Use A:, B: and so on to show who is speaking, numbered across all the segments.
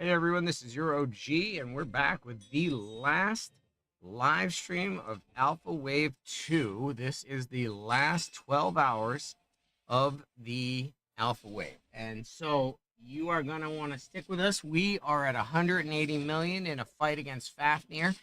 A: Hey everyone, this is your OG, and we're back with the last live stream of Alpha Wave 2. This is the last 12 hours of the Alpha Wave. And so you are going to want to stick with us. We are at 180 million in a fight against Fafnir,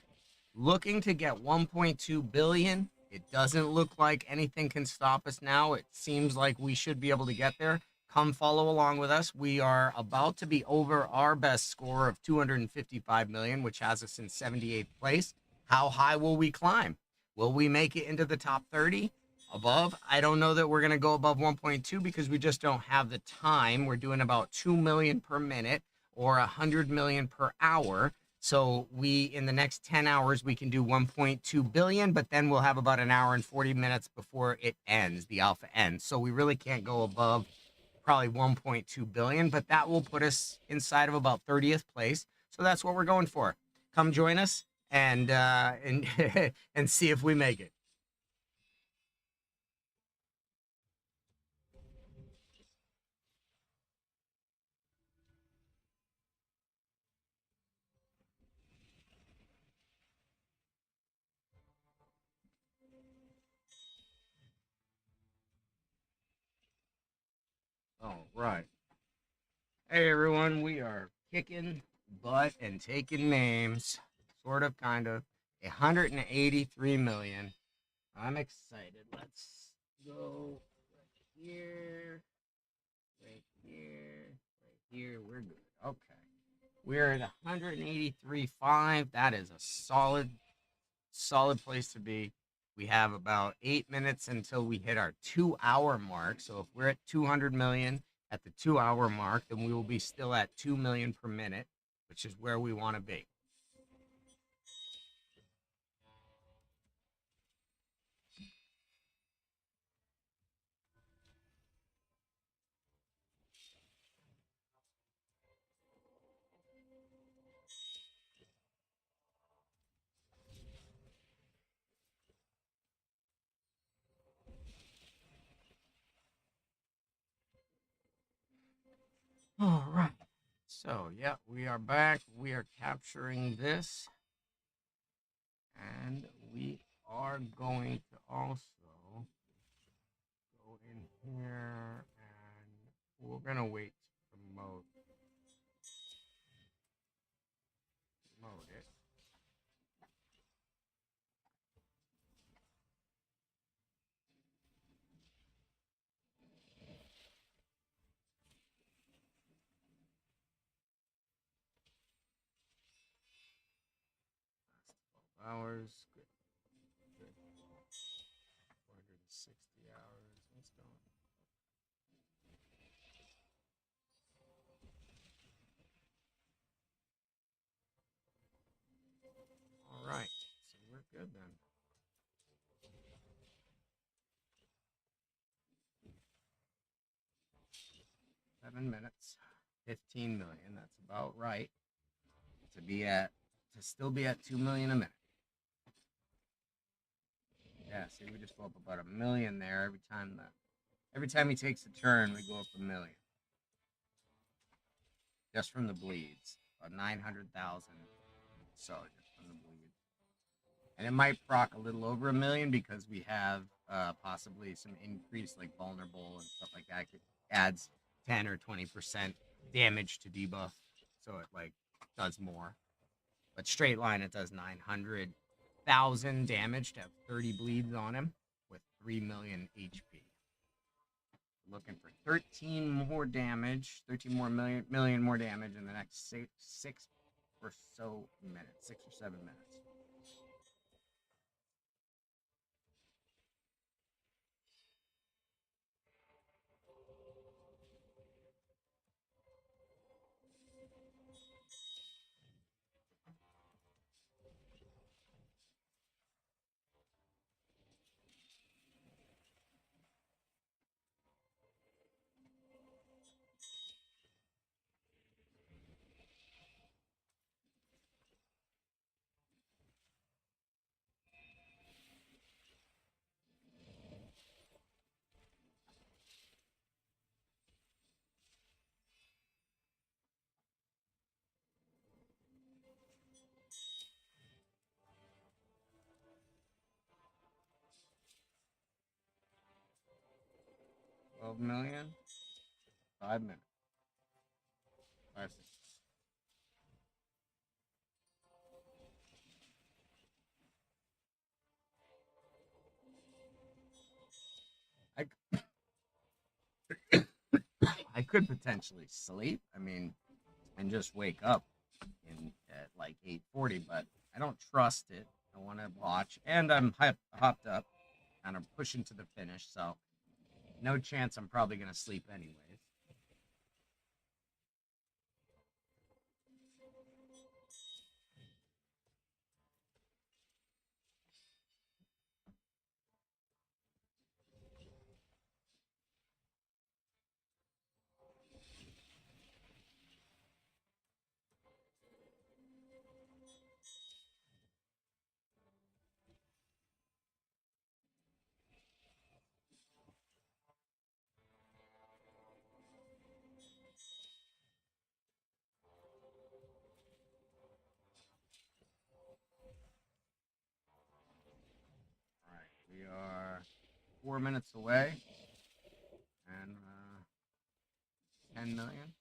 A: looking to get 1.2 billion. It doesn't look like anything can stop us now. It seems like we should be able to get there. Come follow along with us. We are about to be over our best score of 255 million, which has us in 78th place. How high will we climb? Will we make it into the top 30? Above? I don't know that we're going to go above 1.2 because we just don't have the time. We're doing about 2 million per minute or 100 million per hour. So in the next 10 hours, we can do 1.2 billion, but then we'll have about an hour and 40 minutes before it ends, the alpha ends. So we really can't go above probably 1.2 billion, but that will put us inside of about 30th place. So that's what we're going for. Come join us and and see if we make it. All right. Hey everyone, we are kicking butt and taking names, sort of, kind of. 183 million. I'm excited. Let's go right here, right here, right here. We're good. Okay. We're at 183.5. That is a solid place to be. We have about 8 minutes until we hit our 2 hour mark. So if we're at 200 million at the 2 hour mark, then we will be still at 2 million per minute, which is where we want to be. All right. So, yeah, we are back. We are capturing this. And we are going to also go in here and we're going to wait to promote it. Hours. Good. Good. 460 hours. Let's go. All right. So we're good then. 7 minutes. 15 million. That's about right. To still be at 2 million a minute. Yeah, see, we just go up about a million there every time he takes a turn, we go up a million. Just from the bleeds. About 900,000. So just from the bleeds. And it might proc a little over a million because we have possibly some increase like vulnerable and stuff like that. It adds 10 or 20% damage to debuff. So it like does more. But straight line it does 900,000 damage to have 30 bleeds on him with 3 million HP. Looking for 13 more damage, 13 more million more damage in the next six or so minutes, 6 or 7 minutes. 12 million. 5 minutes. 5 seconds. I could potentially sleep. I mean, and just wake up at like 8:40, but I don't trust it. I want to watch, and I'm hopped up, kind of pushing to the finish, so no chance I'm probably gonna sleep anyways. All right, we are 4 minutes away, and 10 million.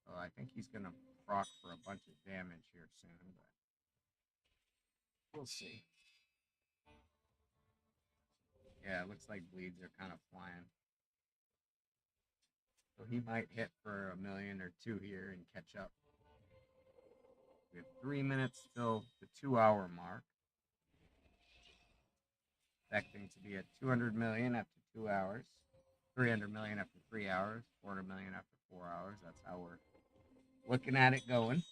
A: Oh, I think he's gonna proc for a bunch of damage here soon, but we'll see. Yeah, it looks like bleeds are kind of flying. So he might hit for a million or two here and catch up. We have 3 minutes till the 2 hour mark. Expecting to be at 200 million after 2 hours, 300 million after 3 hours, 400 million after 4 hours. That's how we're looking at it going.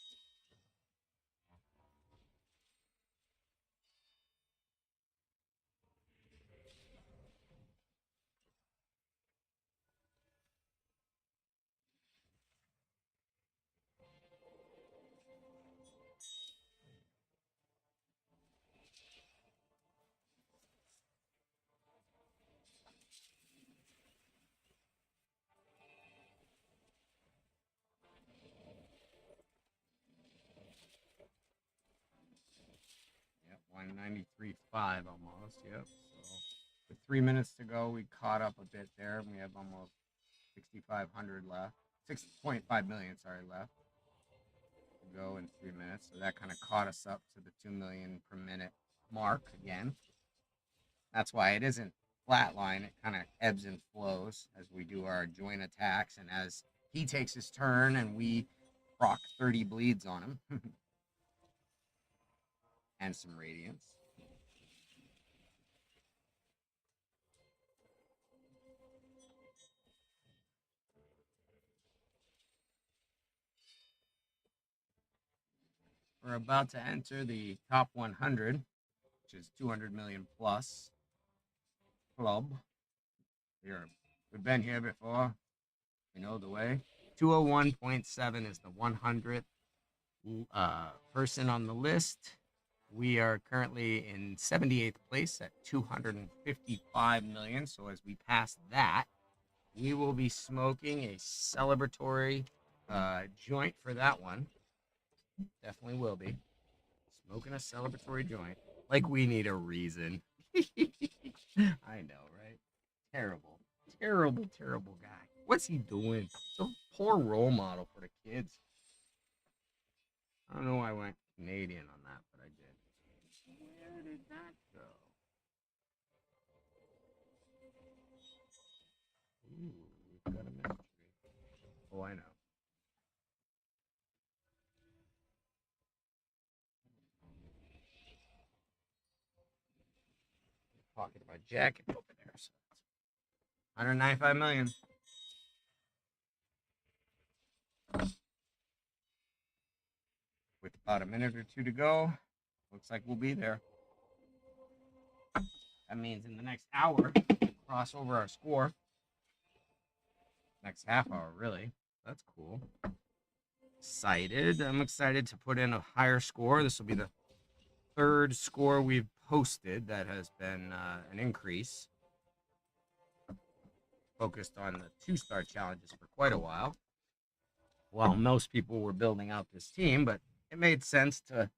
A: Yep, 193.5 almost. Yep. So with 3 minutes to go, we caught up a bit there. We have almost 6,500 left. 6.5 million, sorry, left to go in 3 minutes. So that kind of caught us up to the 2 million per minute mark again. That's why it isn't flatline. It kind of ebbs and flows as we do our joint attacks, and as he takes his turn and we proc 30 bleeds on him and some radiance. We're about to enter the top 100, which is 200 million plus club. We've been here before. We know the way. 201.7 is the 100th person on the list. We are currently in 78th place at 255 million. So as we pass that, we will be smoking a celebratory joint for that one. Definitely will be. Smoking a celebratory joint. Like we need a reason. I know, right? Terrible. Terrible, terrible guy. What's he doing? So poor role model for the kids. I don't know why I went Canadian on that, but I did. Where did that go? Ooh, we've got a mystery. Oh, I know. Pocket my jacket over there. So 195 million. With about a minute or two to go, looks like we'll be there. That means in the next hour, we'll cross over our score. Next half hour, really. That's cool. Excited. I'm excited to put in a higher score. This will be the third score we've posted that has been an increase. Focused on the 2-star challenges for quite a while. Well, most people were building out this team, but it made sense to.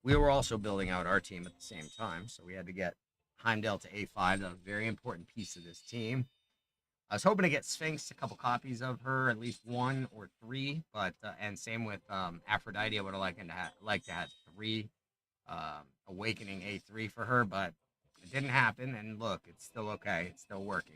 A: We were also building out our team at the same time, so we had to get Heimdall to A5. That was a very important piece of this team. I was hoping to get Sphinx, a couple copies of her, at least 1 or 3, but and same with Aphrodite. I would have liked to have 3 Awakening A3 for her, but it didn't happen. And look, it's still okay. It's still working.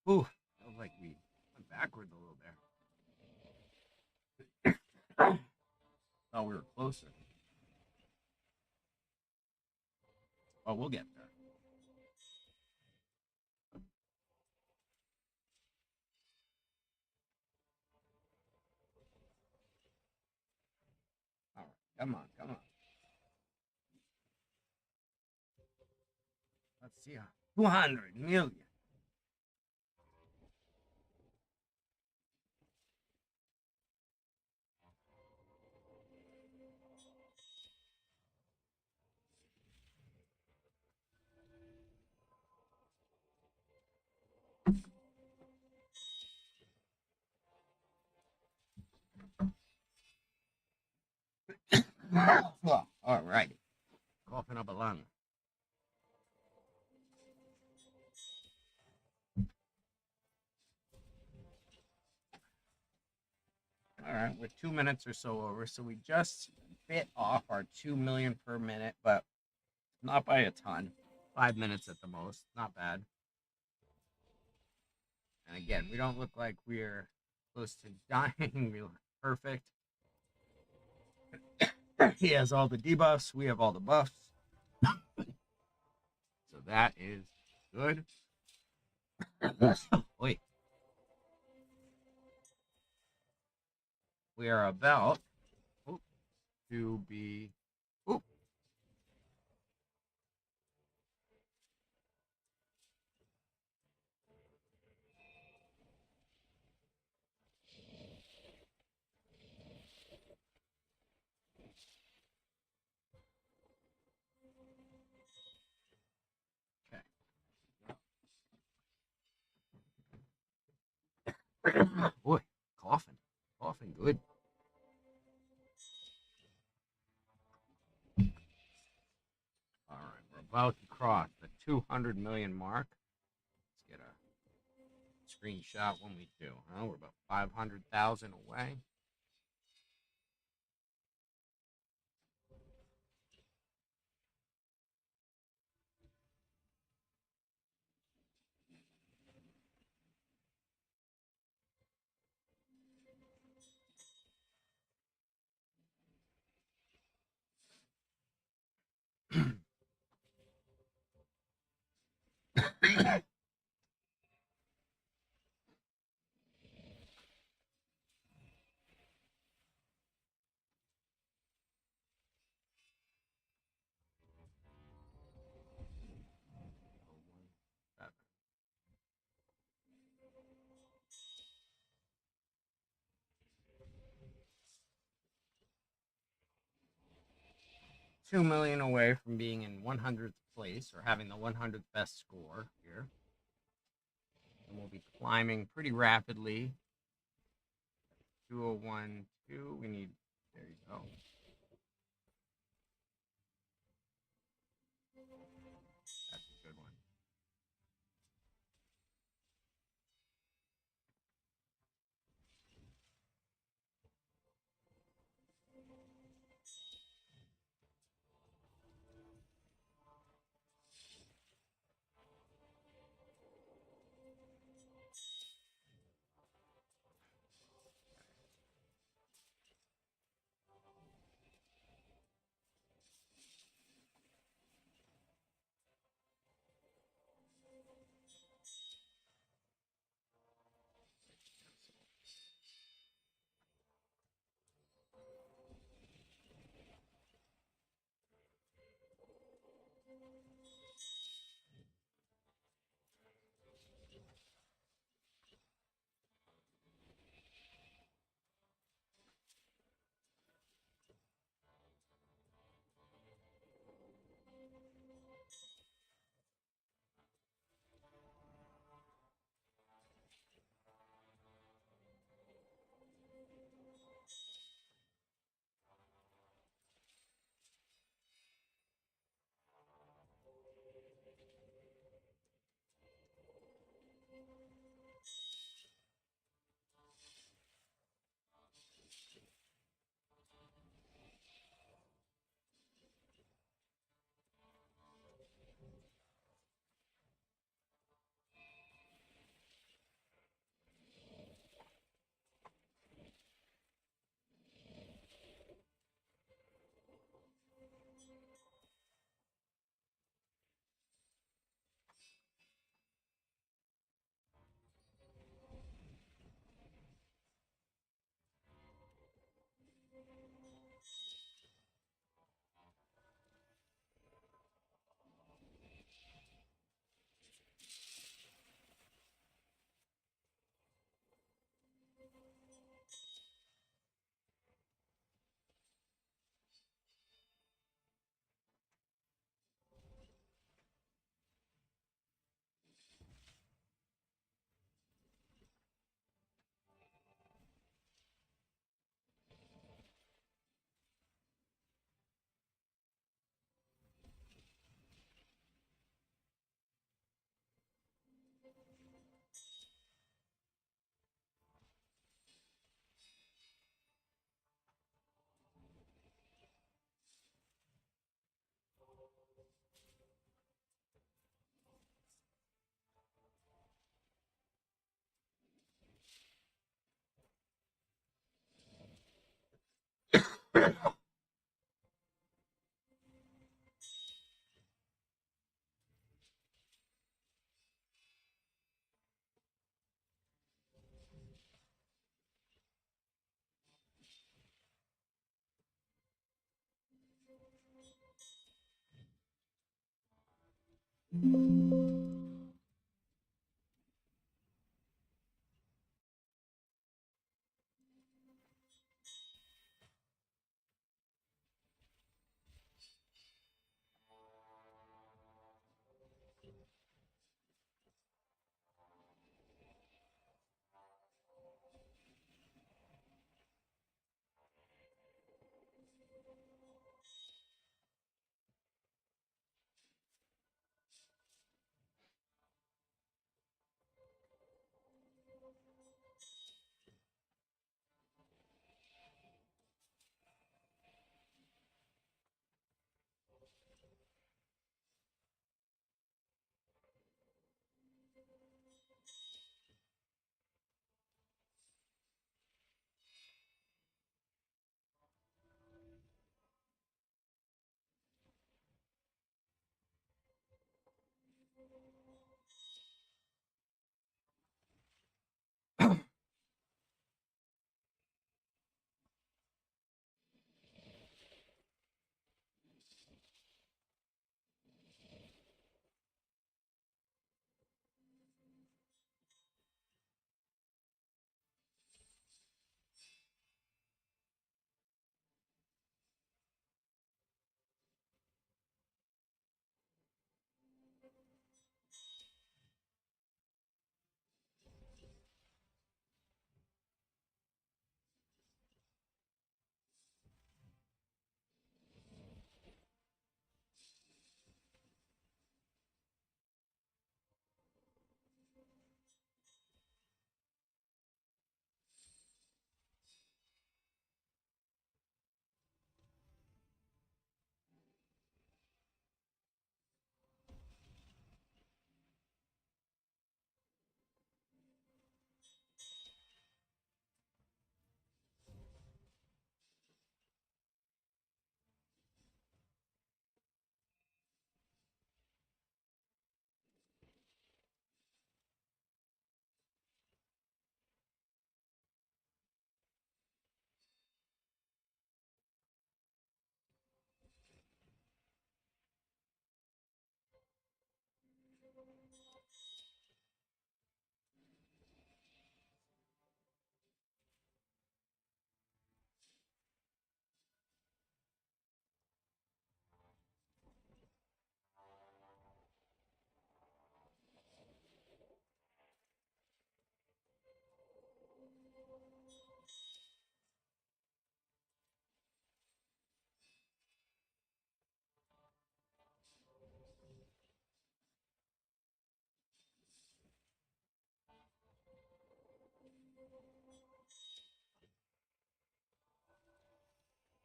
A: Ooh, that was like we went backwards a little there. Thought we were closer. Oh, we'll get there. All right, come on, come on. Let's see. 200 million. All righty. Coughing up a lung. All right, we're 2 minutes or so over, so we just bit off our 2 million per minute, but not by a ton. 5 minutes at the most, not bad. And again, we don't look like we're close to dying. We look perfect. He has all the debuffs. We have all the buffs. So that is good. Wait. We are about to be. Ooh. Okay. Boy, coughing. Coughing good. All right, we're about to cross the 200 million mark. Let's get a screenshot when we do. Oh, we're about 500,000 away. $2 million away from being in 100th place or having the 100th best score here. And we'll be climbing pretty rapidly. 2012. We need. There you go. That's a good one.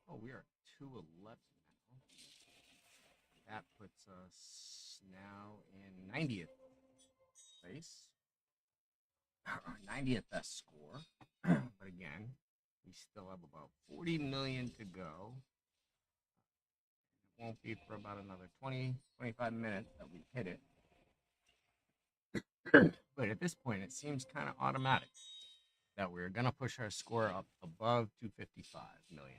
A: Oh, we are 211 now. That puts us now in 90th place. Our 90th best score. But again, we still have about 40 million to go. It won't be for about another 20, 25 minutes that we hit it. But at this point, it seems kind of automatic that we're going to push our score up above 255 million.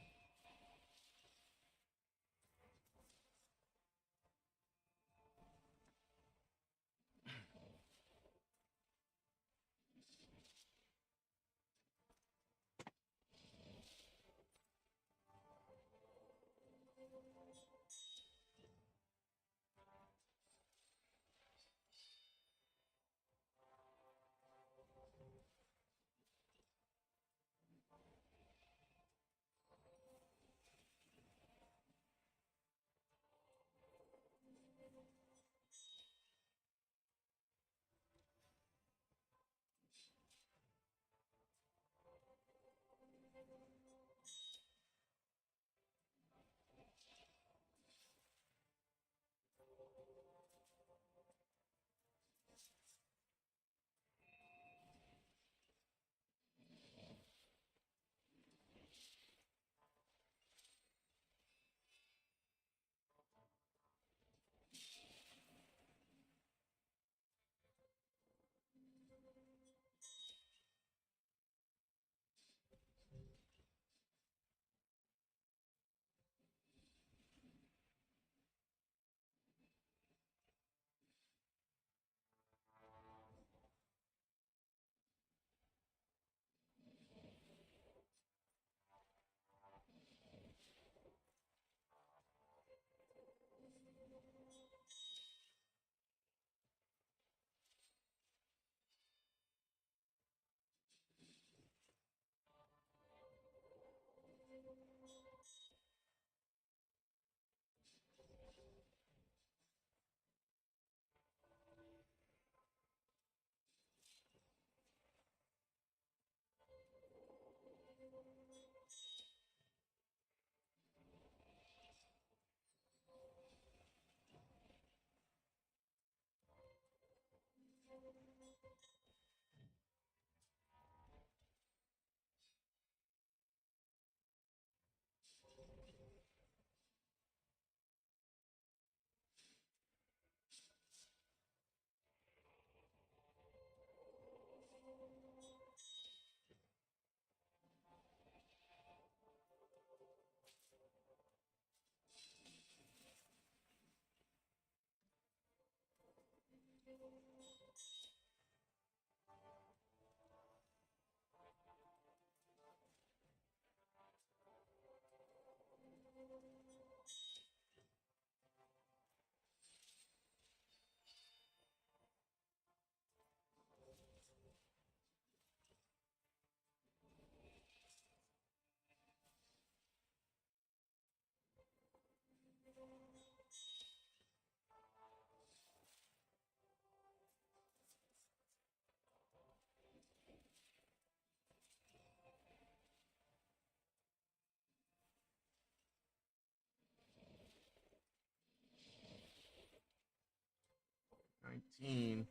A: 19.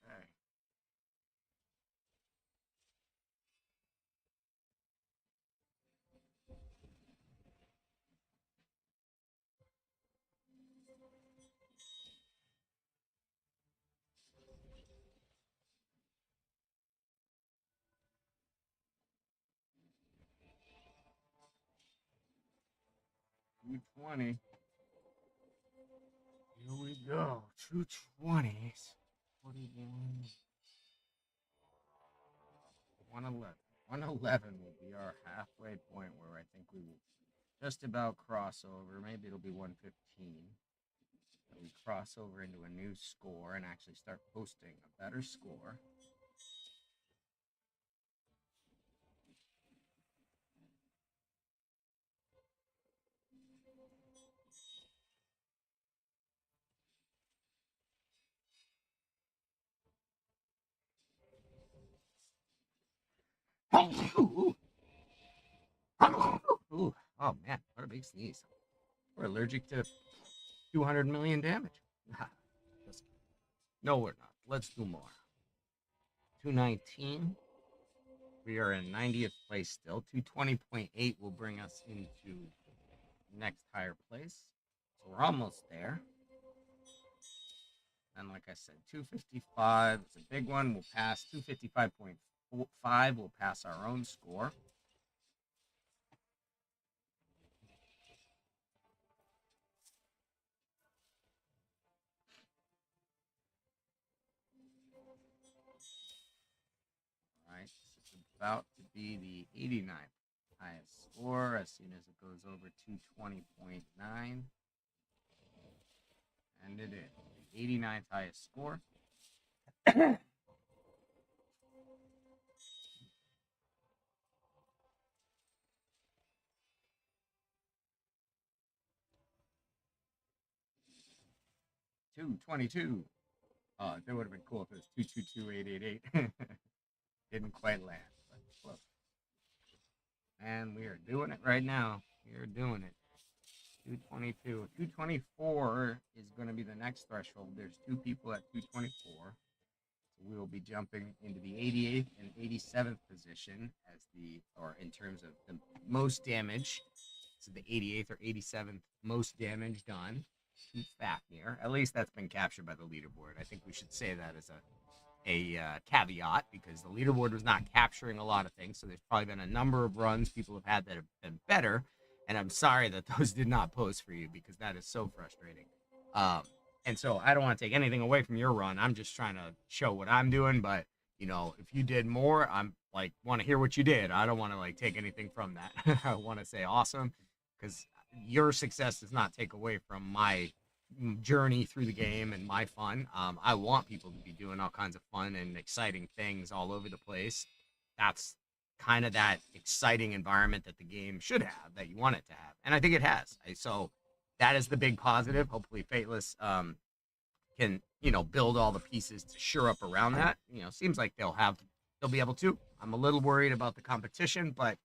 A: Okay. $220. Here we go. 220s. 41. 111. 111 will be our halfway point where I think we will just about cross over. Maybe it'll be 115. We cross over into a new score and actually start posting a better score. Ooh. Ooh. Oh man, what a big sneeze. We're allergic to 200 million damage. No, we're not. Let's do more. 219. We are in 90th place still. 220.8 will bring us into next higher place. So we're almost there. And like I said, 255 is a big one. We'll pass 255.5. We'll pass our own score. All right, this is about to be the 89th highest score as soon as it goes over 220.9. And it is the 89th highest score. 222. That would have been cool if it was 222,888. Didn't quite land, but close. And we are doing it right now. We are doing it. 222. 224 is going to be the next threshold. There's two people at 224. So we will be jumping into the 88th and 87th position as or in terms of the most damage. So the 88th or 87th most damage done to Fafnir. At least that's been captured by the leaderboard. I think we should say that as a caveat because the leaderboard was not capturing a lot of things. So there's probably been a number of runs people have had that have been better. And I'm sorry that those did not post for you because that is so frustrating. And so I don't want to take anything away from your run. I'm just trying to show what I'm doing. But, you know, if you did more, I'm like, want to hear what you did. I don't want to like take anything from that. I want to say awesome because your success does not take away from my journey through the game and my fun. I want people to be doing all kinds of fun and exciting things all over the place. That's kind of that exciting environment that the game should have, that you want it to have, and I think it has. So that is the big positive. Hopefully, Fateless can build all the pieces to shore up around that. Seems like they'll be able to. I'm a little worried about the competition, but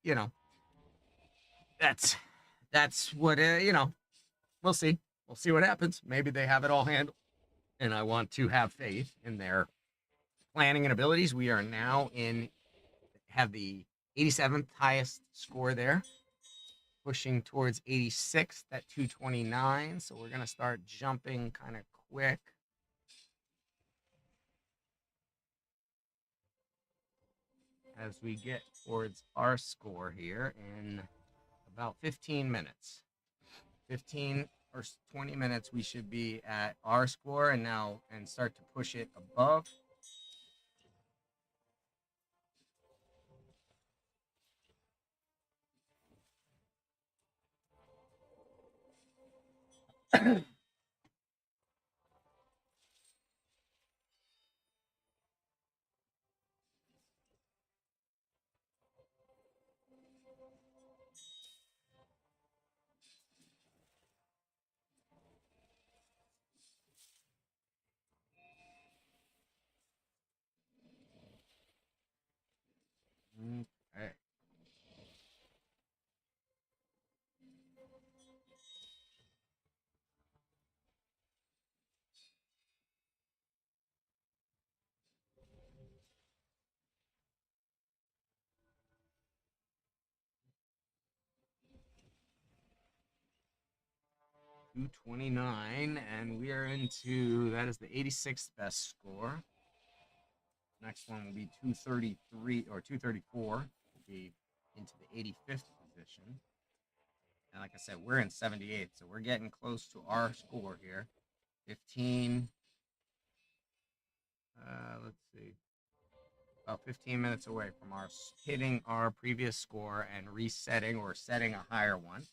A: that's what we'll see. We'll see what happens. Maybe they have it all handled. And I want to have faith in their planning and abilities. We are now have the 87th highest score there. Pushing towards 86th at 229. So we're going to start jumping kind of quick. As we get towards our score here in about 15 minutes. 15 or 20 minutes, we should be at our score and start to push it above. Okay. 229, and we are into, that is the 86th best score. Next one will be 233 or 234. Will be into the 85th position. And like I said, we're in 78th, so we're getting close to our score here. 15. Let's see. About 15 minutes away from our hitting our previous score and resetting or setting a higher one.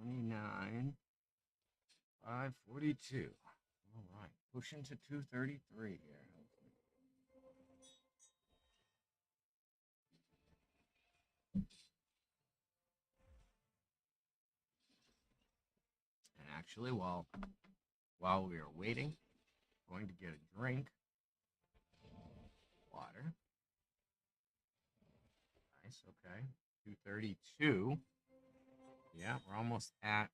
A: $29, $542. All right, pushing to 233 here. And actually, while we are waiting, I'm going to get a drink, water. Nice, okay. 232. Yeah, we're almost at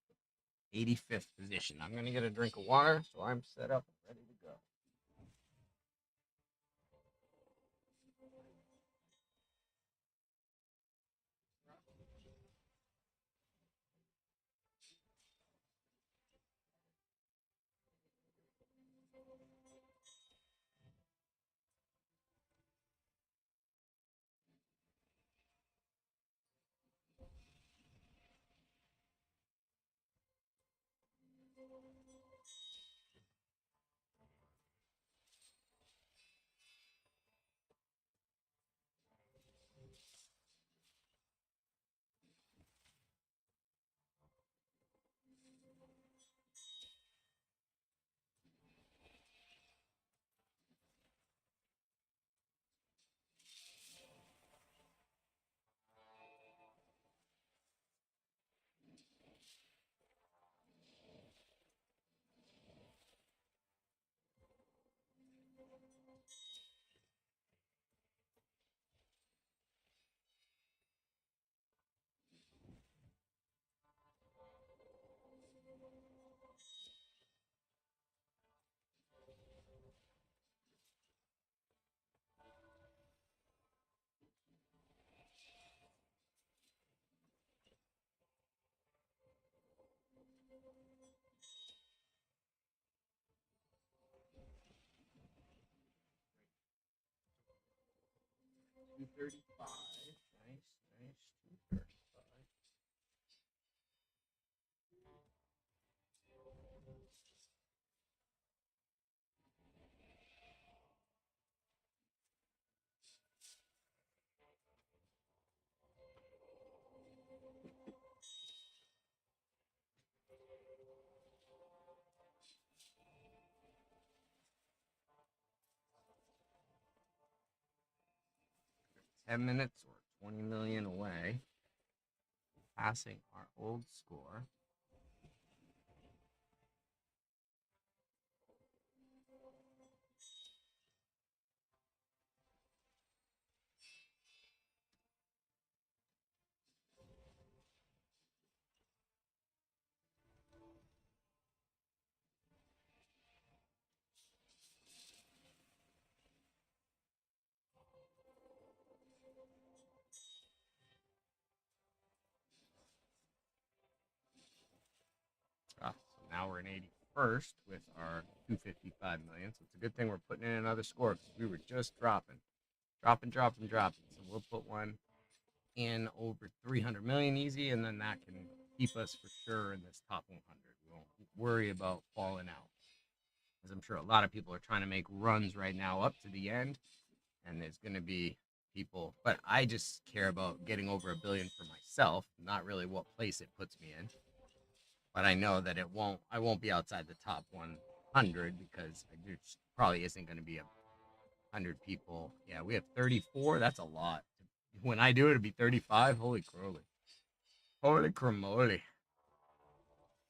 A: 85th position. I'm going to get a drink of water, so I'm set up and ready to go. $235. Nice, nice. 235. 10 minutes or 20 million away, passing our old score. So now we're in 81st with our 255 million. So it's a good thing we're putting in another score because we were just dropping. So we'll put one in over 300 million easy, and then that can keep us for sure in this top 100. We won't worry about falling out. As I'm sure a lot of people are trying to make runs right now up to the end, and there's going to be people, but I just care about getting over a billion for myself, not really what place it puts me in. But I know that I won't be outside the top 100 because there probably isn't going to be 100 people. Yeah, we have 34. That's a lot. When I do it, it'll be 35. Holy crowley. Holy cramoly.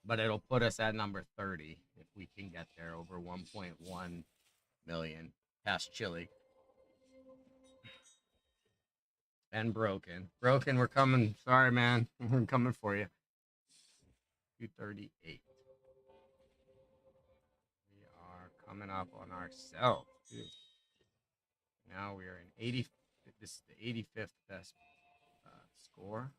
A: but it'll put us at number 30 if we can get there, over 1.1 million past Chile. And broken. Broken, we're coming. Sorry, man. We're coming for you. 238. We are coming up on ourselves, too. Now we are in 80. This is the 85th best score.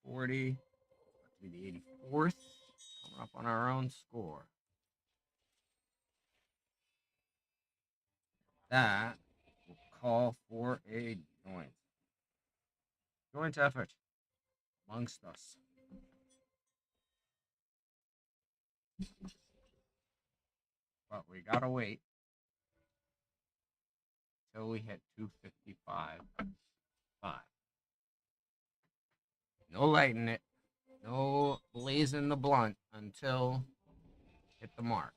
A: 240. About to be the 84th. Coming up on our own score. That will call for a joint effort amongst us. But we gotta wait till we hit 255. No lighting it, no blazing the blunt until hit the mark.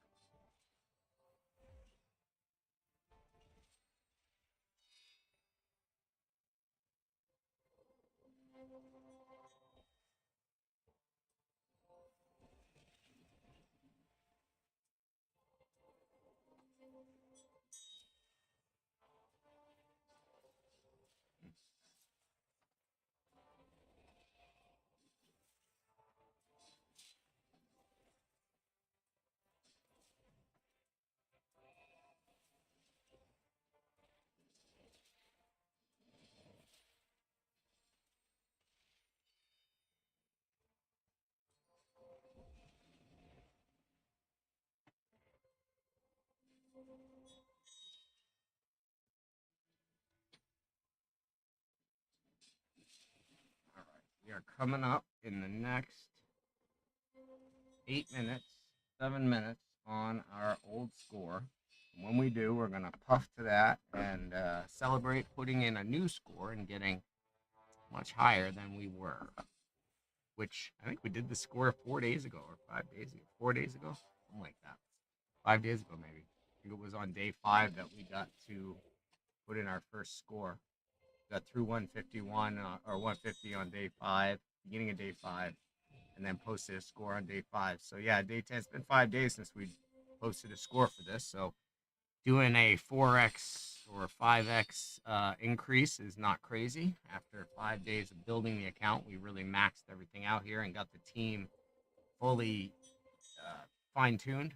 A: All right, we are coming up in the next 8 minutes, 7 minutes on our old score. And when we do, we're gonna puff to that and celebrate putting in a new score and getting much higher than we were. Which I think we did the score 4 days ago or 5 days ago, 4 days ago, something like that. 5 days ago, maybe. I think it was on day 5 that we got to put in our first score. Got through 151 or 150 on day 5, beginning of day 5, and then posted a score on day 5. So yeah, day 10. It's been 5 days since we posted a score for this. So doing a 4x or 5x increase is not crazy. After 5 days of building the account, we really maxed everything out here and got the team fully fine-tuned.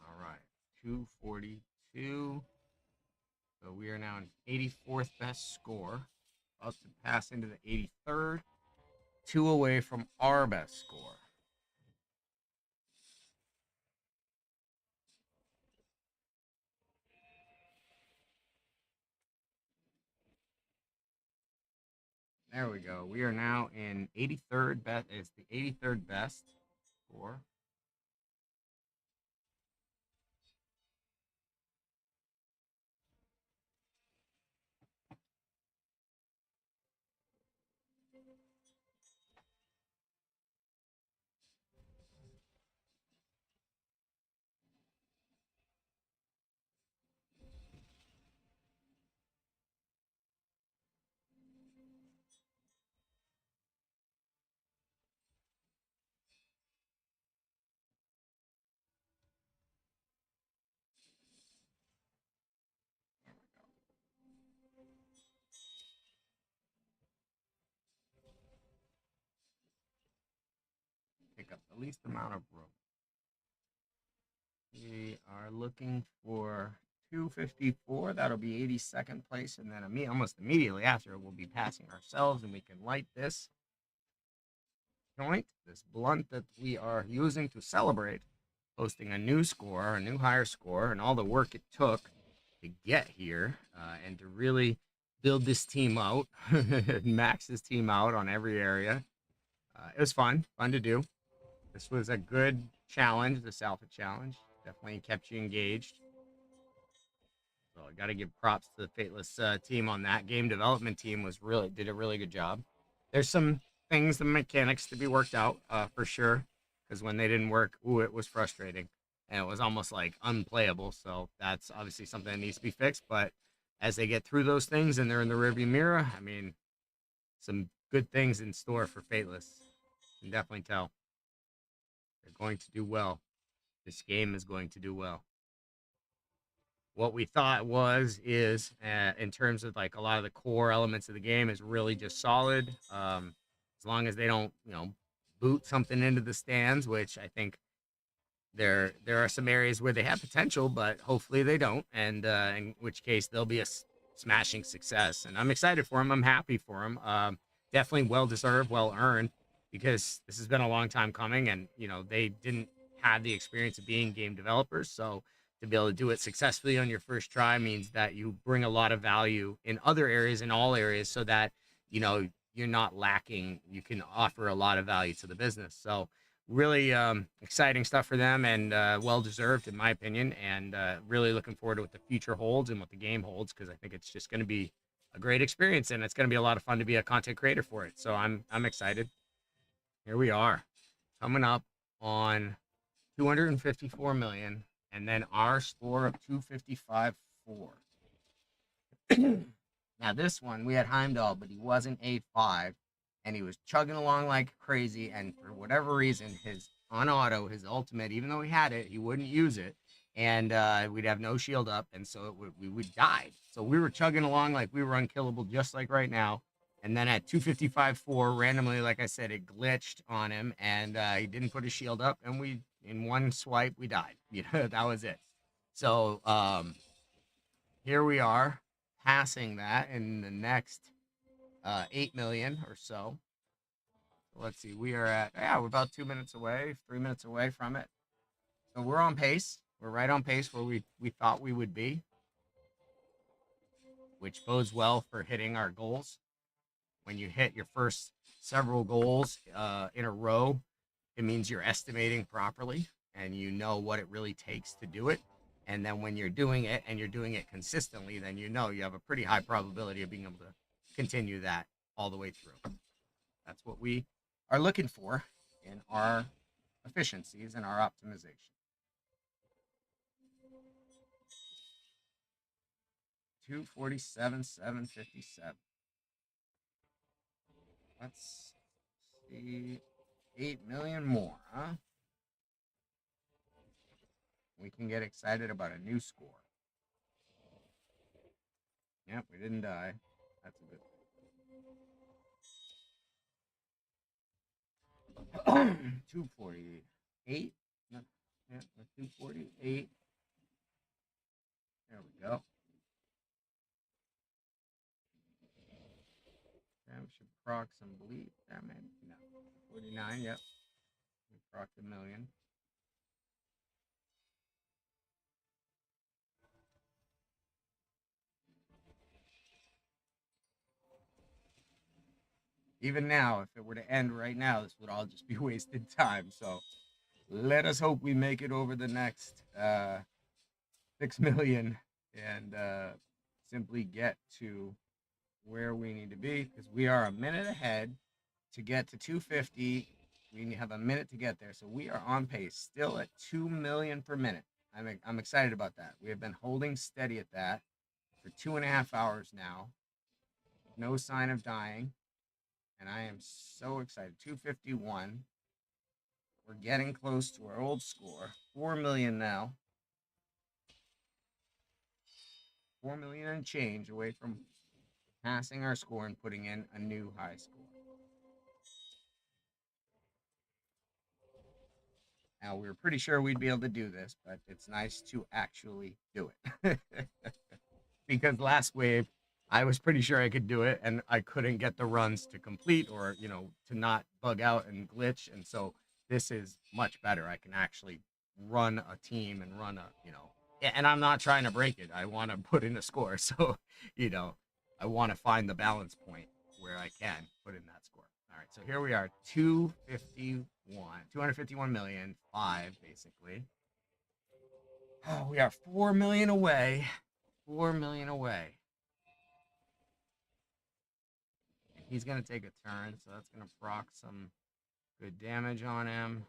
A: All right, 242. So we are now an 84th best score, about to pass into the 83rd, 2 away from our best score. There we go. We are now in 83rd best. It's the 83rd best score. Take up the least amount of room. We are looking for 254. That'll be 82nd place, and then almost immediately after, we'll be passing ourselves, and we can light this joint, this blunt that we are using to celebrate posting a new score, a new higher score, and all the work it took to get here and to really build this team out, max this team out on every area. It was fun to do. This was a good challenge, the Alpha challenge. Definitely kept you engaged. So I got to give props to the Fateless team on that. Game development team did a really good job. There's some things, the mechanics to be worked out for sure, because when they didn't work, it was frustrating and it was almost like unplayable. So that's obviously something that needs to be fixed. But as they get through those things and they're in the rearview mirror, I mean, some good things in store for Fateless. You can definitely tell they're going to do well. This game is going to do well. What we thought is in terms of like a lot of the core elements of the game is really just solid. As long as they don't, boot something into the stands, which I think there are some areas where they have potential, but hopefully they don't, and in which case they'll be a smashing success. And I'm excited for them. I'm happy for them. Definitely well deserved, well earned, because this has been a long time coming, and they didn't have the experience of being game developers, so to be able to do it successfully on your first try means that you bring a lot of value in other areas, in all areas, so that you're not lacking. You can offer a lot of value to the business. So really exciting stuff for them, and well deserved in my opinion, and really looking forward to what the future holds and what the game holds, because I think it's just going to be a great experience, and it's going to be a lot of fun to be a content creator for it. So I'm excited. Here we are, coming up on 254 million, and then our score of 255.4. Now this one we had Heimdall, but he wasn't A5, and he was chugging along like crazy. And for whatever reason, his on auto, his ultimate, even though he had it, he wouldn't use it, and we'd have no shield up, and so we would die. So we were chugging along like we were unkillable, just like right now. And then at 255.4, randomly, like I said, it glitched on him, and he didn't put his shield up, and we in one swipe we died. That was it. So here we are, passing that in the next 8 million or so. Let's see, we are at, we're about 2 minutes away, 3 minutes away from it. So we're on pace. We're right on pace where we thought we would be, which bodes well for hitting our goals. When you hit your first several goals in a row, it means you're estimating properly and you know what it really takes to do it. And then when you're doing it and you're doing it consistently, then you have a pretty high probability of being able to continue that all the way through. That's what we are looking for in our efficiencies and our optimization. 247, 757. Let's see. 8 million more, huh? We can get excited about a new score. Yep, we didn't die. That's a good thing. 248. Yeah, 248. There we go. We should proc some bleed. Damn it. No. 49, yep. We proc a million. Even now, if it were to end right now, this would all just be wasted time. So let us hope we make it over the next 6 million and simply get to where we need to be, because we are a minute ahead. To get to 250, we have a minute to get there. So we are on pace, still at 2 million per minute. I'm excited about that. We have been holding steady at that for 2.5 hours now. No sign of dying. And I am so excited. 251. We're getting close to our old score. 4 million now. 4 million and change away from passing our score and putting in a new high score. Now, we were pretty sure we'd be able to do this, but it's nice to actually do it. Because last wave, I was pretty sure I could do it, and I couldn't get the runs to complete, or, to not bug out and glitch. And so this is much better. I can actually run a team and run and I'm not trying to break it. I want to put in a score. So, I want to find the balance point where I can put in that score. All right, so here we are, 251 million, 5 basically. Oh, we are 4 million away. 4 million away. And he's going to take a turn, so that's going to proc some good damage on him.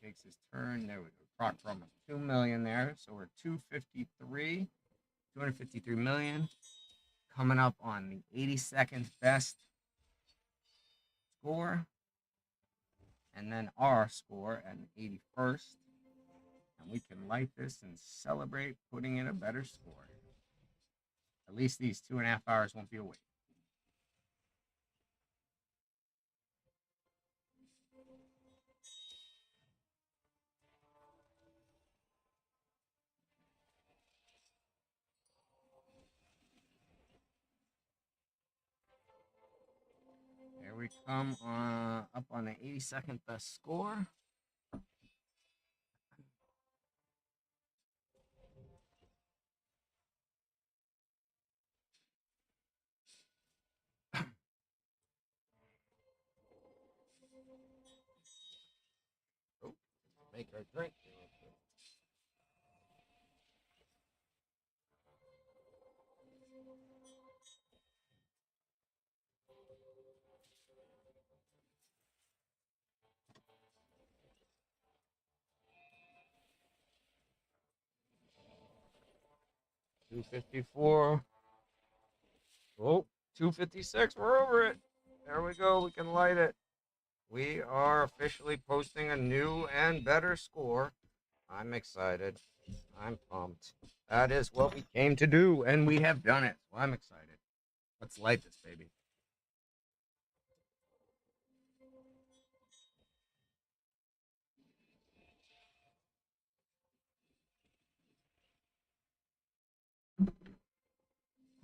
A: takes his turn. There we go. Proc for almost 2 million there. So we're 253 million. Coming up on the 82nd best score. And then our score at the 81st. And we can light this and celebrate putting in a better score. At least these 2.5 hours won't be a wait. There we come up on the 82nd best score. Oh, make our drink. 254. Oh, 256. We're over it. There we go. We can light it. We are officially posting a new and better score. I'm excited. I'm pumped. That is what we came to do, and we have done it. So I'm excited. Let's light this, baby.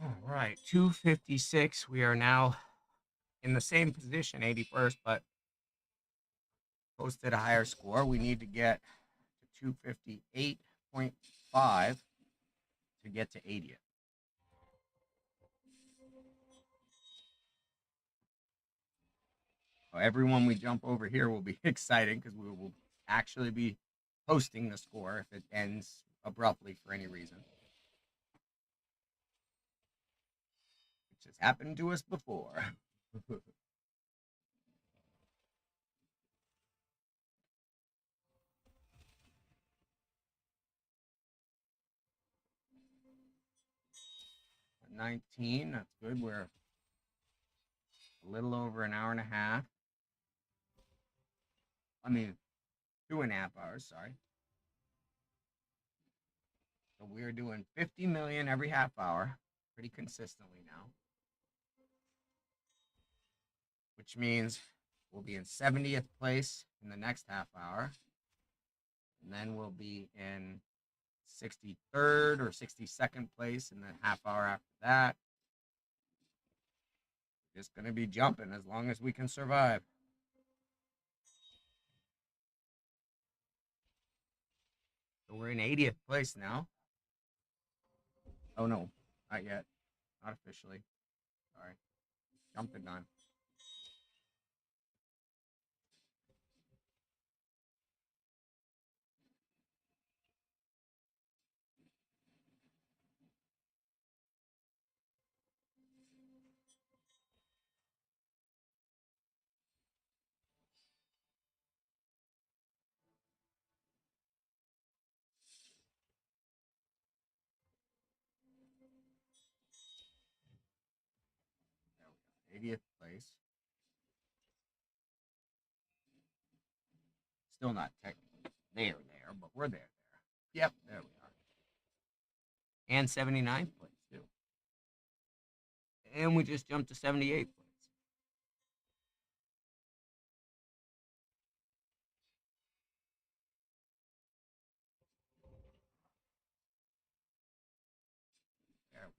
A: All right, 256. We are now in the same position, 81st, but posted a higher score. We need to get to 258.5 to get to 80th. So everyone we jump over here will be exciting because we will actually be posting the score if it ends abruptly for any reason. Which has happened to us before. 19, that's good. We're a little over an hour and a half. I mean, 2.5 hours, sorry. So we're doing 50 million every half hour, pretty consistently now. Which means we'll be in 70th place in the next half hour. And then we'll be in 63rd or 62nd place in the half hour after that. Just going to be jumping as long as we can survive. So we're in 80th place now. Oh no, not yet. Not officially. Sorry. Jumped the gun. There we go. 80th place. Still not technically there, but we're there. Yep, there we are. And 79th place, too. And we just jumped to 78th place. There we go.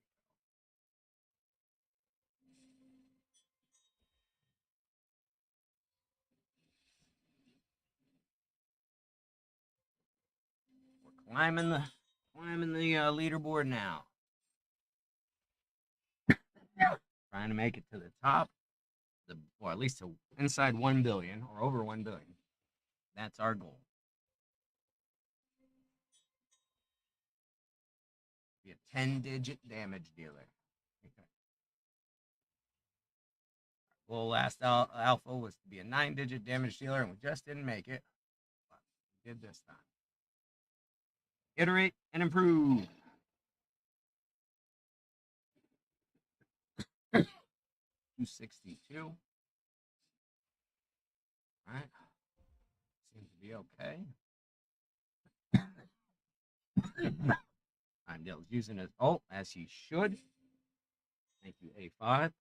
A: We're climbing the leaderboard now. Trying to make it to the top, or at least to inside 1 billion or over 1 billion. That's our goal. Be a 10-digit damage dealer. Okay. Well, last alpha was to be a 9-digit damage dealer, and we just didn't make it. But did this time. Iterate and improve. 262. All right. Seems to be okay. Heimdall's using his ult as he should. Thank you, A5,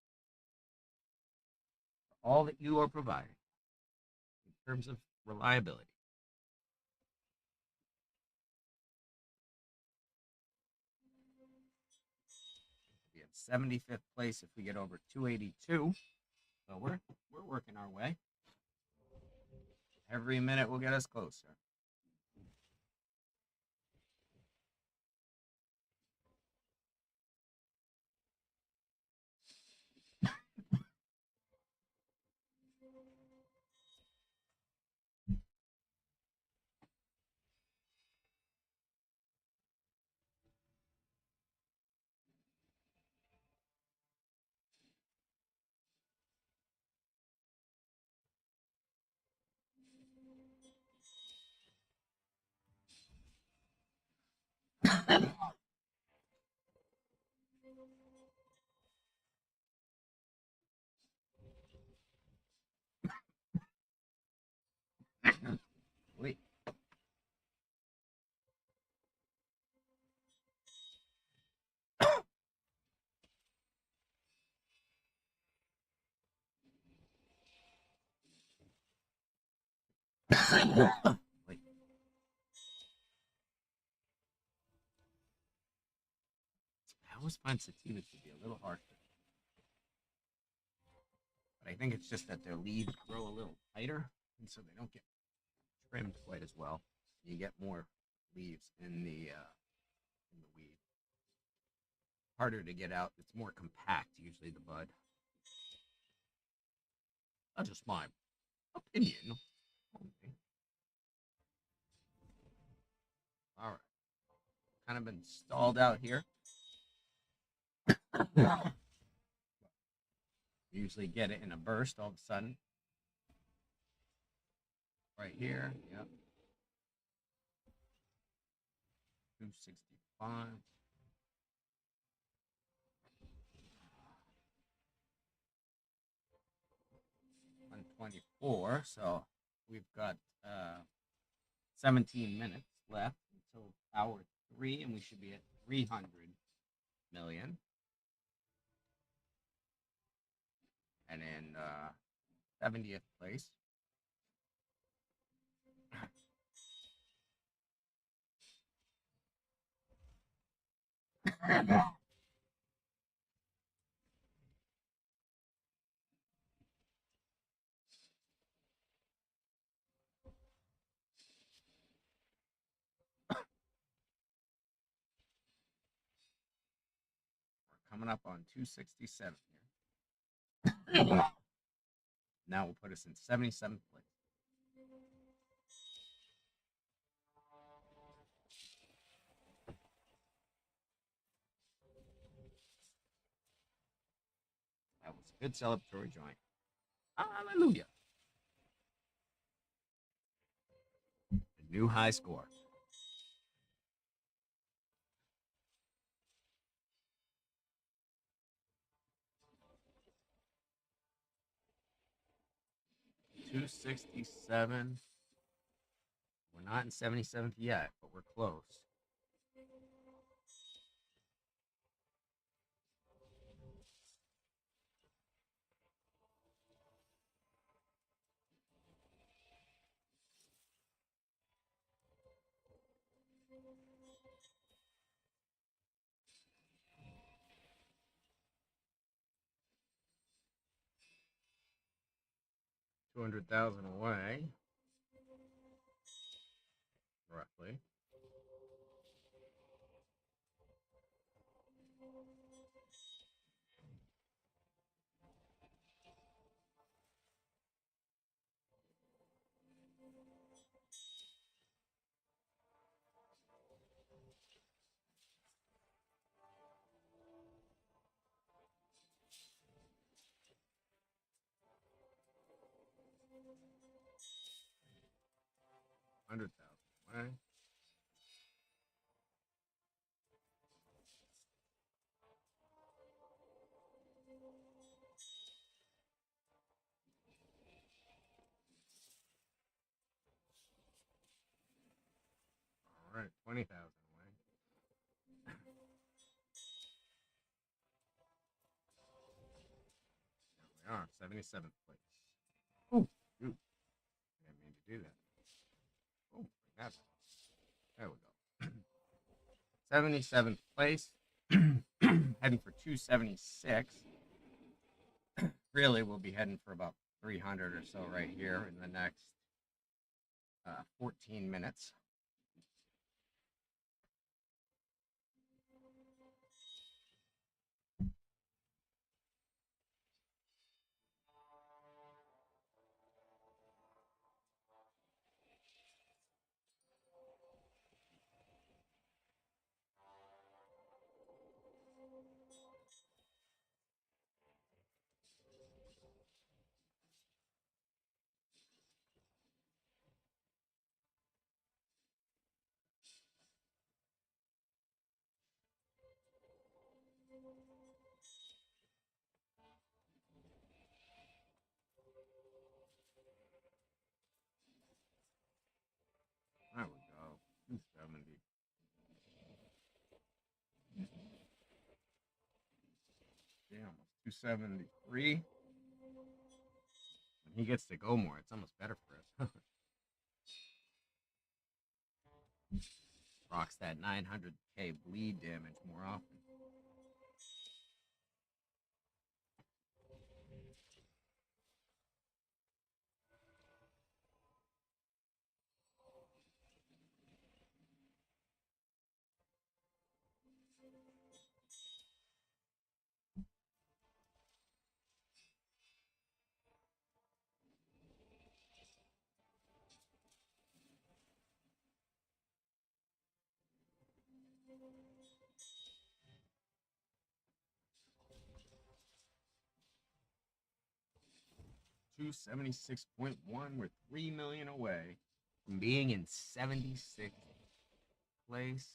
A: for all that you are providing in terms of reliability. We'll be at 75th place if we get over 282. So we're working our way. Every minute will get us closer. Wait. Wait. I always find sativas to be a little harsher. But I think it's just that their leaves grow a little tighter, and so they don't get trimmed quite as well. You get more leaves in the weed. Harder to get out. It's more compact, usually, the bud. That's just my opinion. All right. Kind of been stalled out here. Usually get it in a burst all of a sudden. Right here. Yep. 265. 124. So we've got 17 minutes left until hour 3, and we should be at 300 million. And in 70th place. We're coming up on 267 here. Now we'll put us in 77th place. That was a good celebratory joint. Hallelujah. A new high score. $267. We're not in 77th yet, but we're close. $200,000 away, roughly. $100,000. away. All right, 20,000 away. There we are, 77th place. Oh, shoot. I didn't mean to do that. Oh, bring that back. There we go. 77th place. Heading for 276. Really, we'll be heading for about 300 or so right here in the next 14 minutes. There we go. 270. Yeah, almost 273. When he gets to go more, it's almost better for us. Rocks that 900k bleed damage more often. $276.1. We're 3 million away from being in 76th place.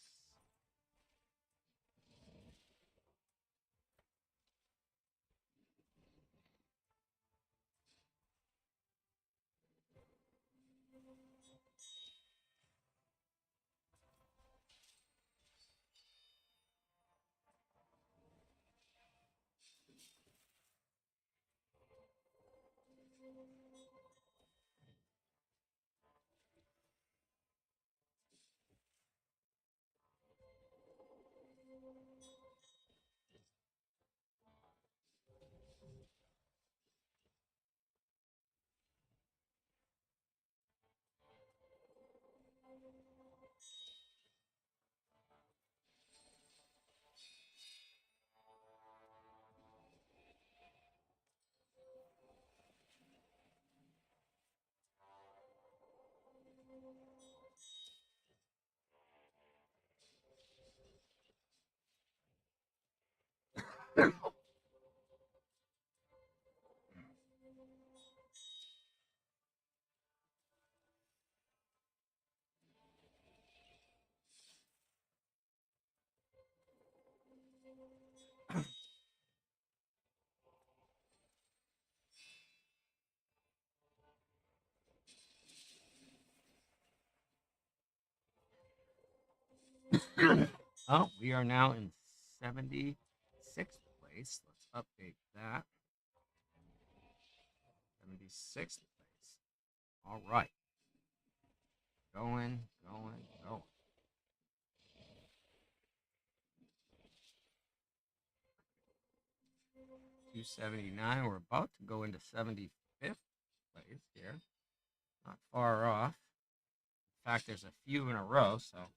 A: Oh, we are now in 76th place. Let's update that. 76th place. All right. Going. 279. We're about to go into 75th place here. Not far off. In fact, there's a few in a row, so like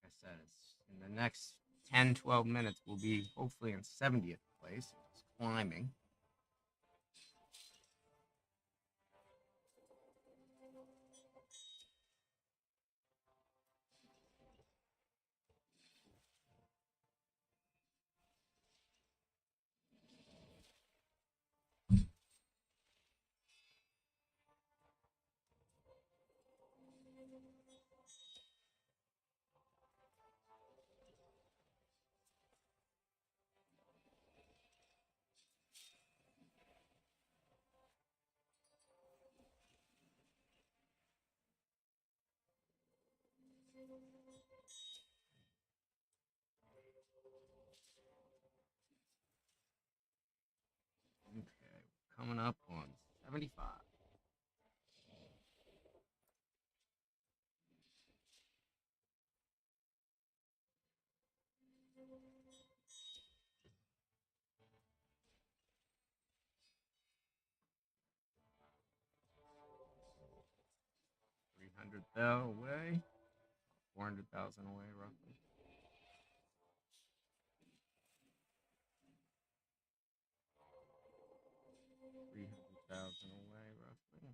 A: I said, it's in the next 10, 12 minutes, we'll be hopefully in 70th place. It's climbing. Okay, coming up on 75. $300,000 away, 400,000 away, roughly. 300,000 away, roughly.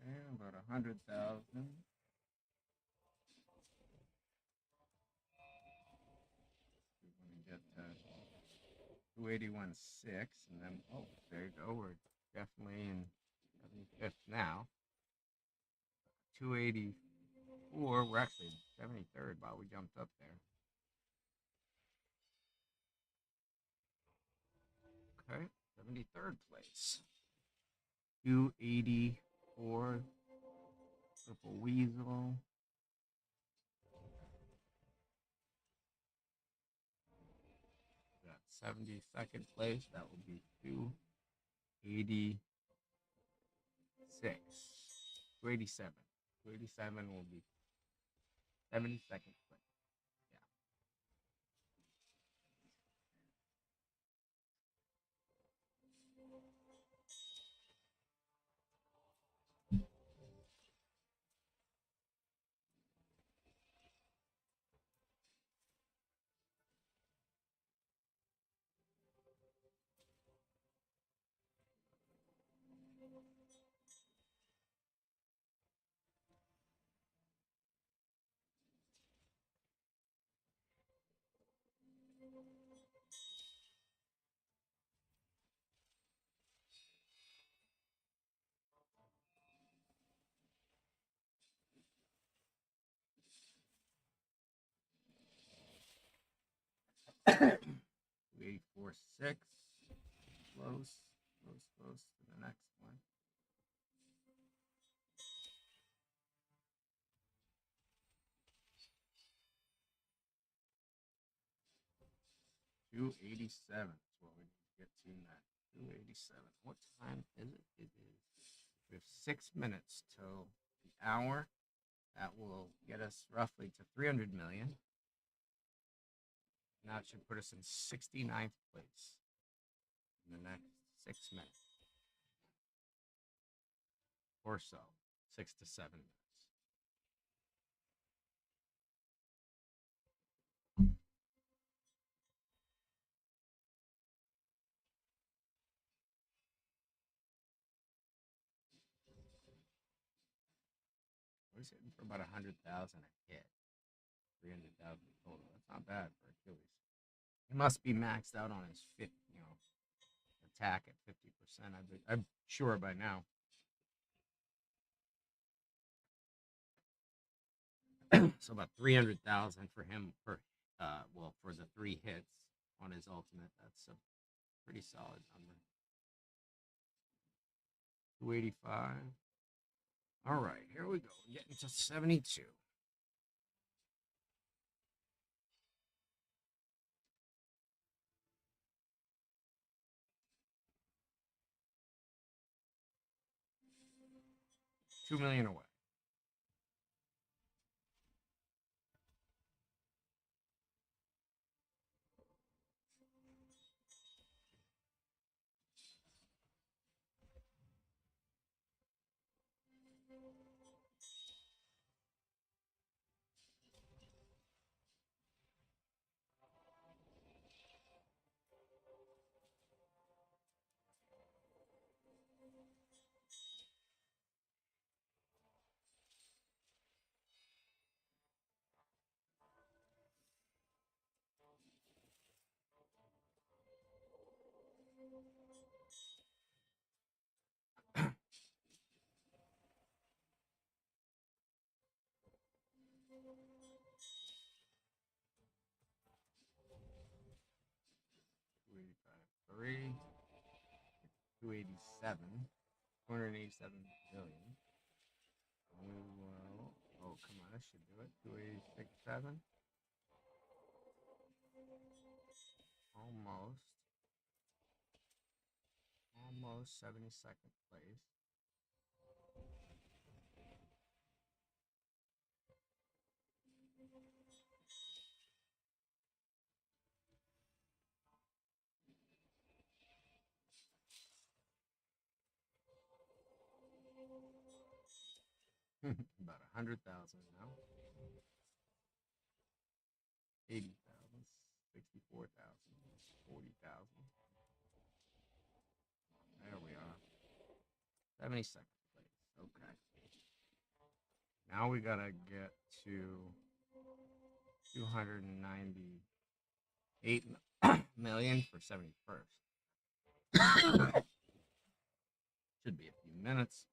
A: Okay, about 100,000. We're gonna get to 281.6, and then there you go. We're definitely in 75th now. 284. We're actually 73rd. Wow, we jumped up there. Okay, 73rd place. 284. Purple Weasel. Got 72nd place. That will be 286. 287. 287 will be 72nd place. Yeah. Wait for 6. Close, close to the next one. $287 is what we need to get to next. 287. What time is it? It is. We have 6 minutes till the hour. That will get us roughly to 300 million. Now it should put us in 69th place in the next 6 minutes or so, 6 to 7 minutes. We're hitting for about 100,000 a hit, 300,000 total. That's not bad for Achilles. He must be maxed out on his attack at 50%. I'm sure by now. So about 300,000 for him for for the 3 hits on his ultimate. That's a pretty solid number. 285. All right, here we go. We're getting to 72. $2 million away. 3, 287, 287 billion. Oh, come on, that should do it. 286.7. Almost. Almost 72nd place. About 100,000 now. 80,000, 64,000, 40,000. There we are. 72nd place. Okay. Now we gotta get to 298 million for 71st. Should be a few minutes.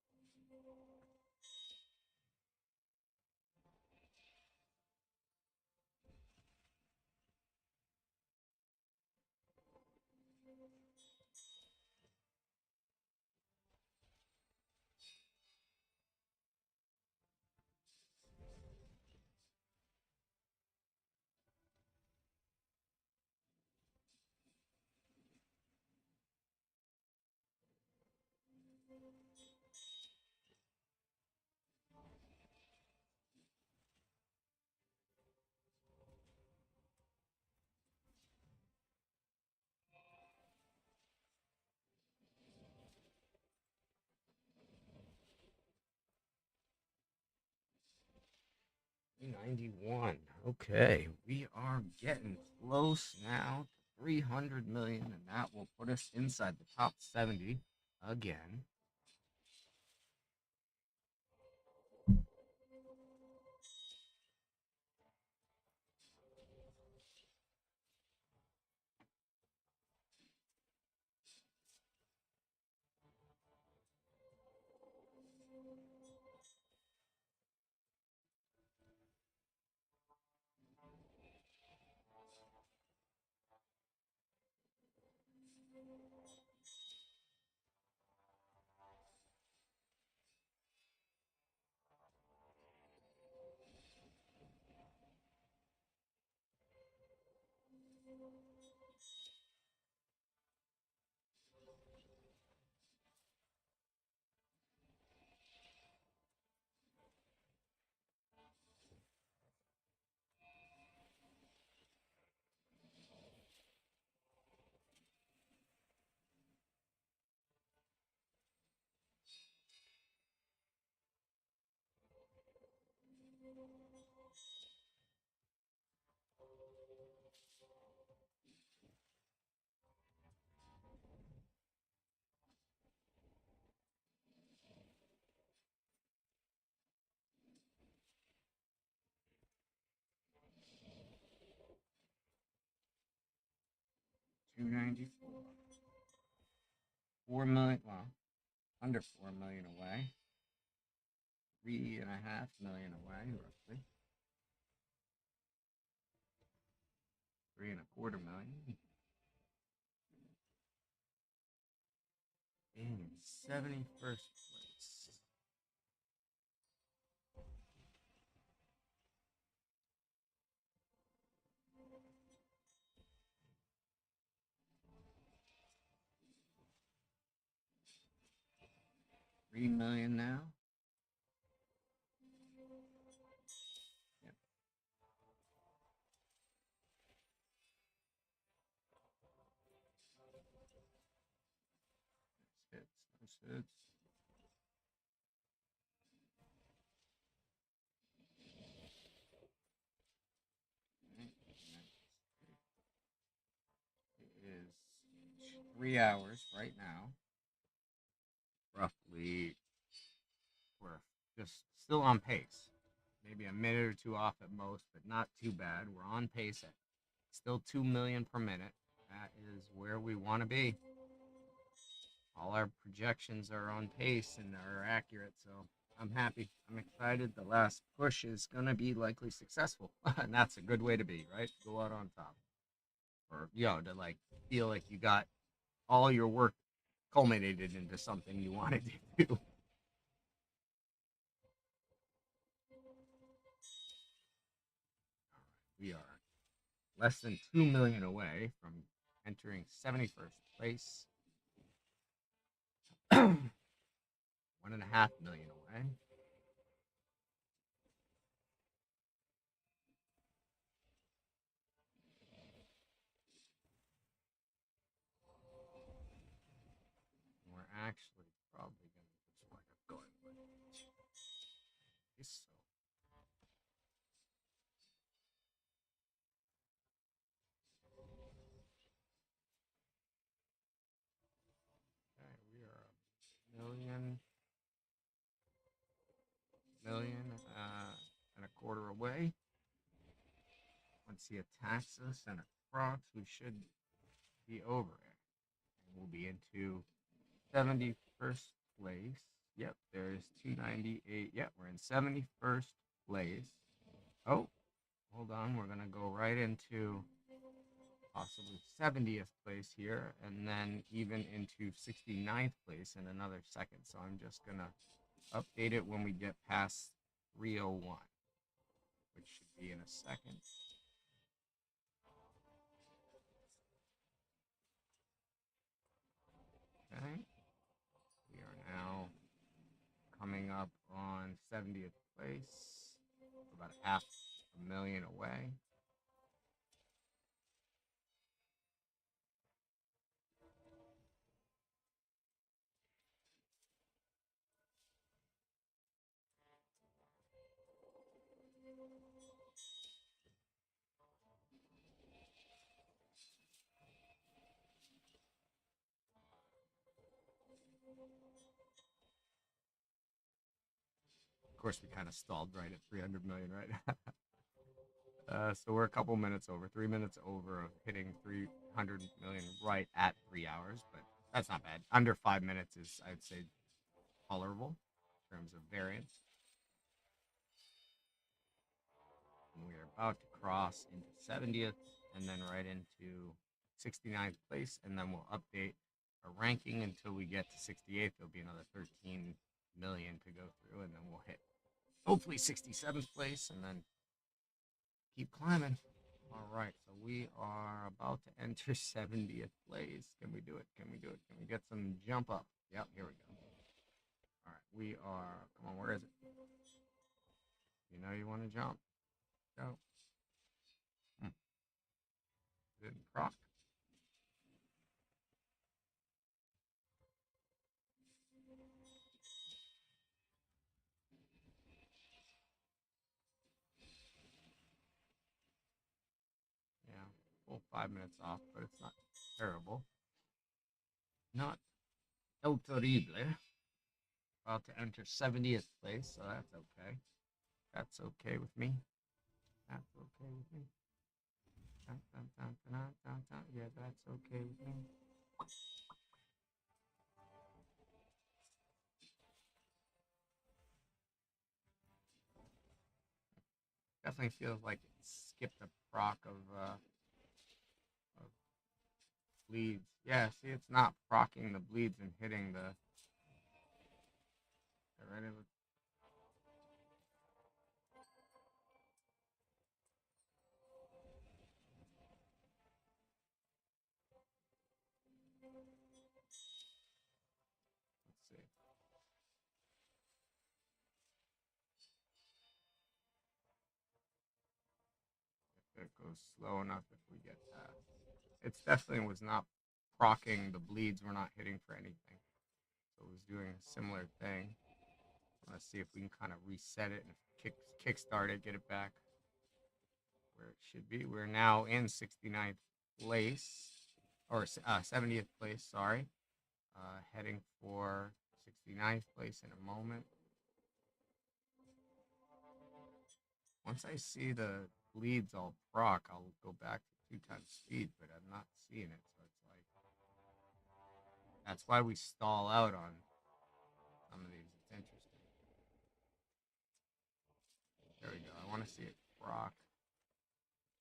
A: $91. Okay, we are getting close now to 300 million, and that will put us inside the top 70 again. $294. 4 million, well, under 4 million away. 3.5 million away, roughly. 3.25 million. In 71st place. $3 million now. Yep. Nice hits. It is 3 hours right now. Roughly, we're just still on pace. Maybe a minute or two off at most, but not too bad. We're on pace at still 2 million per minute. That is where we want to be. All our projections are on pace and are accurate, so I'm happy. I'm excited. The last push is going to be likely successful. And that's a good way to be, right? Go out on top. Or, to like feel like you got all your work culminated into something you wanted to do. We are less than 2 million away from entering 71st place. 1.5 million away. We're actually probably going to just wind up going with this. Okay, we are a and a quarter away. Once he attacks us and approx, we should be over it. And we'll be into 71st place. Yep, there's 298. Yep, we're in 71st place. Oh, hold on. We're going to go right into possibly 70th place here, and then even into 69th place in another second. So I'm just going to update it when we get past 301, which should be in a second. Okay. We are now coming up on 70th place, about 500,000 away. Of course, we kind of stalled right at 300 million, right? So we're a couple minutes over, 3 minutes over of hitting 300 million right at 3 hours, but that's not bad. Under 5 minutes is, I'd say, tolerable in terms of variance. And we are about to cross into 70th and then right into 69th place, and then we'll update our ranking until we get to 68th. There'll be another 13 million to go through, and then we'll hit hopefully 67th place and then keep climbing. All right, so we are about to enter 70th place. Can we do it? Can we do it? Can we get some jump up? Yep, here we go. All right, we are, come on, where is it? You know you want to jump. Go. Didn't proc. Yeah, full 5 minutes off, but it's not terrible. Not el terrible. About to enter 70th place, so that's okay. That's okay with me. That's okay with me. Dun, dun, dun, dun, dun, dun. Yeah, that's okay with me. Definitely feels like it skipped a proc of bleeds. Yeah, see, it's not procking the bleeds and hitting the. Right. Let's see. If it goes slow enough, if we get past. It's definitely was not procking the bleeds. We're not hitting for anything. So it was doing a similar thing. Let's see if we can kind of reset it and kickstart it, get it back where it should be. We're now in 69th place, or 70th place, sorry. Heading for 69th place in a moment. Once I see the bleeds all proc, I'll go back to 2 times speed, but I'm not seeing it, so it's like that's why we stall out on some of these. It's interesting. There we go. I want to see it proc.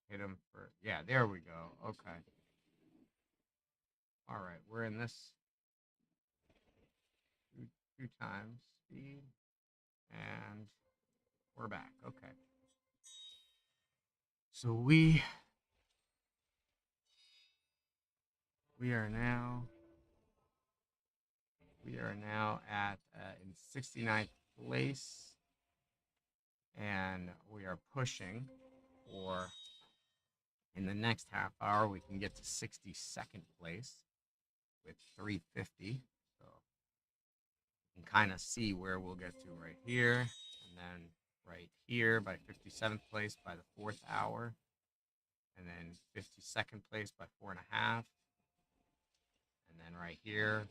A: Hit him for, yeah, there we go. Okay. All right, we're in this two times speed, and we're back. Okay. So we are now at in 69th place, and we are pushing for in the next half hour we can get to 62nd place with 350. So you can kind of see where we'll get to right here, and then right here by 57th place by the 4th hour, and then 52nd place by 4.5, and then right here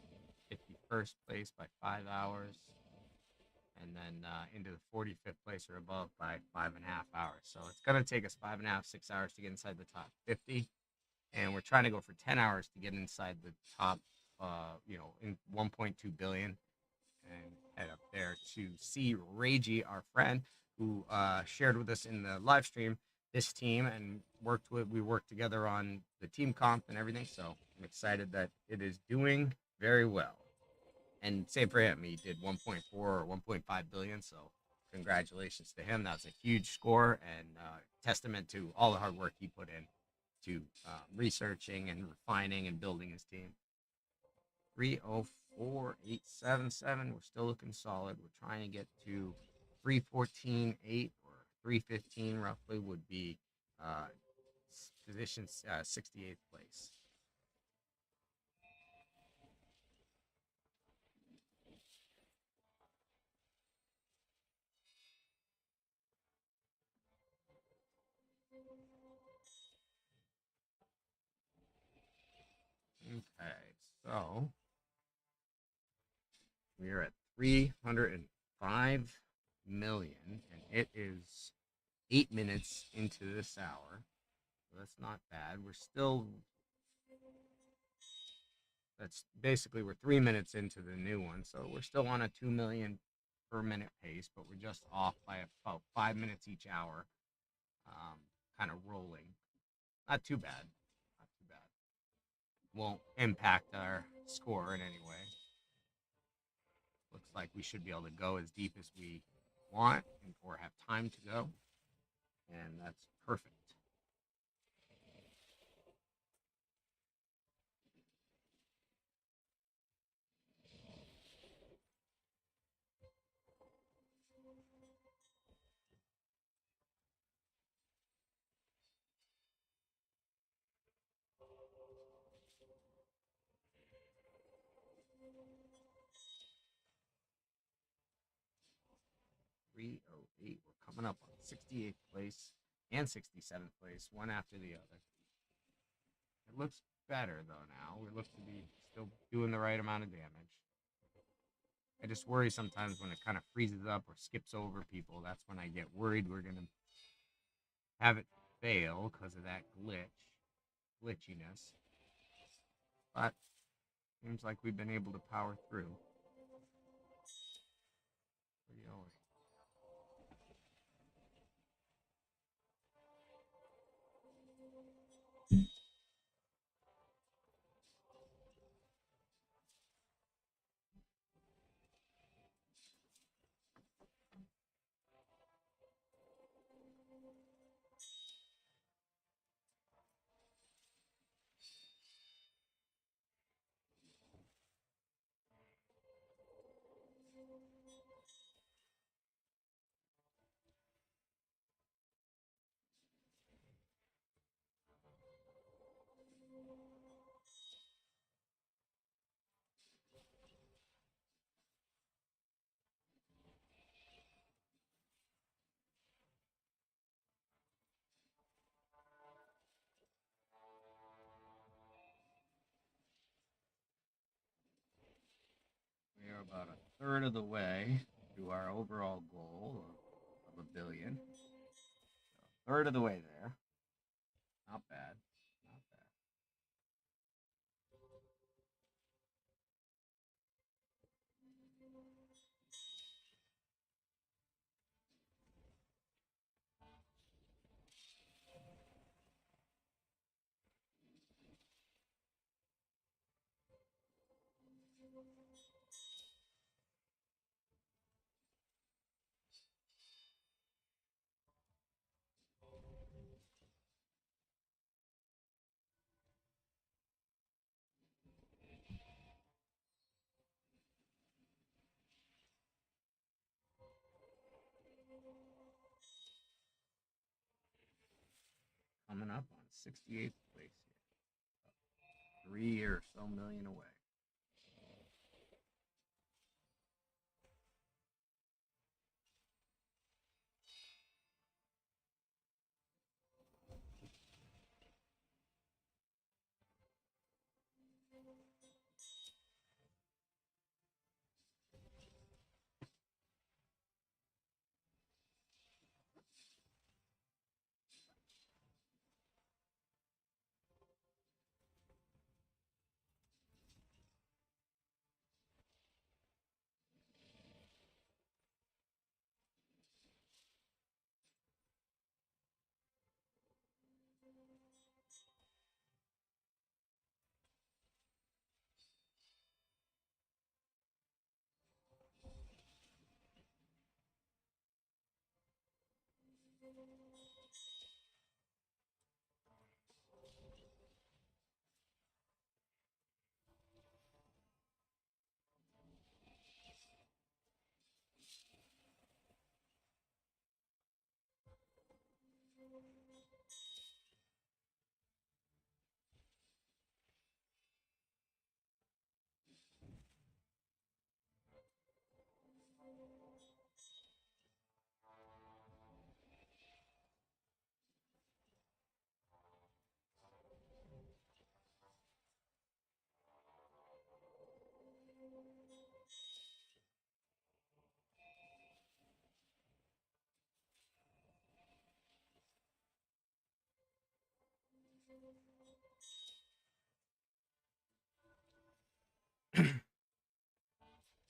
A: 51st place by 5 hours, and then into the 45th place or above by 5.5 hours. So it's going to take us 5.5, 6 hours to get inside the top 50. And we're trying to go for 10 hours to get inside the top, in 1.2 billion, and head up there to see Reiji, our friend, who shared with us in the live stream this team and we worked together on the team comp and everything. So I'm excited that it is doing very well. And same for him. He did 1.4 or 1.5 billion. So congratulations to him. That's a huge score and testament to all the hard work he put in to researching and refining and building his team. 304,877. We're still looking solid. We're trying to get to 314,8 or 315 roughly would be position 68th place. Okay, so we are at 305 million, and it is 8 minutes into this hour. So that's not bad. That's basically, we're 3 minutes into the new one. So we're still on a 2 million per minute pace, but we're just off by about 5 minutes each hour, kind of rolling. Not too bad. Not too bad. Won't impact our score in any way. Looks like we should be able to go as deep as we want or have time to go. And that's perfect. .308. We're coming up on 68th place and 67th place, one after the other. It looks better though now. We look to be still doing the right amount of damage. I just worry sometimes when it kind of freezes up or skips over people. That's when I get worried we're gonna have it fail because of that glitchiness. But seems like we've been able to power through. 308. We are about a third of the way to our overall goal of a billion. So, third of the way there. Not bad. Not bad. up on 68th place here. 3 or so million away.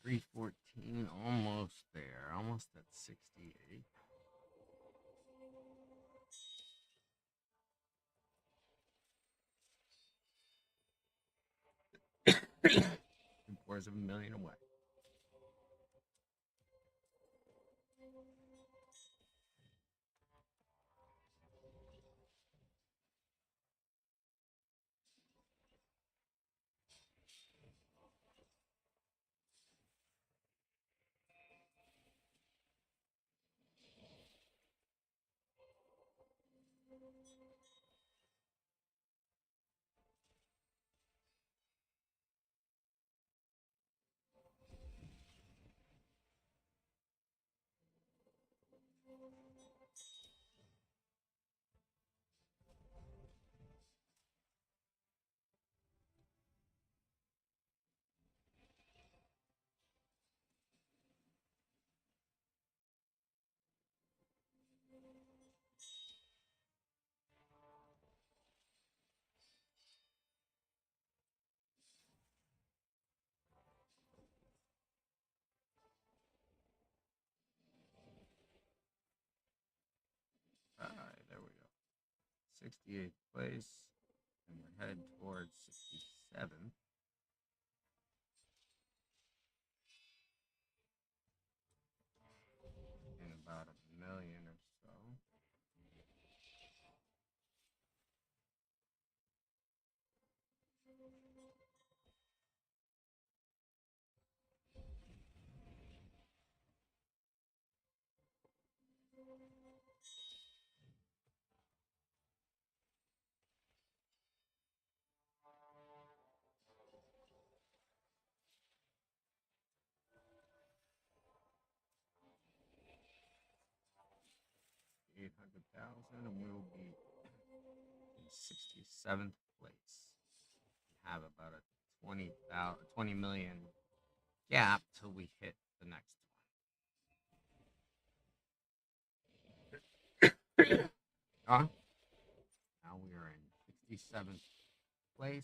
A: $314, almost there, almost at 68. Three-quarters of a million away. All right, there we go. 68th place, and we're headed towards 67th. In about a million or so. $800,000, and we'll be in 67th place. Have about a 20 million gap till we hit the next one. Now we are in 67th place.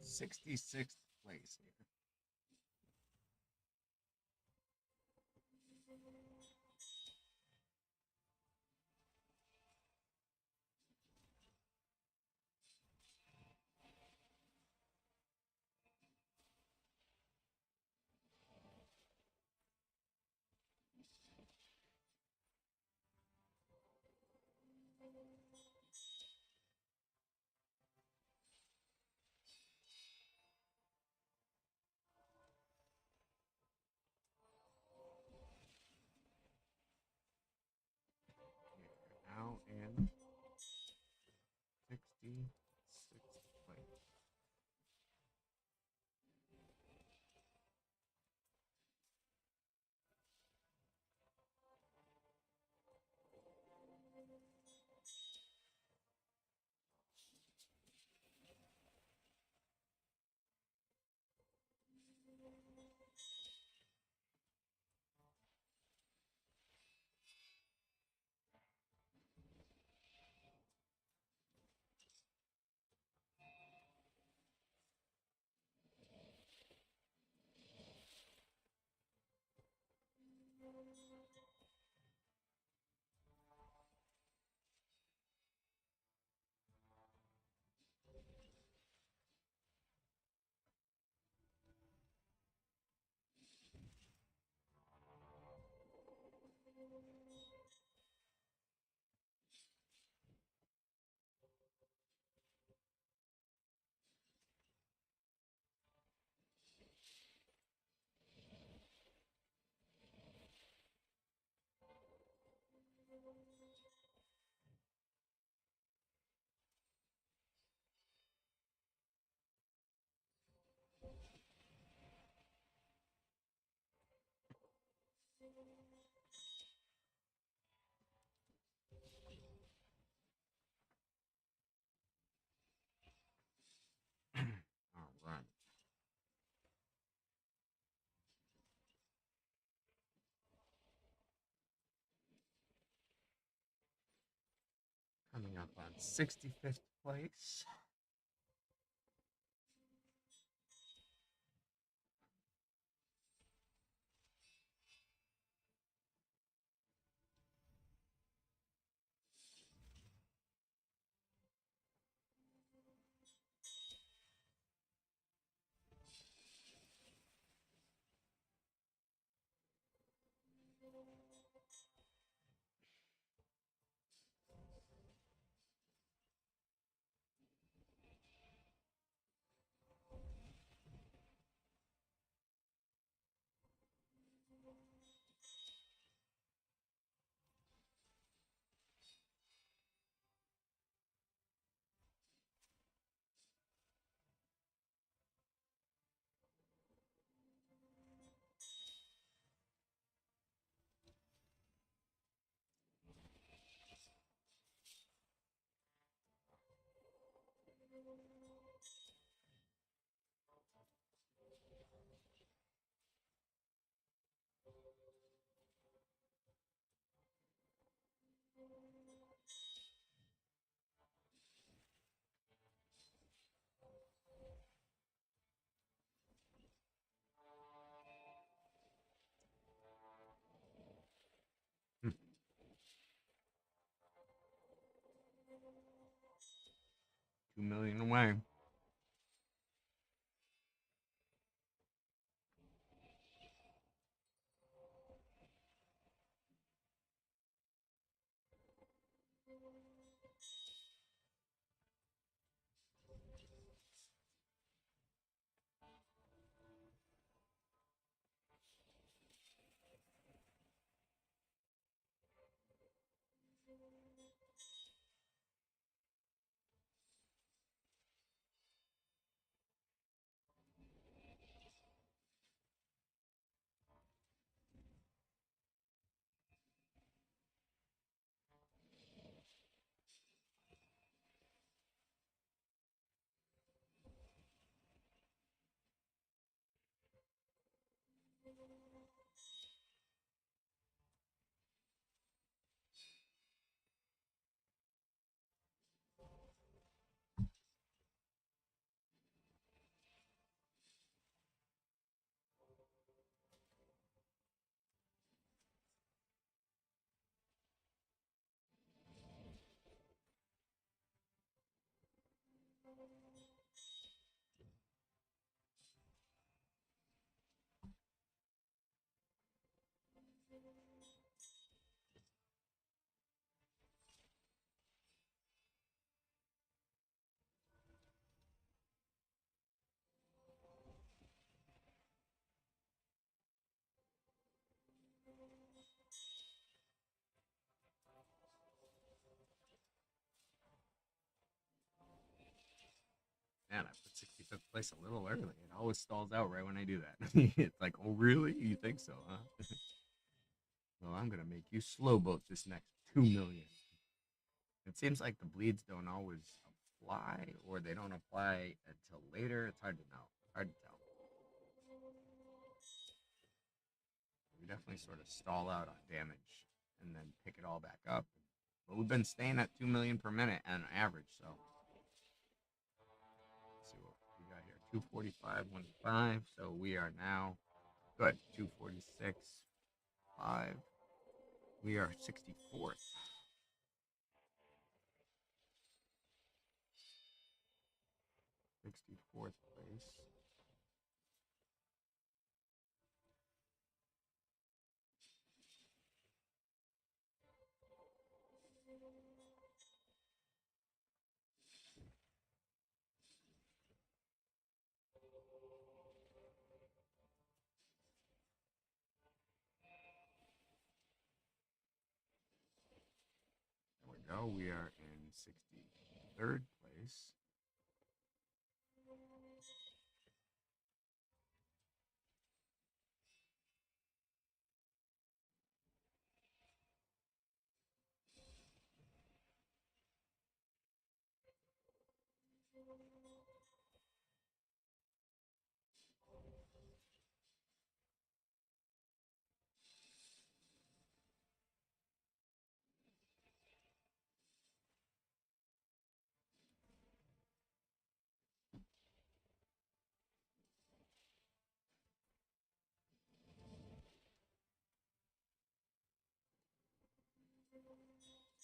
A: 66th place here. Now in 66th place. All right. Coming up on 65th place. Hmm. 2 million away. man, I put 65th place a little early. It always stalls out right when I do that. It's like, oh, really? You think so, huh? Well, I'm going to make you slow boat this next 2 million. It seems like the bleeds don't always apply, or they don't apply until later. It's hard to know. Hard to tell. We definitely sort of stall out on damage and then pick it all back up. But we've been staying at 2 million per minute on average, so let's see what we got here. 245, 15. So we are now good. 246, 5. We are 64th. 64th place. There we go. We are in 63rd place.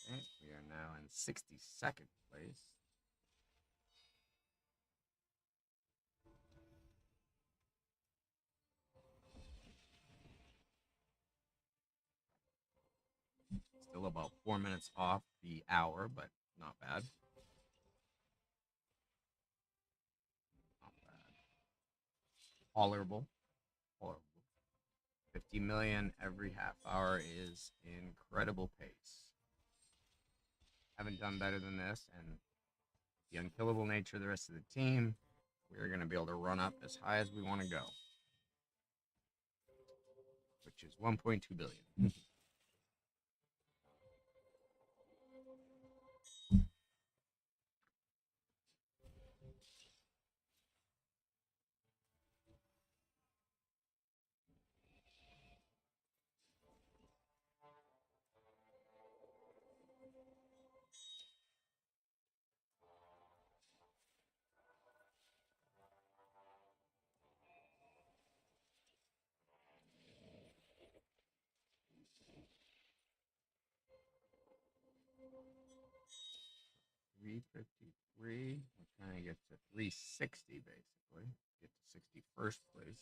A: Okay, we are now in 62nd place. Still about 4 minutes off the hour, but not bad. Not bad. Tolerable. Tolerable. 50 million every half hour is incredible pace. Haven't done better than this, and the unkillable nature of the rest of the team, we're going to be able to run up as high as we want to go, which is 1.2 billion. 353. We're trying to get to 360 basically. Get to 61st place.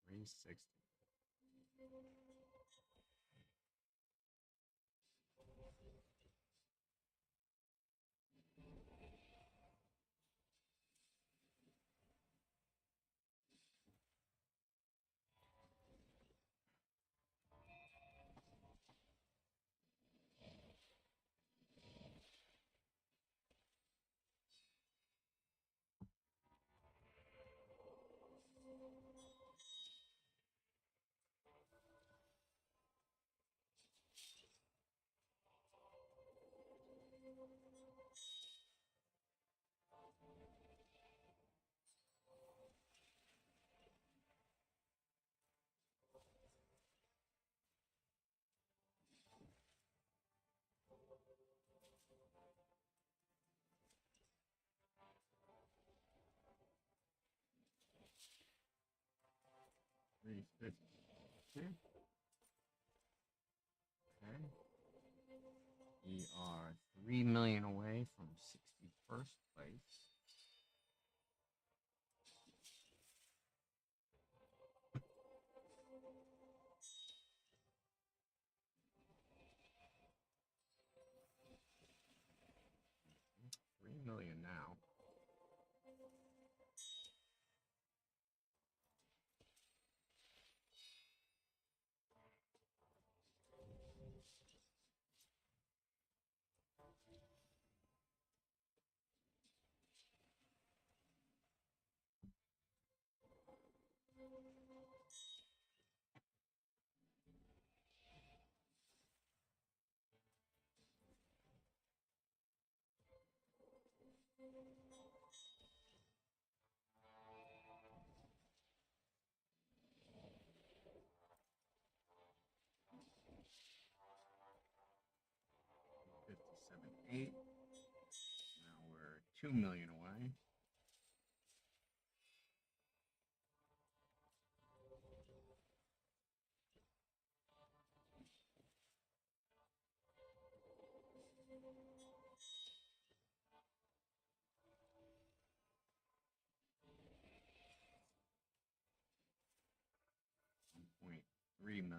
A: 360. 350. Okay. We are 3 million away from 61st place. $3 million now. 2 million away. $1.3 million away.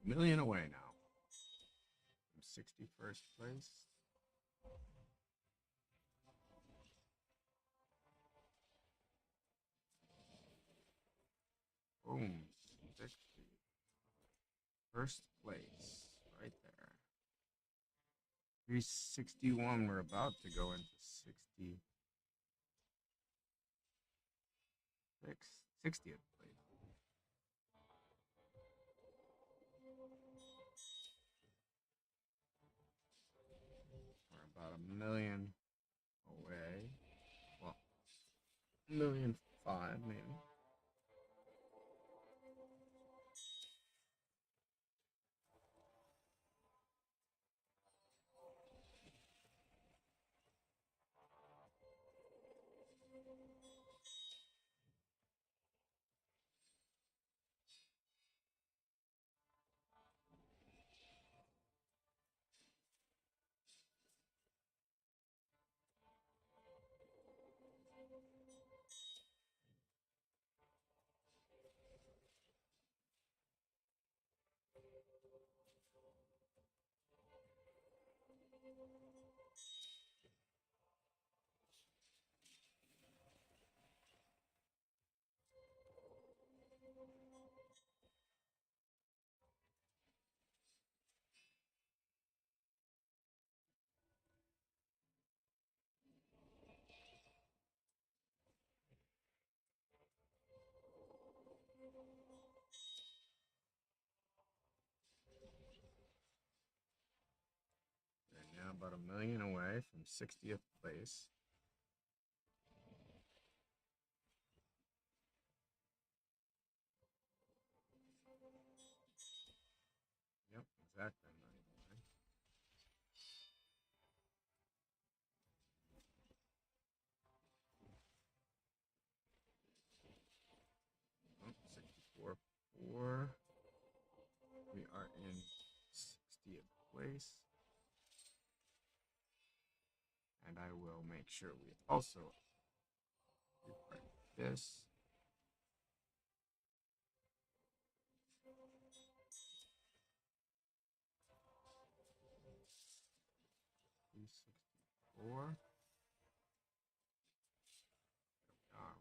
A: Million away now. From 61st place. Boom. 60. First place. Right there. 361. We're about to go into 60. 60th place. We're about $1 million away. Well, $1.5 million maybe. We're now about $1 million away from 60th place. Yep, exactly $1 million away. Oh, 64.4. We are in 60th place. And I will make sure we also refresh this. $364.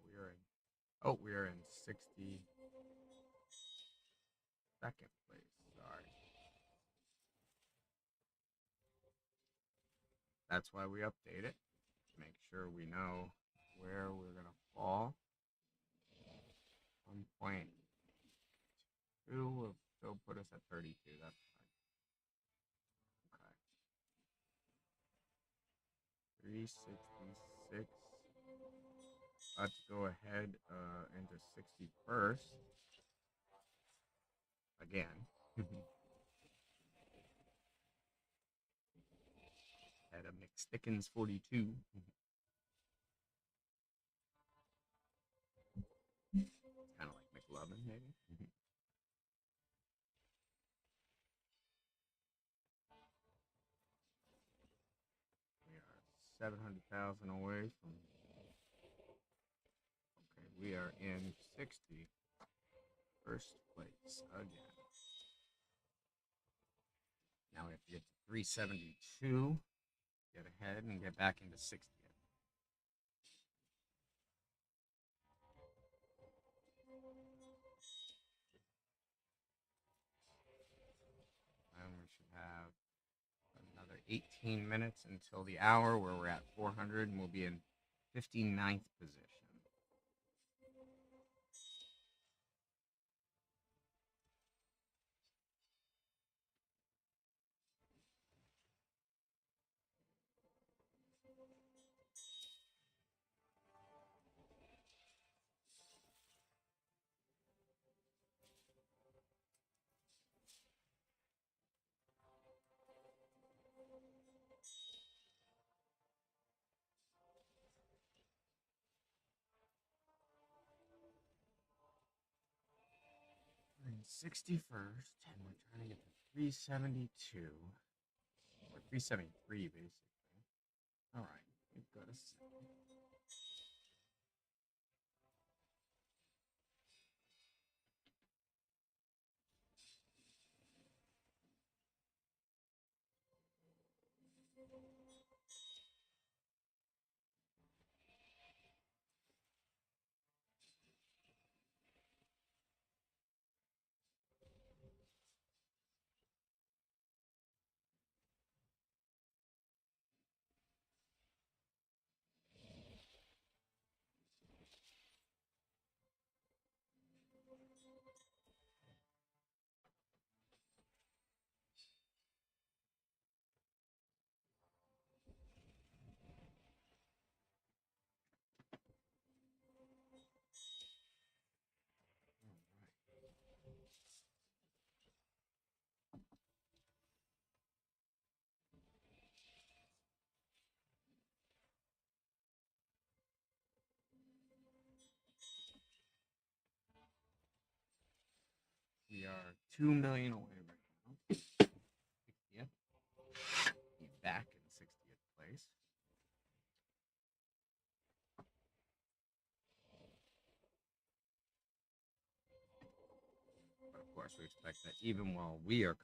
A: We are in. Oh, we are in 62nd place. Sorry. That's why we update it. Make sure we know where we're gonna fall. 1.2 will still put us at 32. That's fine. Okay. 366. Let's go ahead into 61st again. At a McStickins 42. Kind of like McLovin, maybe. 700,000 away from. Okay, we are in 61st place again. Now we have to get to 372, get ahead, and get back into 60th. And we should have another 18 minutes until the hour where we're at 400, and we'll be in 59th position. We're in 61st, and we're trying to get to 372. Or 373, basically. All right, we've got a second. We are 2 million away right now. 60th. Be back in 60th place. But of course, we expect that even while we are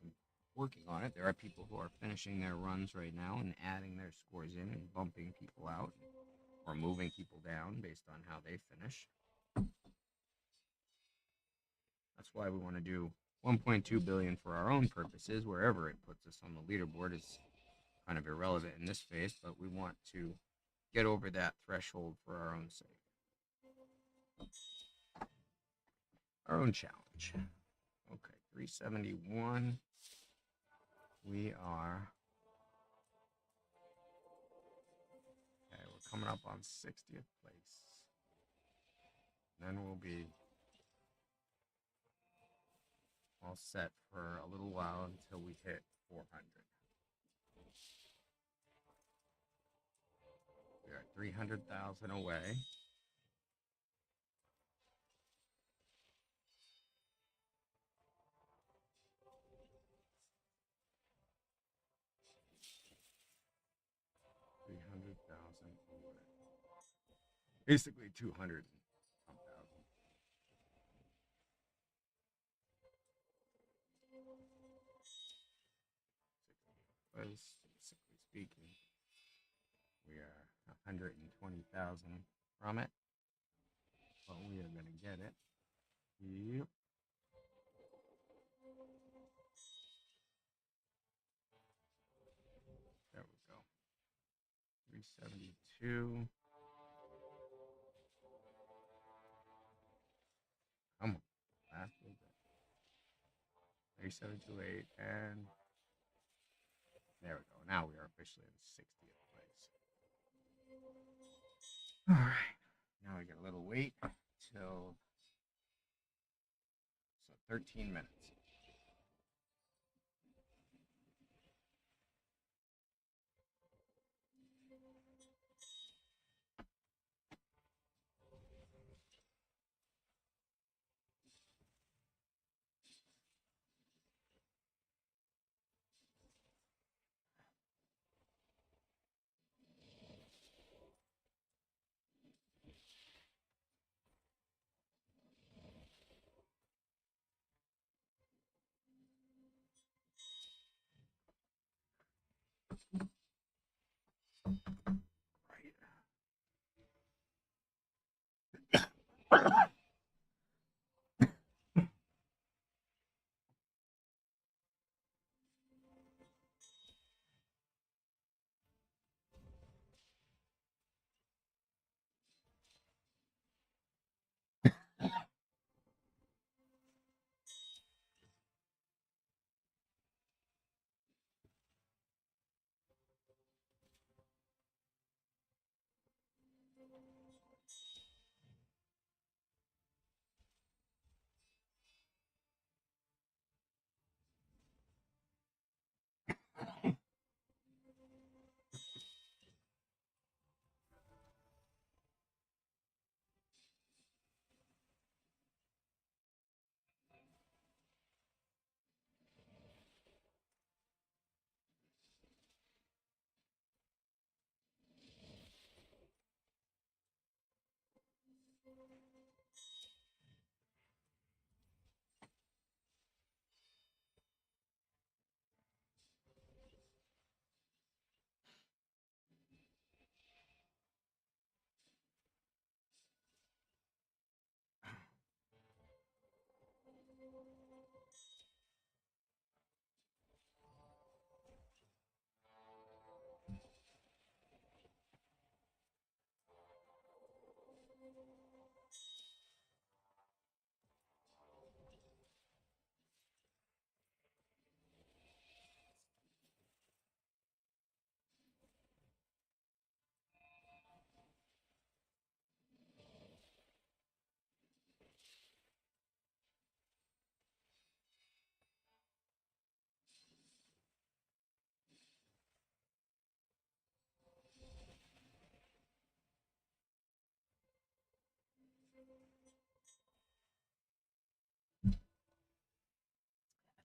A: working on it, there are people who are finishing their runs right now and adding their scores in and bumping people out or moving people down based on how they finish. That's why we want to do 1.2 billion for our own purposes. Wherever it puts us on the leaderboard is kind of irrelevant in this phase, but we want to get over that threshold for our own sake. Our own challenge. Okay, 371. We are. Okay, we're coming up on 60th place. Then we'll be all set for a little while until we hit 400. We are 300,000 away. Basically 200 some thousand. Was basically speaking, we are 120,000 from it, but we are going to get it. Yep. There we go. 372. Come on. Last little bit. 3728, and there we go. Now we are officially in 60th place. All right. Now we get a little wait till 13 minutes.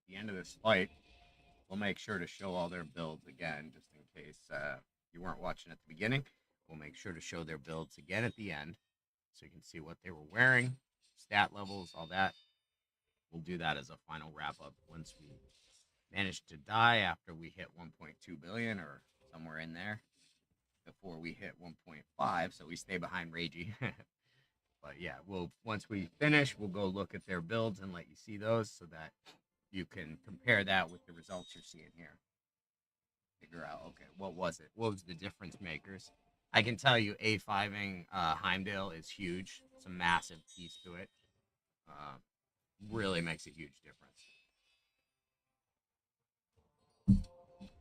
A: the end of this fight, we'll make sure to show all their builds again, just in case you weren't watching at the beginning. We'll make sure to show their builds again at the end, so you can see what they were wearing, stat levels, all that. We'll do that as a final wrap up once we manage to die after we hit 1.2 billion or somewhere in there before we hit 1.5, so we stay behind Ragey. But yeah, we'll once we finish, we'll go look at their builds and let you see those so that you can compare that with the results you're seeing here. Figure out, okay, what was it? What was the difference makers? I can tell you A5ing Heimdall is huge. It's a massive piece to it. Uh, really makes a huge difference.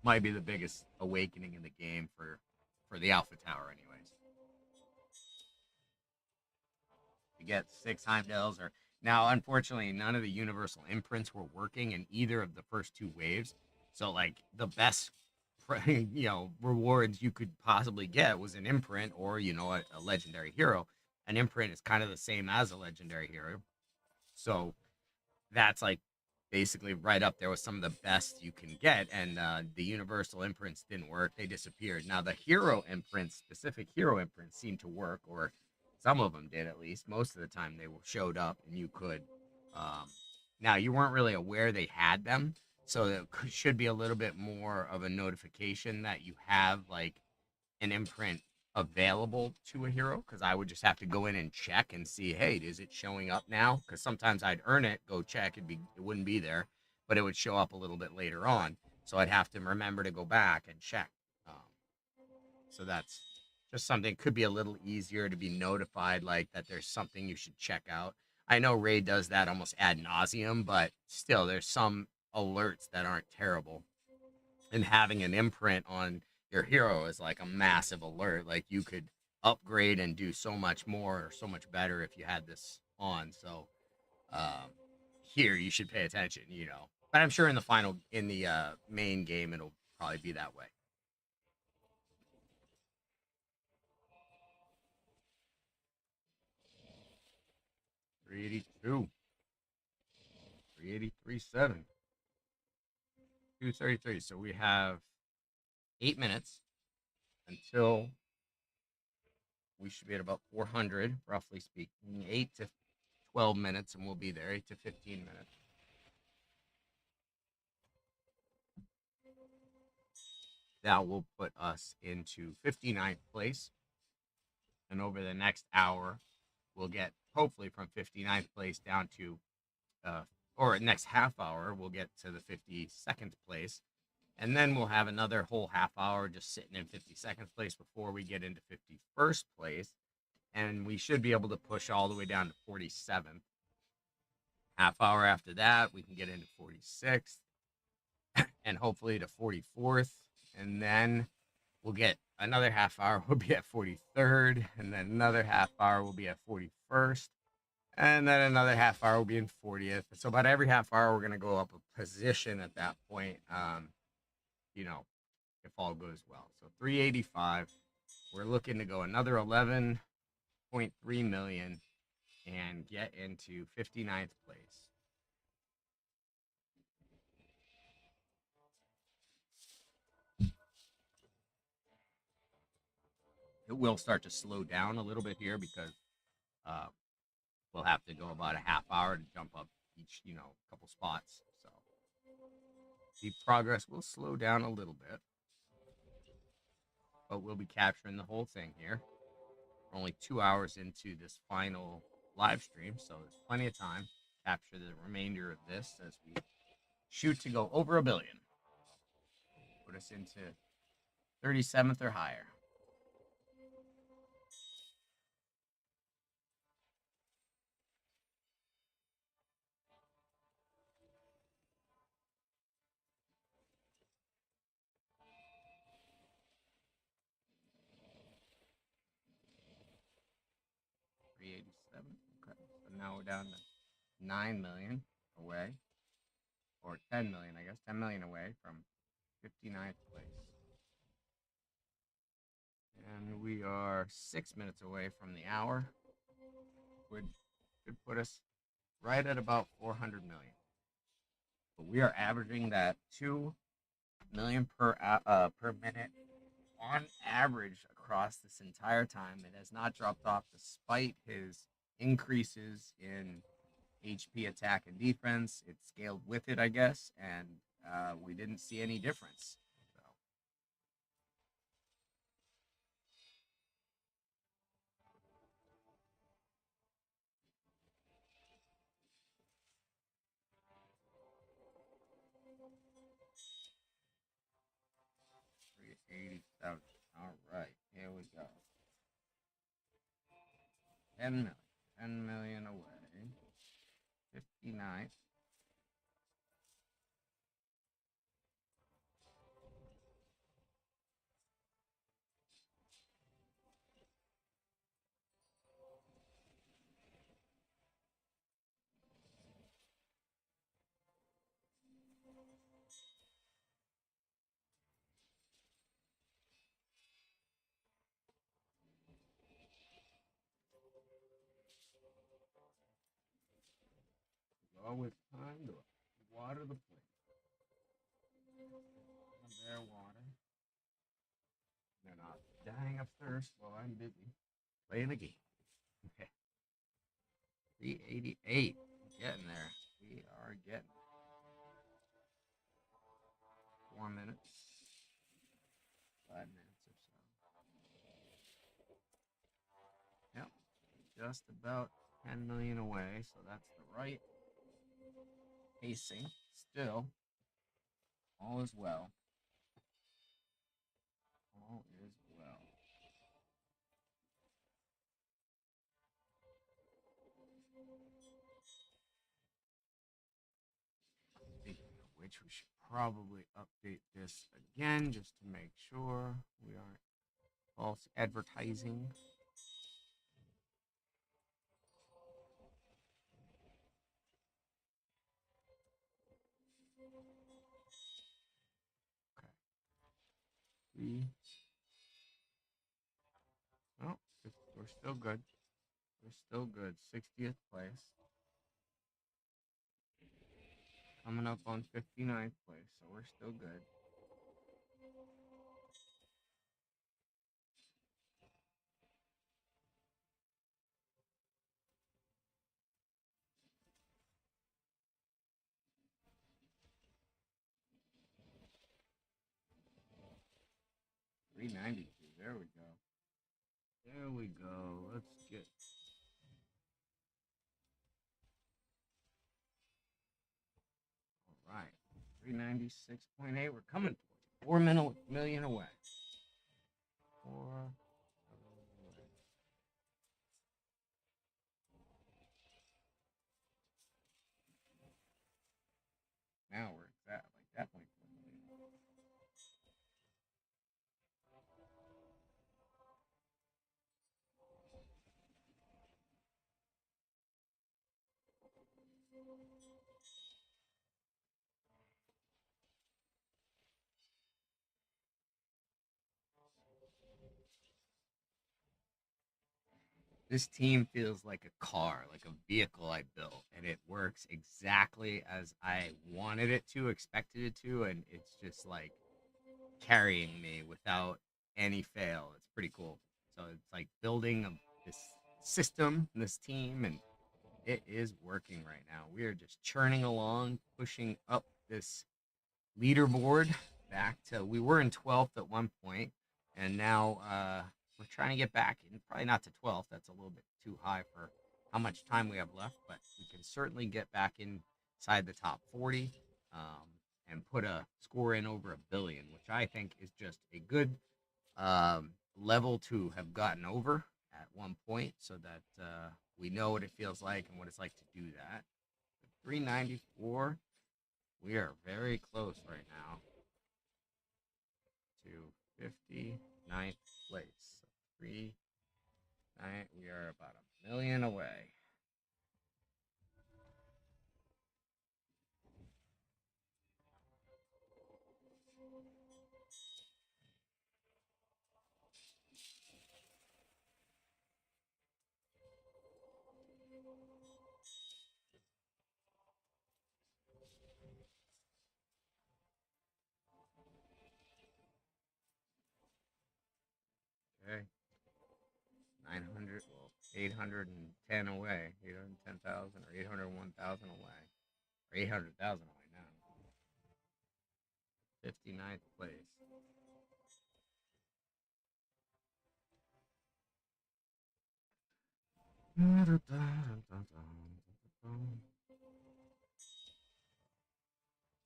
A: Might be the biggest awakening in the game for the Alpha Tower, anyways. To get 6 Heimdalls, or now, unfortunately, none of the universal imprints were working in either of the first 2 waves. So, like, the best, rewards you could possibly get was an imprint or, a legendary hero. An imprint is kind of the same as a legendary hero. So, that's like basically right up there with some of the best you can get. And the universal imprints didn't work; they disappeared. Now the hero imprints, specific hero imprints, seem to work, or some of them did at least. Most of the time, they showed up, and you could. Um, Now you weren't really aware they had them, so it should be a little bit more of a notification that you have like an imprint available to a hero, because I would just have to go in and check and see, hey, is it showing up now? Because sometimes I'd earn it, go check, it wouldn't be there, but it would show up a little bit later on. So I'd have to remember to go back and check. Um, so that's just something, could be a little easier to be notified, like that there's something you should check out. I know Ray does that almost ad nauseum, but still, there's some alerts that aren't terrible, and having an imprint on your hero is like a massive alert. Like you could upgrade and do so much more or so much better if you had this on. So um, here you should pay attention. But I'm sure in the main game, it'll probably be that way. 382, 383.7, 233. So we have 8 minutes until we should be at about 400, roughly speaking. 8 to 12 minutes, and we'll be there. 8 to 15 minutes. That will put us into 59th place. And over the next hour, we'll get hopefully from 59th place down to, or next half hour, we'll get to the 52nd place. And then we'll have another whole half hour just sitting in 52nd place before we get into 51st place. And we should be able to push all the way down to 47th. Half hour after that, we can get into 46th and hopefully to 44th. And then we'll get another half hour, we'll be at 43rd. And then another half hour, we'll be at 41st. And then another half hour will be in 40th. So about every half hour, we're going to go up a position at that point, if all goes well. So 385, we're looking to go another 11.3 million and get into 59th place. It will start to slow down a little bit here because uh, we'll have to go about a half hour to jump up each, couple spots. So the progress will slow down a little bit, but we'll be capturing the whole thing here. We're only 2 hours into this final live stream, so there's plenty of time to capture the remainder of this as we shoot to go over 1 billion. Put us into 37th or higher. Okay. So now we're down to 9 million away, or 10 million, I guess, 10 million away from 59th place. And we are 6 minutes away from the hour. Would put us right at about 400 million. But we are averaging that 2 million per minute on average across this entire time. It has not dropped off despite his increases in HP attack and defense. It scaled with it, I guess, and we didn't see any difference. So. 380,000. All right, here we go. 10 million. 10 million away. 59. Always time to water the plate. Their water. They're not dying of thirst while I'm busy playing the game. Okay. 388. Getting there. We are getting 4 minutes. 5 minutes or so. Yep. Just about 10 million away. So that's the right pacing. Still, all is well. All is well. Speaking of which, we should probably update this again just to make sure we aren't false advertising. Okay. Oh, we're still good. We're still good. 60th place. Coming up on 59th place, so we're still good. $392. There we go. There we go. Let's get. All right. 396.8. We're coming towards 4 million away. 4 million away. Now we're at like that point. 4 million. This team feels like a car, like a vehicle I built, and it works exactly as I wanted it to, expected it to, and it's just like carrying me without any fail. It's pretty cool. So it's like building this system, this team, and it is working right now. We are just churning along, pushing up this leaderboard back to we were in 12th at one point, and now we're trying to get back in, probably not to 12th. That's a little bit too high for how much time we have left, but we can certainly get back inside the top 40 and put a score in over 1 billion, which I think is just a good level to have gotten over at one point so that we know what it feels like and what it's like to do that. 394, we are very close right now to 59th place. So we are about 1 million away. 810 away, 810,000 or 801,000 away, or 800,000 away now. 59th place.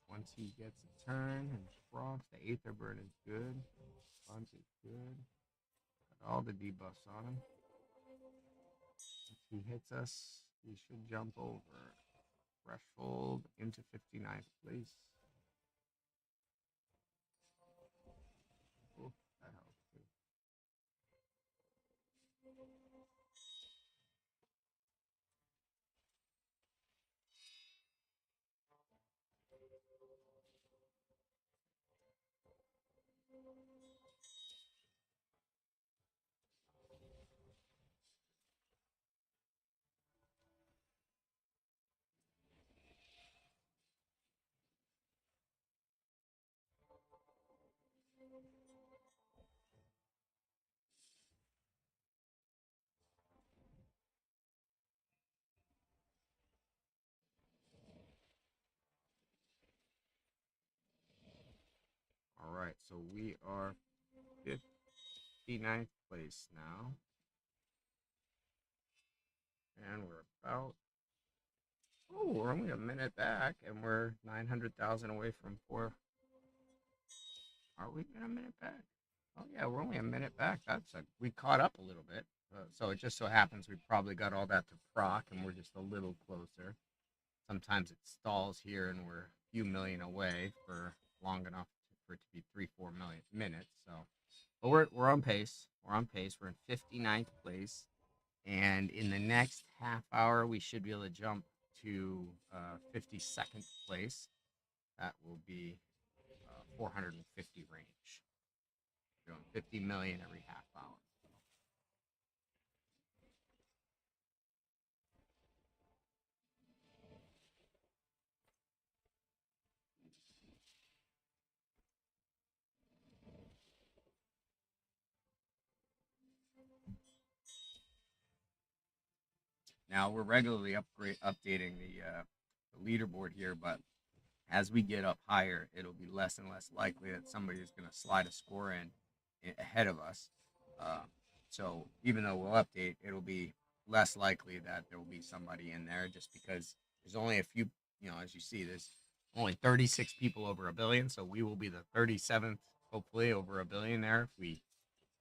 A: Once he gets a turn and frost, the Aether Burn is good. Sponge is good. Got all the debuffs on him. If he hits us, he should jump over. Threshold into 59th place. Oh, that helps too. All right, so we are 59th place now. And we're about, oh, we're only a minute back, and we're 900,000 away from 4. Are we a minute back? Oh, yeah, we're only a minute back. We caught up a little bit. So it just so happens we probably got all that to proc, and we're just a little closer. Sometimes it stalls here, and we're a few million away for long enough for it to be 3-4 million minutes. So, but we're on pace. We're on pace. We're in 59th place, and in the next half hour, we should be able to jump to 52nd place. That will be 450 range. We're doing 50 million every half hour. Now we're regularly updating the leaderboard here, but as we get up higher, it'll be less and less likely that somebody is going to slide a score in ahead of us. So even though we'll update, it'll be less likely that there will be somebody in there, just because there's only a few. As you see, there's only 36 people over a billion, so we will be the 37th, hopefully over a billion there if we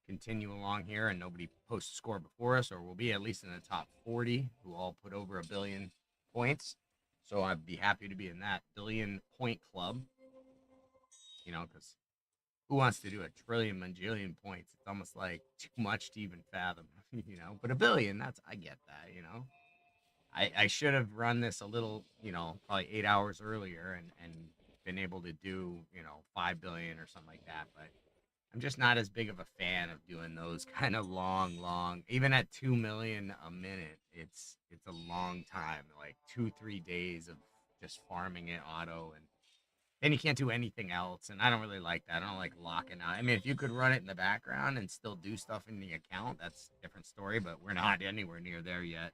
A: continue along here and nobody posts a score before us, or we'll be at least in the top 40 who all put over a billion points. So I'd be happy to be in that billion point club, because who wants to do a trillion manjillion points? It's almost like too much to even fathom, but a billion, I get that. I should have run this a little, probably 8 hours earlier and been able to do, 5 billion or something like that. But I'm just not as big of a fan of doing those kind of long, even at 2 million a minute. It's a long time, like 2-3 days of just farming it auto, and then you can't do anything else. And I don't really like that. I don't like locking out. I mean, if you could run it in the background and still do stuff in the account, that's a different story, but we're not anywhere near there yet.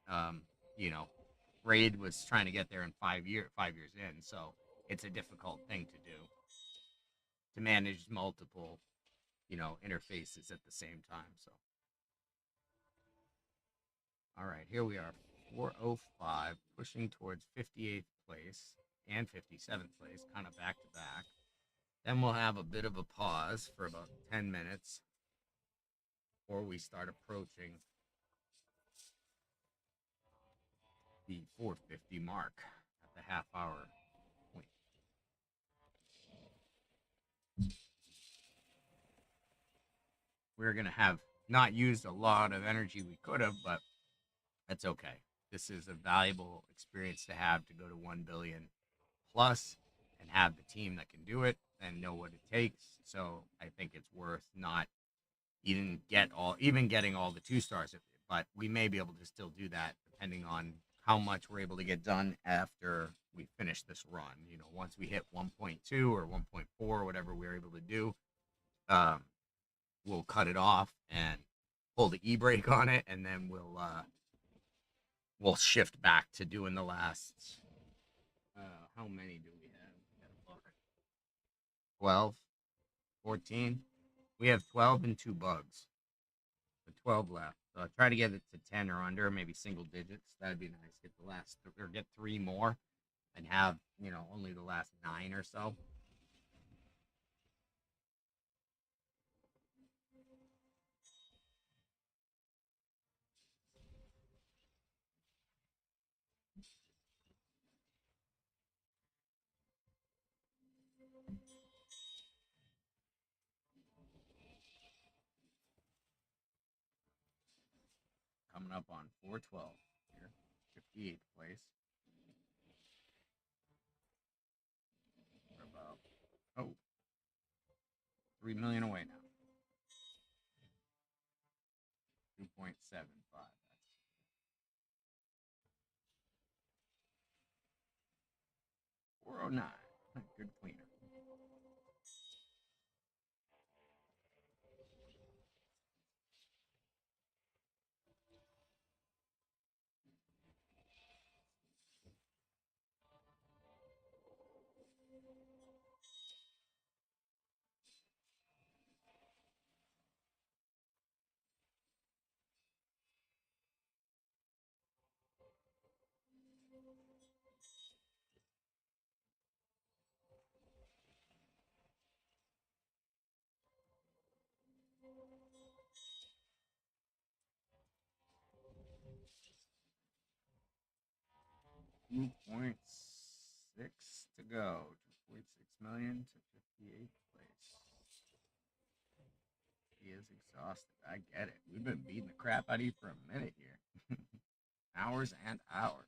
A: You know, Raid was trying to get there in 5 years in, so it's a difficult thing to do, to manage multiple, interfaces at the same time. So, all right, here we are, 405, pushing towards 58th place and 57th place, kind of back to back. Then we'll have a bit of a pause for about 10 minutes before we start approaching the 450 mark at the half hour point. We're going to have not used a lot of energy we could have, but that's okay. This is a valuable experience to have, to go to 1 billion plus and have the team that can do it and know what it takes. So I think it's worth not even getting all the 2 stars, but we may be able to still do that depending on how much we're able to get done after we finish this run. Once we hit 1.2 or 1.4, whatever we're able to do, we'll cut it off and pull the e-brake on it, and then we'll we'll shift back to doing the last. How many do we have? We gotta look. 12, 14. We have 12 and 2 bugs. The 12 left. So try to get it to 10 or under, maybe single digits. That'd be nice. Get the last, or get 3 more and have, only the last 9 or so. Coming up on 412 here, 58th place. We're about, 3 million away now. 2.75. 409. Good cleaner. $2.6 to go. 2.6 million to 58th place. He is exhausted. I get it. We've been beating the crap out of you for a minute here. Hours and hours.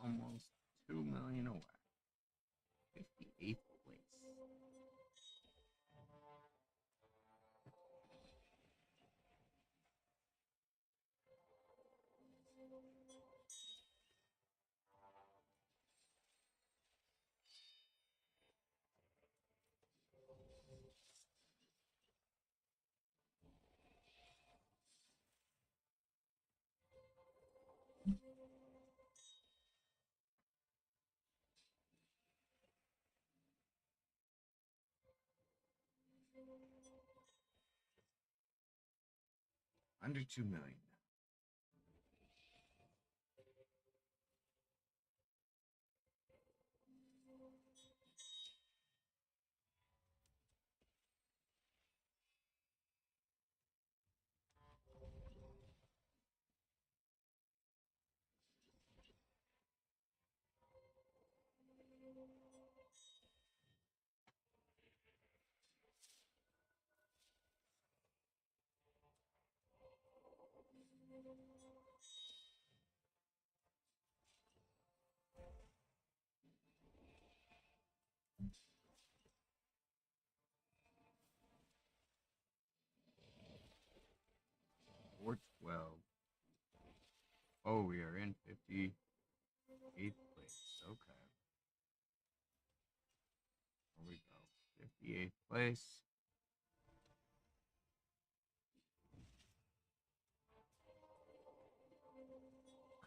A: Almost 2 million away. 58th place. Under 2 million. Or 12. Oh, we are in 58th place. Okay. Here we go. 58th place.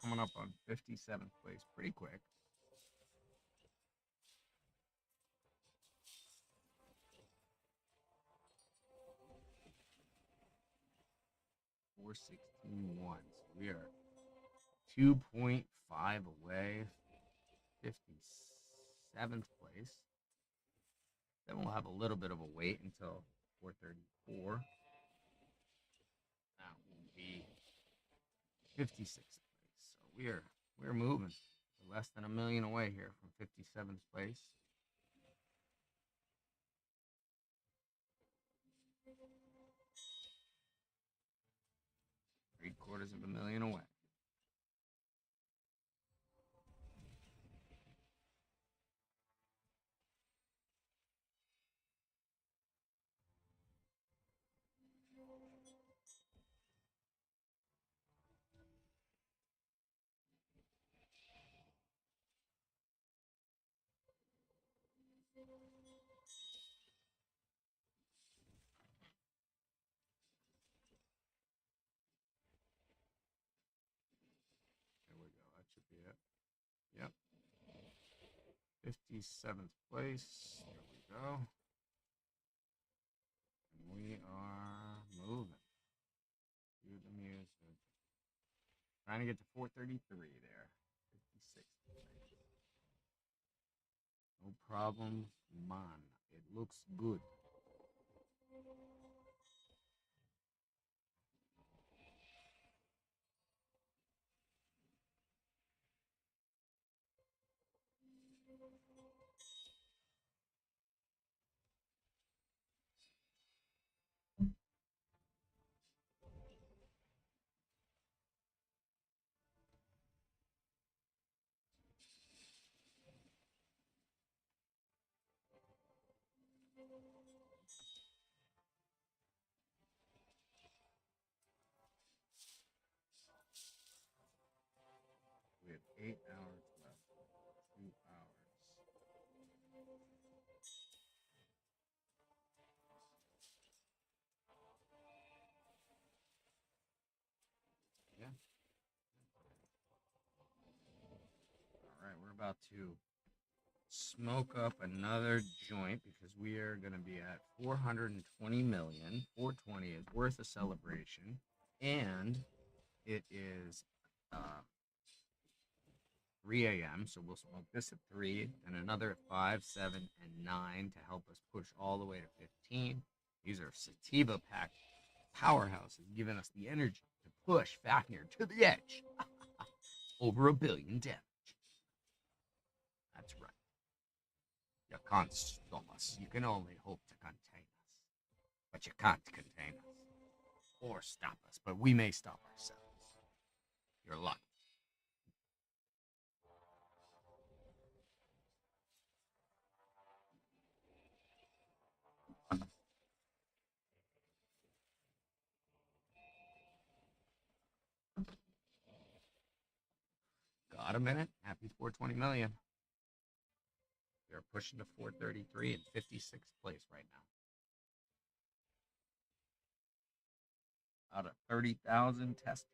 A: Coming up on 57th place pretty quick. 416.1. So we are 2.5 away. 57th place. Then we'll have a little bit of a wait until 434. That will be 56th place. So we're moving. We're less than a million away here from 57th place. Three-quarters of a million away. There we go. That should be it. Yep. 57th place. There we go. And we are moving. Cue the music. Trying to get to 433 there. 56th place. No problem, man. It looks good. We have 8 hours left. 2 hours. Yeah. All right, we're about to smoke up another joint because we are going to be at 420 million. 420 is worth a celebration, and it is 3 a.m. So we'll smoke this at 3, and another at 5, 7, and 9 to help us push all the way to 15. These are sativa packed powerhouses, giving us the energy to push Fafnir to the edge. Over 1 billion damage. That's right. You can't stop us. You can only hope to contain us. But you can't contain us. Or stop us. But we may stop ourselves. You're lucky. Got a minute? Happy 420 million. We are pushing to 433 and 56th place right now. Out of 30,000 testers.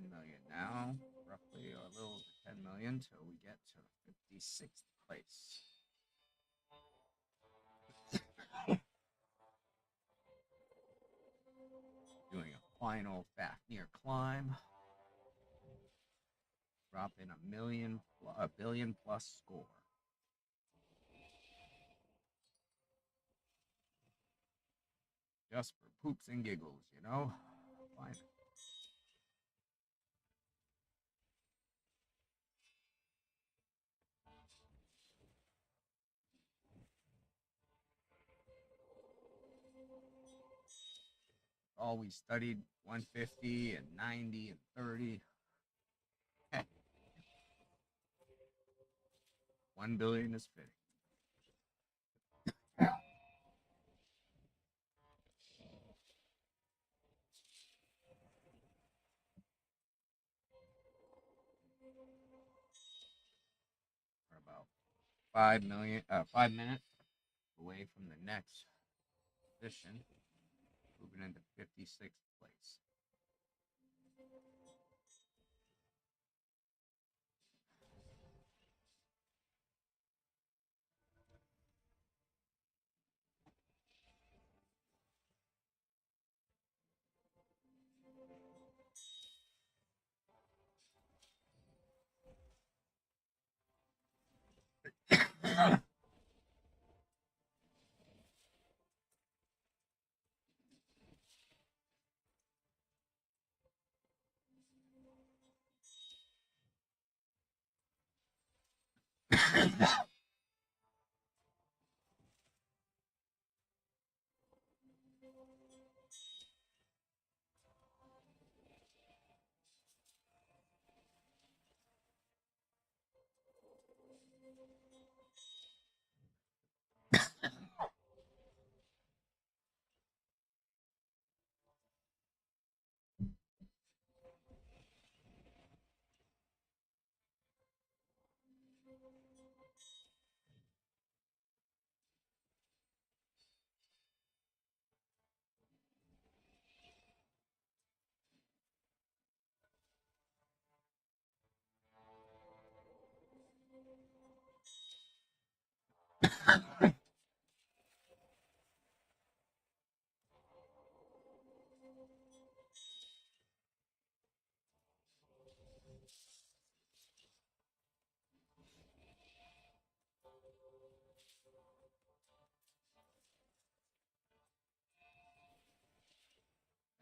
A: 10 million now, roughly, or a little over 10 million till we get to 56th place. Doing a final Fafnir climb. Dropping a billion plus score. Just for poops and giggles, you know? Fine. Always studied 150 and 90 and 30. 1 billion is fitting. We're about 5 minutes away from the next position, moving into 56th place.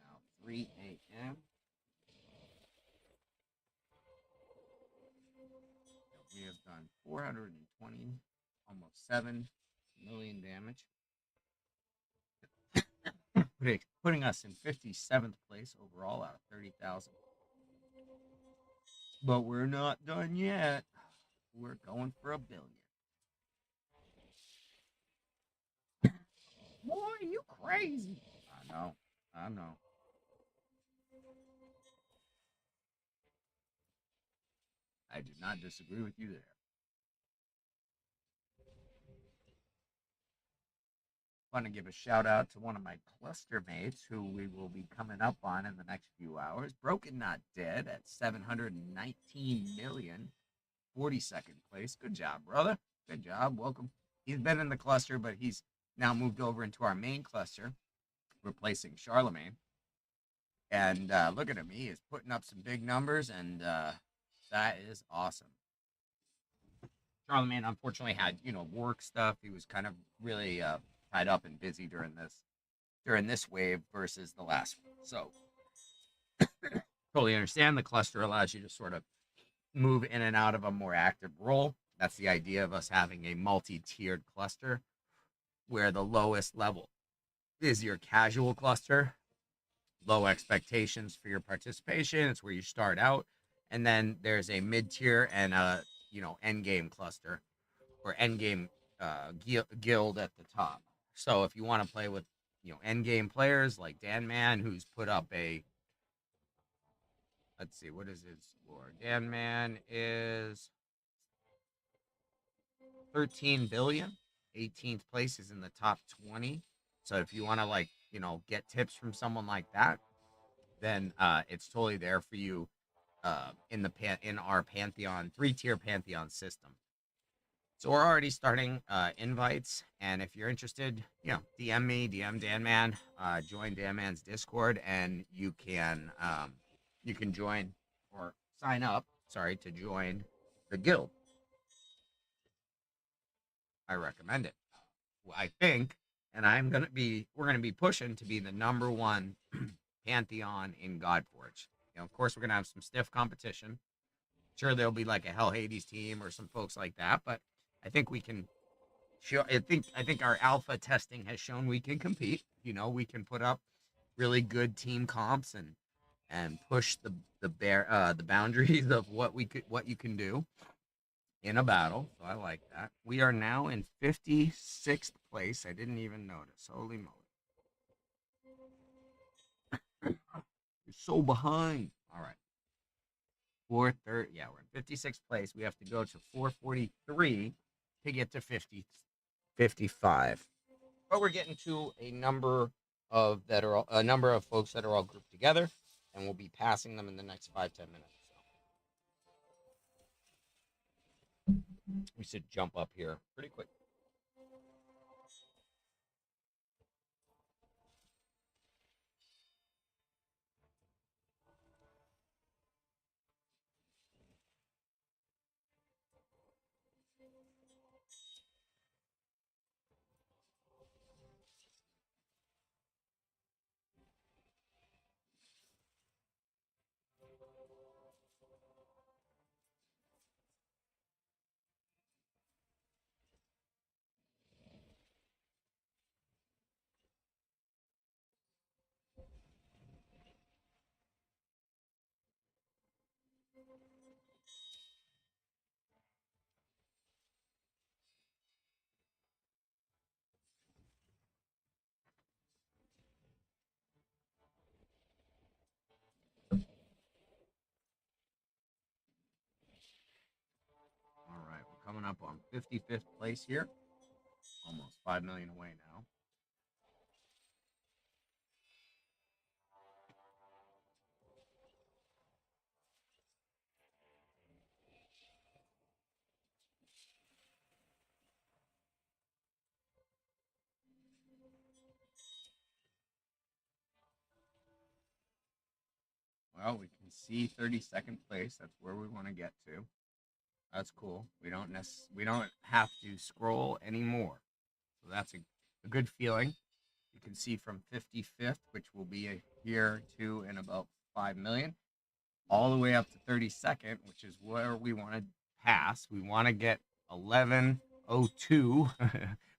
A: Now 3 a.m. We have done 420, almost 7 million damage. Putting us in 57th place overall out of 30,000. But we're not done yet. We're going for a billion. Boy, you crazy. I know. I know. I do not disagree with you there. Want to give a shout out to one of my cluster mates who we will be coming up on in the next few hours. Broken Not Dead at 719 million, 42nd place. Good job, brother. Good job. Welcome. He's been in the cluster, but he's now moved over into our main cluster, replacing Charlemagne. And look at him. He is putting up some big numbers, and that is awesome. Charlemagne unfortunately had, work stuff. He was kind of really tied up and busy during this wave versus the last one. So totally understand. The cluster allows you to sort of move in and out of a more active role. That's the idea of us having a multi-tiered cluster where the lowest level is your casual cluster, low expectations for your participation. It's where you start out. And then there's a mid-tier and a, end game cluster or end game guild at the top. So if you want to play with, end game players like Dan Man, who's put up let's see, what is his score? Dan Man is 13 billion. 18th place is in the top 20. So if you want to get tips from someone like that, then it's totally there for you in our Pantheon 3-tier Pantheon system. So we're already starting invites, and if you're interested, DM me, DM Danman, join Danman's Discord, and you can join or sign up. Sorry, to join the guild. I recommend it. I think, and we're gonna be pushing to be the #1 Pantheon in Godforge. Of course, we're gonna have some stiff competition. Sure, there'll be like a Hell Hades team or some folks like that, but I think we can show. I think our alpha testing has shown we can compete. We can put up really good team comps and push the boundaries of what you can do in a battle. So I like that. We are now in 56th place. I didn't even notice. Holy moly. You're so behind. All right. 430. Yeah, we're in 56th place. We have to go to 443 to get to 55. But we're getting to a number of folks that are all grouped together, and we'll be passing them in the next 5-10 minutes. So we should jump up here pretty quick. All right, we're coming up on 55th place here. Almost 5 million away now. Well, we can see 32nd place. That's where we want to get to. That's cool. We don't have to scroll anymore. So that's a good feeling. You can see from 55th, which will be here to in about 5 million, all the way up to 32nd, which is where we want to pass. We want to get 1102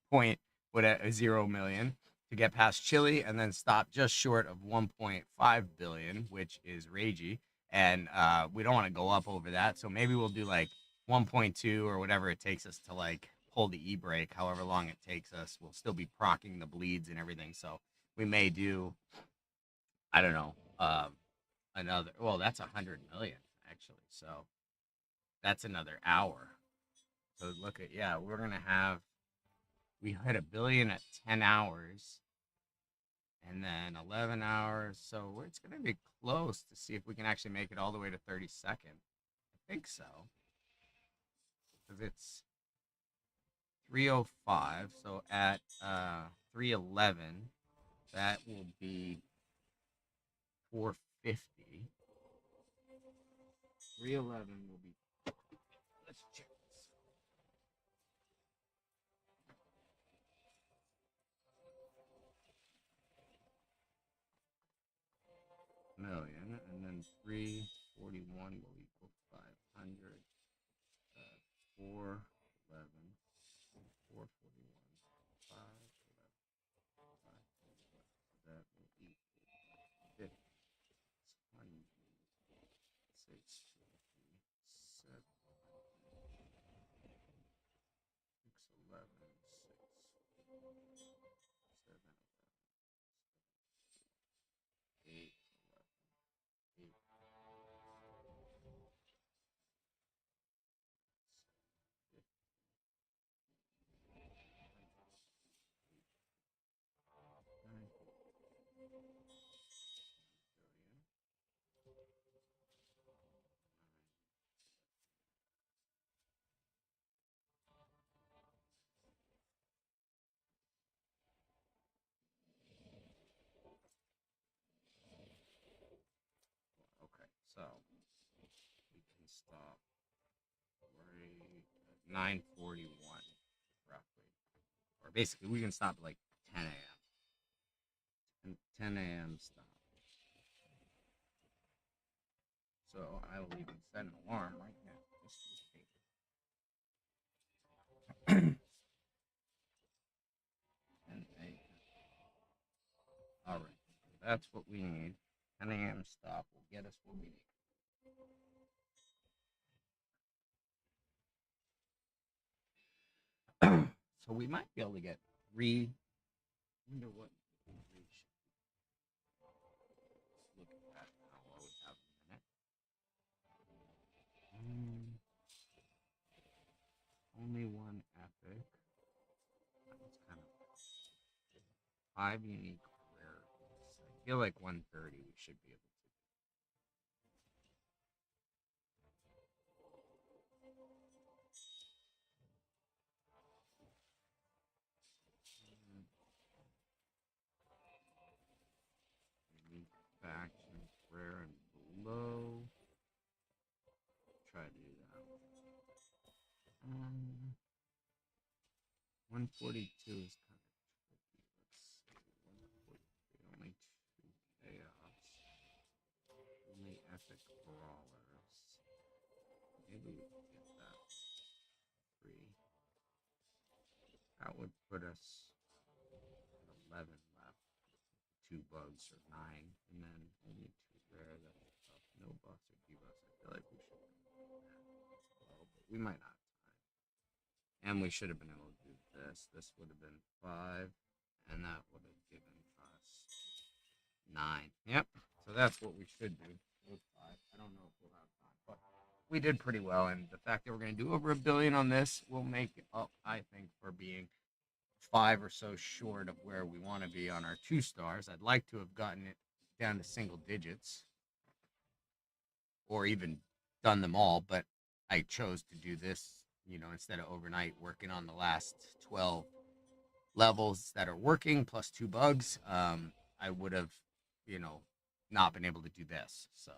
A: point what a 0 million to get past Chile, and then stop just short of 1.5 billion, which is Ragey. And we don't want to go up over that, so maybe we'll do like 1.2 or whatever it takes us to like pull the e-brake, however long it takes us. We'll still be procking the bleeds and everything, so we may do, I don't know, another. Well, that's 100 million actually, so that's another hour. So look at, yeah, we're gonna have, we hit a billion at 10 hours, and then 11 hours. So it's gonna be close to see if we can actually make it all the way to 32nd. I think so, because it's 305. So at 311, that will be 450. 311 will be. Let's check this. Million, and then 341 will equal 500. 411, 441, 511, 511. That will equal 50, 600, 650, 611, 8, 8, 9 billion. stop right at 9:41, roughly. Or basically, we can stop at like 10 a.m. And 10 a.m. stop. So I will even set an alarm right now. All right, that's what we need. 10 a.m. stop will get us what we need. So we might be able to get three. Wonder what three should look at that now while we have a minute. Only one epic. That was kind of 5 unique rarities. I feel like 130 we should be able to. Unique factions, rare and below. Try to do that. 142 is kind of tricky. Let's see. 143, only two chaos. Only epic brawlers. Maybe we could get that. 3. That would put us at 11 left. 2 bugs or 9. And then only 2 rare. That's tough. No buffs or debuffs. I feel like we should have well, but we might not have time. And we should have been able to do this. This would have been 5. And that would have given us 9. Yep. So that's what we should do. With 5. I don't know if we'll have time, but we did pretty well. And the fact that we're going to do over $1 billion on this will make up, I think, for being 5 or so short of where we want to be on our 2 stars. I'd like to have gotten it down to single digits or even done them all, but I chose to do this, instead of overnight working on the last 12 levels that are working plus 2 bugs. I would have, not been able to do this. So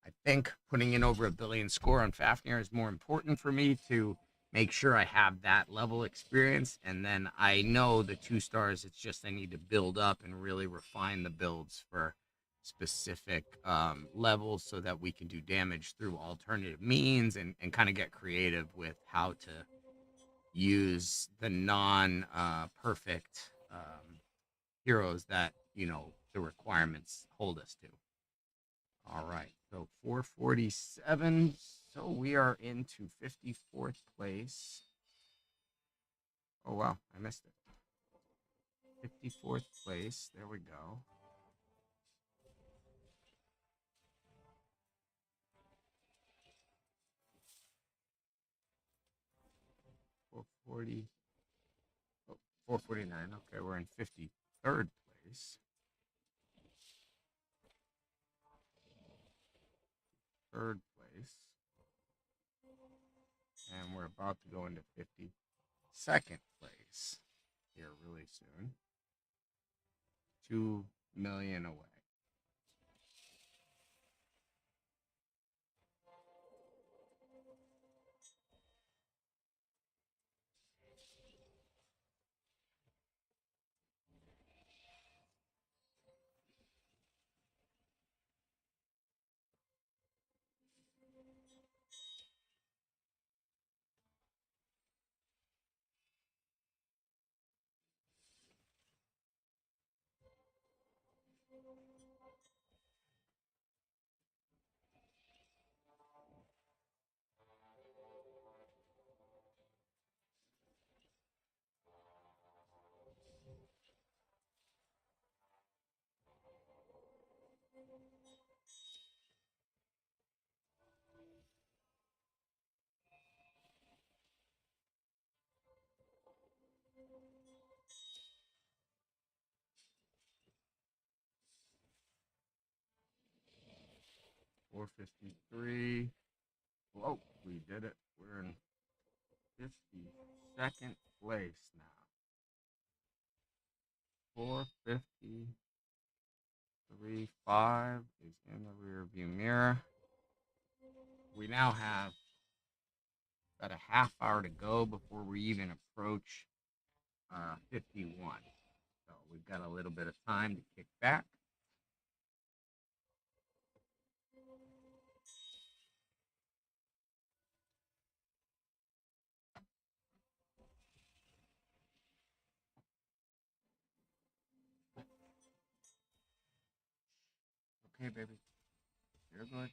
A: I think putting in over $1 billion score on Fafnir is more important for me to make sure I have that level experience. And then I know the 2 stars, it's just I need to build up and really refine the builds for specific levels so that we can do damage through alternative means and kind of get creative with how to use the non perfect heroes that, the requirements hold us to. All right, so 447. So we are into 54th place. Oh, wow, I missed it. 54th place. There we go. 440. Oh, 449. Okay, we're in 53rd place. 3rd place. And we're about to go into 52nd place here really soon. 2 million away. $453. Whoa, we did it. We're in 52nd place now. 453.5 is in the rear view mirror. we now have about a half hour to go before we even approach 51. So we've got a little bit of time to kick back. Okay, baby. You're good.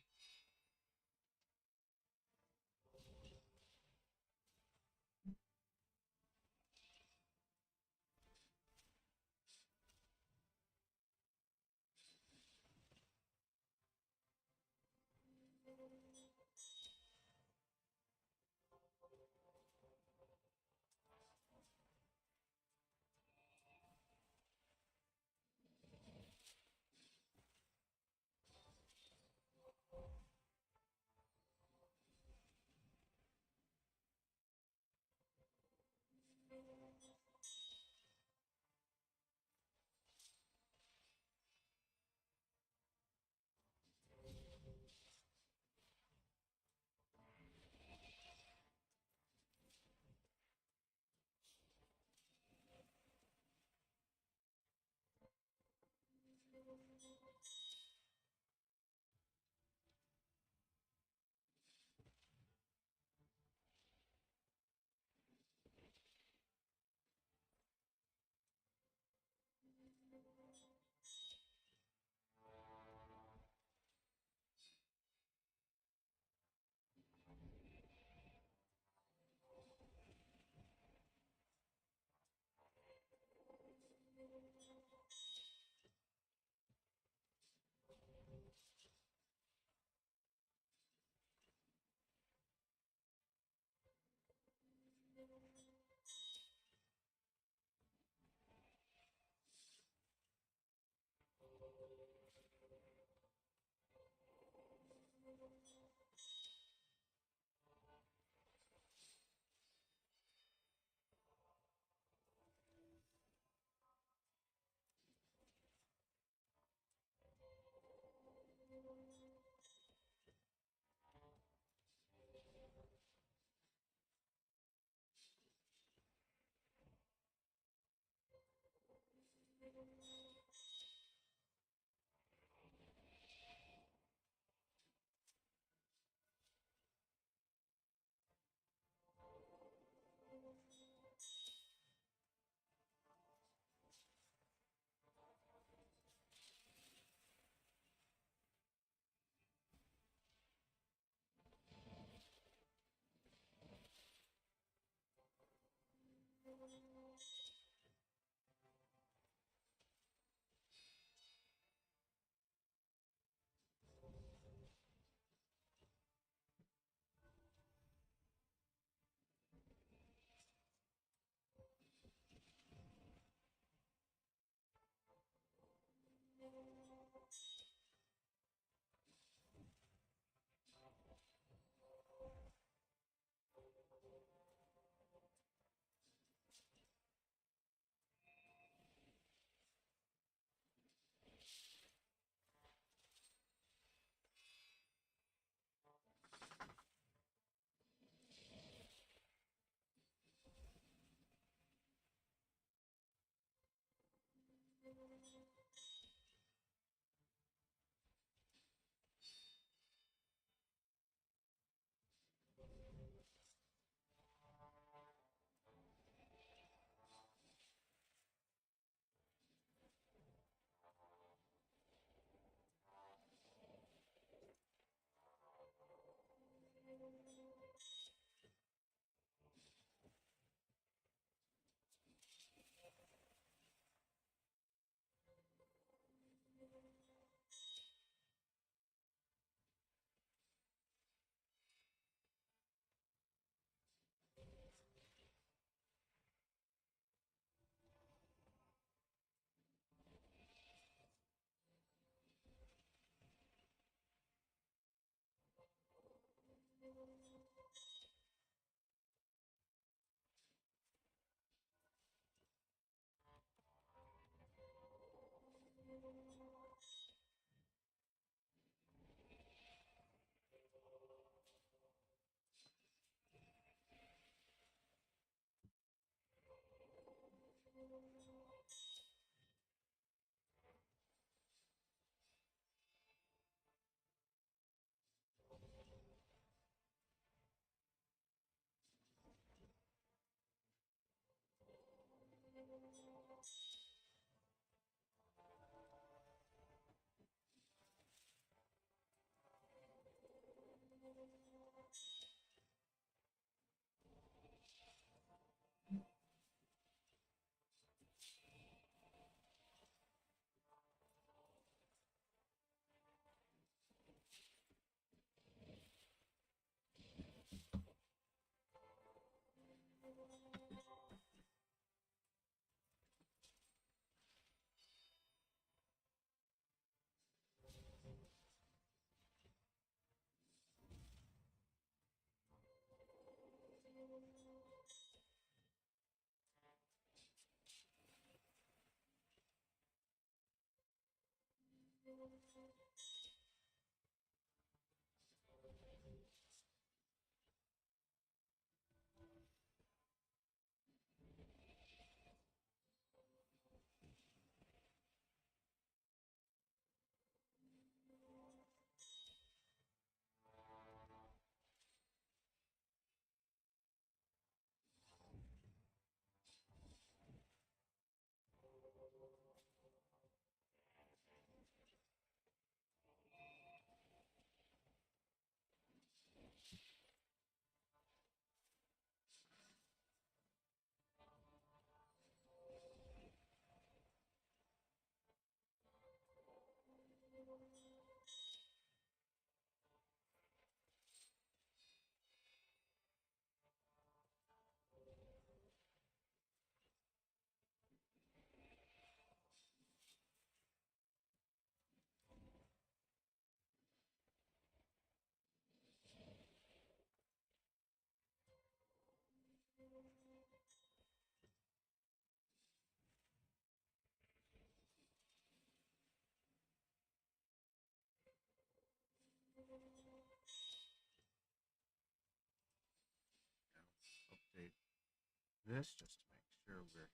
A: this just to make sure we're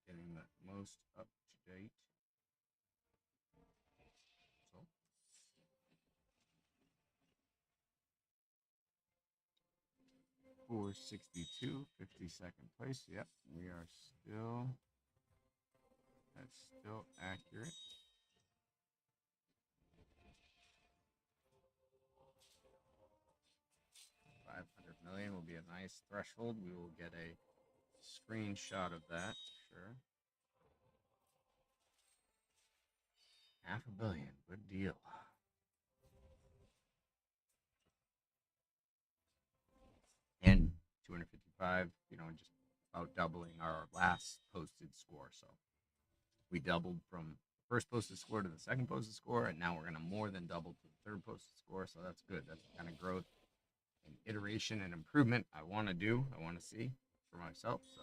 A: getting the most up to date. So 462, 52nd place. Yep, we are still, that's still accurate. 500 million will be a nice threshold. We will get a screenshot of that, sure. 500 million, good deal. And 255, just about doubling our last posted score. So we doubled from the first posted score to the second posted score, and now we're going to more than double to the third posted score. So that's good. That's the kind of growth and iteration and improvement I want to do, I want to see for myself. So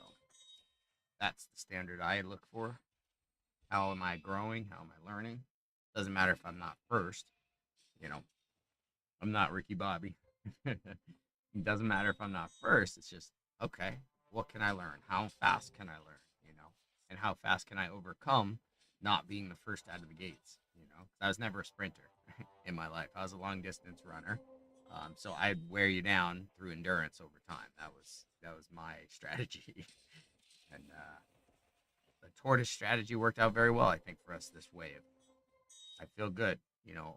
A: that's the standard I look for. How am I growing? How am I learning? Doesn't matter if I'm not first. I'm not Ricky Bobby. It doesn't matter if I'm not first. It's just, okay, what can I learn? How fast can I learn? And how fast can I overcome not being the first out of the gates? I was never a sprinter in my life. I was a long distance runner. So I'd wear you down through endurance over time. That was my strategy. And the tortoise strategy worked out very well, I think, for us this wave. I feel good.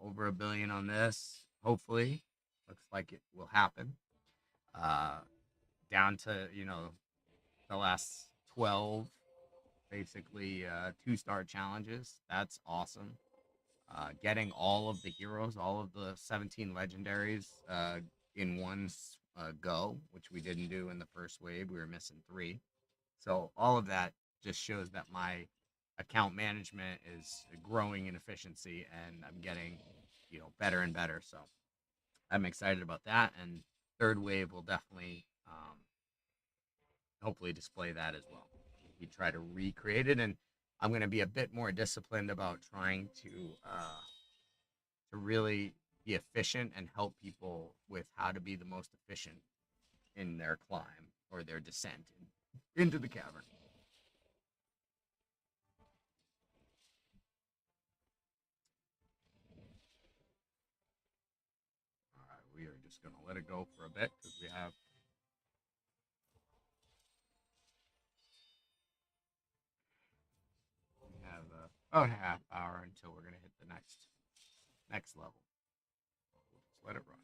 A: Over 1 billion on this. Hopefully, looks like it will happen. Down to the last 12, basically 2-star challenges. That's awesome. Getting all of the heroes, all of the 17 legendaries in one go, which we didn't do in the first wave. We were missing 3. So all of that just shows that my account management is growing in efficiency, and I'm getting better and better. So I'm excited about that, and third wave will definitely hopefully display that as well. We try to recreate it, and I'm going to be a bit more disciplined about trying to really be efficient and help people with how to be the most efficient in their climb or their descent into the cavern. All right, we are just going to let it go for a bit because we have about a half hour until we're going to hit the next level. We'll just let it run.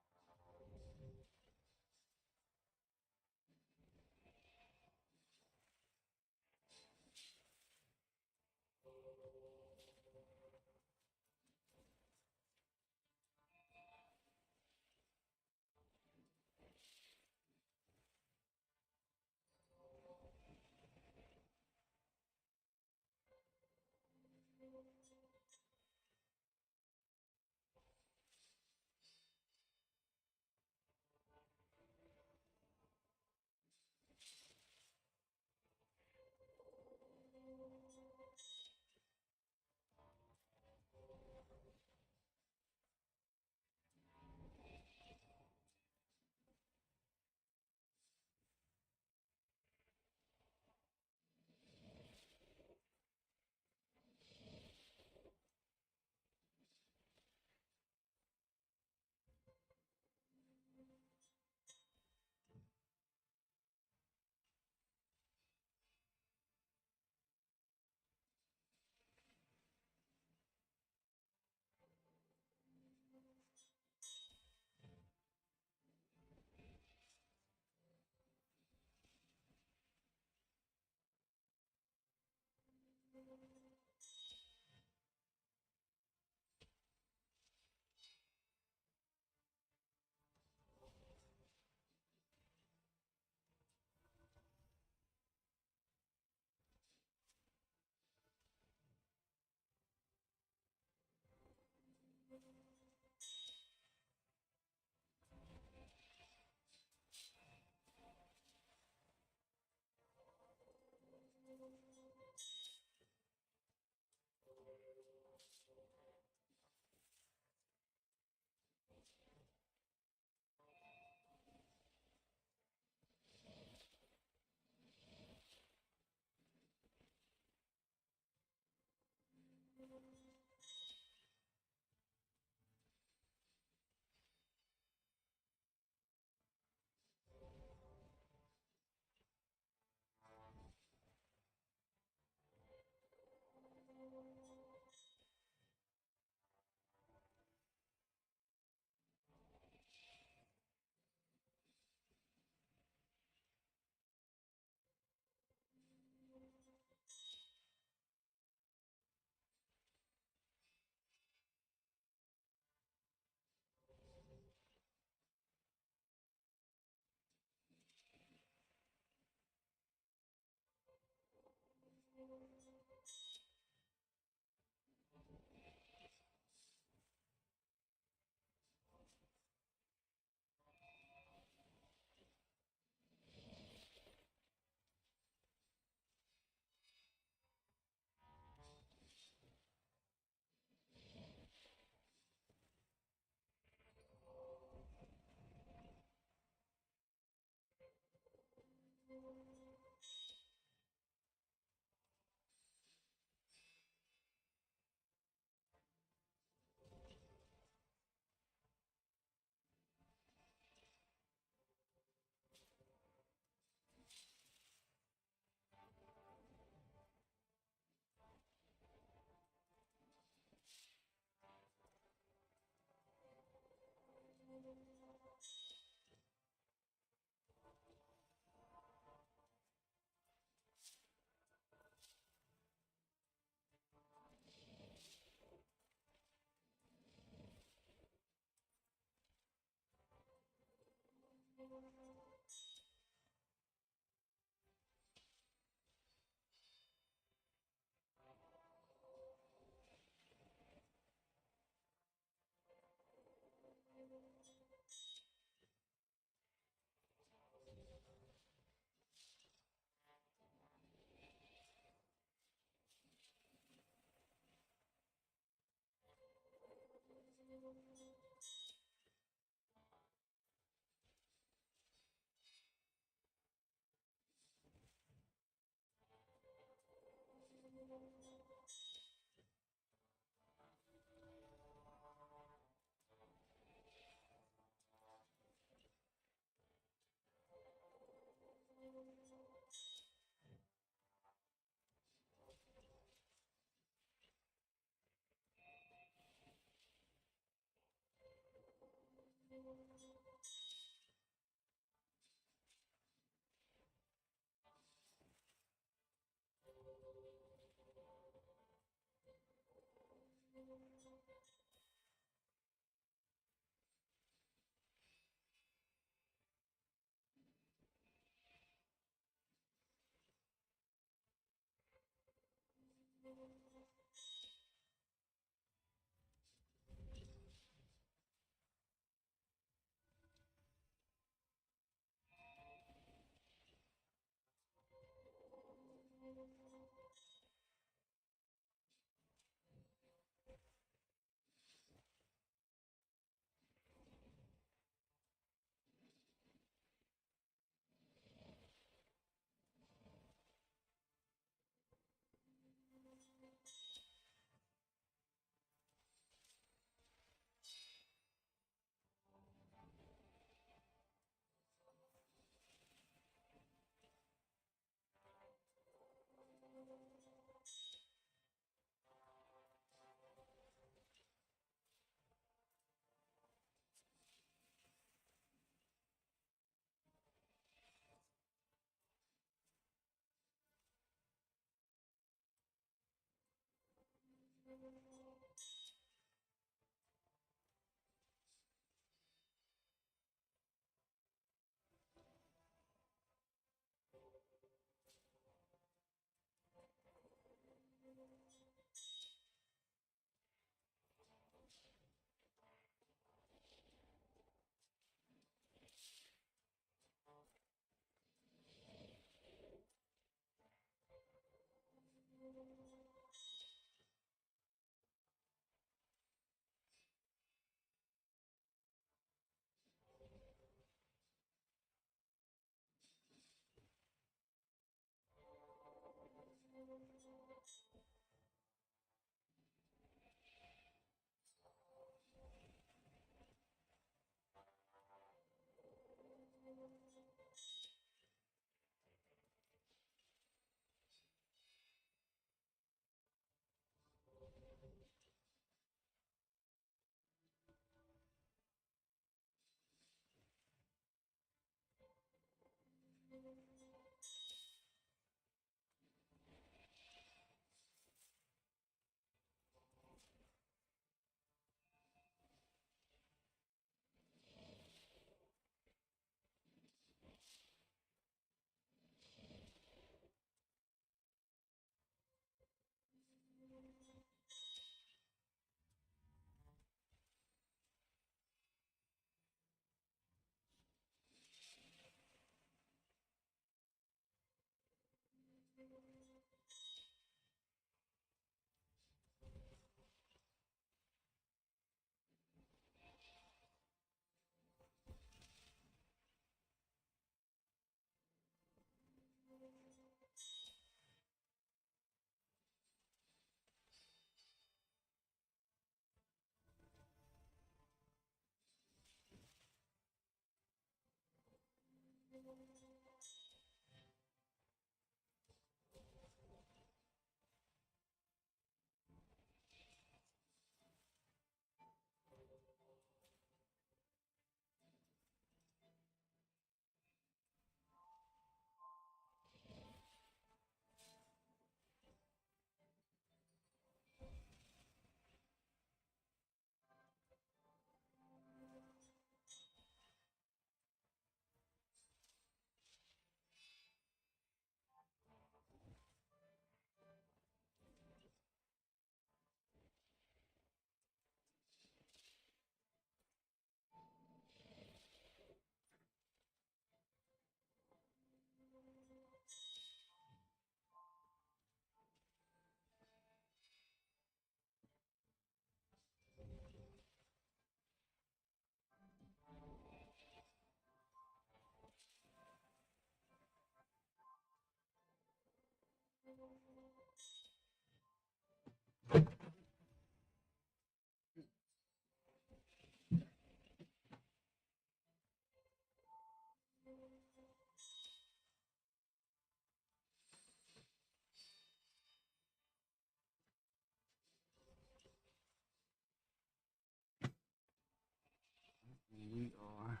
A: We are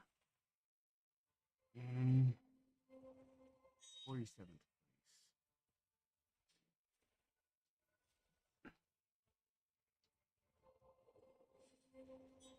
A: in 47th place.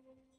A: Around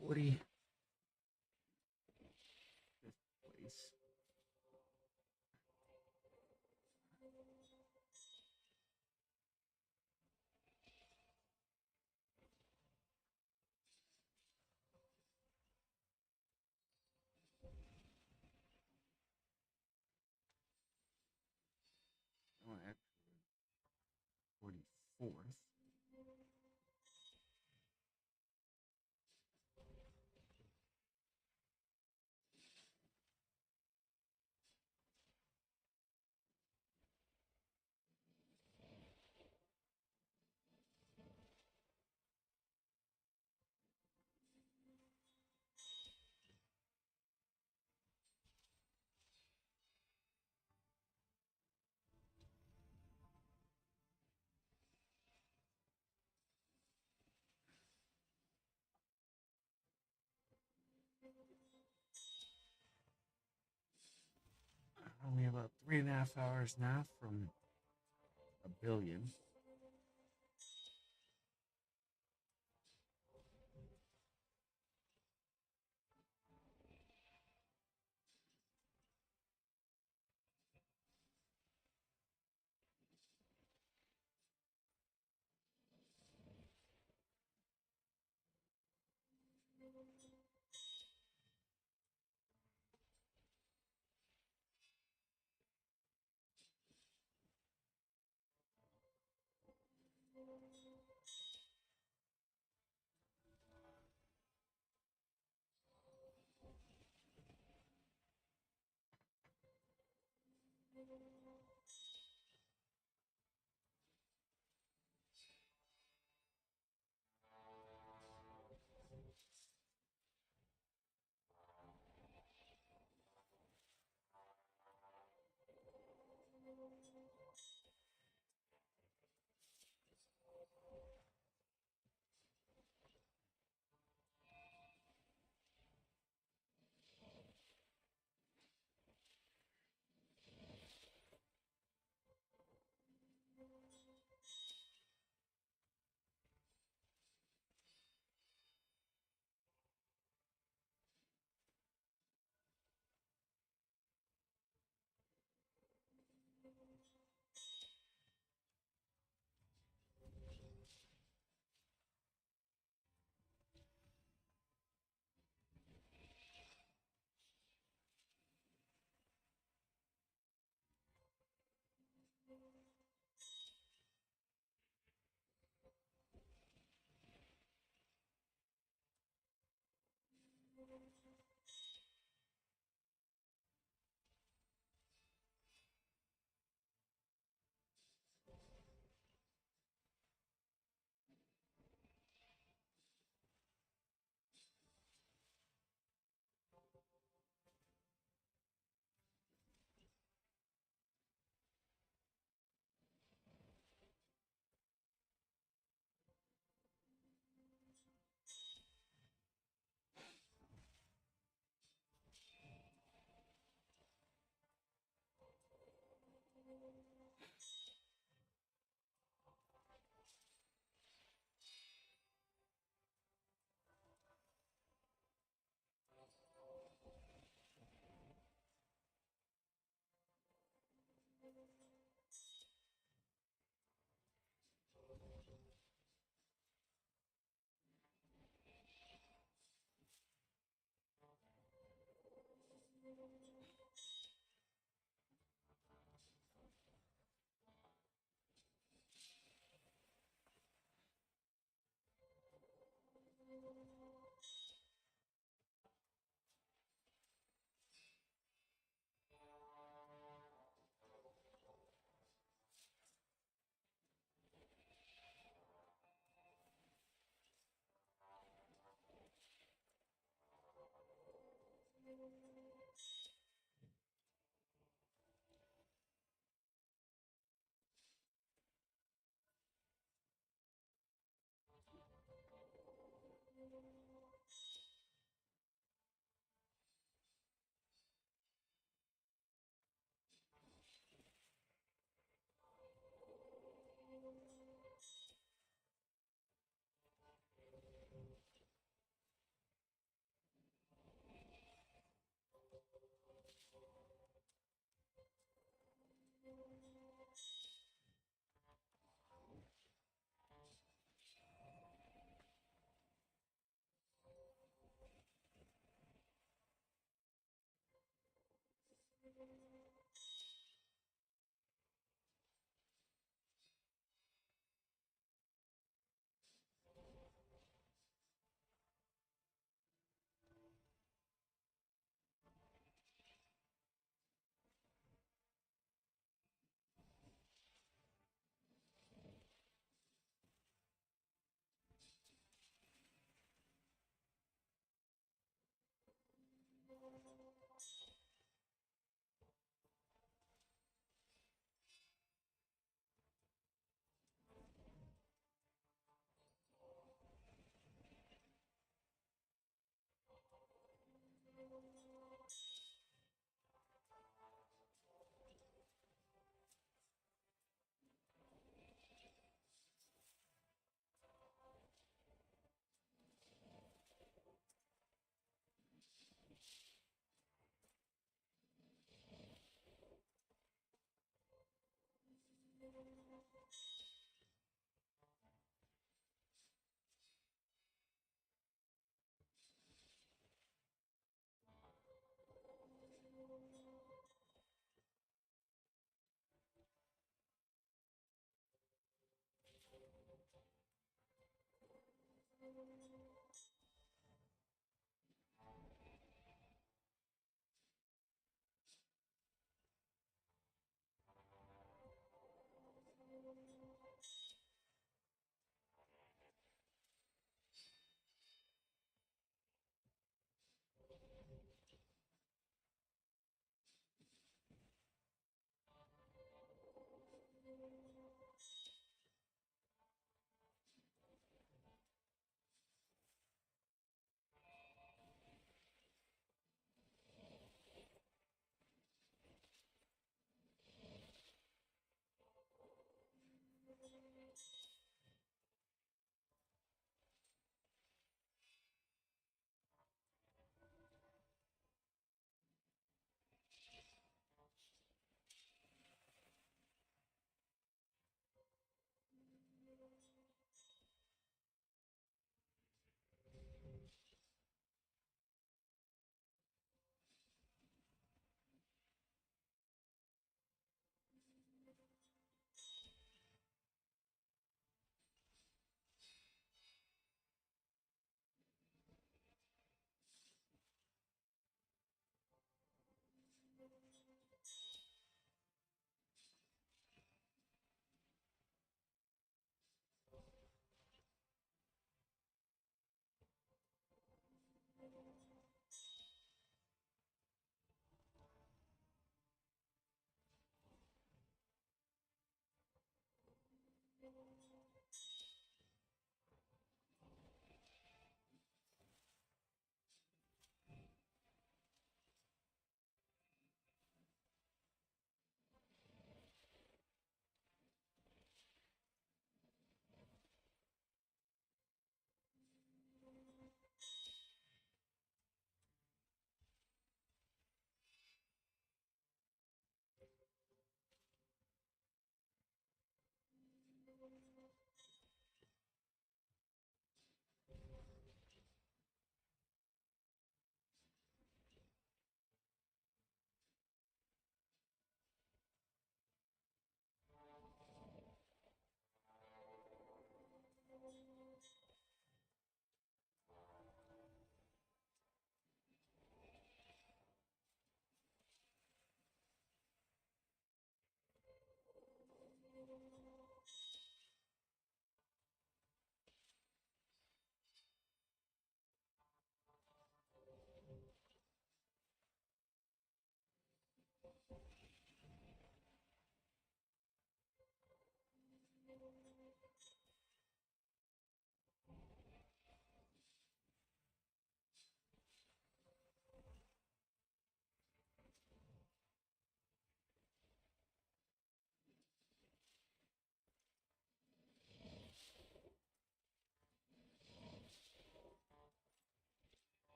A: 40. Fifth place. Oh, actually, 44th. Only about 3.5 hours now from a billion.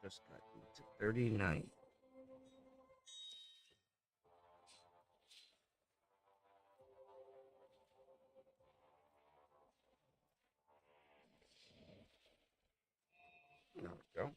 A: just got to 39. There we go.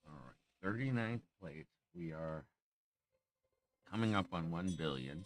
A: All right, 39th place. We are coming up on 1 billion.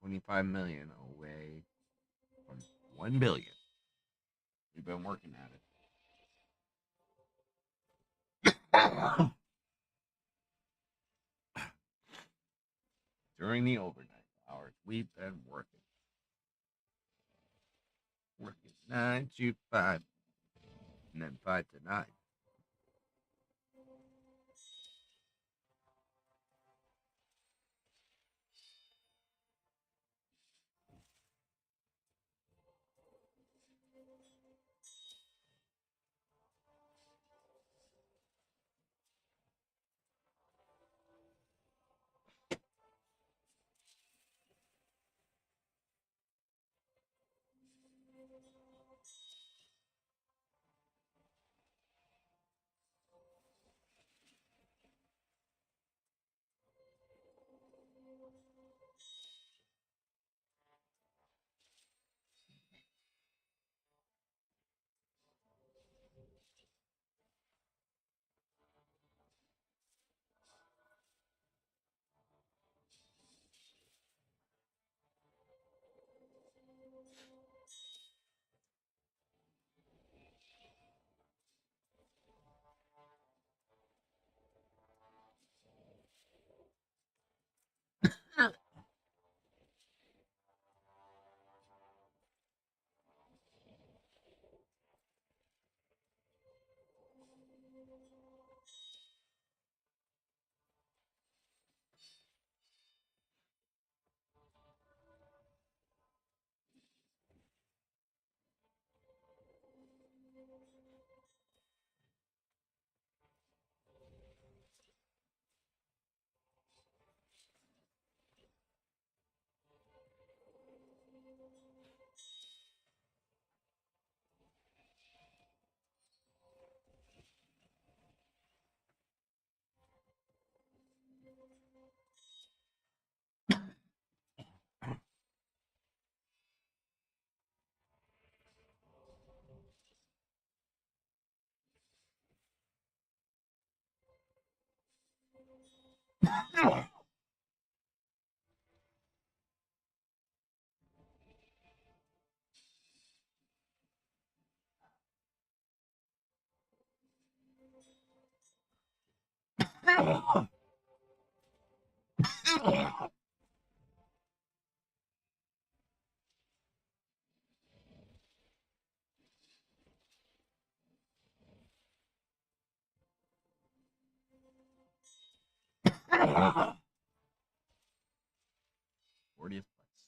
A: $125 million away from 1 billion. We've been working at it. During the overnight hours, we've been working. Working 9 to 5, and then 5 to 9. 40th place.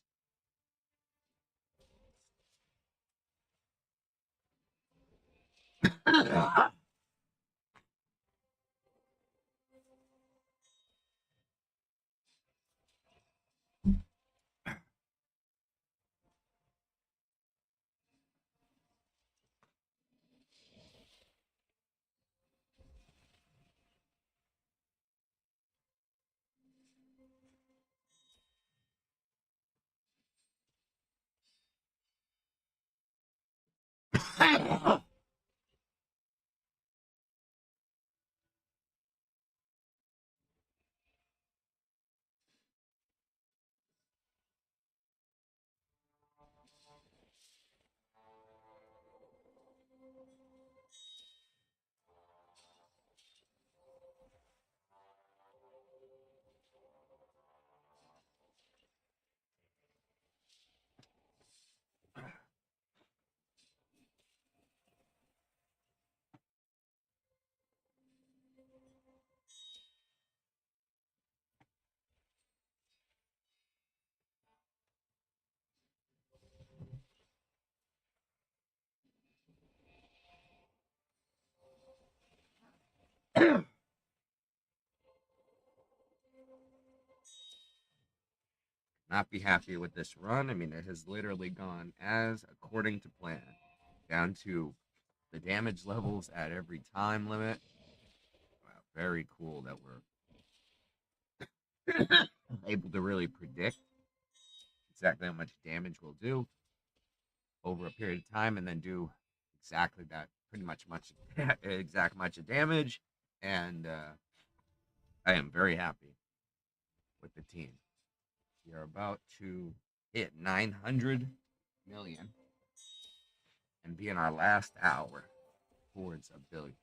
A: Not be happy with this run. I mean, it has literally gone as according to plan, down to the damage levels at every time limit. Wow, very cool that we're able to really predict exactly how much damage we'll do over a period of time, and then do exactly that, pretty much exact much of damage. And I am very happy with the team. We are about to hit 900 million and be in our last hour towards a billion.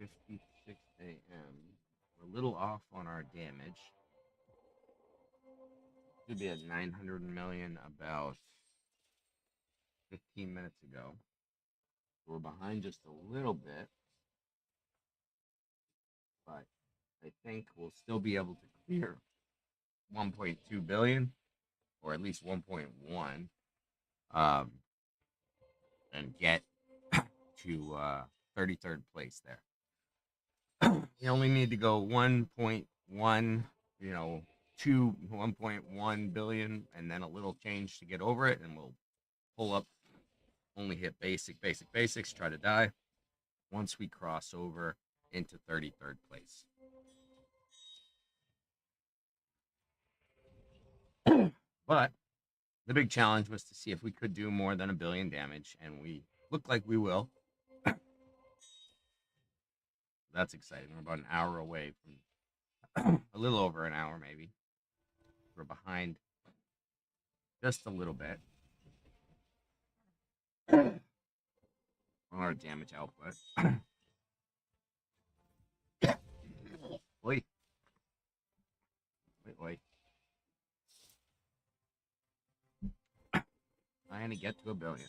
A: 7:56 a.m. We're a little off on our damage. Should be at 900 million about 15 minutes ago. We're behind just a little bit, but I think we'll still be able to clear 1.2 billion, or at least 1.1, and get to 33rd place there. We only need to go 1.1, to 1.1 billion, and then a little change to get over it, and we'll pull up, only hit basics, try to die once we cross over into 33rd place. But the big challenge was to see if we could do more than 1 billion damage, and we look like we will. That's exciting. We're about an hour away from a little over an hour, maybe. We're behind just a little bit on our damage output. Wait. Trying to get to 1 billion.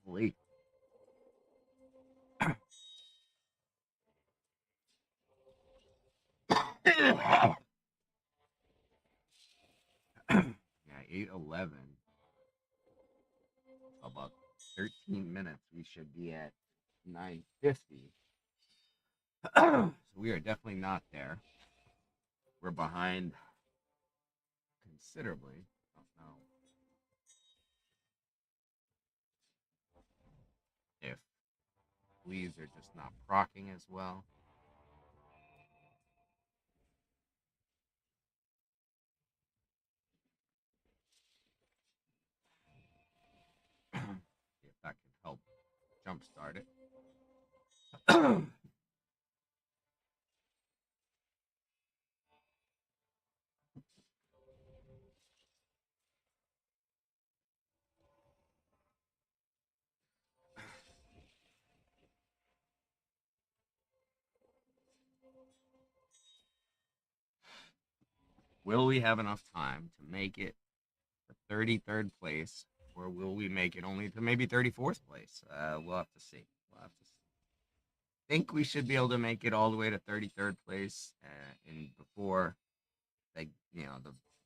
A: Wait. Yeah, 8:11. About 13 minutes. We should be at 9:50. So we are definitely not there. We're behind considerably. I don't know if leaves are just not procking as well. See if that can help jumpstart it. Will we have enough time to make it to 33rd place, or will we make it only to maybe 34th place? We'll have to see. Think we should be able to make it all the way to 33rd place in before the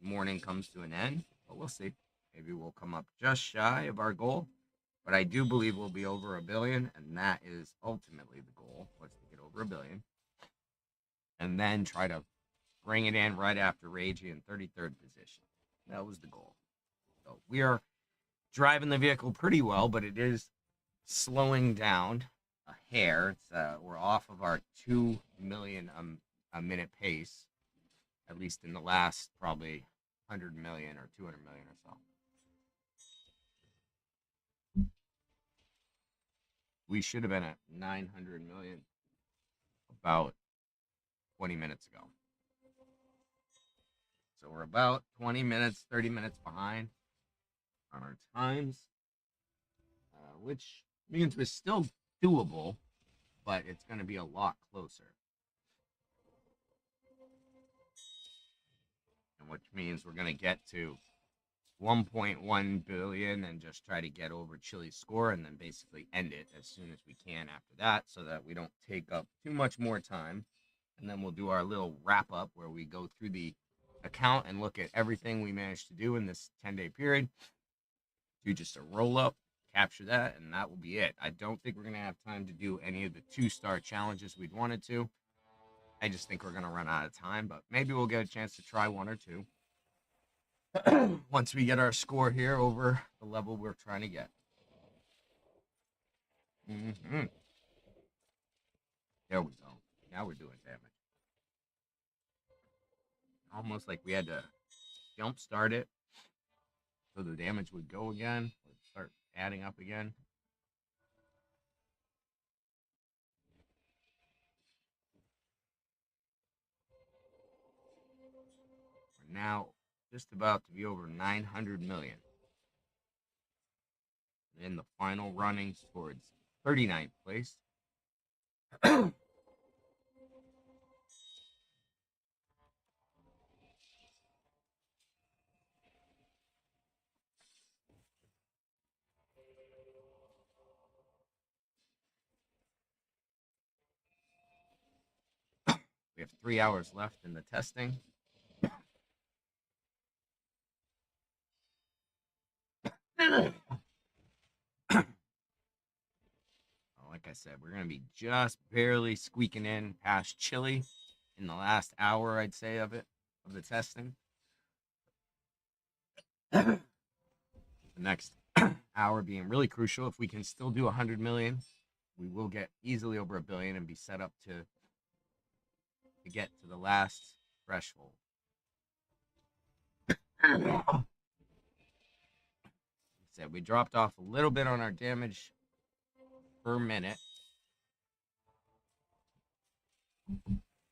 A: morning comes to an end, but we'll see. Maybe we'll come up just shy of our goal, but I do believe we'll be over 1 billion, and that is ultimately the goal, was to get over 1 billion and then try to bring it in right after Ragey in 33rd position. That was the goal. So we are driving the vehicle pretty well, but it is slowing down a hair. We're off of our 2 million a minute pace, at least in the last probably 100 million or 200 million or so. We should have been at 900 million about 20 minutes ago. So we're about 20 minutes, 30 minutes behind on our times, which means we're still doable, but it's going to be a lot closer. And which means we're going to get to 1.1 billion and just try to get over Chile's score and then basically end it as soon as we can after that so that we don't take up too much more time. And then we'll do our little wrap up where we go through the account and look at everything we managed to do in this 10-day period. Do just a roll up, capture that, and that will be it. I don't think we're going to have time to do any of the 2-star challenges we'd wanted to. I just think we're going to run out of time, but maybe we'll get a chance to try one or two once we get our score here over the level we're trying to get. There we go. Now we're doing damage. Almost like we had to jump start it so the damage would go again, or start adding up again. We're now just about to be over 900 million. In the final runnings towards 39th place. We have 3 hours left in the testing. Like I said, we're going to be just barely squeaking in past Chile in the last hour, I'd say, of the testing. The next hour being really crucial. If we can still do 100 million, we will get easily over a billion and be set up to get to the last threshold. Said we dropped off a little bit on our damage per minute,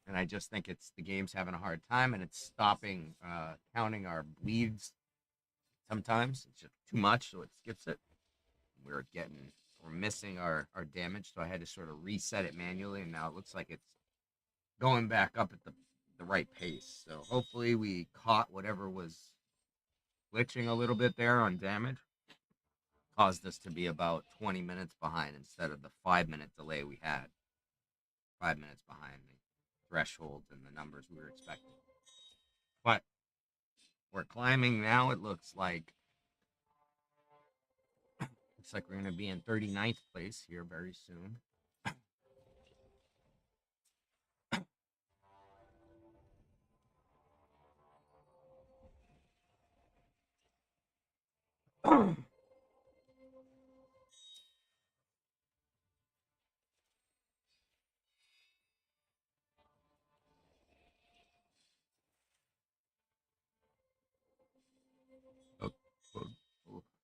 A: and I just think it's the game's having a hard time and it's stopping counting our bleeds. Sometimes it's just too much, so it skips it. We're missing our damage, so I had to sort of reset it manually, and now it looks like it's going back up at the right pace. So hopefully we caught whatever was glitching a little bit there on damage. Caused us to be about 20 minutes behind instead of the 5-minute delay we had. 5 minutes behind the threshold and the numbers we were expecting. But we're climbing now. It looks like we're going to be in 39th place here very soon.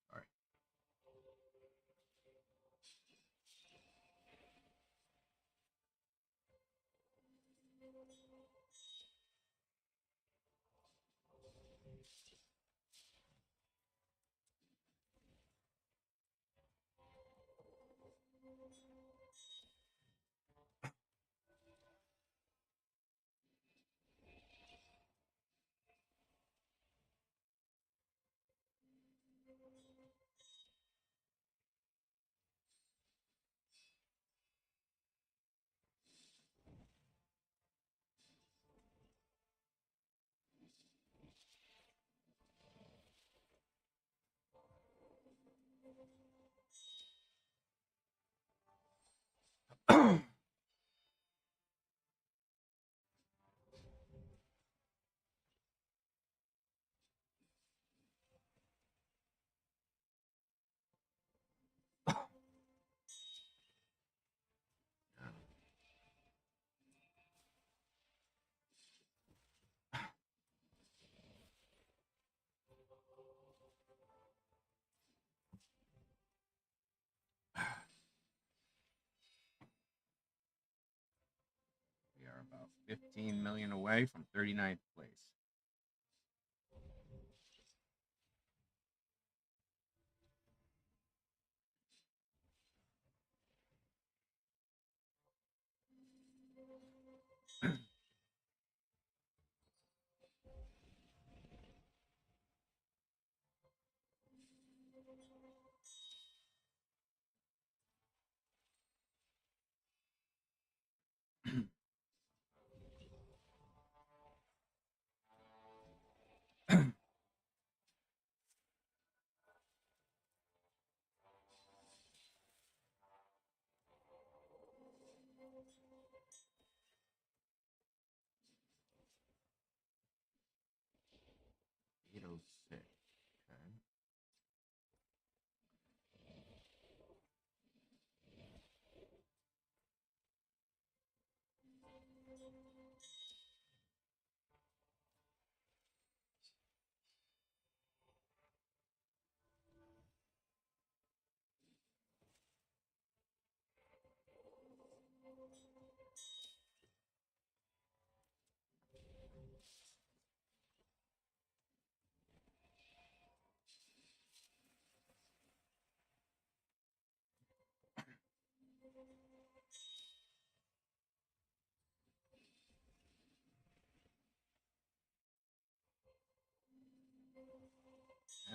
A: Sorry. We are about 15 million away from 39th place.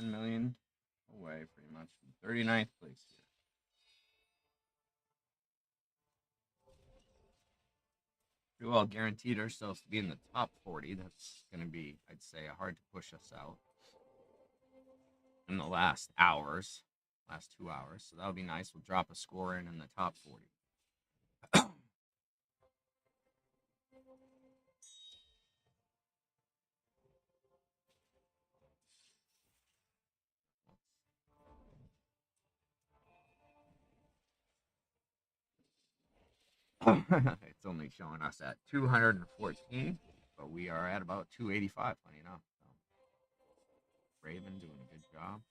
A: 10 million away, pretty much, from 39th place here. Pretty well guaranteed ourselves to be in the top 40. That's going to be, I'd say, hard to push us out in the last 2 hours. So that'll be nice. We'll drop a score in the top 40. It's only showing us at 214, but we are at about 285, funny enough. So, Raven doing a good job.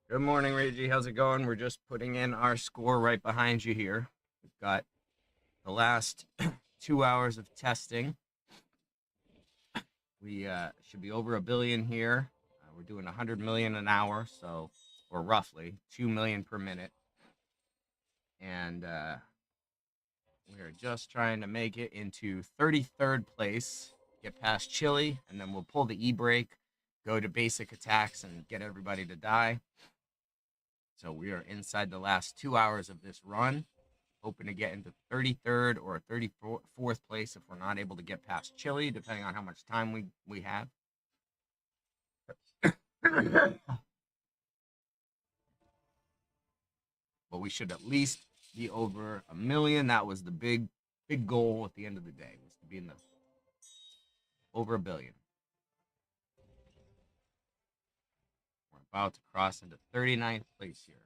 A: Good morning, Reggie. How's it going? We're just putting in our score right behind you here. We've got the last 2 hours of testing. We should be over 1 billion here. We're doing 100 million an hour, so, or roughly 2 million per minute. And we're just trying to make it into 33rd place, get past Chile, and then we'll pull the e-brake, go to basic attacks, and get everybody to die. So we are inside the last 2 hours of this run, hoping to get into 33rd or 34th place if we're not able to get past Chile, depending on how much time we have. But we should at least be over 1 million. That was the big goal at the end of the day, was to be in the over 1 billion. We're about to cross into 39th place here.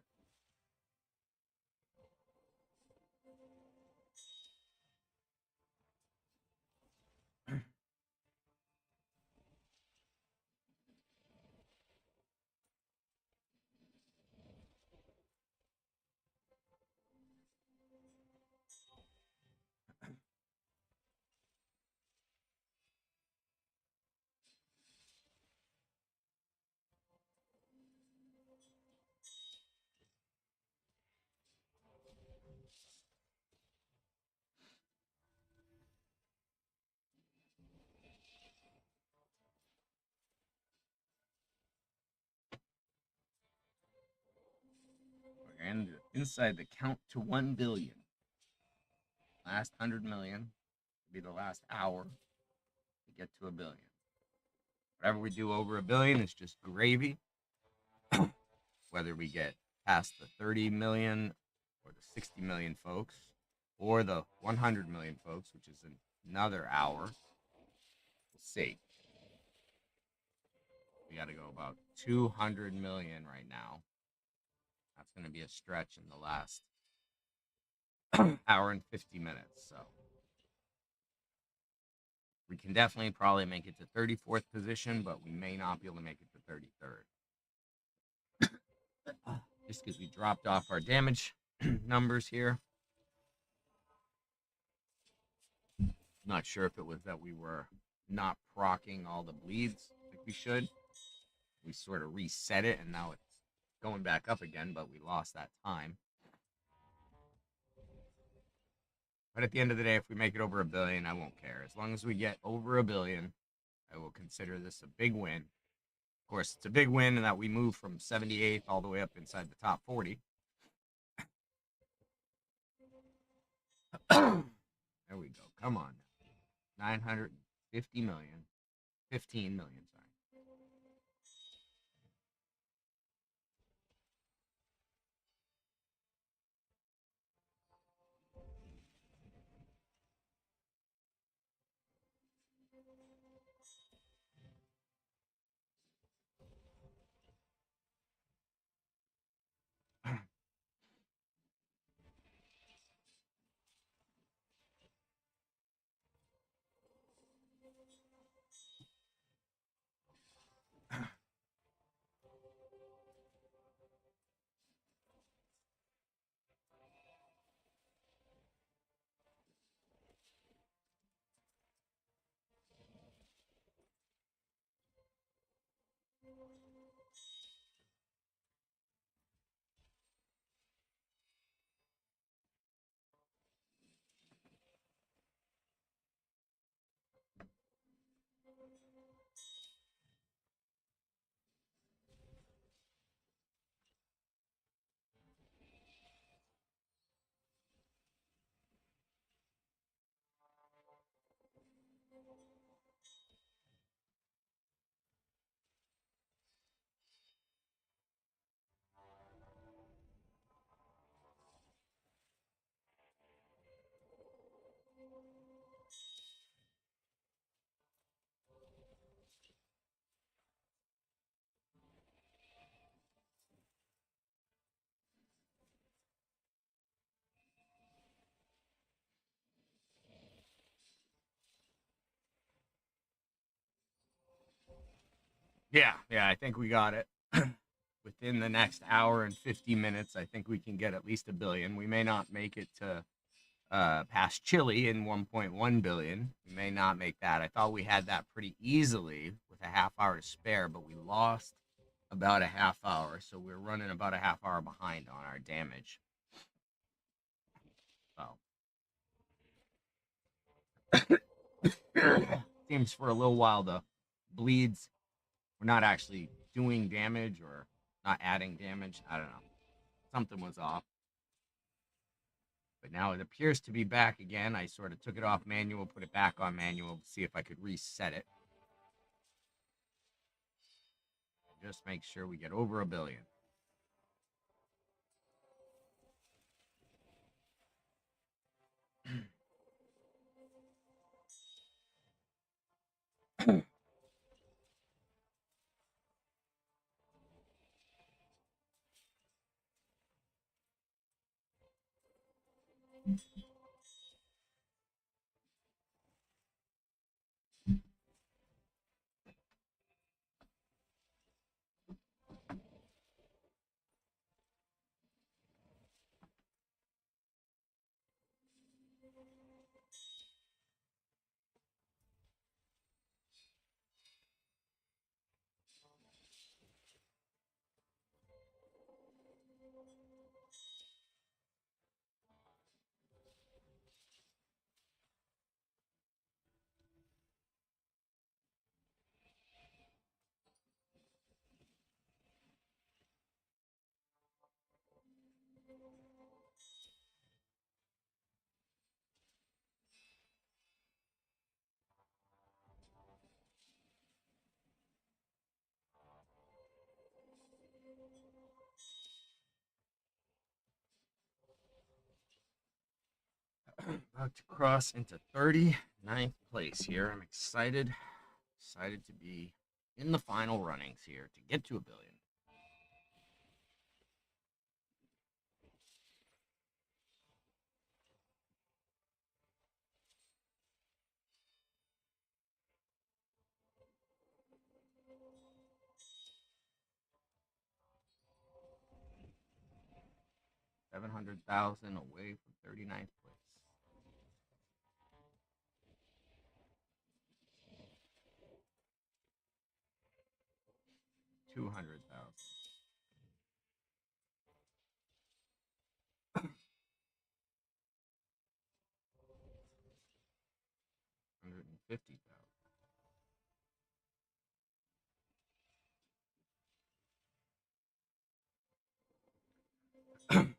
A: And inside the count to 1 billion. Last 100 million will be the last hour to get to 1 billion. Whatever we do over 1 billion is just gravy. Whether we get past the 30 million or the 60 million folks or the 100 million folks, which is another hour, we'll see. We got to go about 200 million right now. That's going to be a stretch in the last hour and 50 minutes. So we can definitely probably make it to 34th position, but we may not be able to make it to 33rd. Just because we dropped off our damage numbers here. Not sure if it was that we were not proccing all the bleeds like we should. We sort of reset it, and now it's going back up again, but we lost that time. But at the end of the day, if we make it over 1 billion, I won't care. As long as we get over 1 billion, I will consider this a big win. Of course, it's a big win in that we move from 78th all the way up inside the top 40. There we go. Come on. 950 million. 15 million, sorry. Yeah, yeah, I think we got it. Within the next hour and 50 minutes, I think we can get at least a billion. We may not make it to past Chile in 1.1 billion. We may not make that. I thought we had that pretty easily with a half hour to spare, but we lost about a half hour, so we're running about a half hour behind on our damage. So seems for a little while the bleeds we're not actually doing damage or not adding damage. I don't know. Something was off. But now it appears to be back again. I sort of took it off manual, put it back on manual to see if I could reset it. Just make sure we get over a billion. About to cross into 39th place here. I'm excited. Excited to be in the final runnings here to get to a billion. 700,000 away from 39th place. 200,000. 150,000.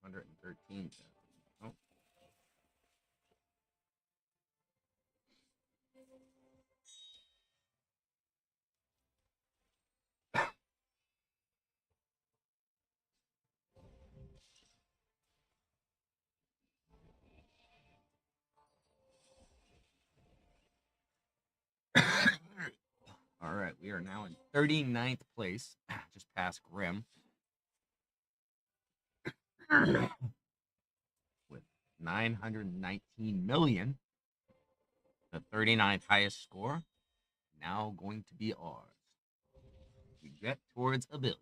A: 113,000. Oh. All right, we are now in 39th place, just past Grim, with 919 million. The 39th highest score, now going to be ours. We get towards a billion.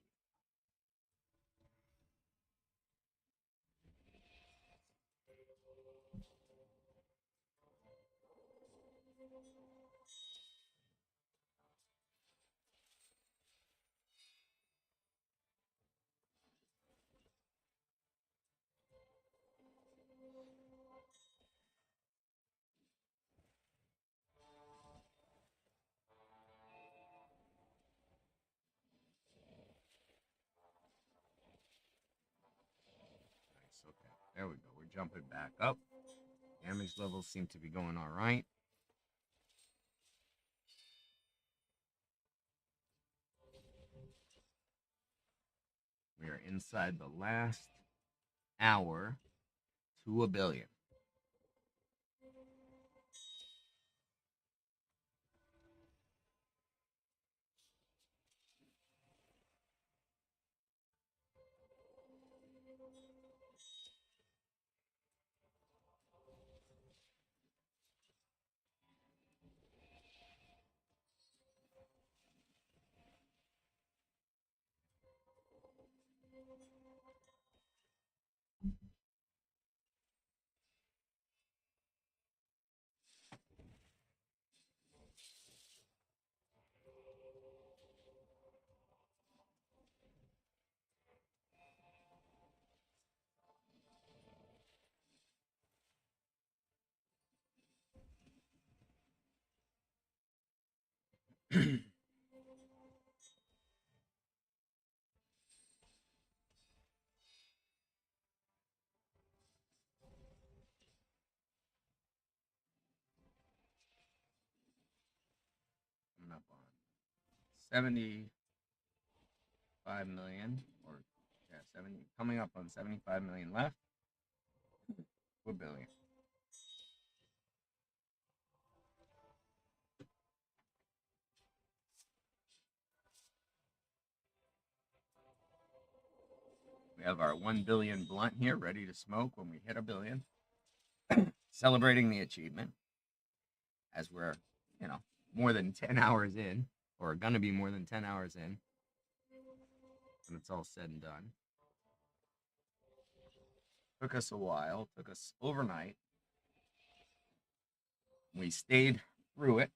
A: Nice, okay. There we go. We're jumping back up. Damage levels seem to be going all right. We are inside the last hour to a billion. Coming up on 75 million, or yeah, 70, coming up on 75 million left. A billion. We have our 1 billion blunt here ready to smoke when we hit a billion. Celebrating the achievement as we're, more than 10 hours in, or gonna be more than 10 hours in when it's all said and done. Took us a while, took us overnight. We stayed through it.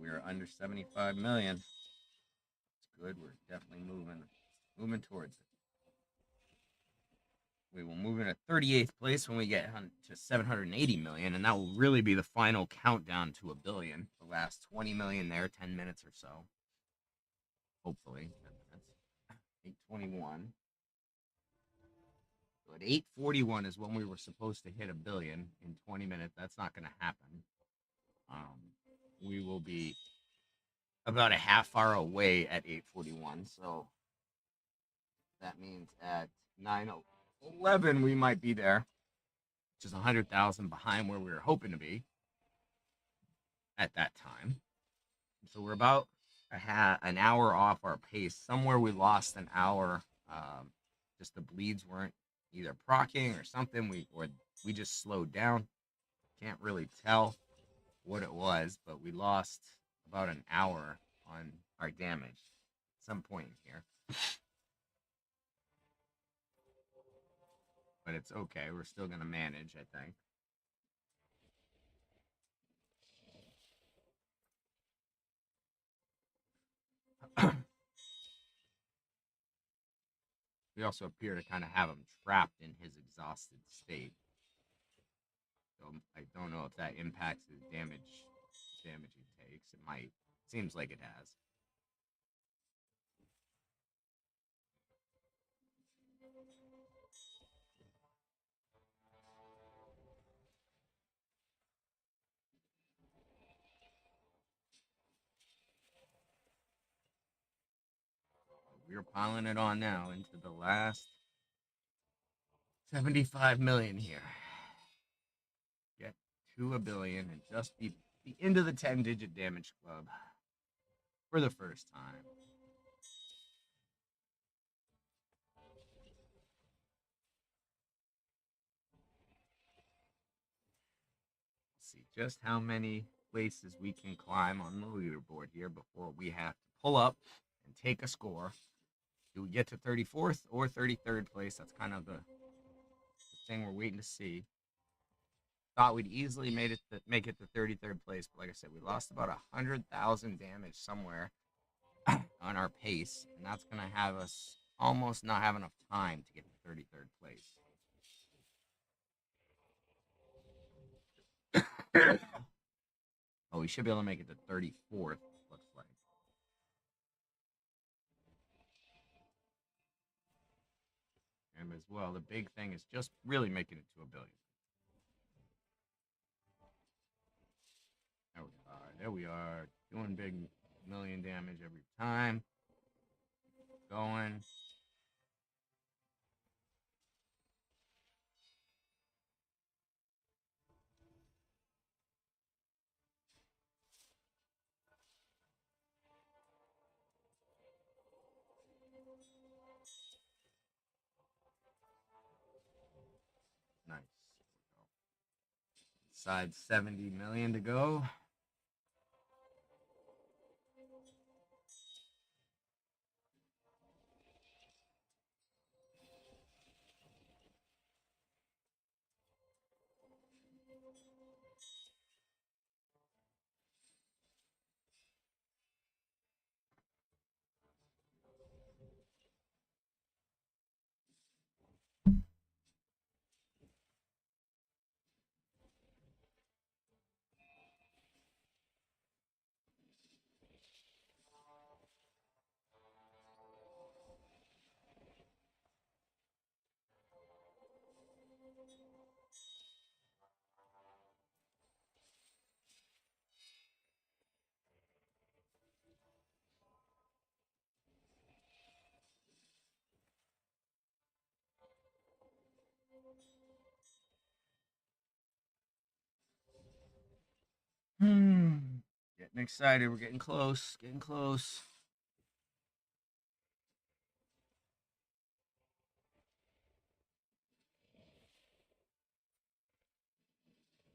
A: We are under 75 million. It's good. We're definitely moving towards it. We will move into 38th place when we get to 780 million, and that will really be the final countdown to a billion. The last 20 million there, 10 minutes or so. Hopefully, 10 minutes. 821. So at 841 is when we were supposed to hit a billion in 20 minutes. That's not going to happen. We will be about a half hour away at 841. So that means at 9:11 we might be there, which is 100,000 behind where we were hoping to be at that time. So we're about an hour off our pace. Somewhere we lost an hour. Just the bleeds weren't either proccing or something. We just slowed down. Can't really tell what it was, but we lost about an hour on our damage at some point in here. But it's okay. We're still going to manage, I think. We also appear to kind of have him trapped in his exhausted state. So I don't know if that impacts his damage he takes. It might. Seems like it has. We're piling it on now into the last 75 million here. Get to a billion and just be into the 10-digit damage club for the first time. Let's see just how many places we can climb on the leaderboard here before we have to pull up and take a score. Do we get to 34th or 33rd place? That's kind of the thing we're waiting to see. Thought we'd easily make it to 33rd place, but like I said, we lost about 100,000 damage somewhere on our pace, and that's going to have us almost not have enough time to get to 33rd place. Oh, we should be able to make it to 34th, looks like. And as well, the big thing is just really making it to a billion. There we are. Doing big million damage every time. Going. Nice. Inside 70 million to go. Getting excited. We're getting close. Getting close.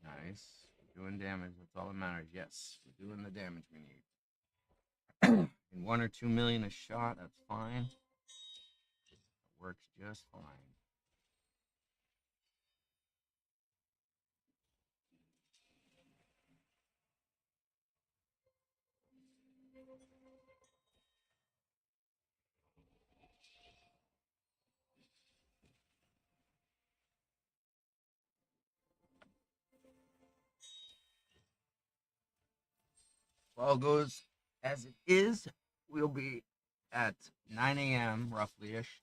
A: Nice. We're doing damage. That's all that matters. Yes, we're doing the damage we need. In 1 or 2 million a shot, that's fine. It works just fine. If all goes as it is, we'll be at 9 a.m. roughly ish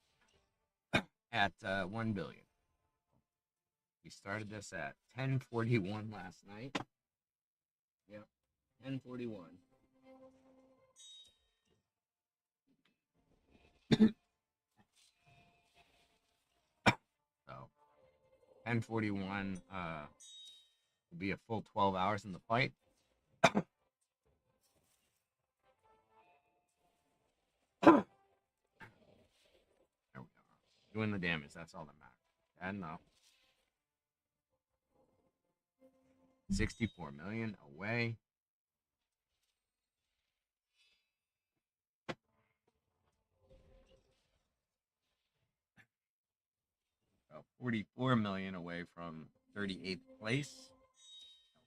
A: at 1 billion. We started this at 10:41 last night. Yep, 10:41. So 10:41 will be a full 12 hours in the fight. There we are. Doing the damage. That's all that matters. Bad enough. 64 million away. 44 million away from 38th place. That'll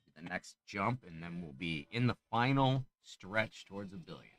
A: be the next jump, and then we'll be in the final stretch towards a billion.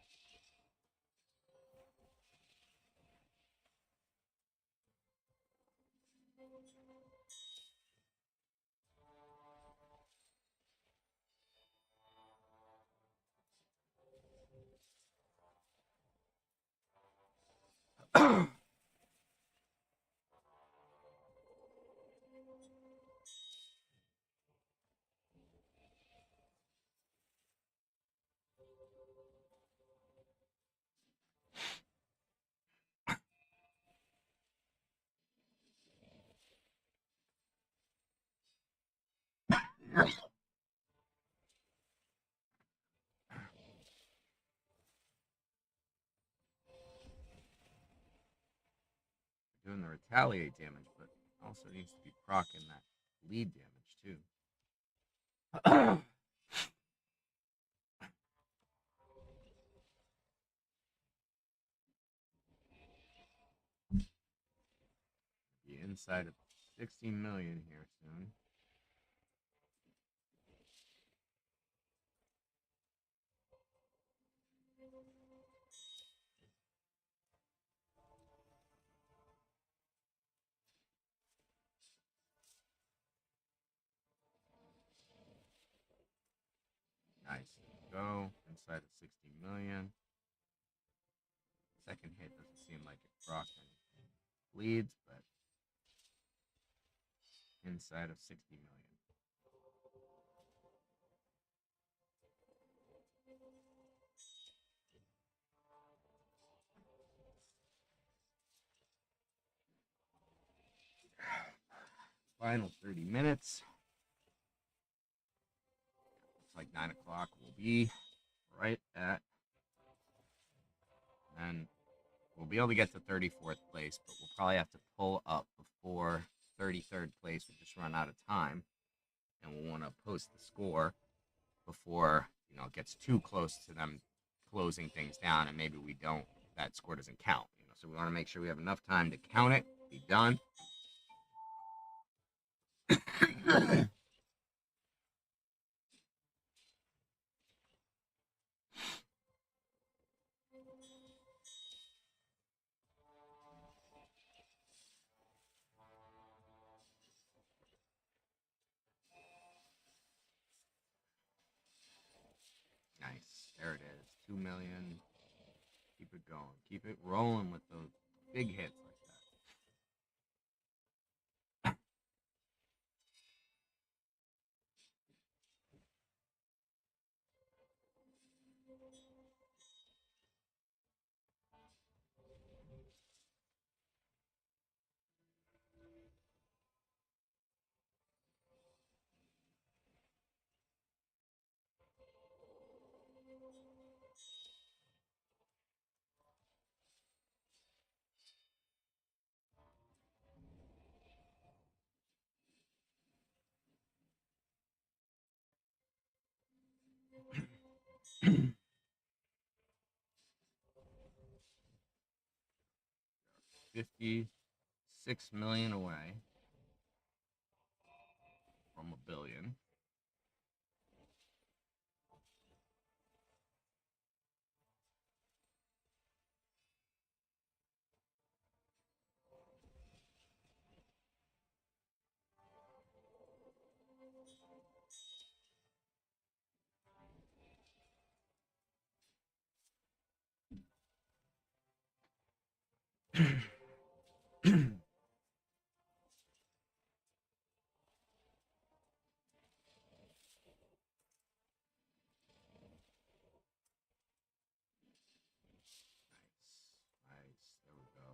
A: Doing the retaliate damage, but also needs to be proccing that bleed damage too. Be inside of 16 million here soon. Nice. Go inside of 60 million. Second hit doesn't seem like it procs anything. Bleeds, but inside of 60 million. Final 30 minutes. Looks like 9 o'clock will be right at. And we'll be able to get to 34th place, but we'll probably have to pull up before 33rd place. We just run out of time, and we'll want to post the score before it gets too close to them closing things down, and maybe we don't. That score doesn't count. So we want to make sure we have enough time to count it, be done. Nice. There it is. 2 million. Keep it going. Keep it rolling with those big hits like that. $56 million away from $1 billion. Nice. There we go.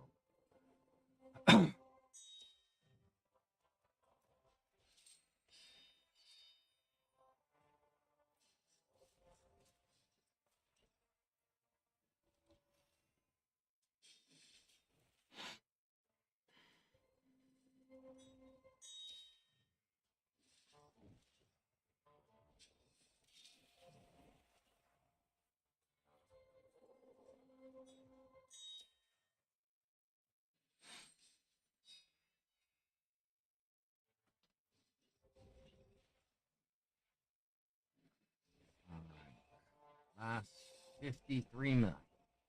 A: All right. Last 53 million.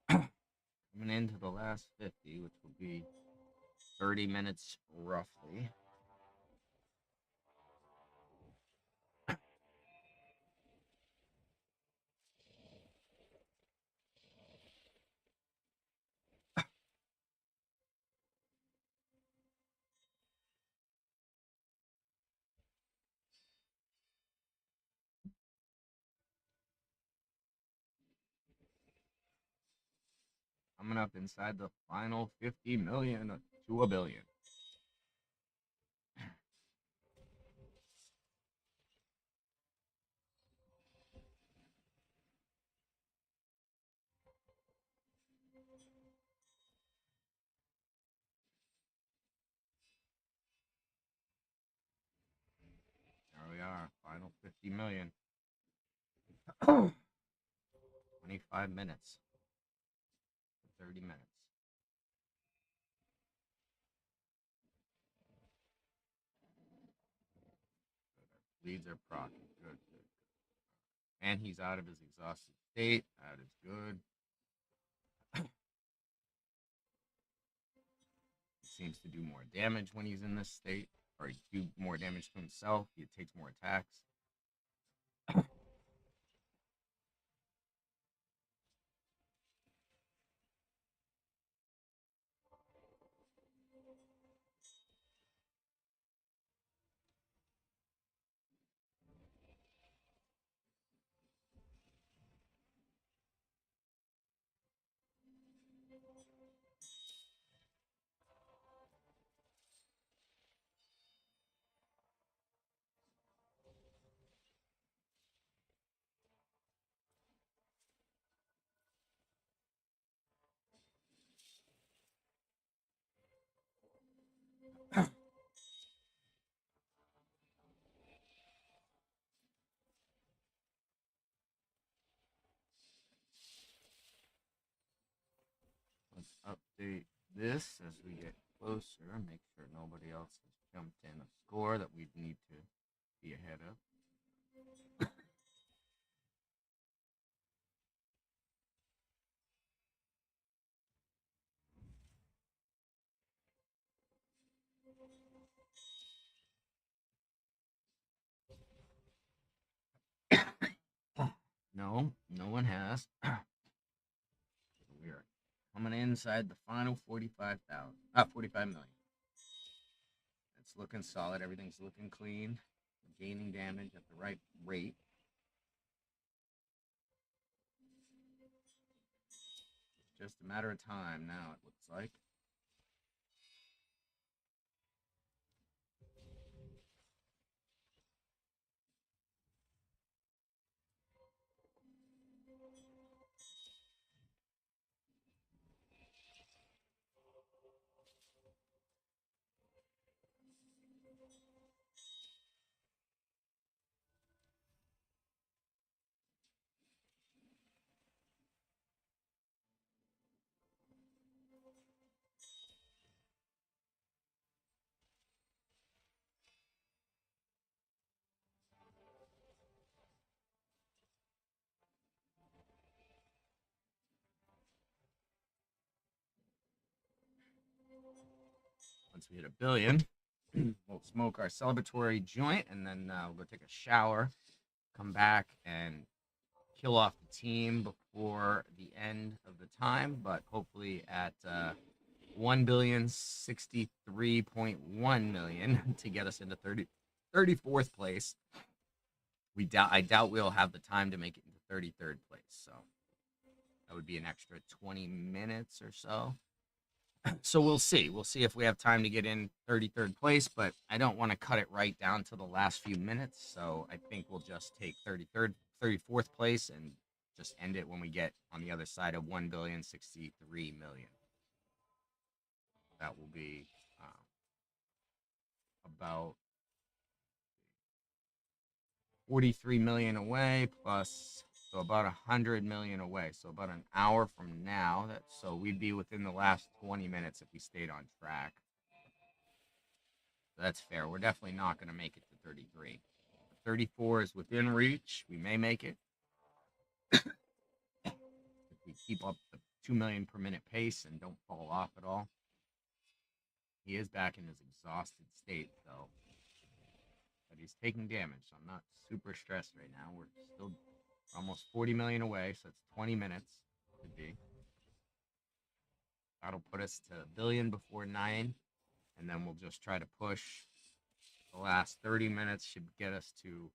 A: Coming into the last 50, which will be 30 minutes roughly. Coming up inside the final 50 million to $1 billion. There we are, final 50 million. 25 minutes. 30 minutes. Good. Leads are proccing. Good, good. And he's out of his exhausted state. That is good. He seems to do more damage when he's in this state. Or he do more damage to himself. He takes more attacks. update this as we get closer. Make sure nobody else has jumped in a score that we need to be ahead of. No, no one has. We're coming inside the final 45 million. It's looking solid. Everything's looking clean. We're gaining damage at the right rate. Just a matter of time now, it looks like. Once we hit 1 billion, we'll smoke our celebratory joint and then we'll go take a shower, come back and kill off the team before the end of the time, but hopefully at 1,063.1 million to get us into 34th place. I doubt we'll have the time to make it into 33rd place, so that would be an extra 20 minutes or so. So we'll see. We'll see if we have time to get in 33rd place, but I don't want to cut it right down to the last few minutes. So I think we'll just take 34th place and just end it when we get on the other side of 1,063,000,000. That will be about 43 million away plus, so about 100 million away. So about an hour from now. So we'd be within the last 20 minutes if we stayed on track. So that's fair. We're definitely not going to make it to 33. 34 is within reach. We may make it if we keep up the 2 million per minute pace and don't fall off at all. He is back in his exhausted state, though. But he's taking damage, so I'm not super stressed right now. We're still almost 40 million away, so it's 20 minutes. Could be. That'll put us to 1 billion before 9, and then we'll just try to push. The last 30 minutes should get us to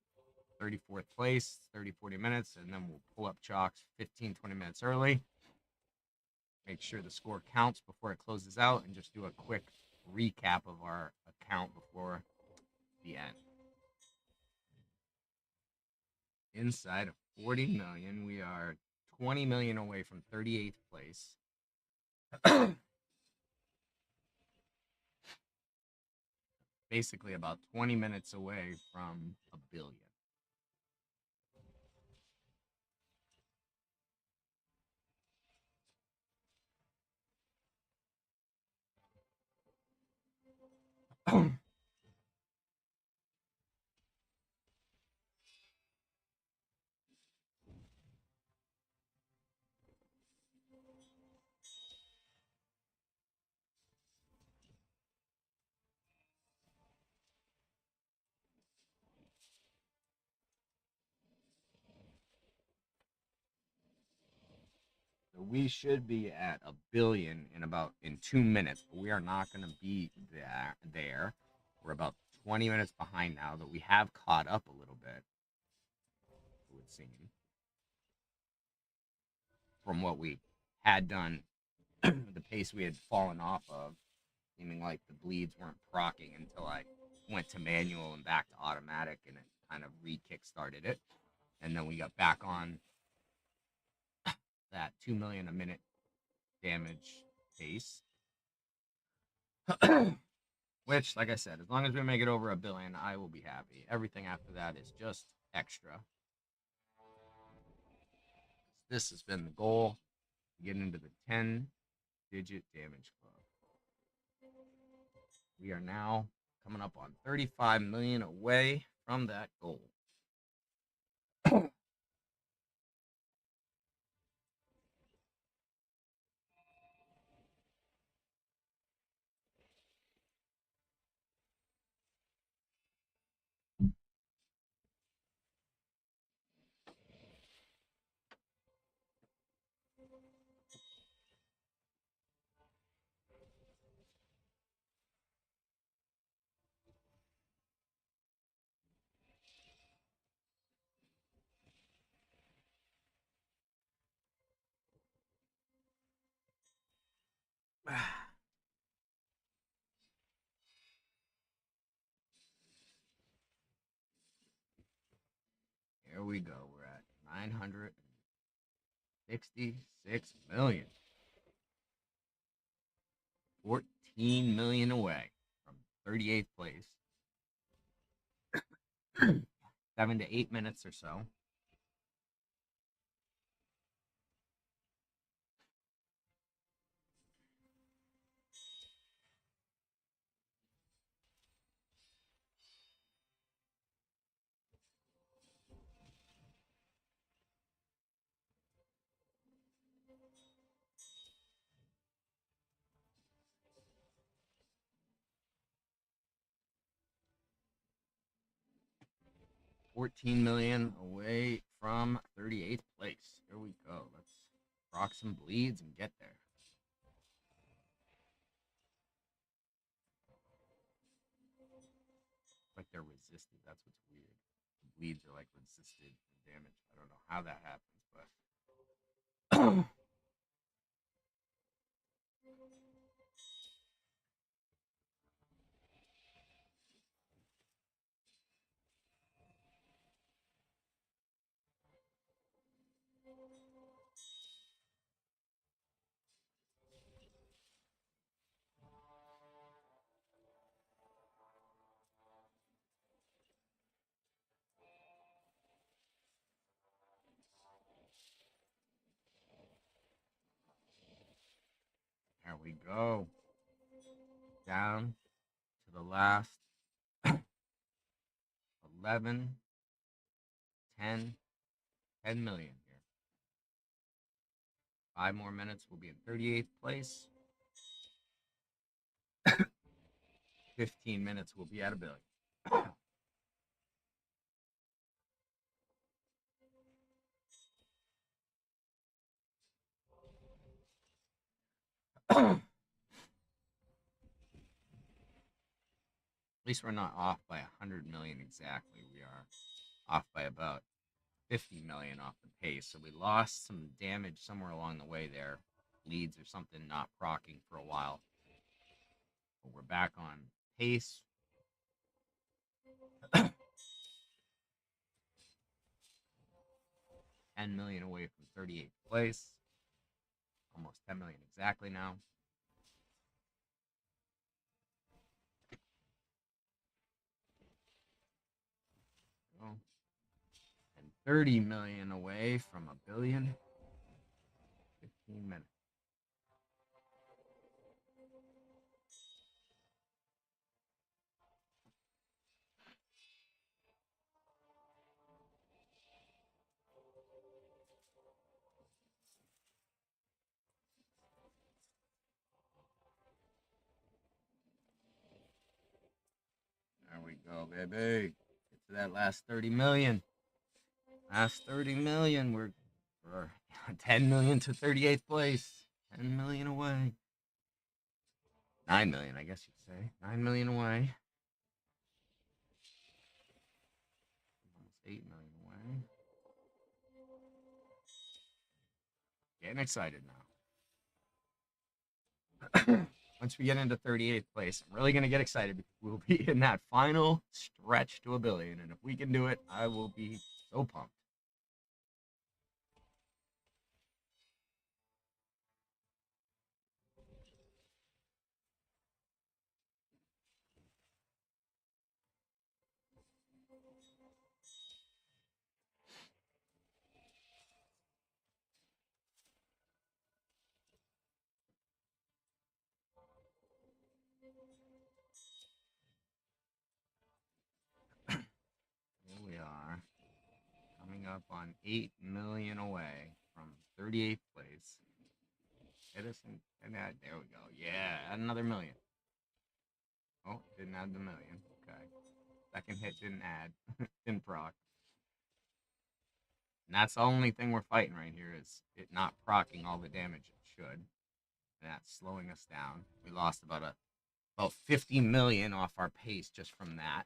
A: 34th place, 30, 40 minutes, and then we'll pull up chalks 15, 20 minutes early. Make sure the score counts before it closes out, and just do a quick recap of our account before the end. Inside of 40 million, we are 20 million away from 38th place. Basically about 20 minutes away from 1 billion. So we should be at 1 billion in 2 minutes, but we are not going to be there. We're about 20 minutes behind now, that we have caught up a little bit, it would seem, from what we had done, the pace we had fallen off of, seeming like the bleeds weren't procking until I went to manual and back to automatic, and it kind of re-kick-started it. And then we got back on that 2 million a minute damage pace. Which, like I said, as long as we make it over 1 billion, I will be happy. Everything after that is just extra. This has been the goal, to get into the 10 digit damage club. We are now coming up on 35 million away from that goal. Here we go. We're at 966 million. 14 million away from 38th place. 7 to 8 minutes or so. $14 million away from 38th place. Here we go. Let's rock some bleeds and get there. Like they're resisted. That's what's weird. The bleeds are like resisted to damage. I don't know how that happens, but there we go. Down to the last 11, 10 million here. 5 more minutes, we'll be in 38th place. 15 minutes, we'll be at $1 billion. At least we're not off by 100 million exactly. We are off by about 50 million off the pace. So we lost some damage somewhere along the way there. Leads or something not proccing for a while. But we're back on pace. 10 million away from 38th place. Almost 10 million exactly now. Oh. And 30 million away from $1 billion. 15 minutes. There we go, baby. Get to that last 30 million. Last 30 million. We're 10 million to 38th place. 10 million away. 9 million, I guess you'd say. 9 million away. Almost 8 million away. Getting excited now. Once we get into 38th place, I'm really going to get excited because we'll be in that final stretch to $1 billion. And if we can do it, I will be so pumped. up on 8 million away from 38th place. Hit us and add. There we go. Yeah, add another million. Oh, didn't add the million. Okay. Second hit didn't add. Didn't proc. And that's the only thing we're fighting right here is it not procking all the damage it should. And that's slowing us down. We lost about 50 million off our pace just from that.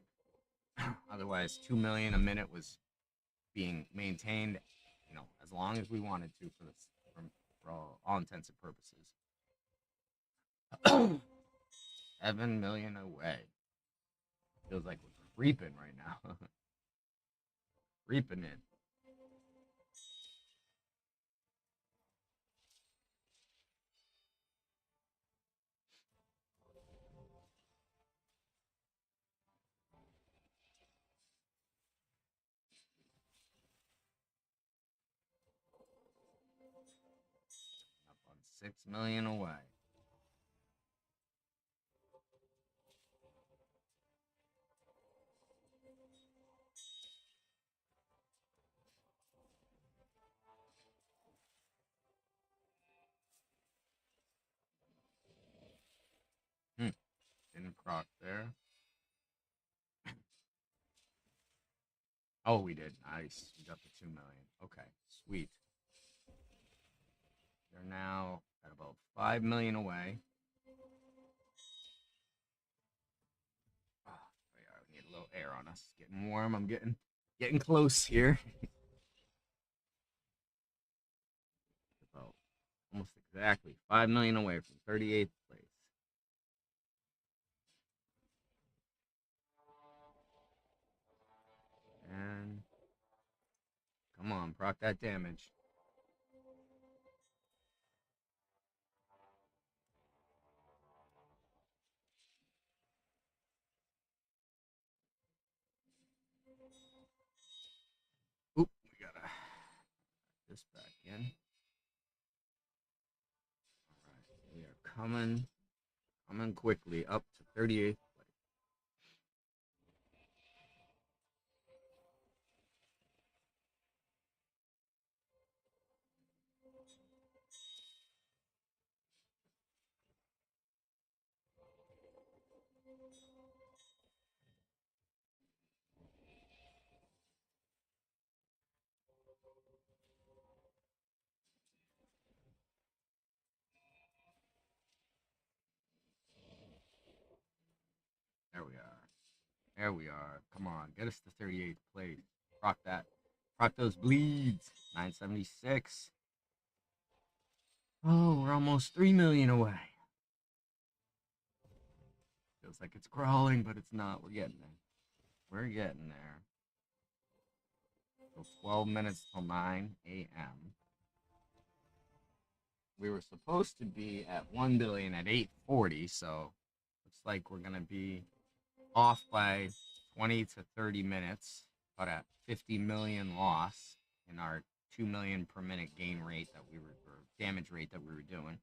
A: Otherwise, 2 million a minute was being maintained, you know, as long as we wanted to for all intents and purposes. 7 million away. Feels like we're creeping right now. Creeping in. Up on 6 million away. Didn't proc there. Oh, we did. Nice. We got the 2 million. Okay, sweet. They're now at about 5 million away. Oh, we need a little air on us. It's getting warm. I'm getting close here. About almost exactly 5 million away from 38th place. And come on, proc that damage. Oop, we gotta put this back in. Alright, we are coming quickly up to 38th place. There we are. There we are. Come on, get us to 38th place. Proc that. Proc those bleeds. 976. Oh, we're almost 3 million away. Feels like it's crawling, but it's not. We're getting there. We're getting there. So 12 minutes till 9 a.m. We were supposed to be at 1 billion at 840, so looks like we're going to be off by 20 to 30 minutes, but at 50 million loss in our 2 million per minute gain rate that we were, or damage rate that we were doing.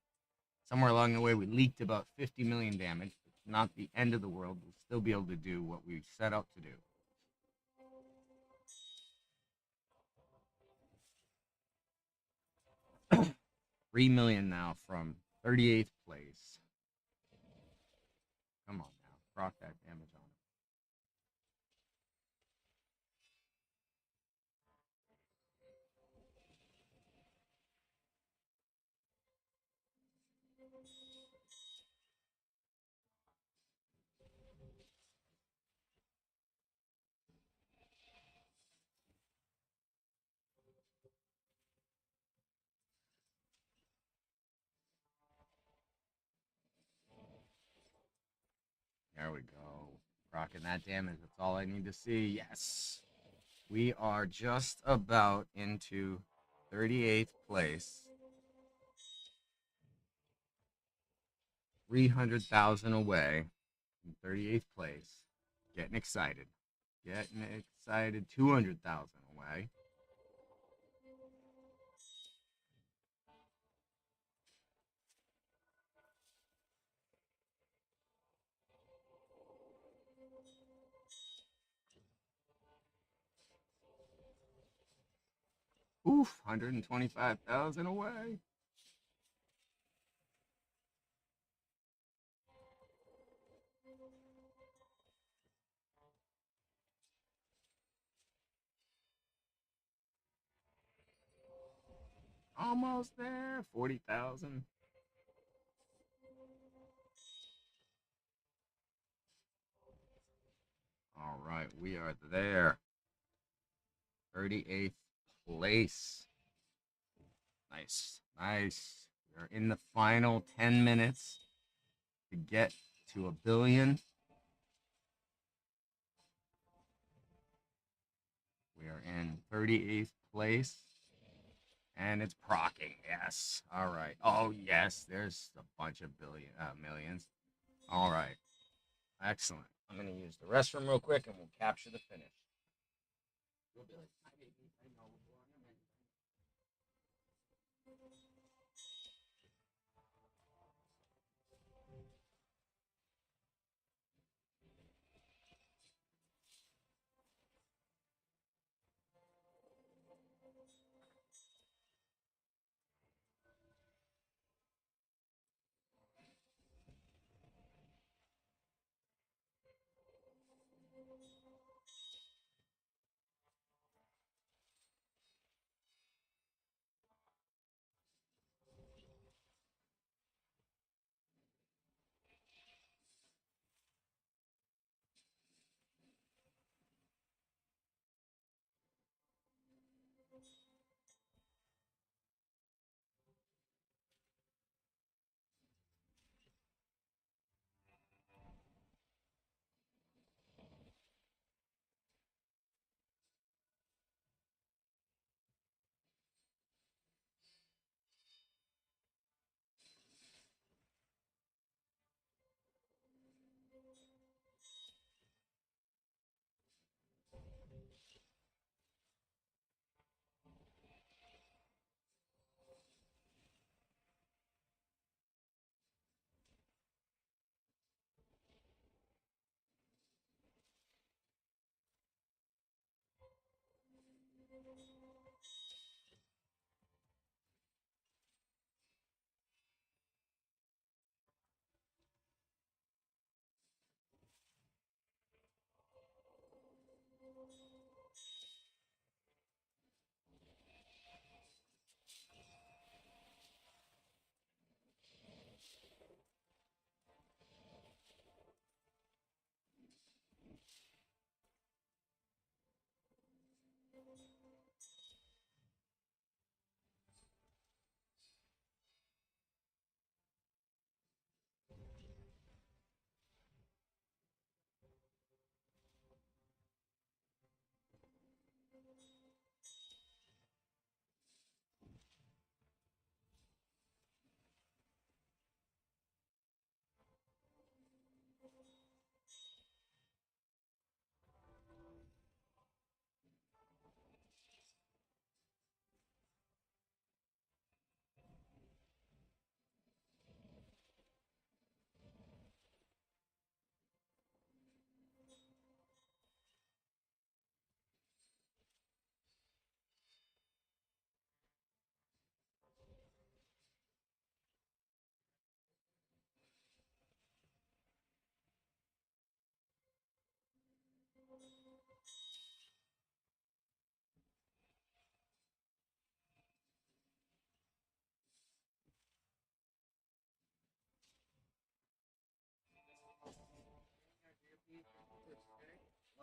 A: Somewhere along the way, we leaked about 50 million damage. It's not the end of the world. We'll still be able to do what we set out to do. 3 million now from 38th place. Come on now, proc that damage on it. There we go. Rocking that damage. That's all I need to see. Yes. We are just about into 38th place. 300,000 away from 38th place. Getting excited. Getting excited. 200,000 away. Oof, 125,000 away. Almost there. 40,000. All right, we are there. 38th place. Nice. Nice. We're in the final 10 minutes to get to a billion. We are in 38th place. And it's procking. Yes. All right. Oh, yes. There's a bunch of millions. All right. Excellent. I'm going to use the restroom real quick and we'll capture the finish. You'll be like, "Hi, baby. I know.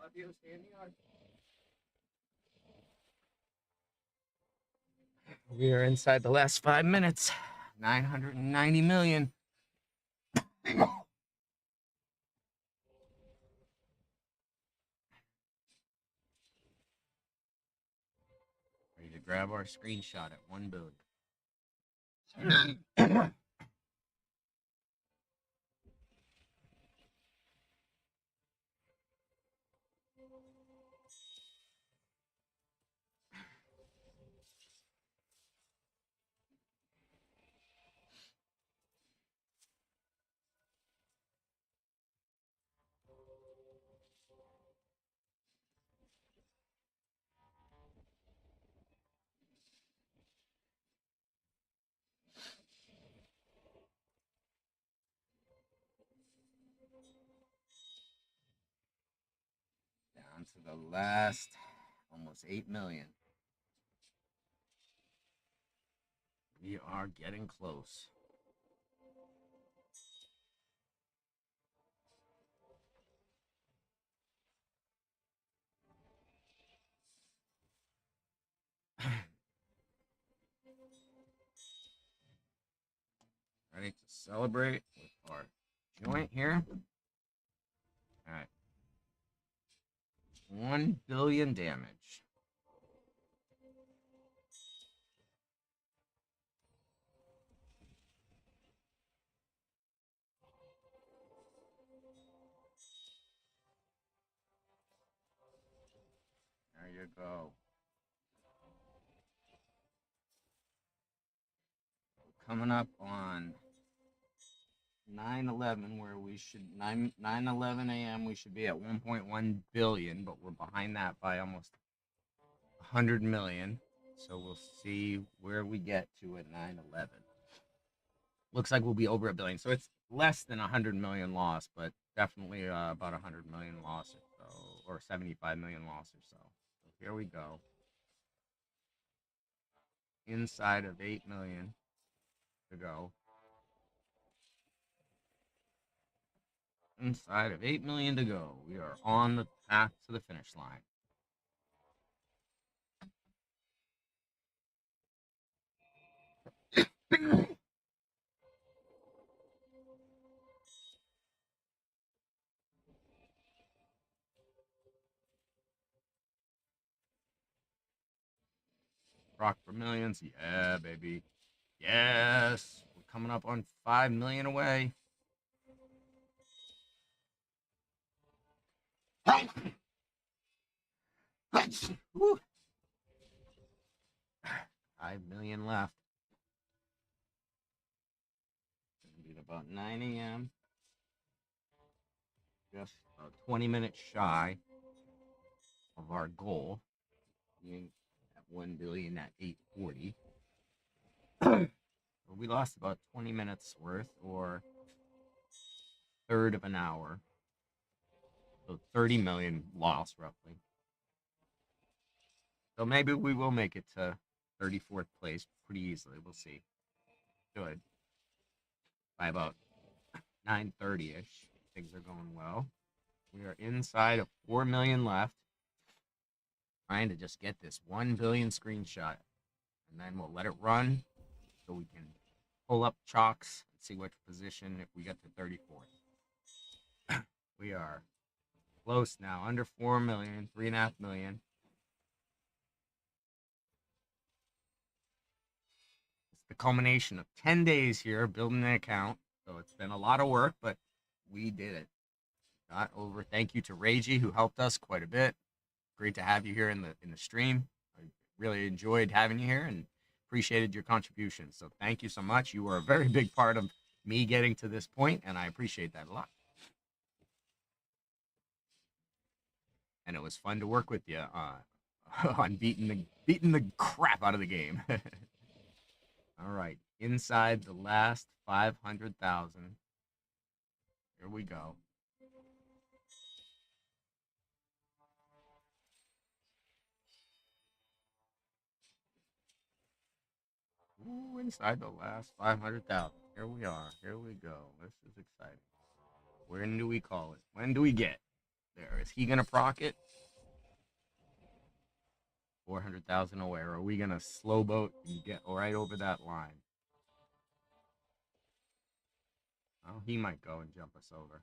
A: Love you. Standing on. We are inside the last 5 minutes. 990 million. Ready to grab our screenshot at 1 billion. On to the last almost 8 million. We are getting close. Ready to celebrate with our joint here. All right. 1 billion damage. There you go. Coming up on 9/11, where we should 9/11 a.m. we should be at 1.1 billion, but we're behind that by almost 100 million. So we'll see where we get to at 9/11. Looks like we'll be over a billion, so it's less than 100 million loss, but definitely about 100 million loss or so, or 75 million loss or so. So here we go. Inside of 8 million to go. Inside of 8 million to go. We are on the path to the finish line. Rock for millions. Yeah, baby. Yes. We're coming up on 5 million away. Woo. 5 million left. It'll be about 9 a.m. Just about 20 minutes shy of our goal. Being at 1 billion at 840. We lost about 20 minutes worth, or a third of an hour. So 30 million loss roughly. So maybe we will make it to 34th place pretty easily. We'll see. Good. By about 9:30ish, things are going well. We are inside of 4 million left. Trying to just get this 1 billion screenshot, and then we'll let it run so we can pull up chalks and see which position if we get to 34th. We are close now, under 4 million, 3.5 million. It's the culmination of 10 days here building an account. So it's been a lot of work, but we did it. Got over. Thank you to Reiji, who helped us quite a bit. Great to have you here in the stream. I really enjoyed having you here and appreciated your contributions. So thank you so much. You were a very big part of me getting to this point, and I appreciate that a lot. And it was fun to work with you on beating the crap out of the game. All right, inside the last 500,000. Here we go. Ooh, inside the last 500,000. Here we are. Here we go. This is exciting. When do we call it? When do we get there? Is he gonna proc it? 400,000 away. Or are we gonna slow boat and get right over that line? Oh, he might go and jump us over.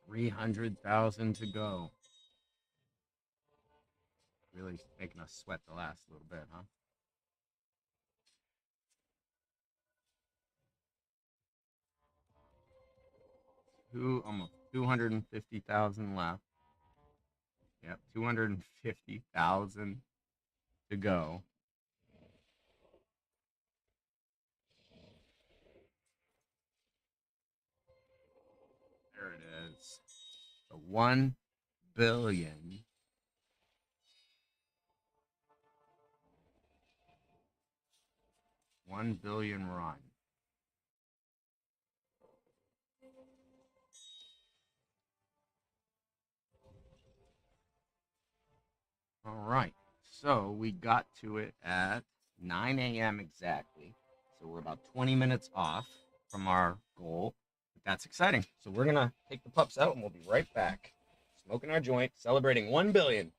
A: 300,000 to go. Really making us sweat the last little bit, huh? Almost 250,000 left. Yep, 250,000 to go. There it is. The 1 billion. 1 billion run. All right. So we got to it at 9 a.m. exactly. So we're about 20 minutes off from our goal. But that's exciting. So we're going to take the pups out and we'll be right back. Smoking our joint, celebrating 1 billion.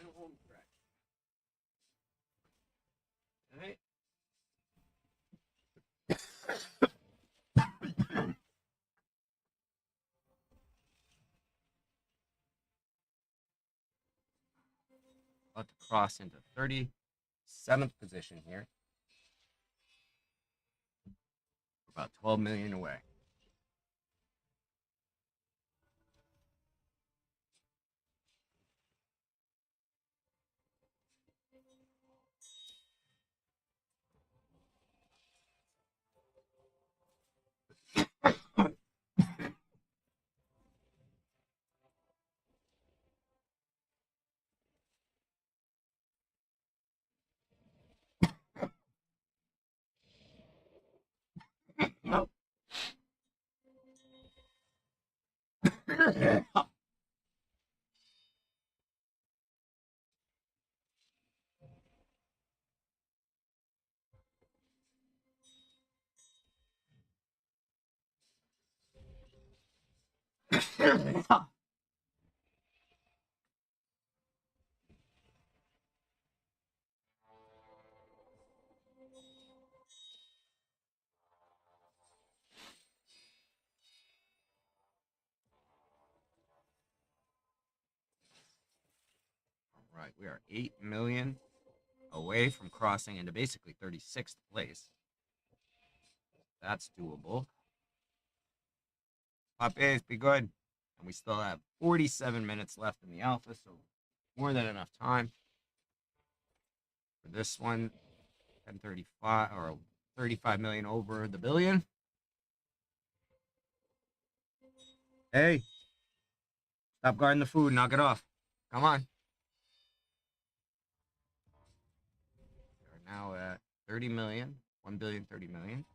A: Final home stretch. All right. About to cross into 37th position here. We're about 12 million away. Right, we are 8 million away from crossing into basically 36th place. That's doable. Pop A's, be good. And we still have 47 minutes left in the alpha, so more than enough time for this one. 1035 or 35 million over the billion. Hey, stop guarding the food. Knock it off. Come on. We're now at 30 million. 1 billion, 30 million.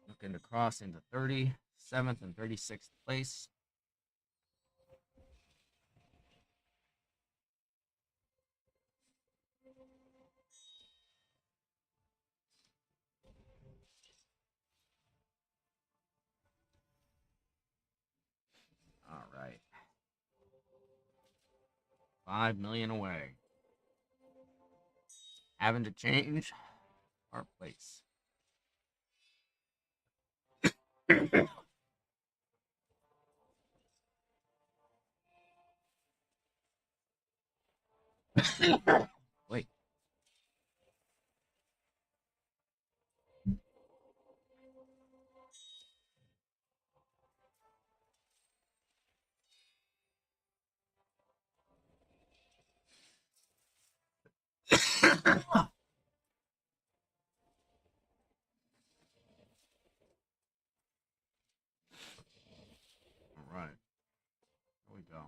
A: Looking to cross into 37th and 36th place. All right. 5 million away. Having to change our place. Wait. All right. There we go.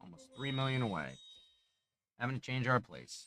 A: Almost 3 million away. Having to change our place.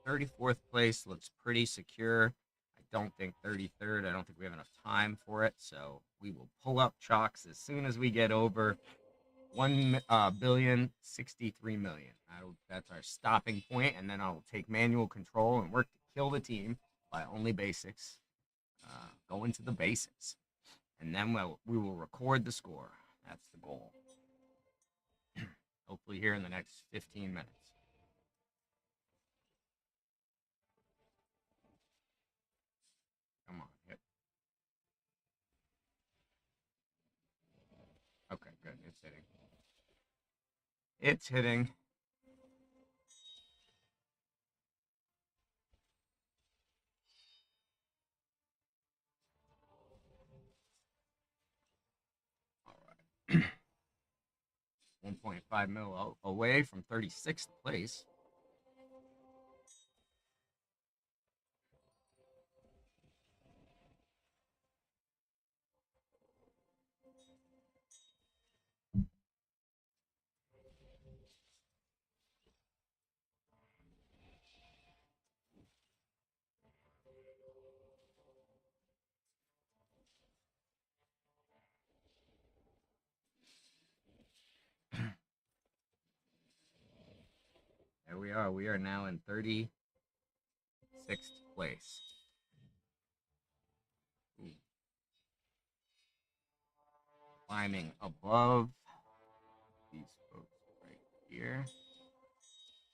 A: 34th place looks pretty secure. I don't think 33rd. I don't think we have enough time for it. So we will pull up chalks as soon as we get over 1,063,000,000. That's our stopping point, and then I'll take manual control and work to kill the team by only basics. Go into the basics, and then we will record the score. That's the goal. Hopefully here in the next 15 minutes. Come on, hit. Okay, good. It's hitting. It's hitting. All right. 1.5 mil away from 36th place. There we are. We are now in 36th place. Ooh. Climbing above these folks right here.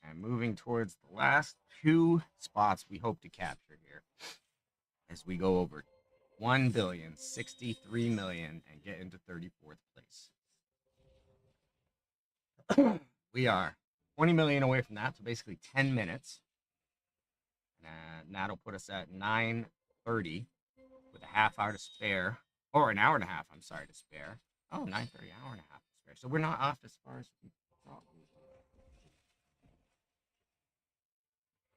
A: And moving towards the last two spots we hope to capture here as we go over 1,063,000,000 and get into 34th place. We are 20 million away from that, so basically 10 minutes. And that'll put us at 9:30 with a half hour to spare, or an hour and a half, I'm sorry, to spare. Oh, 9:30, hour and a half to spare. So we're not off as far as we thought we were.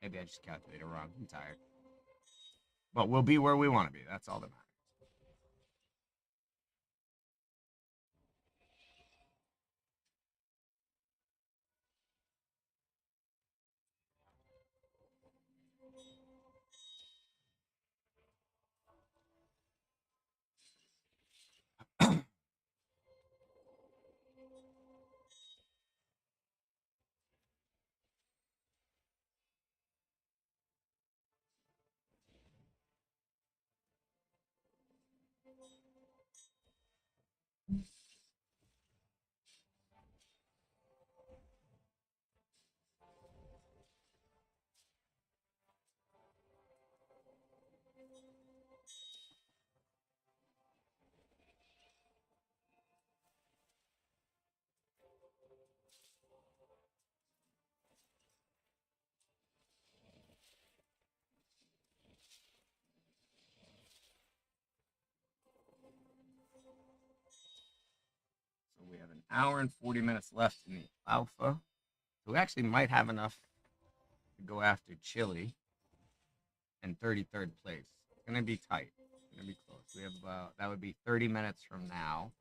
A: Maybe I just calculated wrong. I'm tired. But we'll be where we want to be. That's all that matters. So we have an hour and 40 minutes left in the alpha. So we actually might have enough to go after Chile and 33rd place. It's going to be tight. It's going to be close. We have about, that would be 30 minutes from now.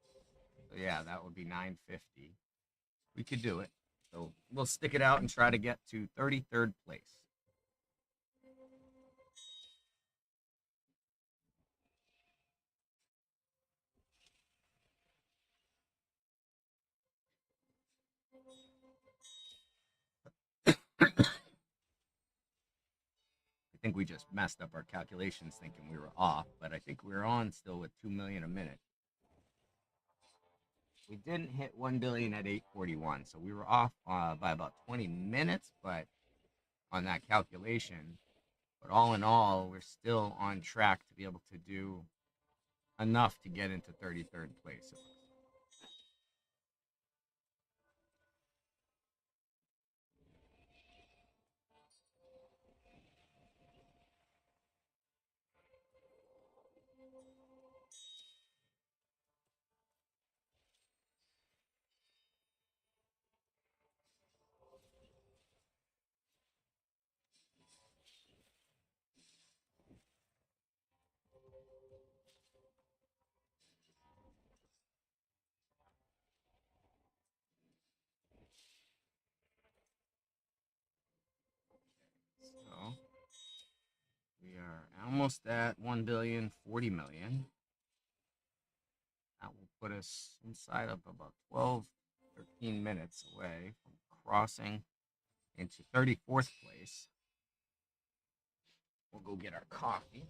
A: So yeah, that would be 9:50. We could do it. So we'll stick it out and try to get to 33rd place. I think we just messed up our calculations thinking we were off, but I think we were on still with 2 million a minute. We didn't hit 1 billion at 8:41, so we were off by about 20 minutes, but on that calculation. But all in all, we're still on track to be able to do enough to get into 33rd place. So we are almost at 1,040,000,000. That will put us inside of about 12, 13 minutes away from crossing into 34th place. We'll go get our coffee.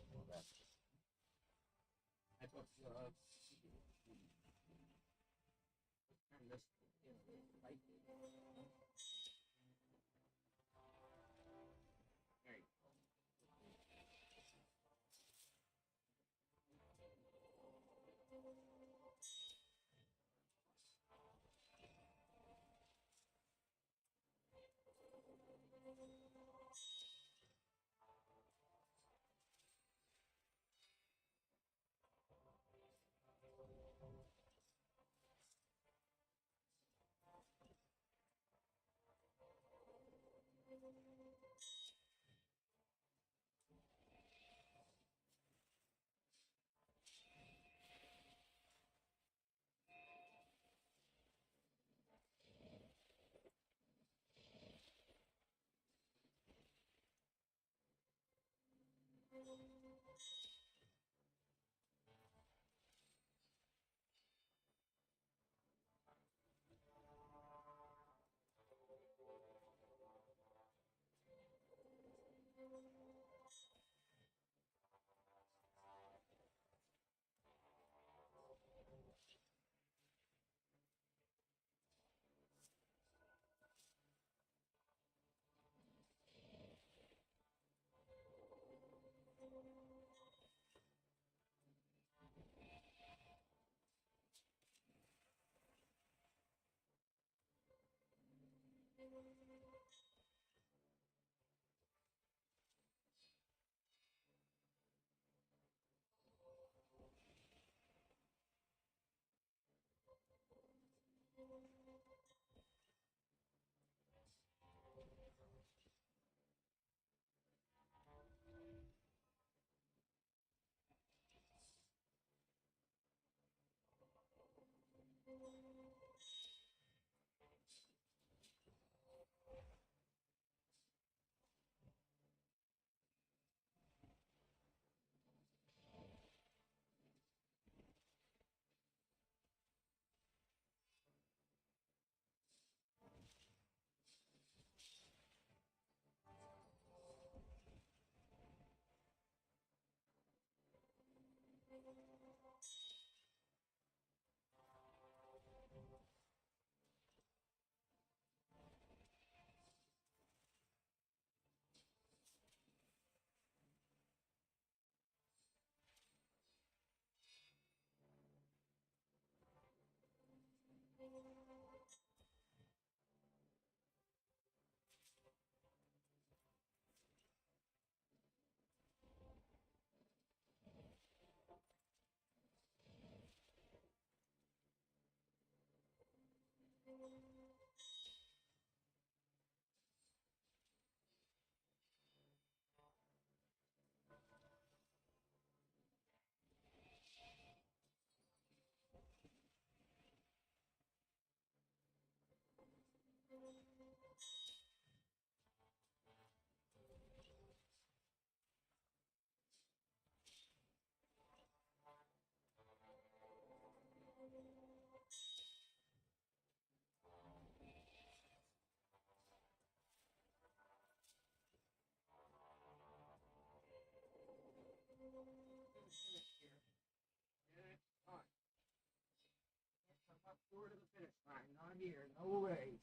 A: To the finish line. Not here. No way.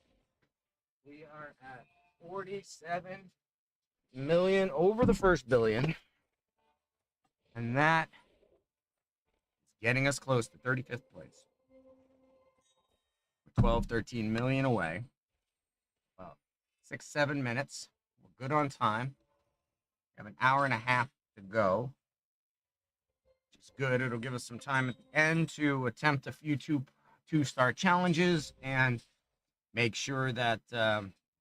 A: We are at 47 million over the first billion. And that is getting us close to 35th place. We're 12, 13 million away. About 6, 7 minutes. We're good on time. We have an hour and a half to go, which is good. It'll give us some time at the end to attempt a few two-star challenges and make sure that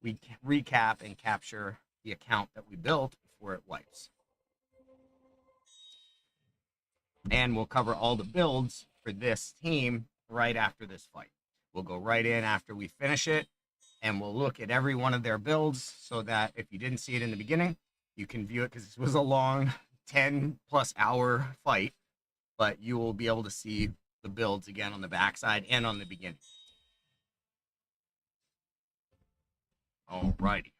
A: we recap and capture the account that we built before it wipes. And we'll cover all the builds for this team right after this fight. We'll go right in after we finish it, and we'll look at every one of their builds so that if you didn't see it in the beginning, You can view it because this was a long 10+ hour fight, but you will be able to see the builds again on the backside and on the beginning. Alrighty.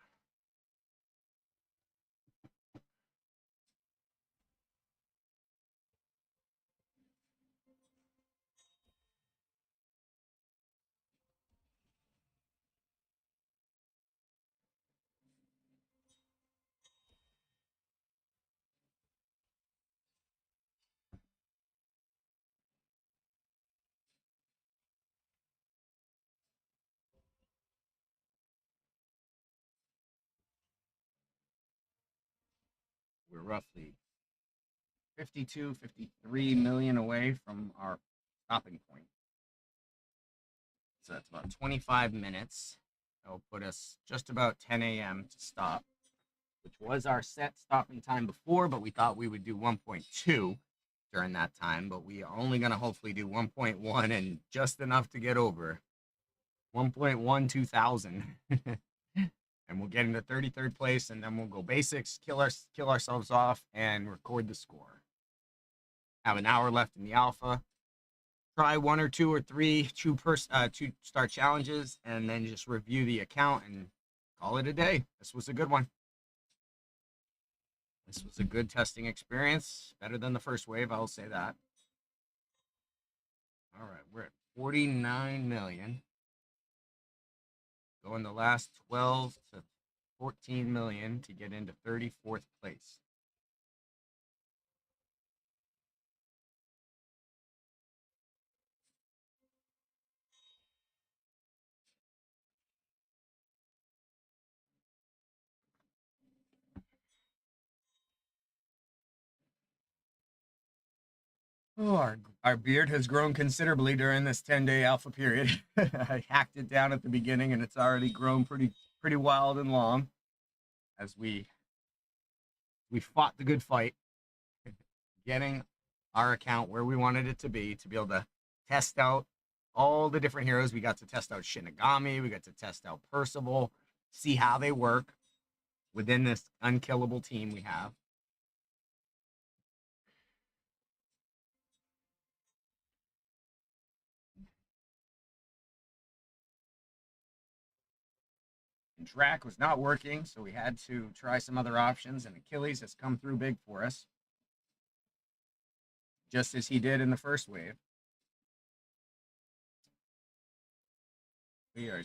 A: We're roughly 52, 53 million away from our stopping point. So that's about 25 minutes. That'll put us just about 10 a.m. to stop, which was our set stopping time before, but we thought we would do 1.2 during that time, but we are only going to hopefully do 1.1 and just enough to get over 1.12 thousand. And we'll get into 33rd place, and then we'll go basics, kill ourselves off, and record the score. Have an hour left in the alpha. Try 1 or 2 or 3 2-star challenges, and then just review the account and call it a day. This was a good one. This was a good testing experience. Better than the first wave, I'll say that. All right, we're at 49 million. Going the last 12 to 14 million to get into 34th place. Oh, our beard has grown considerably during this 10-day alpha period. I hacked it down at the beginning, and it's already grown pretty wild and long as we fought the good fight, getting our account where we wanted it to be able to test out all the different heroes. We got to test out Shinigami, we got to test out Percival, see how they work within this unkillable team we have. Drac was not working, so we had to try some other options, and Achilles has come through big for us, just as he did in the first wave. We're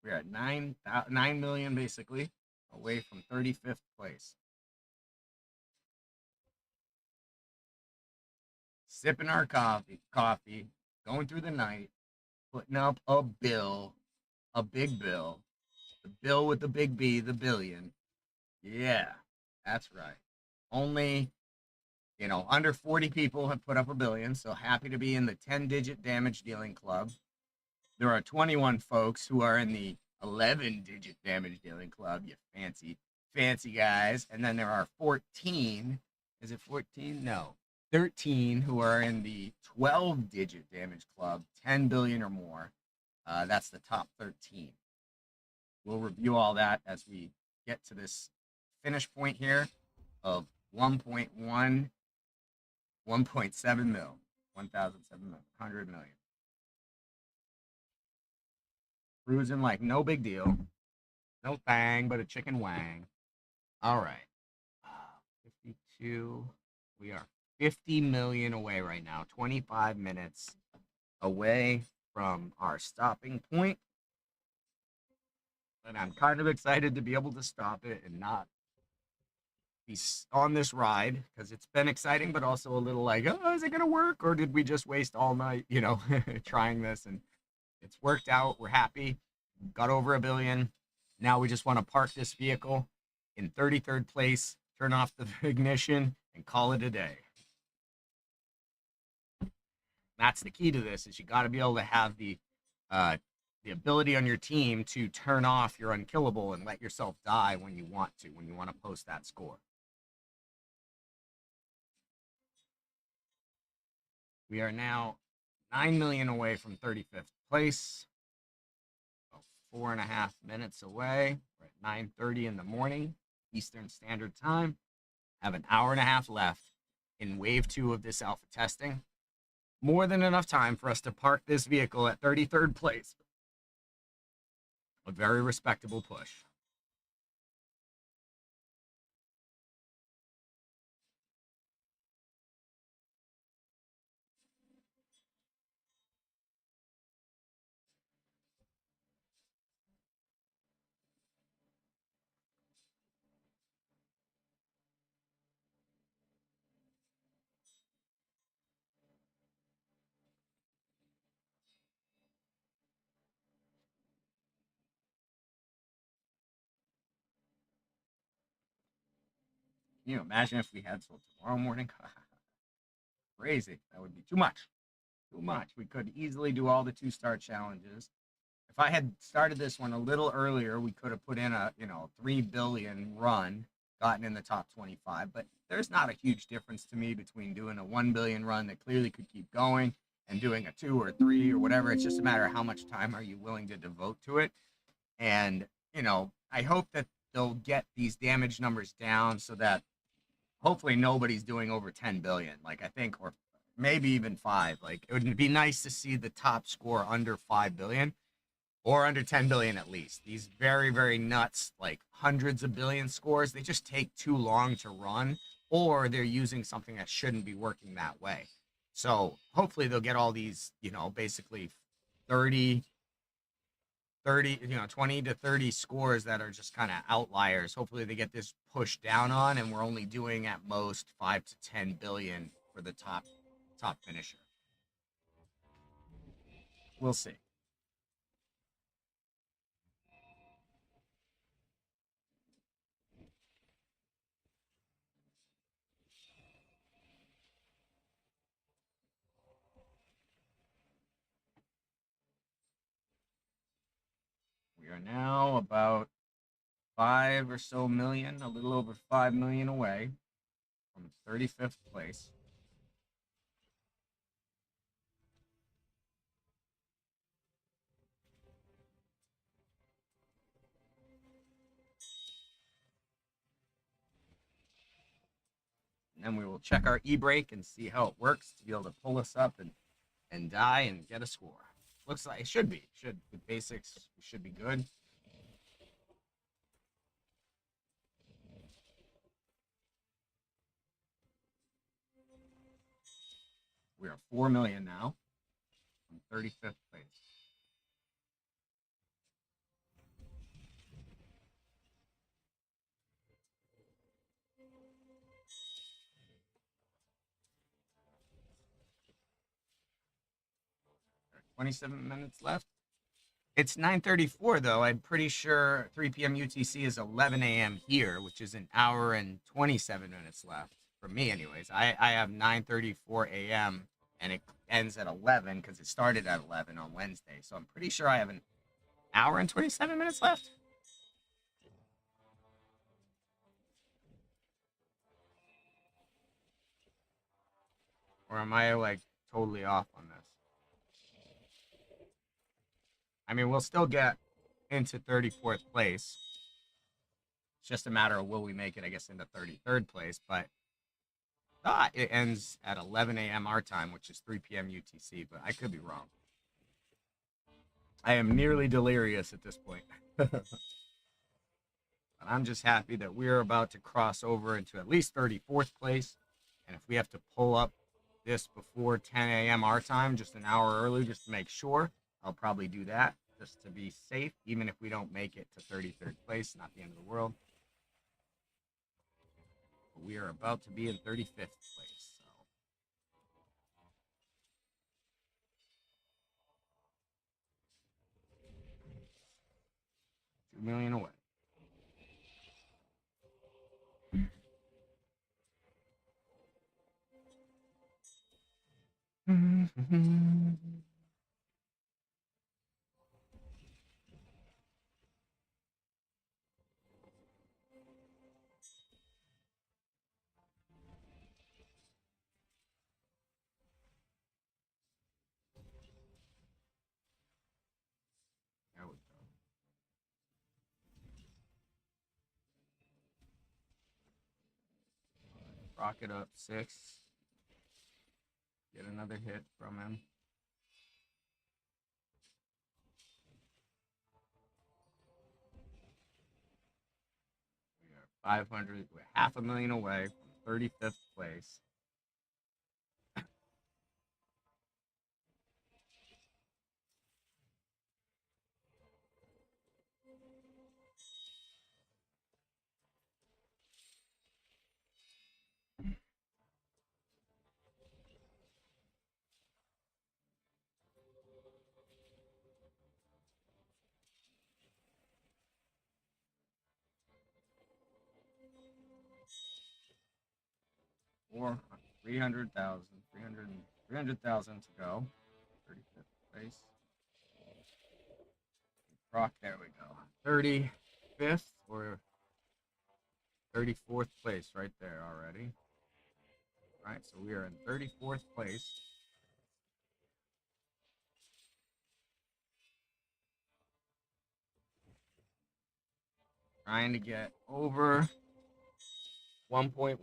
A: at 9 million basically away from 35th place. Sipping our coffee, going through the night, putting up a big bill. The bill with the big B, the billion. Yeah, that's right. Only, under 40 people have put up a billion, so happy to be in the 10-digit damage dealing club. There are 21 folks who are in the 11-digit damage dealing club, you fancy guys. And then there are 14, is it 14? No, 13 who are in the 12-digit damage club, 10 billion or more. That's the top 13. We'll review all that as we get to this finish point here of 1.1, 1.7 mil, 1,700 million. Cruising like no big deal. No thang, but a chicken wang. All right. 52. We are 50 million away right now. 25 minutes away from our stopping point. And I'm kind of excited to be able to stop it and not be on this ride, because it's been exciting, but also a little like, oh, is it going to work? Or did we just waste all night, trying this? And it's worked out. We're happy. Got over a billion. Now we just want to park this vehicle in 33rd place, turn off the ignition, and call it a day. That's the key to this, is you got to be able to have the ability on your team to turn off your unkillable and let yourself die when you want to post that score. We are now 9 million away from 35th place. 4.5 minutes away. We're at 9:30 in the morning. Eastern Standard Time. Have an hour and a half left in wave 2 of this alpha testing. More than enough time for us to park this vehicle at 33rd place. A very respectable push. Can you imagine if we had till tomorrow morning? Crazy. That would be too much. Too much. We could easily do all the 2-star challenges. If I had started this one a little earlier, we could have put in a 3 billion run, gotten in the top 25. But there's not a huge difference to me between doing a 1 billion run that clearly could keep going and doing a 2 or 3 or whatever. It's just a matter of how much time are you willing to devote to it. And I hope that they'll get these damage numbers down so that hopefully nobody's doing over 10 billion. Like I think, or maybe even 5. Like it would be nice to see the top score under 5 billion. Or under 10 billion at least. These very, very nuts, like hundreds of billion scores, they just take too long to run, or they're using something that shouldn't be working that way. So hopefully they'll get all these, basically 30, 20 to 30 scores that are just kind of outliers. Hopefully they get this pushed down on, and we're only doing at most 5 to 10 billion for the top finisher. We'll see. We are now about 5 or so million, a little over 5 million away from 35th place. And then we will check our e-brake and see how it works to be able to pull us up and die and get a score. Looks like it should be. With basics, we should be good. We are 4 million now from 35th place. There are 27 minutes left. It's 9:34 though. I'm pretty sure 3 p.m. UTC is 11 a.m. here, which is an hour and 27 minutes left for me, anyways. I have 9:34 a.m. and it ends at 11 because it started at 11 on Wednesday. So I'm pretty sure I have an hour and 27 minutes left. Or am I like totally off on this? I mean, we'll still get into 34th place. It's just a matter of will we make it, I guess, into 33rd place. But it ends at 11 a.m. our time, which is 3 p.m. UTC. But I could be wrong. I am nearly delirious at this point. But I'm just happy that we're about to cross over into at least 34th place. And if we have to pull up this before 10 a.m. our time, just an hour early, just to make sure, I'll probably do that just to be safe, even if we don't make it to 33rd place. Not the end of the world. But we are about to be in 35th place. So. 2 million away. There we go. Rocket up 6. Get another hit from him. We are 500, we're half a million away from 35th place. Or 300,000, 300,000 to go. 35th place. Rock, there we go. 35th or 34th place right there already. Right, so we are in 34th place. Trying to get over 1.1.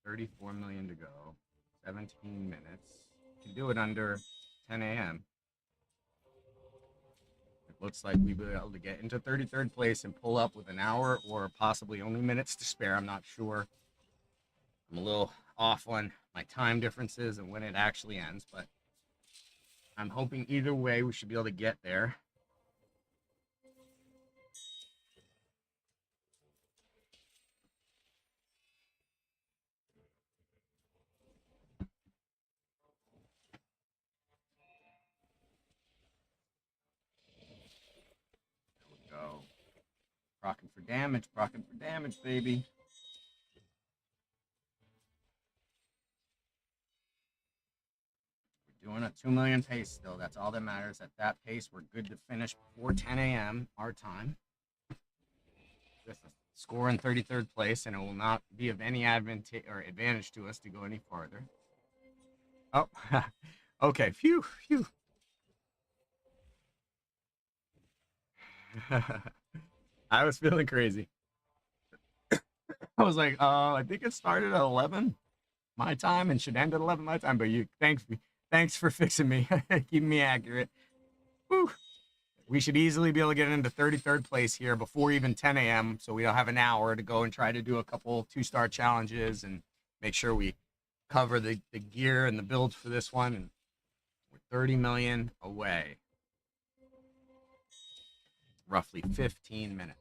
A: $34 million to go. 17 minutes. You can do it under 10 a.m. It looks like we'll be able to get into 33rd place and pull up with an hour or possibly only minutes to spare. I'm not sure. I'm a little off on my time differences and when it actually ends, but I'm hoping either way we should be able to get there. There we go. Rocking for damage, baby. We're doing a 2 million pace still. That's all that matters. At that pace, we're good to finish before 10 a.m. our time. With a score in 33rd place, and it will not be of any advantage to us to go any farther. Oh, okay. Phew, phew. I was feeling crazy. I was like, I think it started at 11 my time and should end at 11 my time. But thanks for fixing me, keeping me accurate. Whew. We should easily be able to get into 33rd place here before even 10 a.m. So we don't have an hour to go and try to do a couple 2-star challenges and make sure we cover the gear and the builds for this one. And we're 30 million away. Roughly 15 minutes.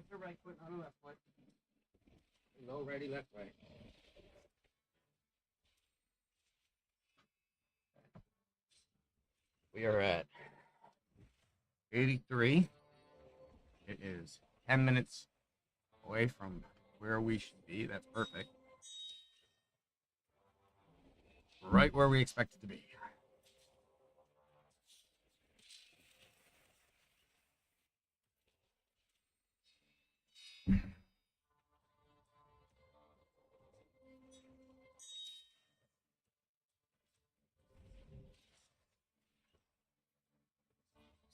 A: That's the right foot, not the left foot. Low, ready, left, right. We are at 83. It is 10 minutes away from where we should be. That's perfect. Right where we expect it to be.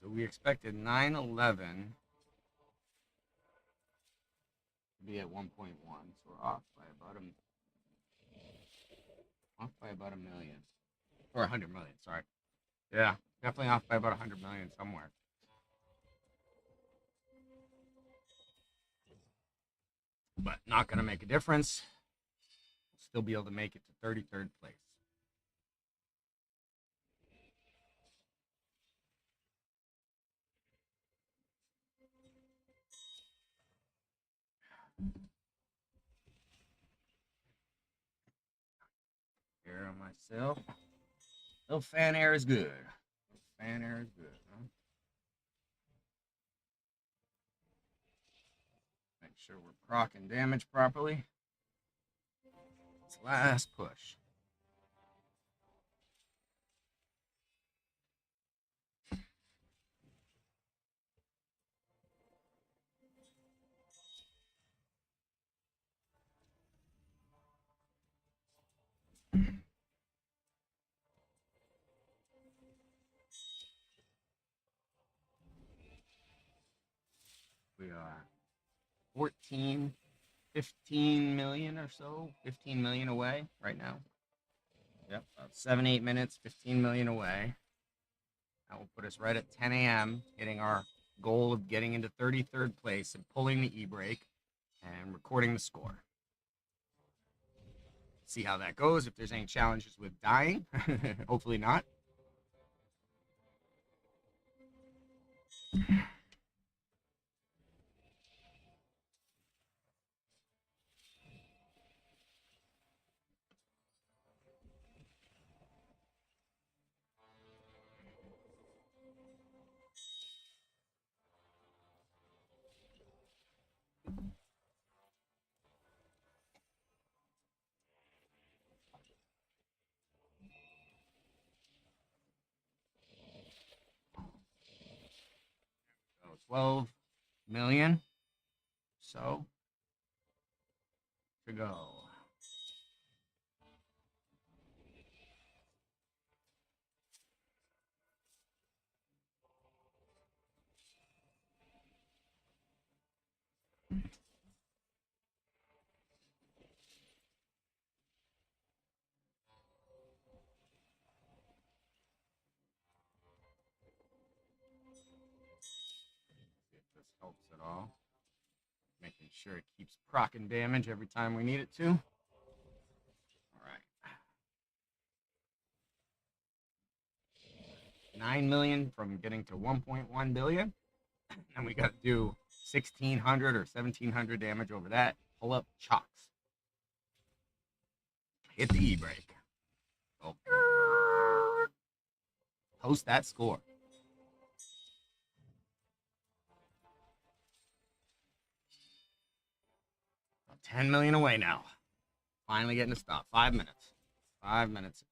A: So we expected 911 to be at 1.1. So we're off by about a million. Or 100 million, sorry. Yeah, definitely off by about 100 million somewhere. But not going to make a difference. We'll still be able to make it to 33rd place. Here on myself. Little fan air is good. Fan air is good, huh? Make sure we're proccing damage properly. It's last push. We are 14, 15 million or so, 15 million away right now. Yep, about 7-8 minutes, 15 million away. That will put us right at 10 a.m., hitting our goal of getting into 33rd place and pulling the e-brake and recording the score. See how that goes, if there's any challenges with dying. Hopefully not. So 12 million. So to go. See if this helps at all. Making sure it keeps proccing damage every time we need it to. All right. 9 million from getting to 1.1 billion. And we got to do 1,600 or 1,700 damage over that. Pull up chocks. Hit the e-brake. Oh. Post that score. 10 million away now. Finally getting to stop. 5 minutes. 5 minutes.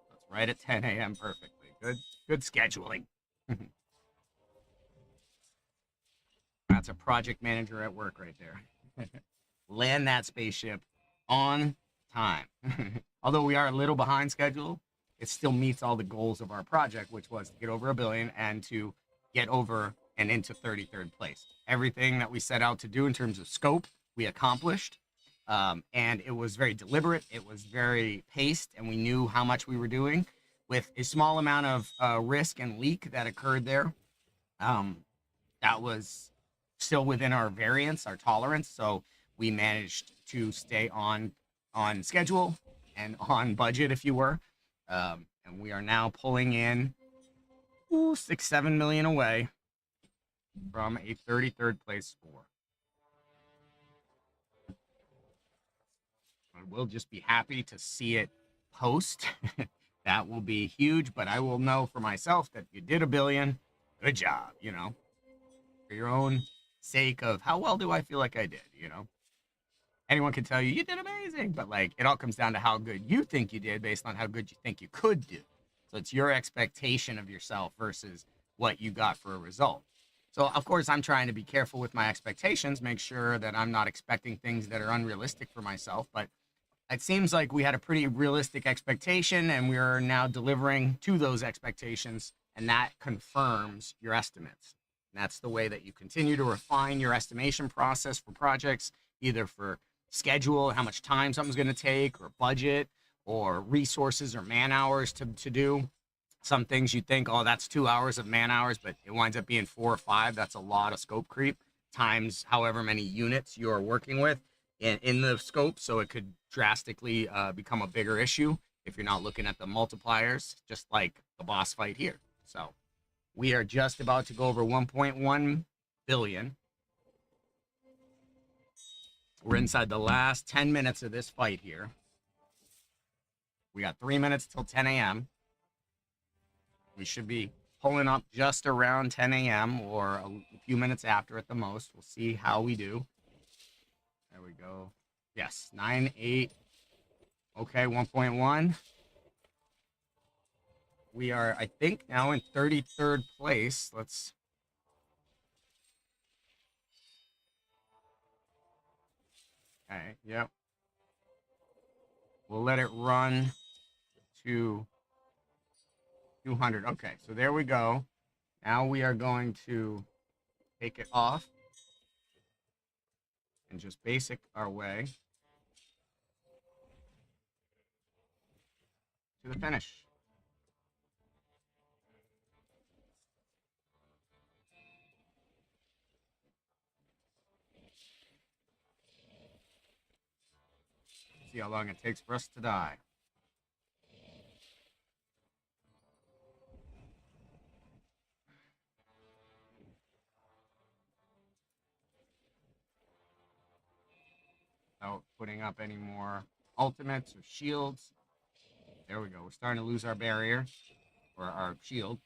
A: That's right at 10 a.m. perfectly. Good scheduling. That's a project manager at work right there. Land that spaceship on time. Although we are a little behind schedule, it still meets all the goals of our project, which was to get over 1 billion and to get over and into 33rd place. Everything that we set out to do in terms of scope, we accomplished. And it was very deliberate. It was very paced, and we knew how much we were doing with a small amount of risk and leak that occurred there. That was still within our variance, our tolerance. So we managed to stay on schedule and on budget, if you were. And we are now pulling in 6-7 million away. from a 33rd place score. I will just be happy to see it post. That will be huge, but I will know for myself that you did a billion. Good job, for your own sake of how well do I feel like I did. Anyone can tell you you did amazing, but like it all comes down to how good you think you did based on how good you think you could do. So it's your expectation of yourself versus what you got for a result. So of course I'm trying to be careful with my expectations, make sure that I'm not expecting things that are unrealistic for myself, but it seems like we had a pretty realistic expectation and we're now delivering to those expectations, and that confirms your estimates. And that's the way that you continue to refine your estimation process for projects, either for schedule, how much time something's going to take, or budget, or resources or man hours to do. Some things you think, oh, that's 2 hours of man hours, but it winds up being 4 or 5. That's a lot of scope creep times however many units you're working with in the scope. So it could drastically become a bigger issue if you're not looking at the multipliers, just like the boss fight here. So we are just about to go over 1.1 billion. We're inside the last 10 minutes of this fight here. We got 3 minutes till 10 a.m. We should be pulling up just around 10 a.m. or a few minutes after at the most. We'll see how we do. There we go. Yes, 9, 8. Okay, 1.1. We are, I think, now in 33rd place. Let's... Okay, yep. We'll let it run to 200. Okay, so there we go. Now we are going to take it off and just basic our way to the finish. See how long it takes for us to die. Without putting up any more ultimates or shields. There we go. We're starting to lose our barrier, or our shield.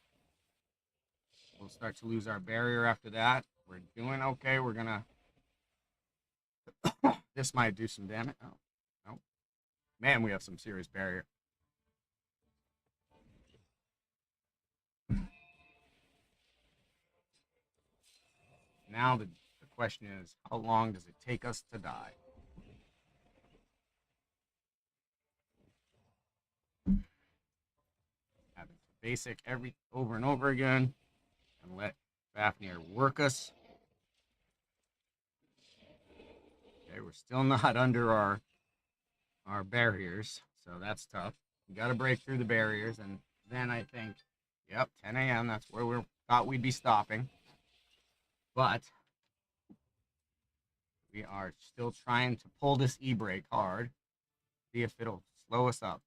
A: We'll start to lose our barrier after that. We're doing okay. We're gonna... This might do some damage. Oh, no. Man, we have some serious barrier. Now the question is, how long does it take us to die? Having to basic every over and over again and let Fafnir work us. Okay, we're still not under our barriers, so that's tough. We got to break through the barriers, and then I think, yep, 10 a.m. That's where we thought we'd be stopping. But we are still trying to pull this e-brake hard, see if it'll slow us up.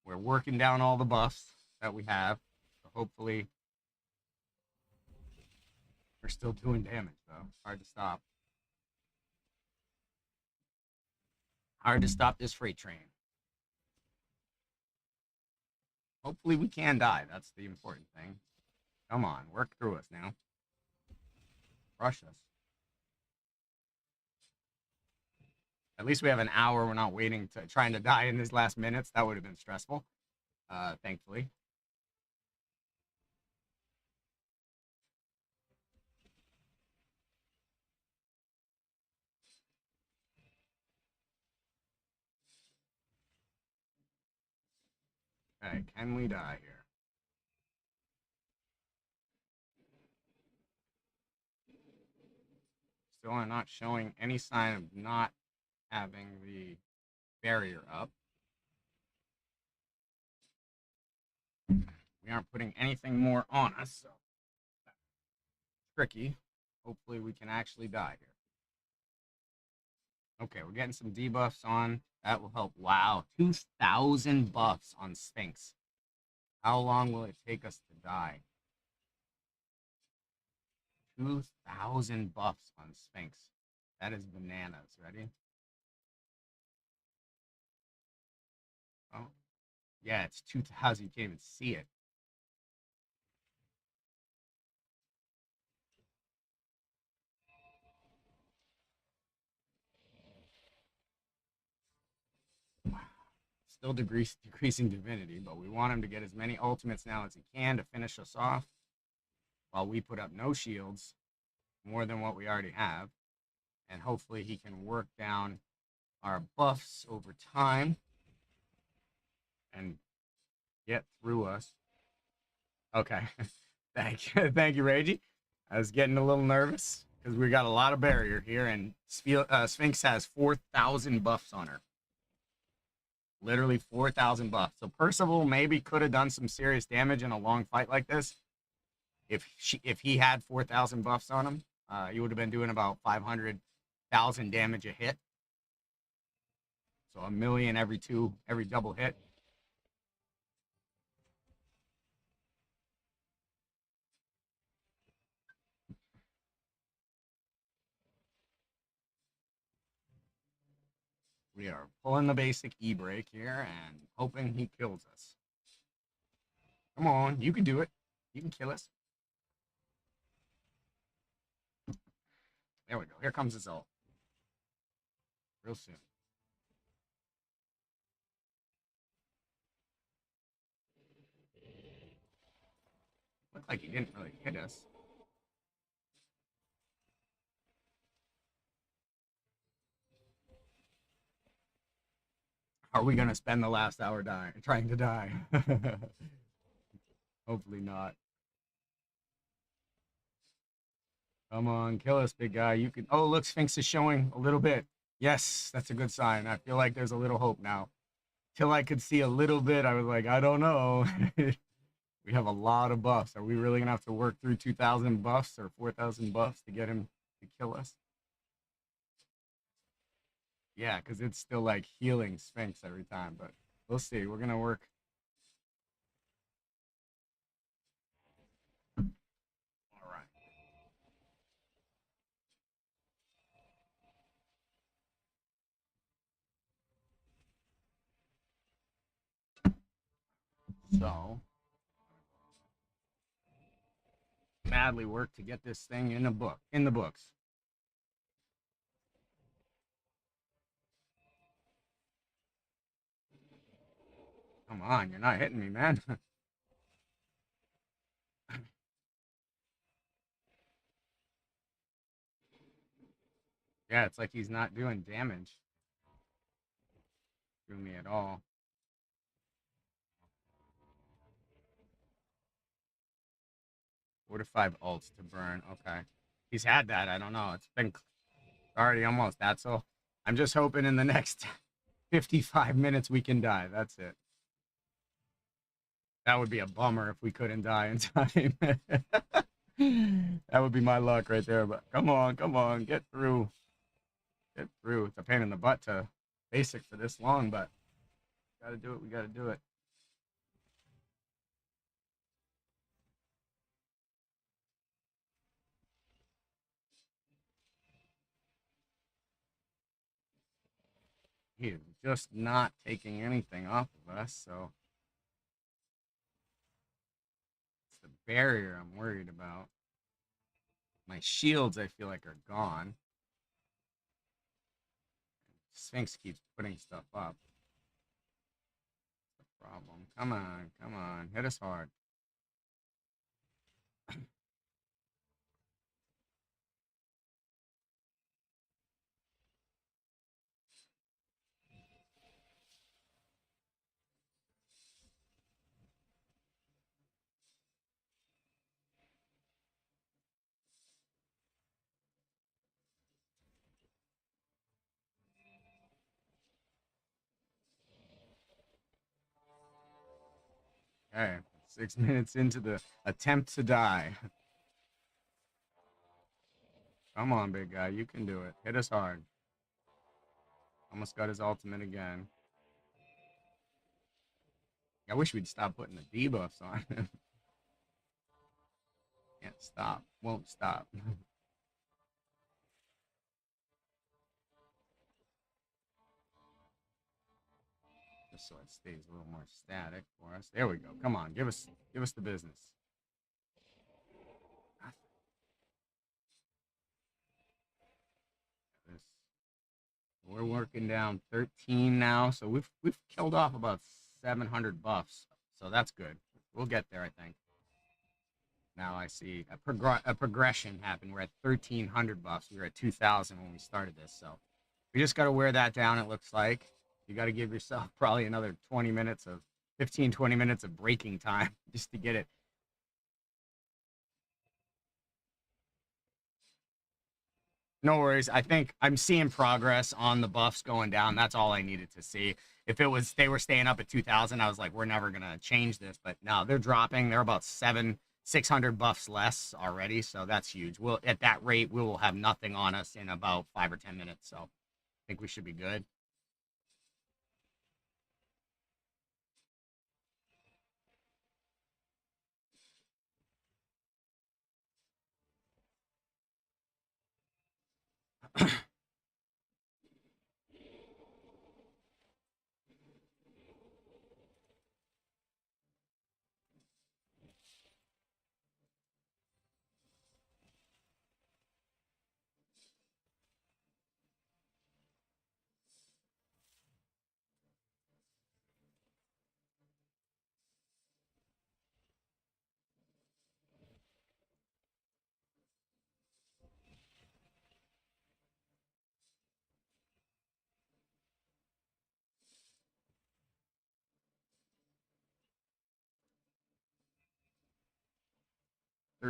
A: We're working down all the buffs that we have, so hopefully we're still doing damage, though. Hard to stop. Hard to stop this freight train. Hopefully we can die. That's the important thing. Come on, work through us now. Crush us. At least we have an hour. We're not waiting to trying to die in these last minutes. That would have been stressful, thankfully. Okay, can we die here? Still are not showing any sign of not having the barrier up. We aren't putting anything more on us, so that's tricky. Hopefully we can actually die here. Okay, we're getting some debuffs on. That will help. Wow, 2,000 buffs on Sphinx. How long will it take us to die? 2,000 buffs on Sphinx. That is bananas. Ready? Oh, yeah, it's 2,000. You can't even see it. Still decreasing divinity, but we want him to get as many ultimates now as he can to finish us off while we put up no shields, more than what we already have. And hopefully he can work down our buffs over time and get through us. Okay. Thank you, Ragey. I was getting a little nervous because we got a lot of barrier here, and Sphinx has 4,000 buffs on her. Literally 4,000 buffs. So Percival maybe could have done some serious damage in a long fight like this. If he had 4,000 buffs on him, he would have been doing about 500,000 damage a hit. So a million every double hit. We are pulling the basic E-break here and hoping he kills us. Come on, you can do it. You can kill us. There we go. Here comes his ult. Real soon. Looked like he didn't really hit us. Are we going to spend the last hour trying to die? Hopefully not. Come on, kill us, big guy. You can. Oh, look, Sphinx is showing a little bit. Yes, that's a good sign. I feel like there's a little hope now. Till I could see a little bit, I was like, I don't know. We have a lot of buffs. Are we really going to have to work through 2,000 buffs or 4,000 buffs to get him to kill us? Yeah, because it's still like healing Sphinx every time, but we'll see. We're going to work. All right. So, madly work to get this thing in the books. Come on, you're not hitting me, man. Yeah, it's like he's not doing damage to me at all. 4 to 5 ults to burn. Okay. He's had that. I don't know. It's been already almost that. So I'm just hoping in the next 55 minutes we can die. That's it. That would be a bummer if we couldn't die in time. That would be my luck right there. But come on, get through. Get through. It's a pain in the butt to basic for this long, but gotta do it. We gotta do it. He is just not taking anything off of us, so it's the barrier I'm worried about. My shields, I feel like, are gone. Sphinx keeps putting stuff up. That's the problem. Come on. Hit us hard. Okay, 6 minutes into the attempt to die. Come on, big guy. You can do it. Hit us hard. Almost got his ultimate again. I wish we'd stop putting the debuffs on him. Can't Can't stop. Won't stop. Just so it stays a little more static for us. There we go. Come on, give us the business. This we're working down 13 now, so we've killed off about 700 buffs, so that's good. We'll get there, I think. Now I see a progression happen. We're at 1,300 buffs. We were at 2,000 when we started this, so we just got to wear that down. It looks like you got to give yourself probably another 20 minutes of 15, 20 minutes of breaking time just to get it. No worries. I think I'm seeing progress on the buffs going down. That's all I needed to see. If it was they were staying up at 2,000, I was like, we're never gonna change this. But no, they're dropping. They're about 600 buffs less already. So that's huge. We'll at that rate, we will have nothing on us in about 5 or 10 minutes. So I think we should be good. All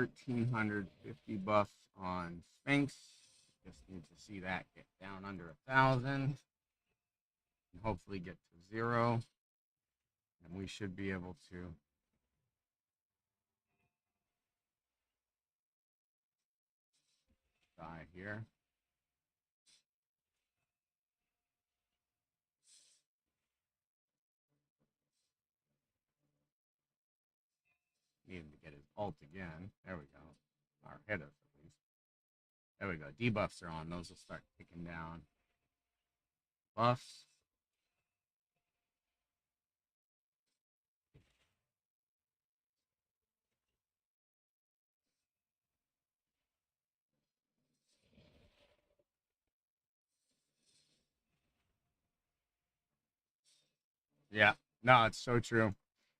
A: 1,350 buffs on Sphinx. Just need to see that get down under 1,000 and hopefully get to 0. And we should be able to die here. Need him to get his ult again. There we go. Or hit us at least. There we go. Debuffs are on. Those will start kicking down. Buffs. Yeah. No, it's so true.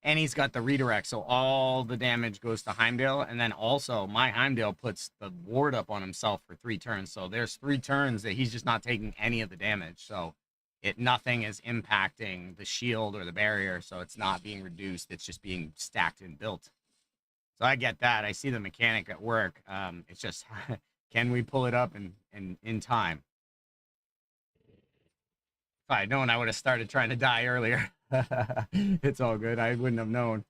A: And he's got the redirect, so all the damage goes to Heimdall, and then also my Heimdall puts the ward up on himself for 3 turns. So there's 3 turns that he's just not taking any of the damage. So it nothing is impacting the shield or the barrier, so it's not being reduced. It's just being stacked and built. So I get that. I see the mechanic at work. It's just can we pull it up in time? If I had known, I would have started trying to die earlier. It's all good. I wouldn't have known.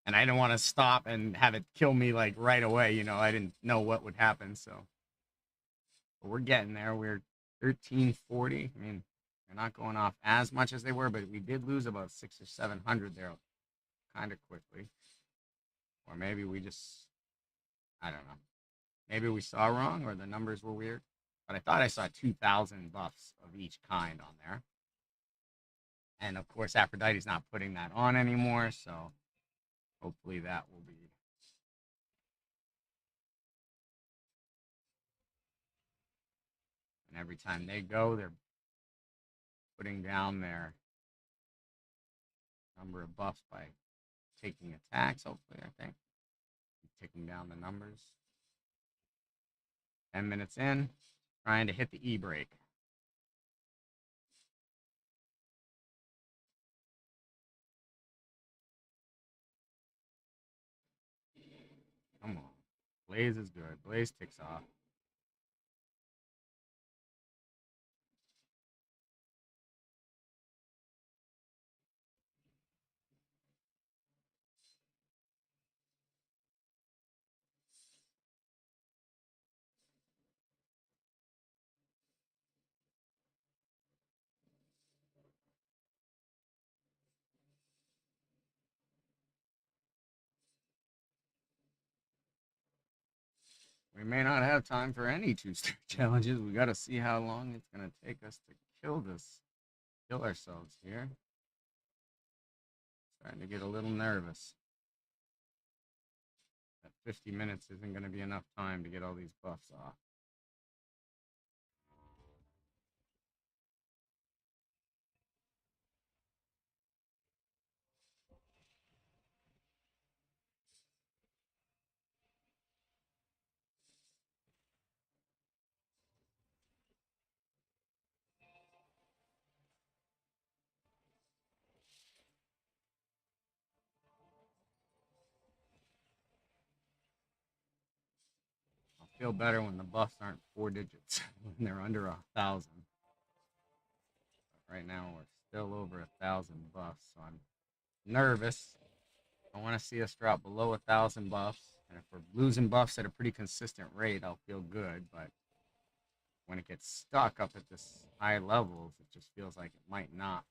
A: And I didn't want to stop and have it kill me like right away. You know, I didn't know what would happen. So but we're getting there. We're 1340. I mean, they're not going off as much as they were, but we did lose about 600 or 700 there kind of quickly. Or maybe we just, I don't know. Maybe we saw wrong or the numbers were weird. But I thought I saw 2,000 buffs of each kind on there. And of course, Aphrodite's not putting that on anymore, so hopefully that will be. And every time they go, they're putting down their number of buffs by taking attacks, hopefully, I think. Taking down the numbers. 10 minutes in, trying to hit the E break. Come on. Blaze is good. Blaze ticks off. We may not have time for any 2-star challenges. We got to see how long it's going to take us to kill ourselves here. Starting to get a little nervous. That 50 minutes isn't going to be enough time to get all these buffs off. I'll feel better when the buffs aren't 4 digits, when they're under 1,000. Right now we're still over 1,000 buffs, so I'm nervous. I want to see us drop below 1,000 buffs, and if we're losing buffs at a pretty consistent rate, I'll feel good. But when it gets stuck up at this high levels, it just feels like it might not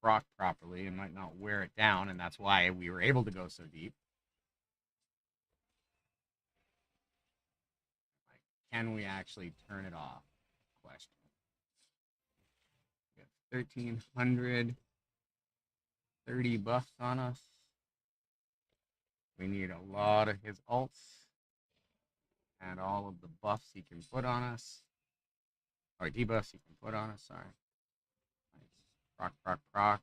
A: proc properly and might not wear it down, and that's why we were able to go so deep. Like, can we actually turn it off? Question. We have 1,330 buffs on us. We need a lot of his ults and all of the buffs he can put on us. Or debuffs he can put on us, sorry. Nice. Proc, proc, proc.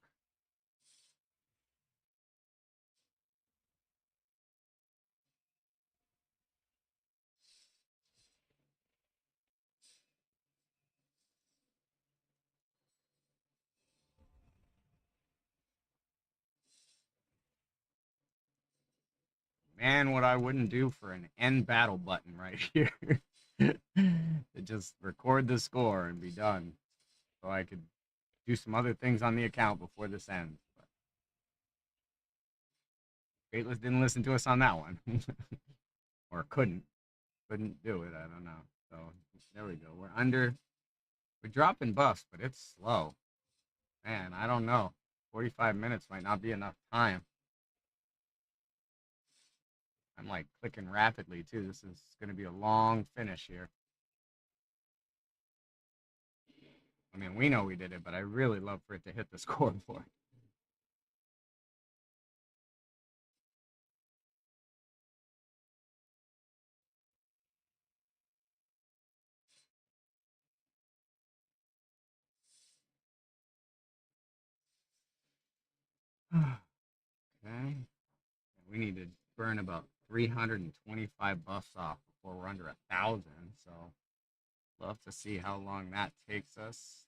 A: Man, what I wouldn't do for an end battle button right here. To just record the score and be done. So I could do some other things on the account before this ends. But Fateless didn't listen to us on that one. Or couldn't do it. I don't know. So there we go. We're dropping buffs, but it's slow. Man, I don't know. 45 minutes might not be enough time. I'm like clicking rapidly too. This is going to be a long finish here. I mean, we know we did it, but I really love for it to hit the scoreboard. Okay. We need to burn about 325 buffs off before we're under 1,000. So, love to see how long that takes us.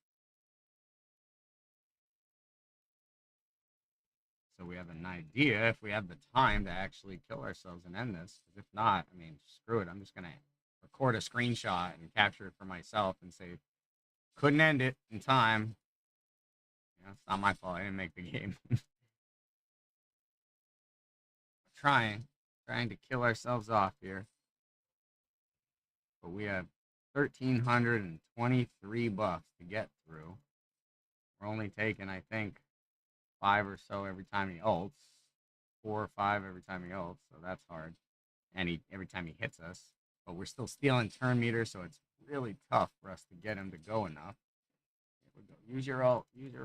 A: So we have an idea if we have the time to actually kill ourselves and end this. Because if not, I mean, screw it. I'm just gonna record a screenshot and capture it for myself and say, couldn't end it in time. You know, it's not my fault. I didn't make the game. trying to kill ourselves off here. But we have 1,323 buffs to get through. We're only taking, I think, 5 or so every time he ults. 4 or 5 every time he ults, so that's hard. And every time he hits us. But we're still stealing turn meters, so it's really tough for us to get him to go enough. Here we go. Use your ult, big guy.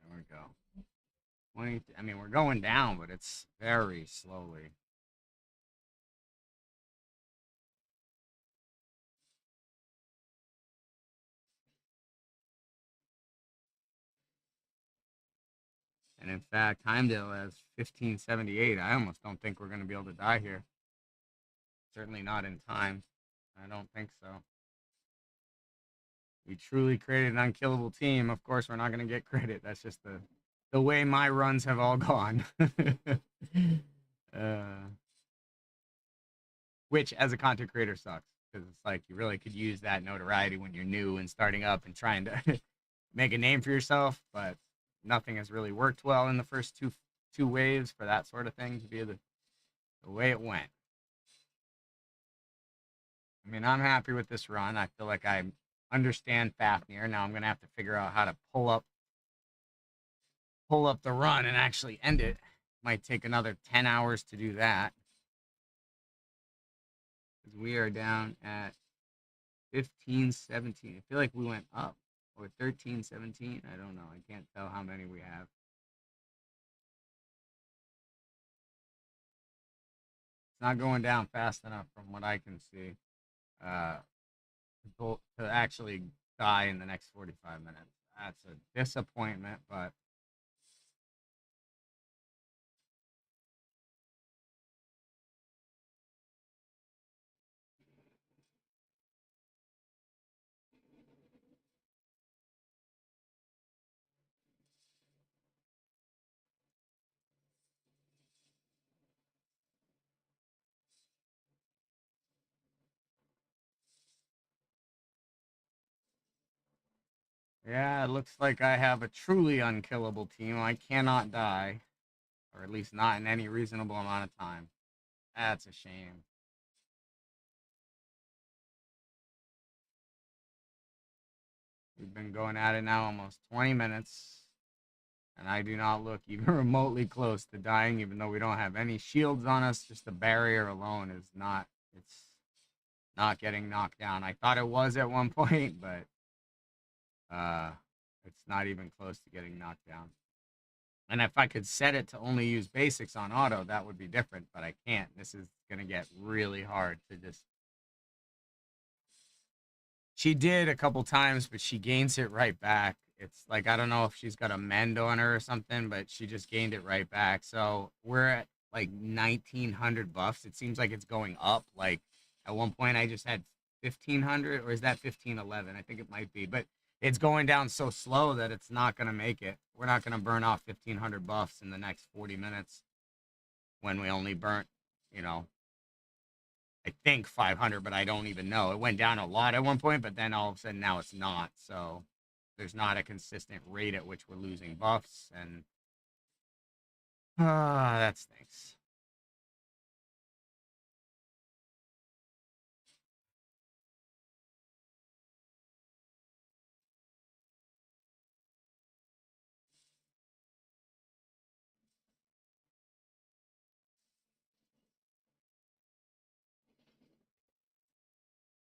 A: There we go. 20, I mean, we're going down, but it's very slowly. And in fact, Heimdall has 1578. I almost don't think we're going to be able to die here. Certainly not in time. I don't think so. We truly created an unkillable team. Of course, we're not going to get credit. That's just the way my runs have all gone. Which, as a content creator, sucks. Because it's like you really could use that notoriety when you're new and starting up and trying to make a name for yourself. But nothing has really worked well in the first two waves for that sort of thing to be the way it went. I mean, I'm happy with this run. I feel like I understand Fafnir. Now I'm going to have to figure out how to pull up pull up the run and actually end it. Might take another 10 hours to do that. Because we are down at 15, 17. I feel like we went up. Or 13, 17. I don't know. I can't tell how many we have. It's not going down fast enough from what I can see. Uh, to actually die in the next 45 minutes. That's a disappointment, but yeah, it looks like I have a truly unkillable team. I cannot die, or at least not in any reasonable amount of time. That's a shame. We've been going at it now almost 20 minutes, and I do not look even remotely close to dying, even though we don't have any shields on us. Just the barrier alone is not, it's not getting knocked down. I thought it was at one point, but uh, it's not even close to getting knocked down. And if I could set it to only use basics on auto, that would be different, but I can't. This is going to get really hard to just. She did a couple times, but she gains it right back. It's like, I don't know if she's got a mend on her or something, but she just gained it right back. So we're at like 1900 buffs. It seems like it's going up. Like at one point, I just had 1500, or is that 1511? I think it might be, but it's going down so slow that it's not going to make it. We're not going to burn off 1500 buffs in the next 40 minutes when we only burnt, you know, I think 500, but I don't even know. It went down a lot at one point, but then all of a sudden now it's not. So there's not a consistent rate at which we're losing buffs, and that stinks.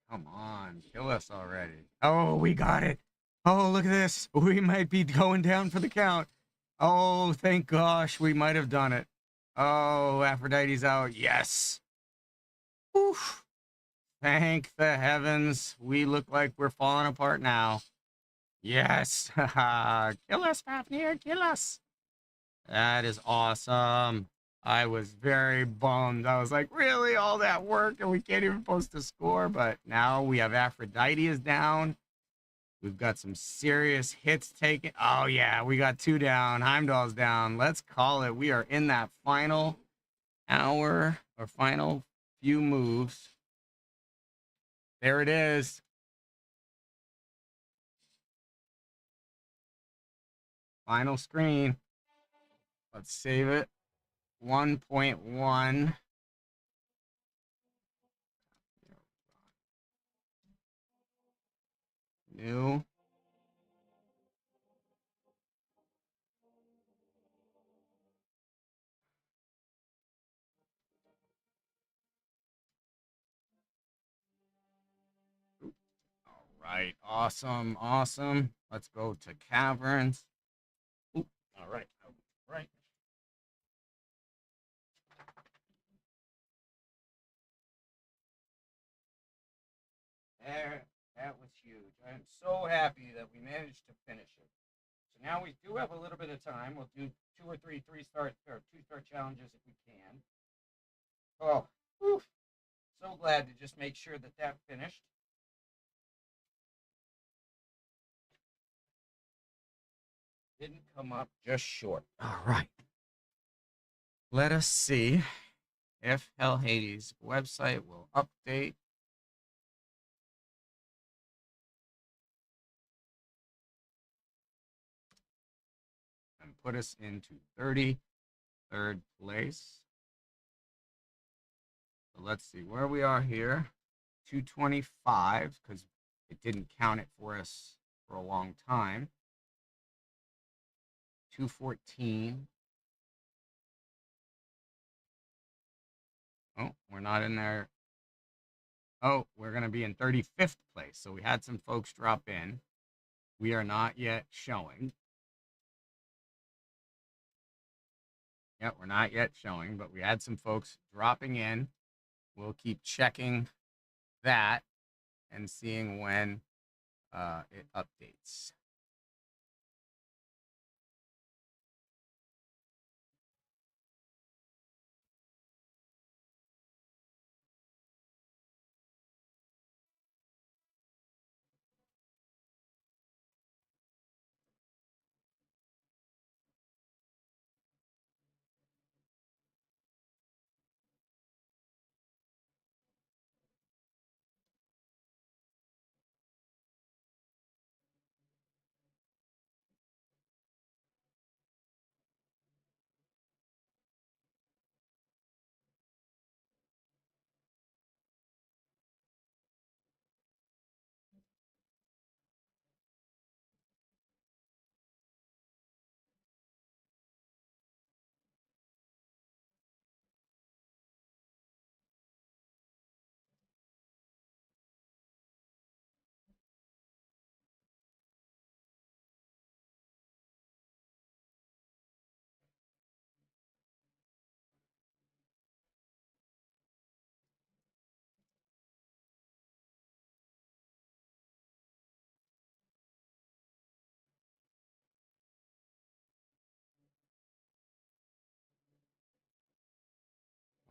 A: Come on, kill us already. Oh, we got it. Oh, look at this. We might be going down for the count. Oh, thank gosh, we might have done it. Oh, Aphrodite's out. Yes. Oof. Thank the heavens. We look like we're falling apart now. Yes. Kill us, Fafnir. Kill us. That is awesome. I was very bummed. I was like, really? All that work and we can't even post a score? But now we have Aphrodite is down. We've got some serious hits taken. Oh, yeah. We got 2 down. Heimdall's down. Let's call it. We are in that final hour or final few moves. There it is. Final screen. Let's save it. 1.1. New. All right. Awesome. Awesome. Let's go to Caverns. Ooh, all right. All right. There. That was huge. I'm so happy that we managed to finish it. So now we do have a little bit of time. We'll do 2 or 3 3-star or 2-star challenges if we can. Oh, whew. So glad to just make sure that that finished. Didn't come up, just short. All right. Let us see if Hell Hades' website will update. And put us into 33rd place. So let's see where we are here. 225, because it didn't count it for us for a long time. 214. Oh, we're not in there. Oh, we're going to be in 35th place. So we had some folks drop in. We are not yet showing. Yep, we're not yet showing, but we had some folks dropping in. We'll keep checking that and seeing when it updates.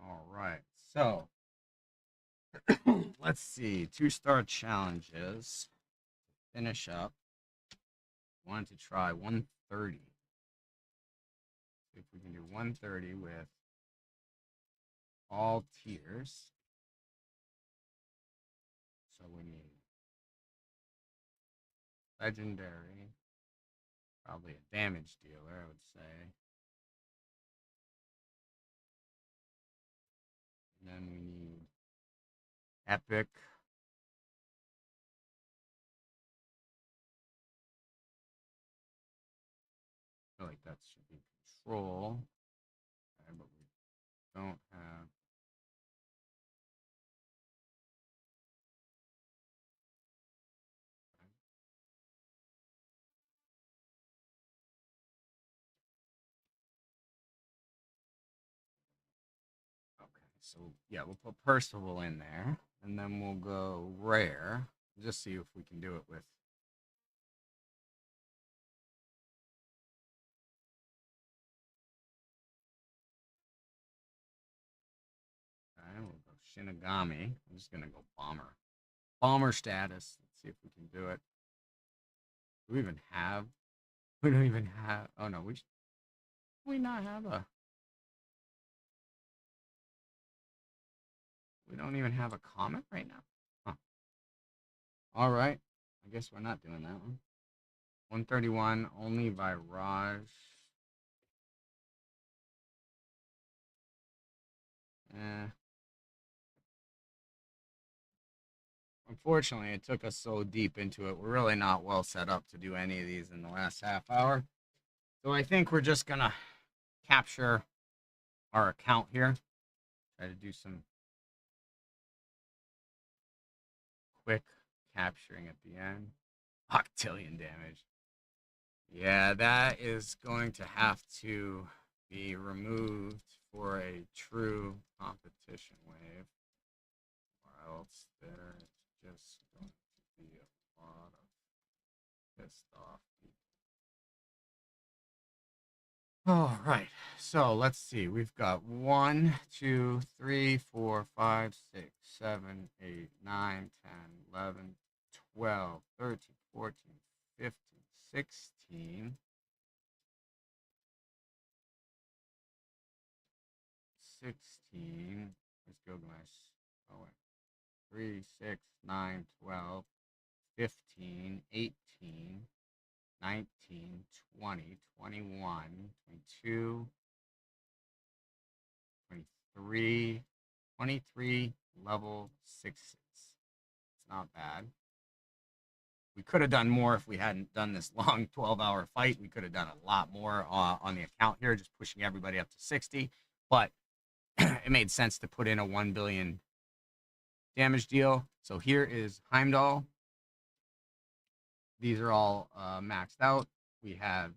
A: All right. So let's see. 2-star challenges. Finish up. Wanted to try 130. See if we can do 130 with all tiers. So we need legendary, probably a damage dealer, I would say. And then we need epic. I feel like that should be control. Okay, but we don't have. Okay, so yeah, we'll put Percival in there, and then we'll go rare. Just see if we can do it with. Okay, we'll go Shinigami. I'm just gonna go bomber. Bomber status. Let's see if we can do it. Do we even have? We don't even have. Oh no, we not have a. We don't even have a comment right now. Huh. All right. I guess we're not doing that one. 131 only by Raj. Eh. Unfortunately, it took us so deep into it. We're really not well set up to do any of these in the last half hour. So I think we're just going to capture our account here. Try to do some quick capturing at the end. Octillion damage. Yeah, that is going to have to be removed for a true competition wave. Or else there's just going to be a lot of pissed off people. All right, so let's see. We've got 1, 2, 3, 4, 5, 6, 7, 8, 9, 10, 11, 12, 13, 14, 15, 16. 16. Let's go, guys. Oh, wait. 3, 6, 9, 12, 15, 18, 19, 20, 21, 22, 23, 23 level 6s. It's not bad. We could have done more if we hadn't done this long 12-hour fight. We could have done a lot more on the account here, just pushing everybody up to 60. But it made sense to put in a 1 billion damage deal. So here is Heimdall. These are all maxed out. We have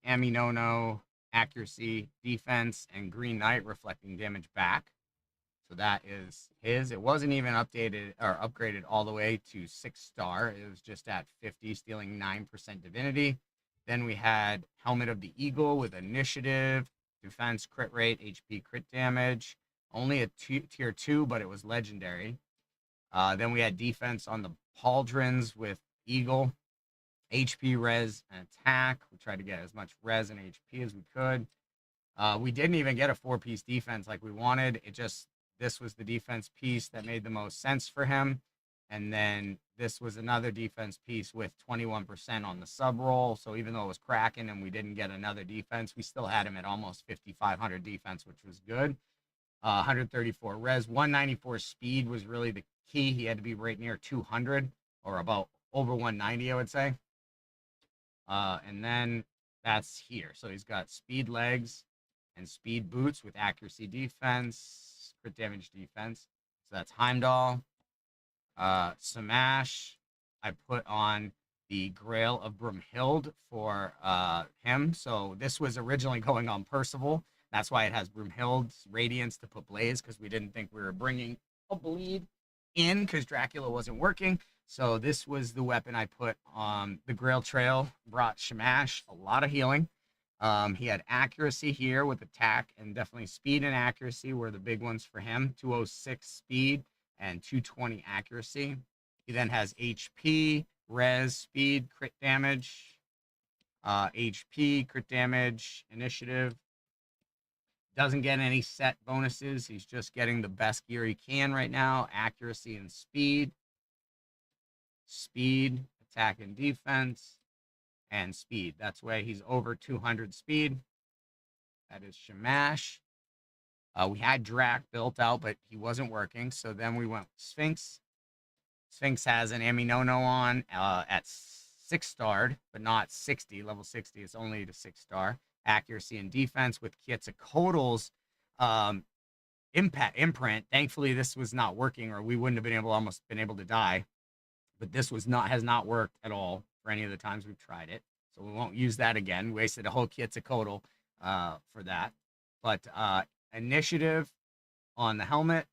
A: Ami No, accuracy, defense, and Green Knight reflecting damage back. So that is his. It wasn't even updated or upgraded all the way to 6-star. It was just at 50, stealing 9% divinity. Then we had Helmet of the Eagle with initiative, defense, crit rate, HP, crit damage. Only a tier 2, but it was legendary. Then we had defense on the pauldrons with Eagle, HP, res, and attack. We tried to get as much res and HP as we could. We didn't even get a 4-piece defense like we wanted. This was the defense piece that made the most sense for him. And then this was another defense piece with 21% on the sub roll. So even though it was cracking and we didn't get another defense, we still had him at almost 5,500 defense, which was good. 134 res, 194 speed was really the key. He had to be right near 200 or about over 190, I would say. And then that's here. So he's got speed legs and speed boots with accuracy defense, crit damage defense. So that's Heimdall. Smash, I put on the Grail of Brumhild for him. So this was originally going on Percival. That's why it has Brumhild's Radiance to put Blaze, because we didn't think we were bringing a bleed in because Dracula wasn't working. So this was the weapon I put on the Grail Trail. Brought Shamash a lot of healing. He had accuracy here with attack, and definitely speed and accuracy were the big ones for him. 206 speed and 220 accuracy. He then has HP, res, speed, crit damage, HP, crit damage, initiative. Doesn't get any set bonuses. He's just getting the best gear he can right now. Accuracy and speed. Speed, attack and defense, and speed. That's why he's over 200 speed. That is Shamash. We had Drac built out, but he wasn't working. So then we went with Sphinx. Sphinx has an Ami No on at 6-starred, but not 60, level 60. It's only to 6-star. Accuracy and defense with Quetzalcoatl's imprint. Thankfully, this was not working, or we wouldn't have almost been able to die. But this has not worked at all for any of the times we've tried it. So we won't use that again. We wasted a whole Quetzalcoatl for that. But initiative on the helmet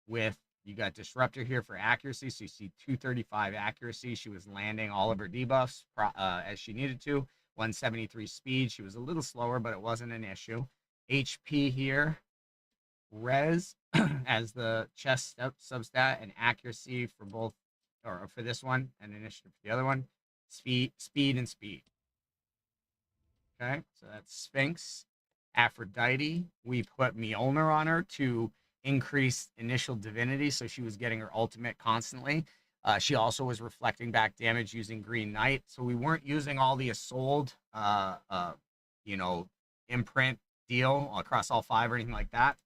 A: with, you got Disruptor here for accuracy. So you see 235 accuracy. She was landing all of her debuffs as she needed to. 173 speed. She was a little slower, but it wasn't an issue. HP here. Res as the chest substat, and accuracy for both, or for this one, and initiative for the other one. Speed, and speed. Okay, so that's Sphinx. Aphrodite, we put Mjolnir on her to increase initial divinity, so she was getting her ultimate constantly. She also was reflecting back damage using Green Knight, so we weren't using all the Isolde, imprint deal across all 5 or anything like that.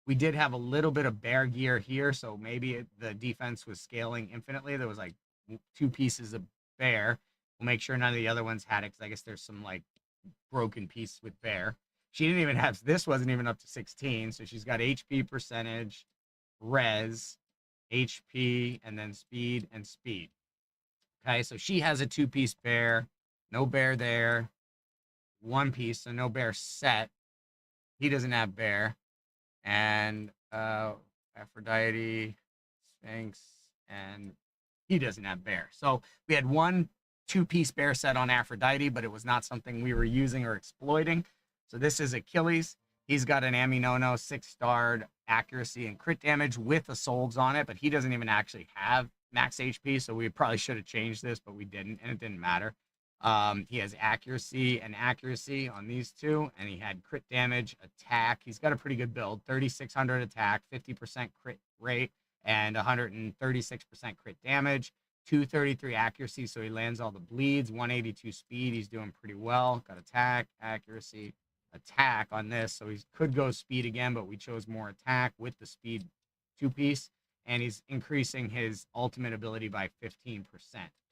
A: We did have a little bit of bear gear here, so maybe the defense was scaling infinitely. There was like 2 pieces of bear. We'll make sure none of the other ones had it, because I guess there's some like broken piece with bear. She didn't even have, this wasn't even up to 16, so she's got HP percentage, res, HP, and then speed and speed. Okay, so she has a 2-piece bear. No bear there. 1 piece, so no bear set. He doesn't have bear. And Aphrodite, Sphinx, and he doesn't have bear. So we had 1 2-piece bear set on Aphrodite, but it was not something we were using or exploiting. So this is Achilles. He's got an Ami No 6-starred accuracy and crit damage with Isoldes on it, but he doesn't even actually have max HP, so we probably should have changed this, but we didn't, and it didn't matter. He has accuracy and accuracy on these 2, and he had crit damage, attack. He's got a pretty good build. 3,600 attack, 50% crit rate, and 136% crit damage. 233 accuracy, so he lands all the bleeds. 182 speed, he's doing pretty well. Got attack, accuracy, attack on this, so he could go speed again, but we chose more attack with the speed 2-piece. and he's increasing his ultimate ability by 15%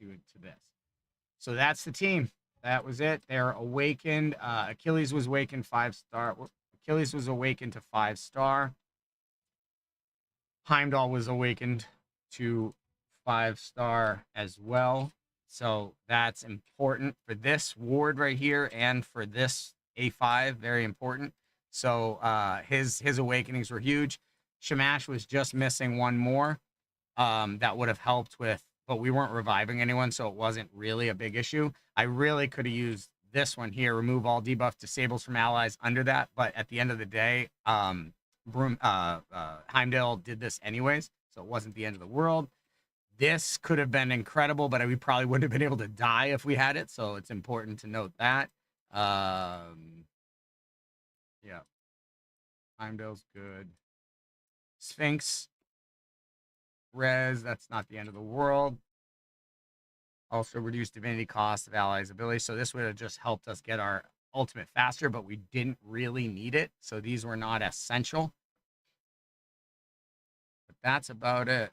A: due to this. So that's the team. That was it. They're awakened. Achilles was awakened 5-star. Achilles was awakened to 5-star. Heimdall was awakened to 5-star as well. So that's important for this ward right here and for this A5, very important. So his awakenings were huge. Shamash was just missing one more that would have helped with, but we weren't reviving anyone, so it wasn't really a big issue. I really could have used this one here, remove all debuff disables from allies under that, but at the end of the day, Heimdall did this anyways, so it wasn't the end of the world. This could have been incredible, but we probably wouldn't have been able to die if we had it, so it's important to note that. Yeah. Heimdall's good. Sphinx. Res, that's not the end of the world. Also reduced divinity cost of allies' ability. So this would have just helped us get our ultimate faster, but we didn't really need it. So these were not essential. But that's about it.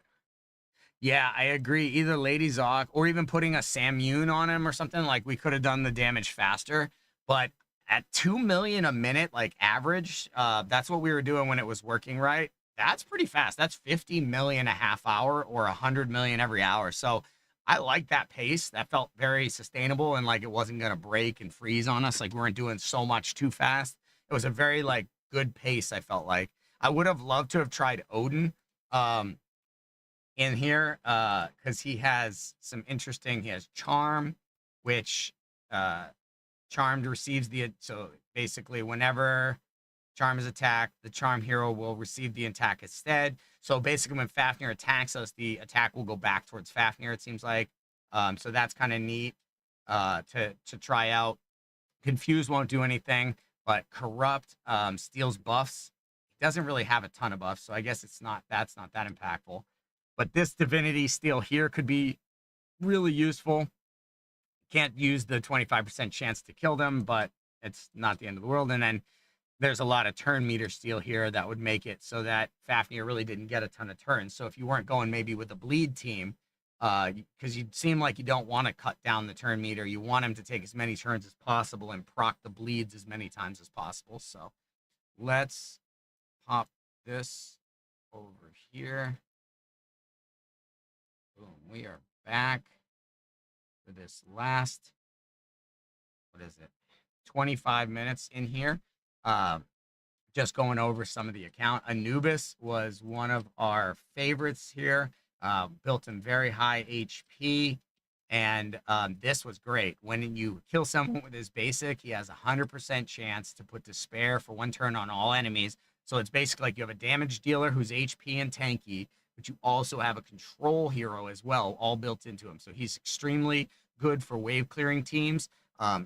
A: Yeah, I agree. Either Lady Zoc or even putting a Samune on him or something, like we could have done the damage faster. But at 2 million a minute, like average, that's what we were doing when it was working right. That's pretty fast. That's 50 million a half hour or 100 million every hour. So I like that pace. That felt very sustainable and like it wasn't going to break and freeze on us. Like we weren't doing so much too fast. It was a very like good pace, I felt like. I would have loved to have tried Odin in here because he has some interesting, he has Charm, which Charmed receives so basically whenever Charm is attacked, the Charm hero will receive the attack instead. So basically when Fafnir attacks us, the attack will go back towards Fafnir, it seems like. So that's kind of neat to try out. Confuse won't do anything, but Corrupt steals buffs. He doesn't really have a ton of buffs, so I guess that's not that impactful. But this Divinity Steal here could be really useful. Can't use the 25% chance to kill them, but it's not the end of the world. And then there's a lot of turn meter steal here that would make it so that Fafnir really didn't get a ton of turns. So if you weren't going maybe with a bleed team, because you seem like you don't want to cut down the turn meter, you want him to take as many turns as possible and proc the bleeds as many times as possible. So let's pop this over here. Boom, we are back for this last, what is it, 25 minutes in here. Just going over some of the account. Anubis was one of our favorites here. Built in very high HP, and this was great. When you kill someone with his basic, he has a 100% chance to put Despair for 1 turn on all enemies. So it's basically like you have a damage dealer who's HP and tanky, but you also have a control hero as well, all built into him. So he's extremely good for wave clearing teams.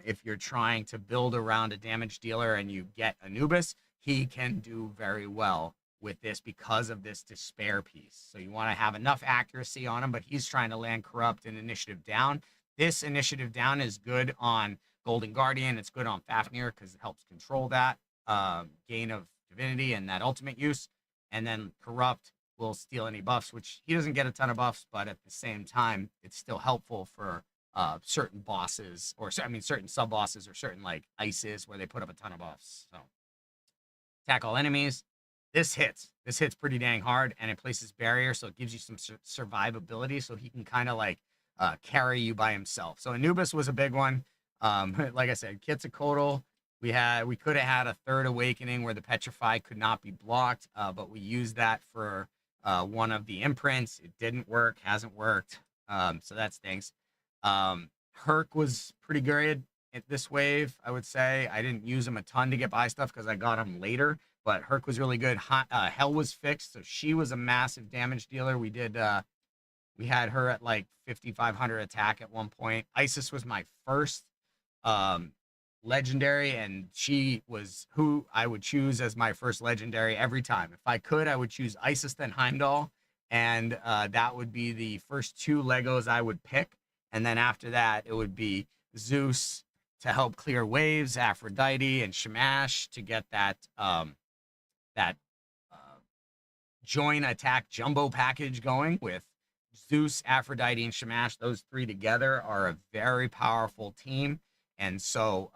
A: If you're trying to build around a damage dealer and you get Anubis, he can do very well with this because of this Despair piece. So you want to have enough accuracy on him, but he's trying to land Corrupt and Initiative down. This Initiative down is good on Golden Guardian. It's good on Fafnir because it helps control that gain of divinity and that ultimate use. And then Corrupt will steal any buffs, which he doesn't get a ton of buffs, but at the same time, it's still helpful for certain bosses, or I mean certain sub bosses, or certain like ices where they put up a ton of buffs. So attack all enemies. This hits pretty dang hard, and it places barrier, so it gives you some survivability, so he can kind of like carry you by himself. So Anubis was a big one. Like I said, Quetzalcoatl, we could have had a 3rd awakening where the petrify could not be blocked, but we used that for one of the imprints. It didn't work, hasn't worked, so that stinks. Herc was pretty good at this wave, I would say. I didn't use him a ton to get by stuff because I got him later, but Herc was really good. Hell was fixed, so she was a massive damage dealer. We had her at like 5,500 attack at one point. Isis was my first legendary, and she was who I would choose as my first legendary every time. If I could, I would choose Isis, then Heimdall, and that would be the first 2 Legos I would pick. And then after that, it would be Zeus to help clear waves, Aphrodite, and Shamash to get that join attack jumbo package going with Zeus, Aphrodite, and Shamash. Those three together are a very powerful team. And so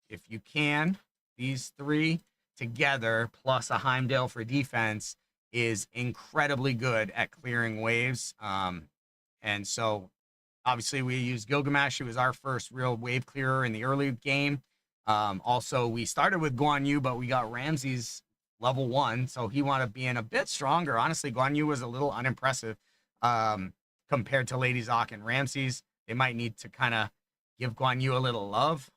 A: if you can, these three together plus a Heimdall for defense is incredibly good at clearing waves. And so obviously we used Gilgamesh. He was our first real wave clearer in the early game. Also, we started with Guan Yu, but we got Ramses level 1, so he wound up being a bit stronger. Honestly, Guan Yu was a little unimpressive compared to Lady Zoc and Ramses. They might need to kind of give Guan Yu a little love.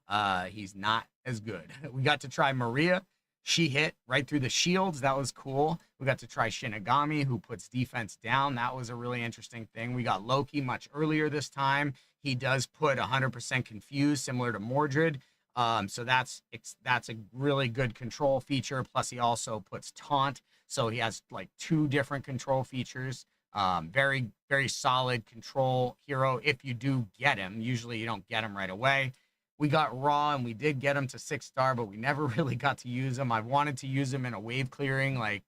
A: He's not as good. We got to try Maria. She hit right through the shields. That was cool. We got to try Shinigami, who puts defense down. That was a really interesting thing. We got Loki much earlier this time. He does put 100% confused, similar to Mordred. So that's a really good control feature. Plus, he also puts taunt. So he has like 2 different control features. Very, very solid control hero if you do get him. Usually you don't get him right away. We got Raw, and we did get him to 6-star, but we never really got to use him. I wanted to use him in a wave clearing like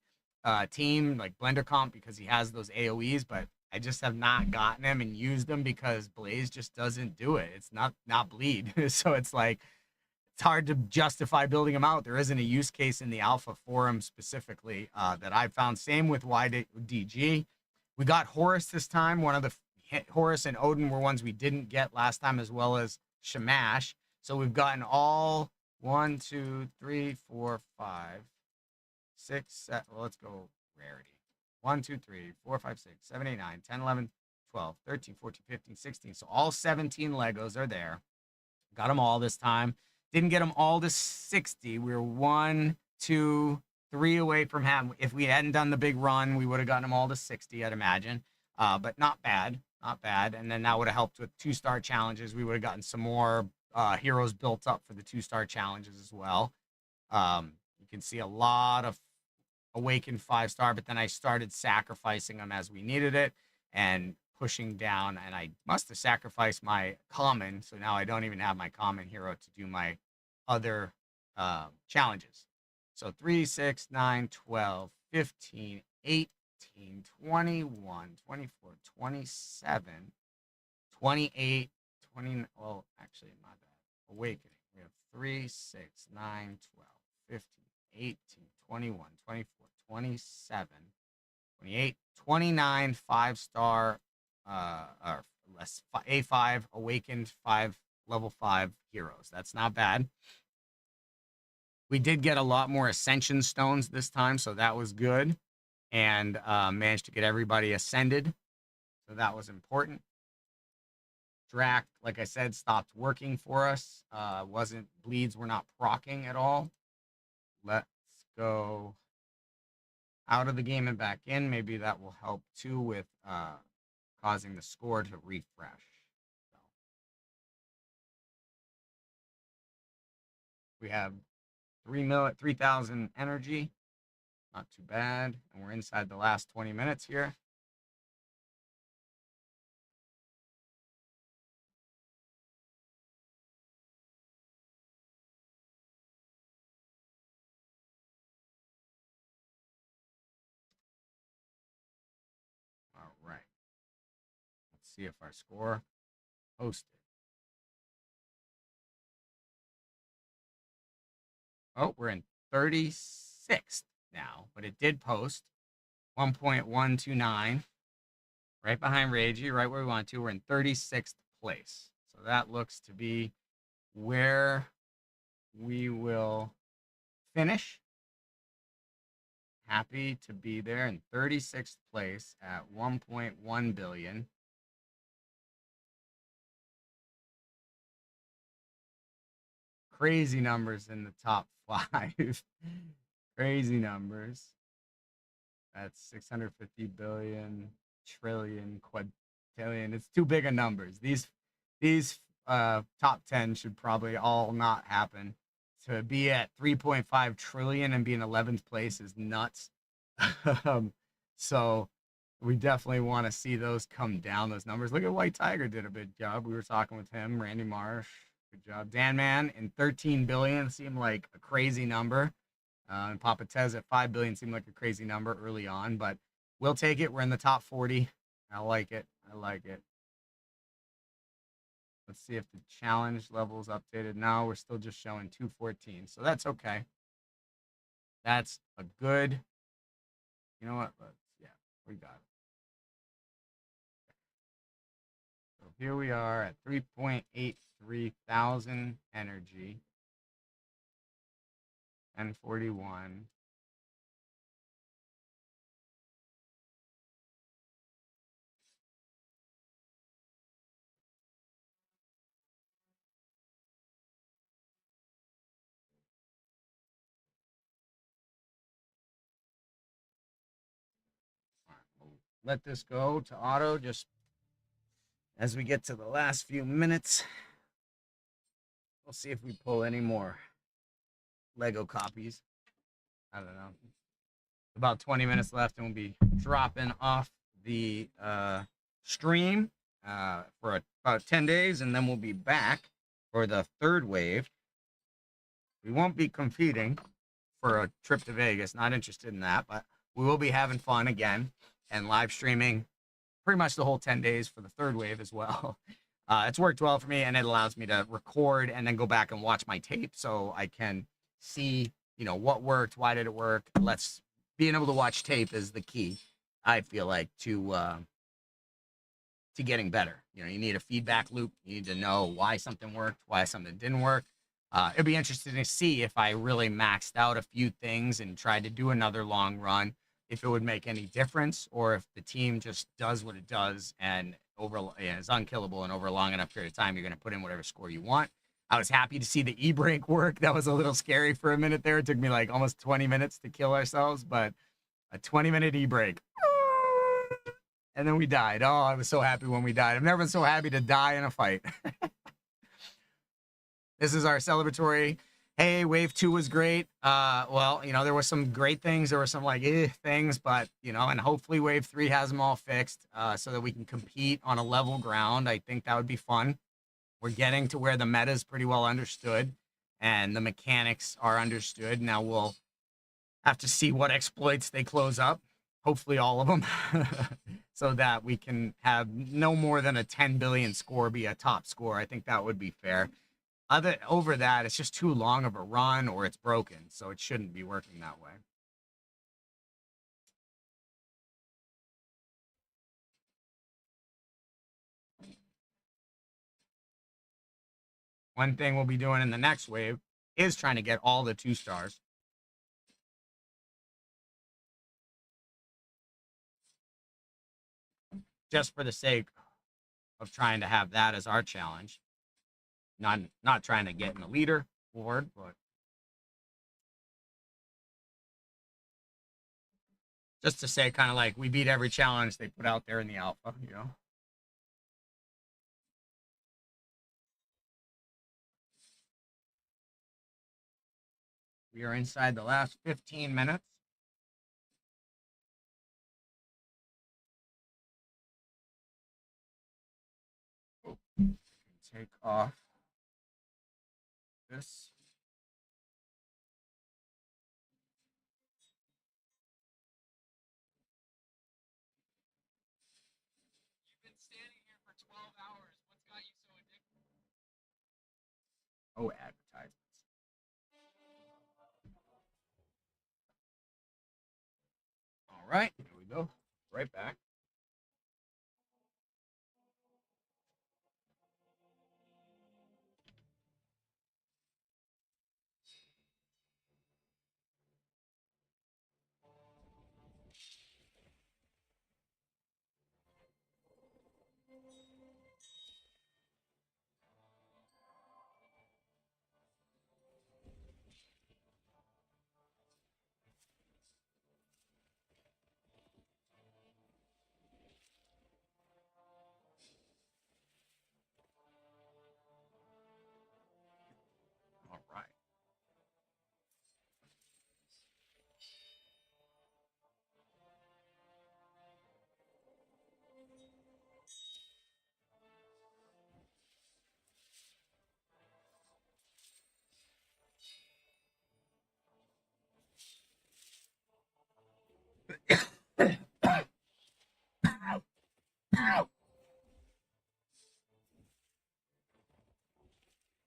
A: team, like Blender Comp, because he has those AoEs, but I just have not gotten him and used him because Blaze just doesn't do it. It's not bleed. So it's like, it's hard to justify building him out. There isn't a use case in the alpha for him specifically that I found. Same with YDG. We got Horus this time. One of the Horus and Odin were ones we didn't get last time, as well as Shamash. So we've gotten all 1, 2, 3, 4, 5, 6, 7. Well, let's go rarity. 1, 2, 3, 4, 5, 6, 7, 8, 9, 10, 11, 12, 13, 14, 15, 16. So all 17 Legos are there. Got them all this time. Didn't get them all to 60. We were 1, 2, 3 away from having. If we hadn't done the big run, we would have gotten them all to 60, I'd imagine. But not bad. Not bad. And then that would have helped with 2-star challenges. We would have gotten some more heroes built up for the 2-star challenges as well. You can see a lot of Awakened 5-star, but then I started sacrificing them as we needed it and pushing down, and I must have sacrificed my common, so now I don't even have my common hero to do my other challenges. So 3, 6, 9, 12, 15, 18, 21, 24, 27, 28, 20. Well, actually, my bad. Awakening. We have 3, 6, 9, 12, 15, 18, 21, 24, 27, 28, 29 5-star or less A5 Awakened 5 level 5 heroes. That's not bad. We did get a lot more Ascension stones this time, so that was good. And managed to get everybody ascended. So that was important. Drac, like I said, stopped working for us. Bleeds were not proccing at all. Let's go out of the game and back in. Maybe that will help too with causing the score to refresh. So we have 3,000 energy. Not too bad. And we're inside the last 20 minutes here. All right. Let's see if our score posted. Oh, we're in 36th now, but it did post 1.129. Right behind Reiji, right where we want to. We're in 36th place. So that looks to be where we will finish. Happy to be there in 36th place at 1.1 billion. Crazy numbers in the top 5. Crazy numbers. That's 650 billion, trillion, quadrillion. It's too big of numbers. These top 10 should probably all not happen. To be at 3.5 trillion and be in 11th place is nuts. So we definitely want to see those come down, those numbers. Look at White Tiger did a good job. We were talking with him, Randy Marsh. Good job. Dan Man in 13 billion seemed like a crazy number. And Papa Tez at 5 billion seemed like a crazy number early on, but we'll take it. We're in the top 40. I like it. I like it. Let's see if the challenge level is updated. No, we're still just showing 214. So that's okay. That's a good, you know what? Yeah, we got it. So here we are at 3.83 thousand energy, 1041. We'll let this go to auto just as we get to the last few minutes. We'll see if we pull any more Lego copies. I don't know. About 20 minutes left, and we'll be dropping off the stream for about 10 days, and then we'll be back for the third wave. We won't be competing for a trip to Vegas. Not interested in that, but we will be having fun again and live streaming pretty much the whole 10 days for the third wave as well. It's worked well for me, and it allows me to record and then go back and watch my tape so I can see, what worked, why did it work. Being able to watch tape is the key, I feel like, to getting better. You need a feedback loop. You need to know why something worked, why something didn't work. It'd be interesting to see if I really maxed out a few things and tried to do another long run, if it would make any difference, or if the team just does what it does and it's unkillable, and over a long enough period of time, you're going to put in whatever score you want. I was happy to see the e-brake work. That was a little scary for a minute there. It took me like almost 20 minutes to kill ourselves, but a 20-minute e-brake. And then we died. Oh, I was so happy when we died. I've never been so happy to die in a fight. This is our celebratory. Hey, wave 2 was great. Well, there were some great things. There were some things, but and hopefully wave 3 has them all fixed, so that we can compete on a level ground. I think that would be fun. We're getting to where the meta is pretty well understood and the mechanics are understood. Now we'll have to see what exploits they close up. Hopefully all of them, so that we can have no more than a 10 billion score be a top score. I think that would be fair. Over that, it's just too long of a run, or it's broken, so it shouldn't be working that way. One thing we'll be doing in the next wave is trying to get all the 2 stars. Just for the sake of trying to have that as our challenge. Not trying to get in the leader board, but just to say, kind of like we beat every challenge they put out there in the alpha, We are inside the last 15 minutes. Take off this. You've been standing here for 12 hours. What's got you so addicted? Oh, advertisements. All right, here we go. Right back.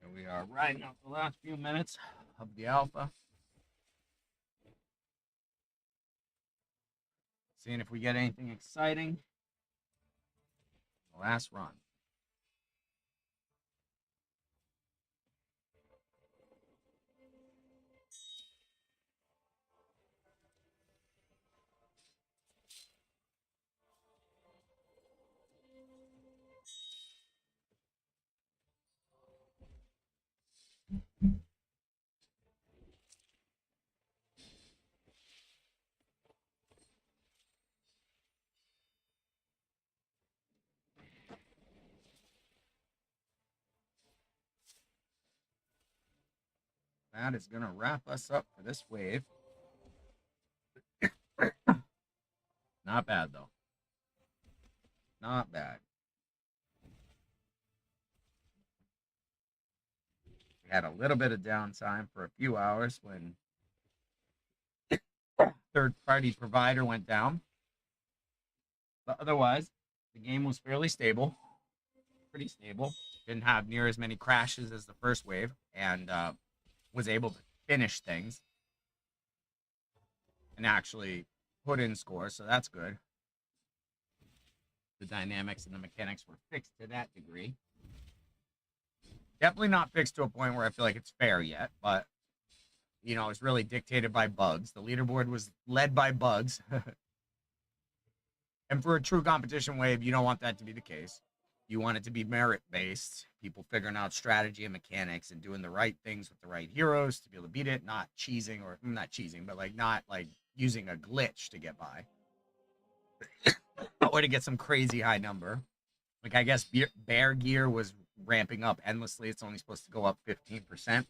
A: Here we are riding out the last few minutes of the alpha. Seeing if we get anything exciting. The last run. That is going to wrap us up for this wave. Not bad, though. Not bad. We had a little bit of downtime for a few hours when third-party provider went down. But otherwise, the game was fairly stable. Pretty stable. Didn't have near as many crashes as the first wave, and was able to finish things and actually put in scores, so that's good. The dynamics and the mechanics were fixed to that degree. Definitely not fixed to a point where I feel like it's fair yet, but you know, it's really dictated by bugs. The leaderboard was led by bugs. And for a true competition wave, you don't want that to be the case. You want it to be merit-based, people figuring out strategy and mechanics and doing the right things with the right heroes to be able to beat it, not cheesing, or not cheesing, but like not like using a glitch to get by. Or to get some crazy high number. Like, I guess bear gear was ramping up endlessly. It's only supposed to go up 15%.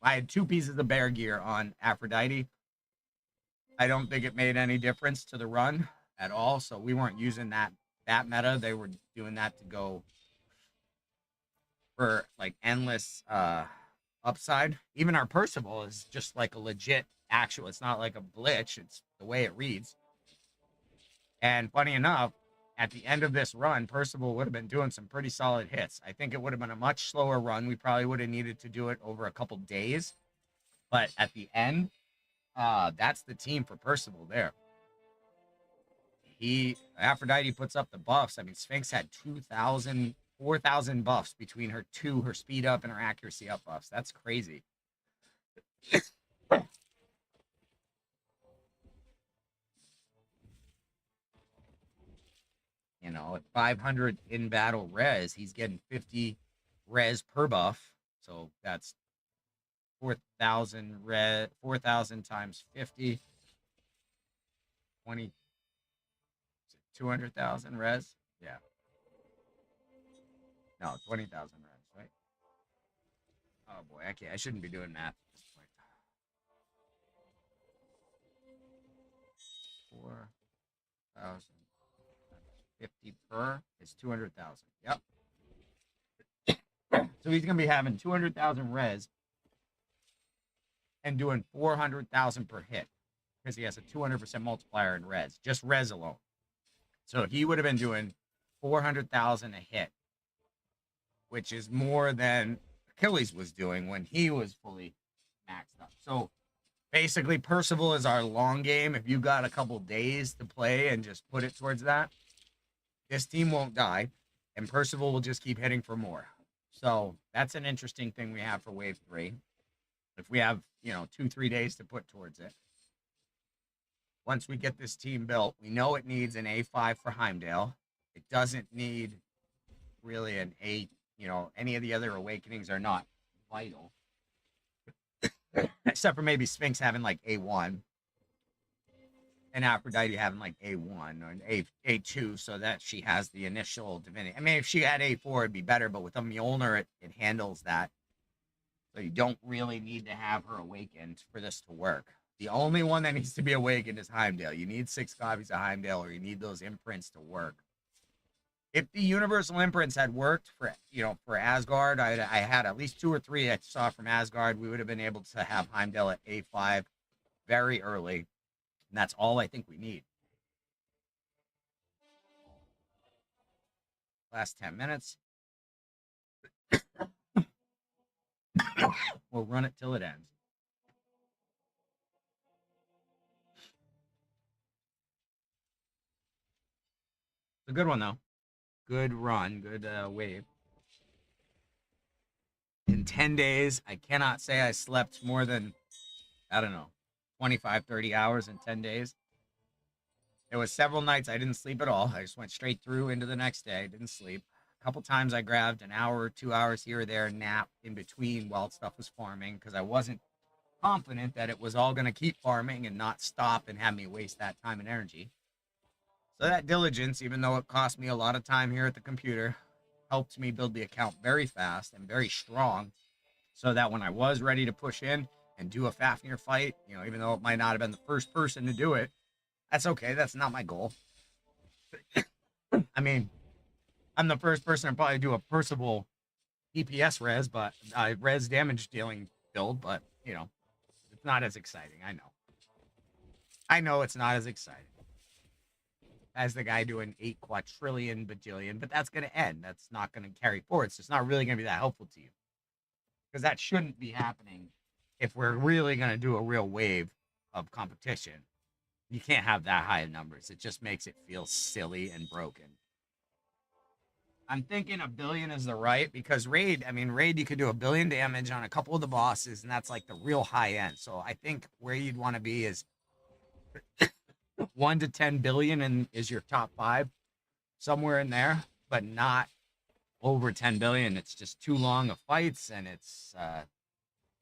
A: I had 2 pieces of bear gear on Aphrodite. I don't think it made any difference to the run at all. So we weren't using that meta. They were doing that to go for like endless upside. Even our Percival is just like a legit actual. It's not like a glitch. It's the way it reads. And funny enough, at the end of this run, Percival would have been doing some pretty solid hits. I think it would have been a much slower run. We probably would have needed to do it over a couple days. But at the end, that's the team for Percival there. Aphrodite puts up the buffs. I mean, Sphinx had 2,000, 4,000 buffs between her speed up and her accuracy up buffs. That's crazy. You know, at 500 in battle res, he's getting 50 res per buff. So that's 4,000 res, 4,000 times 50, 20, 200,000 res. Yeah. No, 20,000 res, right? Oh boy, I shouldn't be doing math at this point. 4,000 50 per is 200,000. Yep. So he's going to be having 200,000 res and doing 400,000 per hit because he has a 200% multiplier in res, just res alone. So he would have been doing 400,000 a hit, which is more than Achilles was doing when he was fully maxed up. So basically, Percival is our long game. If you got a couple days to play and just put it towards that, this team won't die, and Percival will just keep hitting for more. So that's an interesting thing we have for Wave 3. If we have, 2-3 days to put towards it. Once we get this team built, we know it needs an A5 for Heimdall. It doesn't need really an A, any of the other awakenings are not vital. Except for maybe Sphinx having like A1. And Aphrodite having like A1 or an A2 so that she has the initial divinity. I mean, if she had A4, it'd be better, but with a Mjolnir, it handles that. So you don't really need to have her awakened for this to work. The only one that needs to be awakened is Heimdall. You need 6 copies of Heimdall, or you need those imprints to work. If the universal imprints had worked for Asgard, I had at least 2 or 3 I saw from Asgard. We would have been able to have Heimdall at A5 very early. And that's all I think we need. Last 10 minutes. We'll run it till it ends. It's a good one, though. Good run, good wave. In 10 days, I cannot say I slept more than, I don't know, 25, 30 hours in 10 days. There was several nights I didn't sleep at all. I just went straight through into the next day. Didn't sleep. A couple times I grabbed an hour or 2 hours here or there, nap in between while stuff was farming because I wasn't confident that it was all going to keep farming and not stop and have me waste that time and energy. So that diligence, even though it cost me a lot of time here at the computer, helped me build the account very fast and very strong so that when I was ready to push in and do a Fafnir fight, even though it might not have been the first person to do it, that's okay. That's not my goal. I mean, I'm the first person to probably do a Percival DPS res damage dealing build, but it's not as exciting. I know it's not as exciting as the guy doing 8 quadrillion bajillion, but that's going to end. That's not going to carry forward. So it's not really going to be that helpful to you because that shouldn't be happening if we're really going to do a real wave of competition. You can't have that high of numbers. It just makes it feel silly and broken. I'm thinking 1 billion is the right because raid, you could do 1 billion damage on a couple of the bosses, and that's like the real high end. So I think where you'd want to be is 1 to 10 billion and is your top 5, somewhere in there, but not over 10 billion. It's just too long of fights, and it's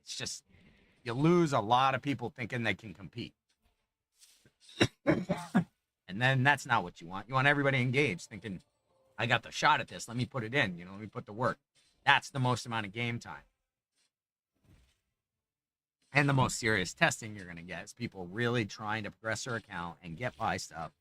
A: just you lose a lot of people thinking they can compete. And then that's not what you want. You want everybody engaged, thinking, I got the shot at this. Let me put it in. Let me put the work. That's the most amount of game time. And the most serious testing you're going to get is people really trying to progress their account and get by stuff.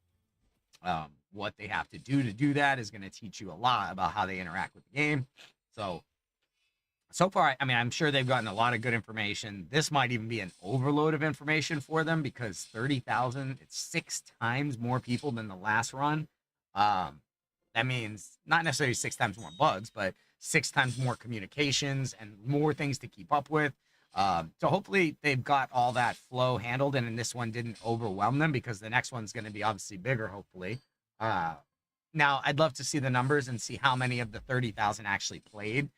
A: What they have to do that is going to teach you a lot about how they interact with the game. So far, I'm sure they've gotten a lot of good information. This might even be an overload of information for them because 30,000, it's 6 times more people than the last run. That means not necessarily 6 times more bugs, but 6 times more communications and more things to keep up with. So hopefully they've got all that flow handled, and this one didn't overwhelm them because the next one's going to be obviously bigger, hopefully. Now, I'd love to see the numbers and see how many of the 30,000 actually played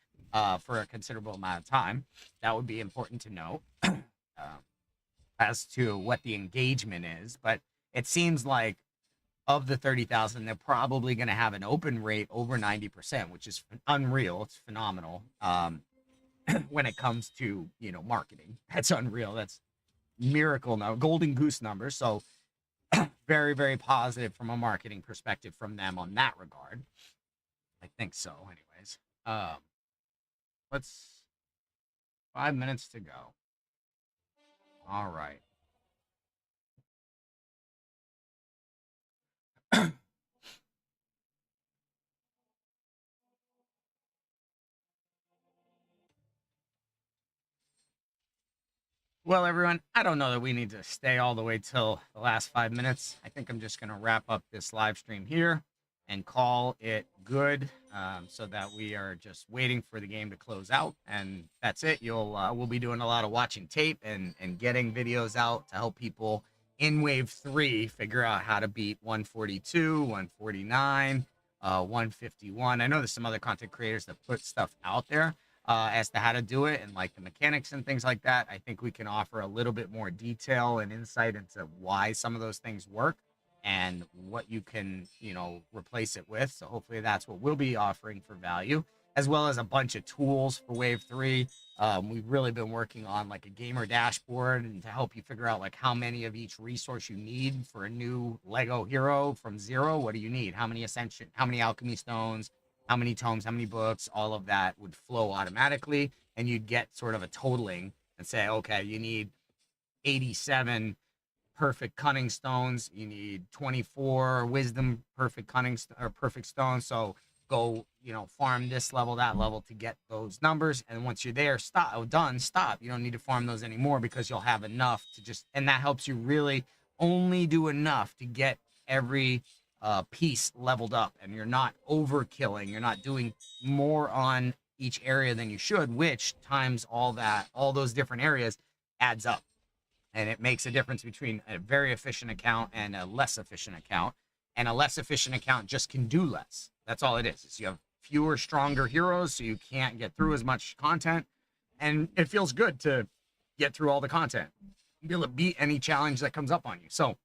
A: for a considerable amount of time. That would be important to know as to what the engagement is. But it seems like of the 30,000, they're probably going to have an open rate over 90%, which is unreal. It's phenomenal. When it comes to, marketing, that's unreal. That's miracle now, golden goose numbers. So very, very positive from a marketing perspective from them on that regard. I think so. Anyways, let's 5 minutes to go. All right. Well, everyone, I don't know that we need to stay all the way till the last 5 minutes. I think I'm just going to wrap up this live stream here and call it good, so that we are just waiting for the game to close out. And that's it. We'll be doing a lot of watching tape and getting videos out to help people in Wave 3 figure out how to beat 142, 149, 151. I know there's some other content creators that put stuff out there as to how to do it and like the mechanics and things like that. I think we can offer a little bit more detail and insight into why some of those things work and what you can, replace it with. So hopefully that's what we'll be offering for value, as well as a bunch of tools for Wave 3. We've really been working on like a gamer dashboard and to help you figure out like how many of each resource you need for a new Lego hero from zero. What do you need? How many ascension, how many alchemy stones, how many tomes, how many books, all of that would flow automatically. And you'd get sort of a totaling and say, okay, you need 87 perfect cunning stones. You need 24 wisdom perfect cunning or perfect stones. So go, farm this level, that level to get those numbers. And once you're there, stop. You don't need to farm those anymore because you'll have enough to and that helps you really only do enough to get every piece leveled up, and you're not overkilling. You're not doing more on each area than you should, which times all those different areas adds up. And it makes a difference between a very efficient account and a less efficient account. And a less efficient account just can do less. That's all it is. You have fewer, stronger heroes, so you can't get through as much content. And it feels good to get through all the content, be able to beat any challenge that comes up on you. So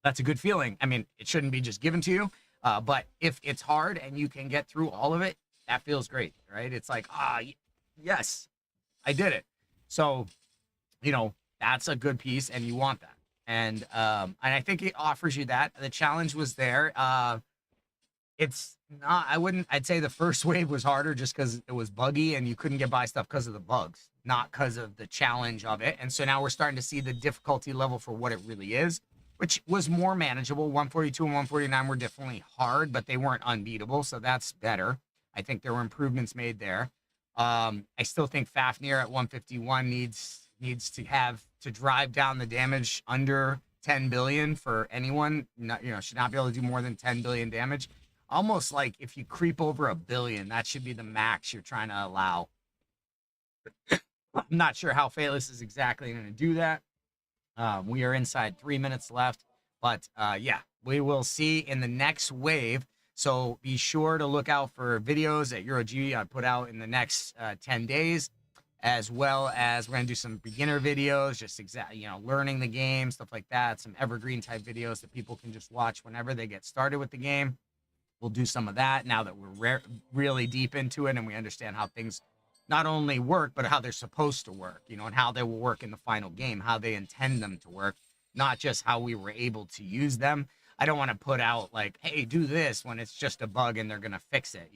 A: that's a good feeling. I mean, it shouldn't be just given to you, but if it's hard and you can get through all of it, that feels great, right? It's like, yes, I did it. So, that's a good piece, and you want that. And I think it offers you that. The challenge was there. It's not, I'd say the first wave was harder just because it was buggy and you couldn't get by stuff because of the bugs, not because of the challenge of it. And so now we're starting to see the difficulty level for what it really is, which was more manageable. 142 and 149 were definitely hard, but they weren't unbeatable. So that's better. I think there were improvements made there. I still think Fafnir at 151 needs to drive down the damage under 10 billion for anyone. Should not be able to do more than 10 billion damage. Almost like if you creep over 1 billion, that should be the max you're trying to allow. I'm not sure how Fateless is exactly going to do that. We are inside 3 minutes left, but yeah, we will see in the next wave. So be sure to look out for videos that EuroG I put out in the next 10 days, as well as we're going to do some beginner videos, just learning the game, stuff like that, some evergreen type videos that people can just watch whenever they get started with the game. We'll do some of that now that we're really deep into it and we understand how things not only work, but how they're supposed to work, and how they will work in the final game, how they intend them to work, not just how we were able to use them. I don't want to put out like, hey, do this when it's just a bug and they're going to fix it.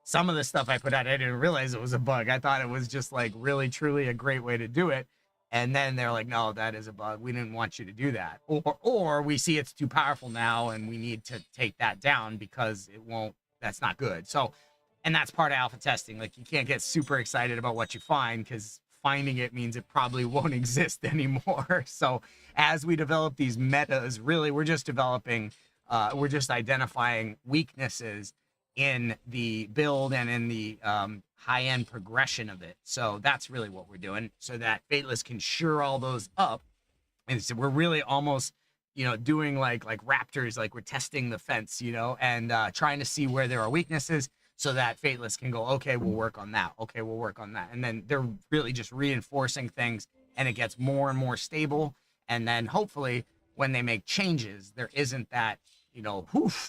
A: Some of the stuff I put out, I didn't realize it was a bug. I thought it was just like really, truly a great way to do it. And then they're like, no, that is a bug. We didn't want you to do that. Or we see it's too powerful now and we need to take that down because that's not good. So, and that's part of alpha testing. Like, you can't get super excited about what you find because finding it means it probably won't exist anymore. So as we develop these metas, really, we're just identifying weaknesses in the build and in the high-end progression of it. So that's really what we're doing, so that Fateless can shore all those up. And so we're really almost, doing like raptors, like we're testing the fence, and trying to see where there are weaknesses so that Fateless can go, okay, we'll work on that. Okay, we'll work on that. And then they're really just reinforcing things, and it gets more and more stable. And then hopefully when they make changes, there isn't that,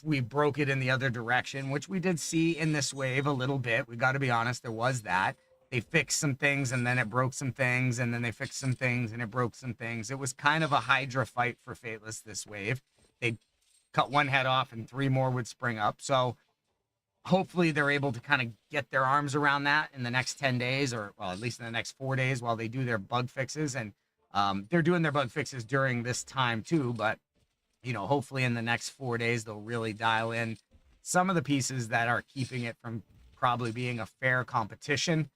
A: we broke it in the other direction, which we did see in this wave a little bit. We got to be honest, there was that. They fixed some things and then it broke some things, and then they fixed some things and it broke some things. It was kind of a Hydra fight for Fateless this wave. They cut one head off and 3 more would spring up. So hopefully they're able to kind of get their arms around that in the next 10 days, or well, at least in the next 4 days while they do their bug fixes. And they're doing their bug fixes during this time too, but hopefully in the next 4 days, they'll really dial in some of the pieces that are keeping it from probably being a fair competition.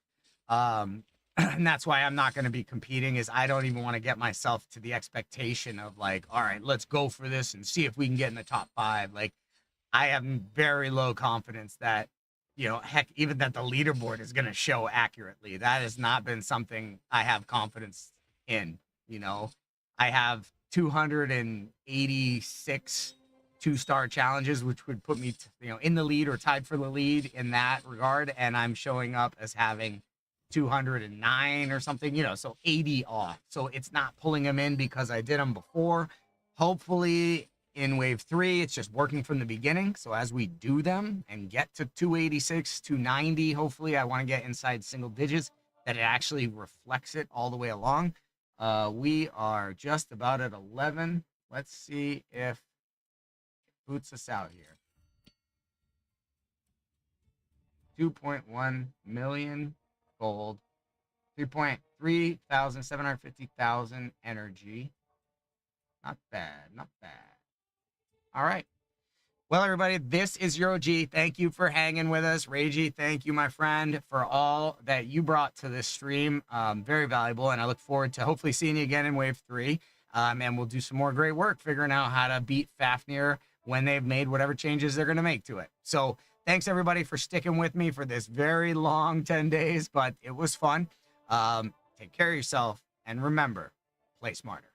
A: And that's why I'm not going to be competing, is I don't even want to get myself to the expectation of like, all right, let's go for this and see if we can get in the top 5. Like, I have very low confidence that, heck, even that the leaderboard is going to show accurately. That has not been something I have confidence in. I have 286 2-star challenges, which would put me in the lead or tied for the lead in that regard, and I'm showing up as having 209 or something, so 80 off. So it's not pulling them in because I did them before. Hopefully in wave 3, it's just working from the beginning. So as we do them and get to 286, 290, hopefully I want to get inside single digits, that it actually reflects it all the way along. We are just about at 11. Let's see if it boots us out here. 2.1 million gold, 3,750,000 energy. Not bad, not bad. All right. Well, everybody, this is EuroG. Thank you for hanging with us. Reiji, thank you, my friend, for all that you brought to this stream. Very valuable, and I look forward to hopefully seeing you again in Wave 3. And we'll do some more great work figuring out how to beat Fafnir when they've made whatever changes they're going to make to it. So thanks everybody for sticking with me for this very long 10 days, but it was fun. Take care of yourself, and remember, play smarter.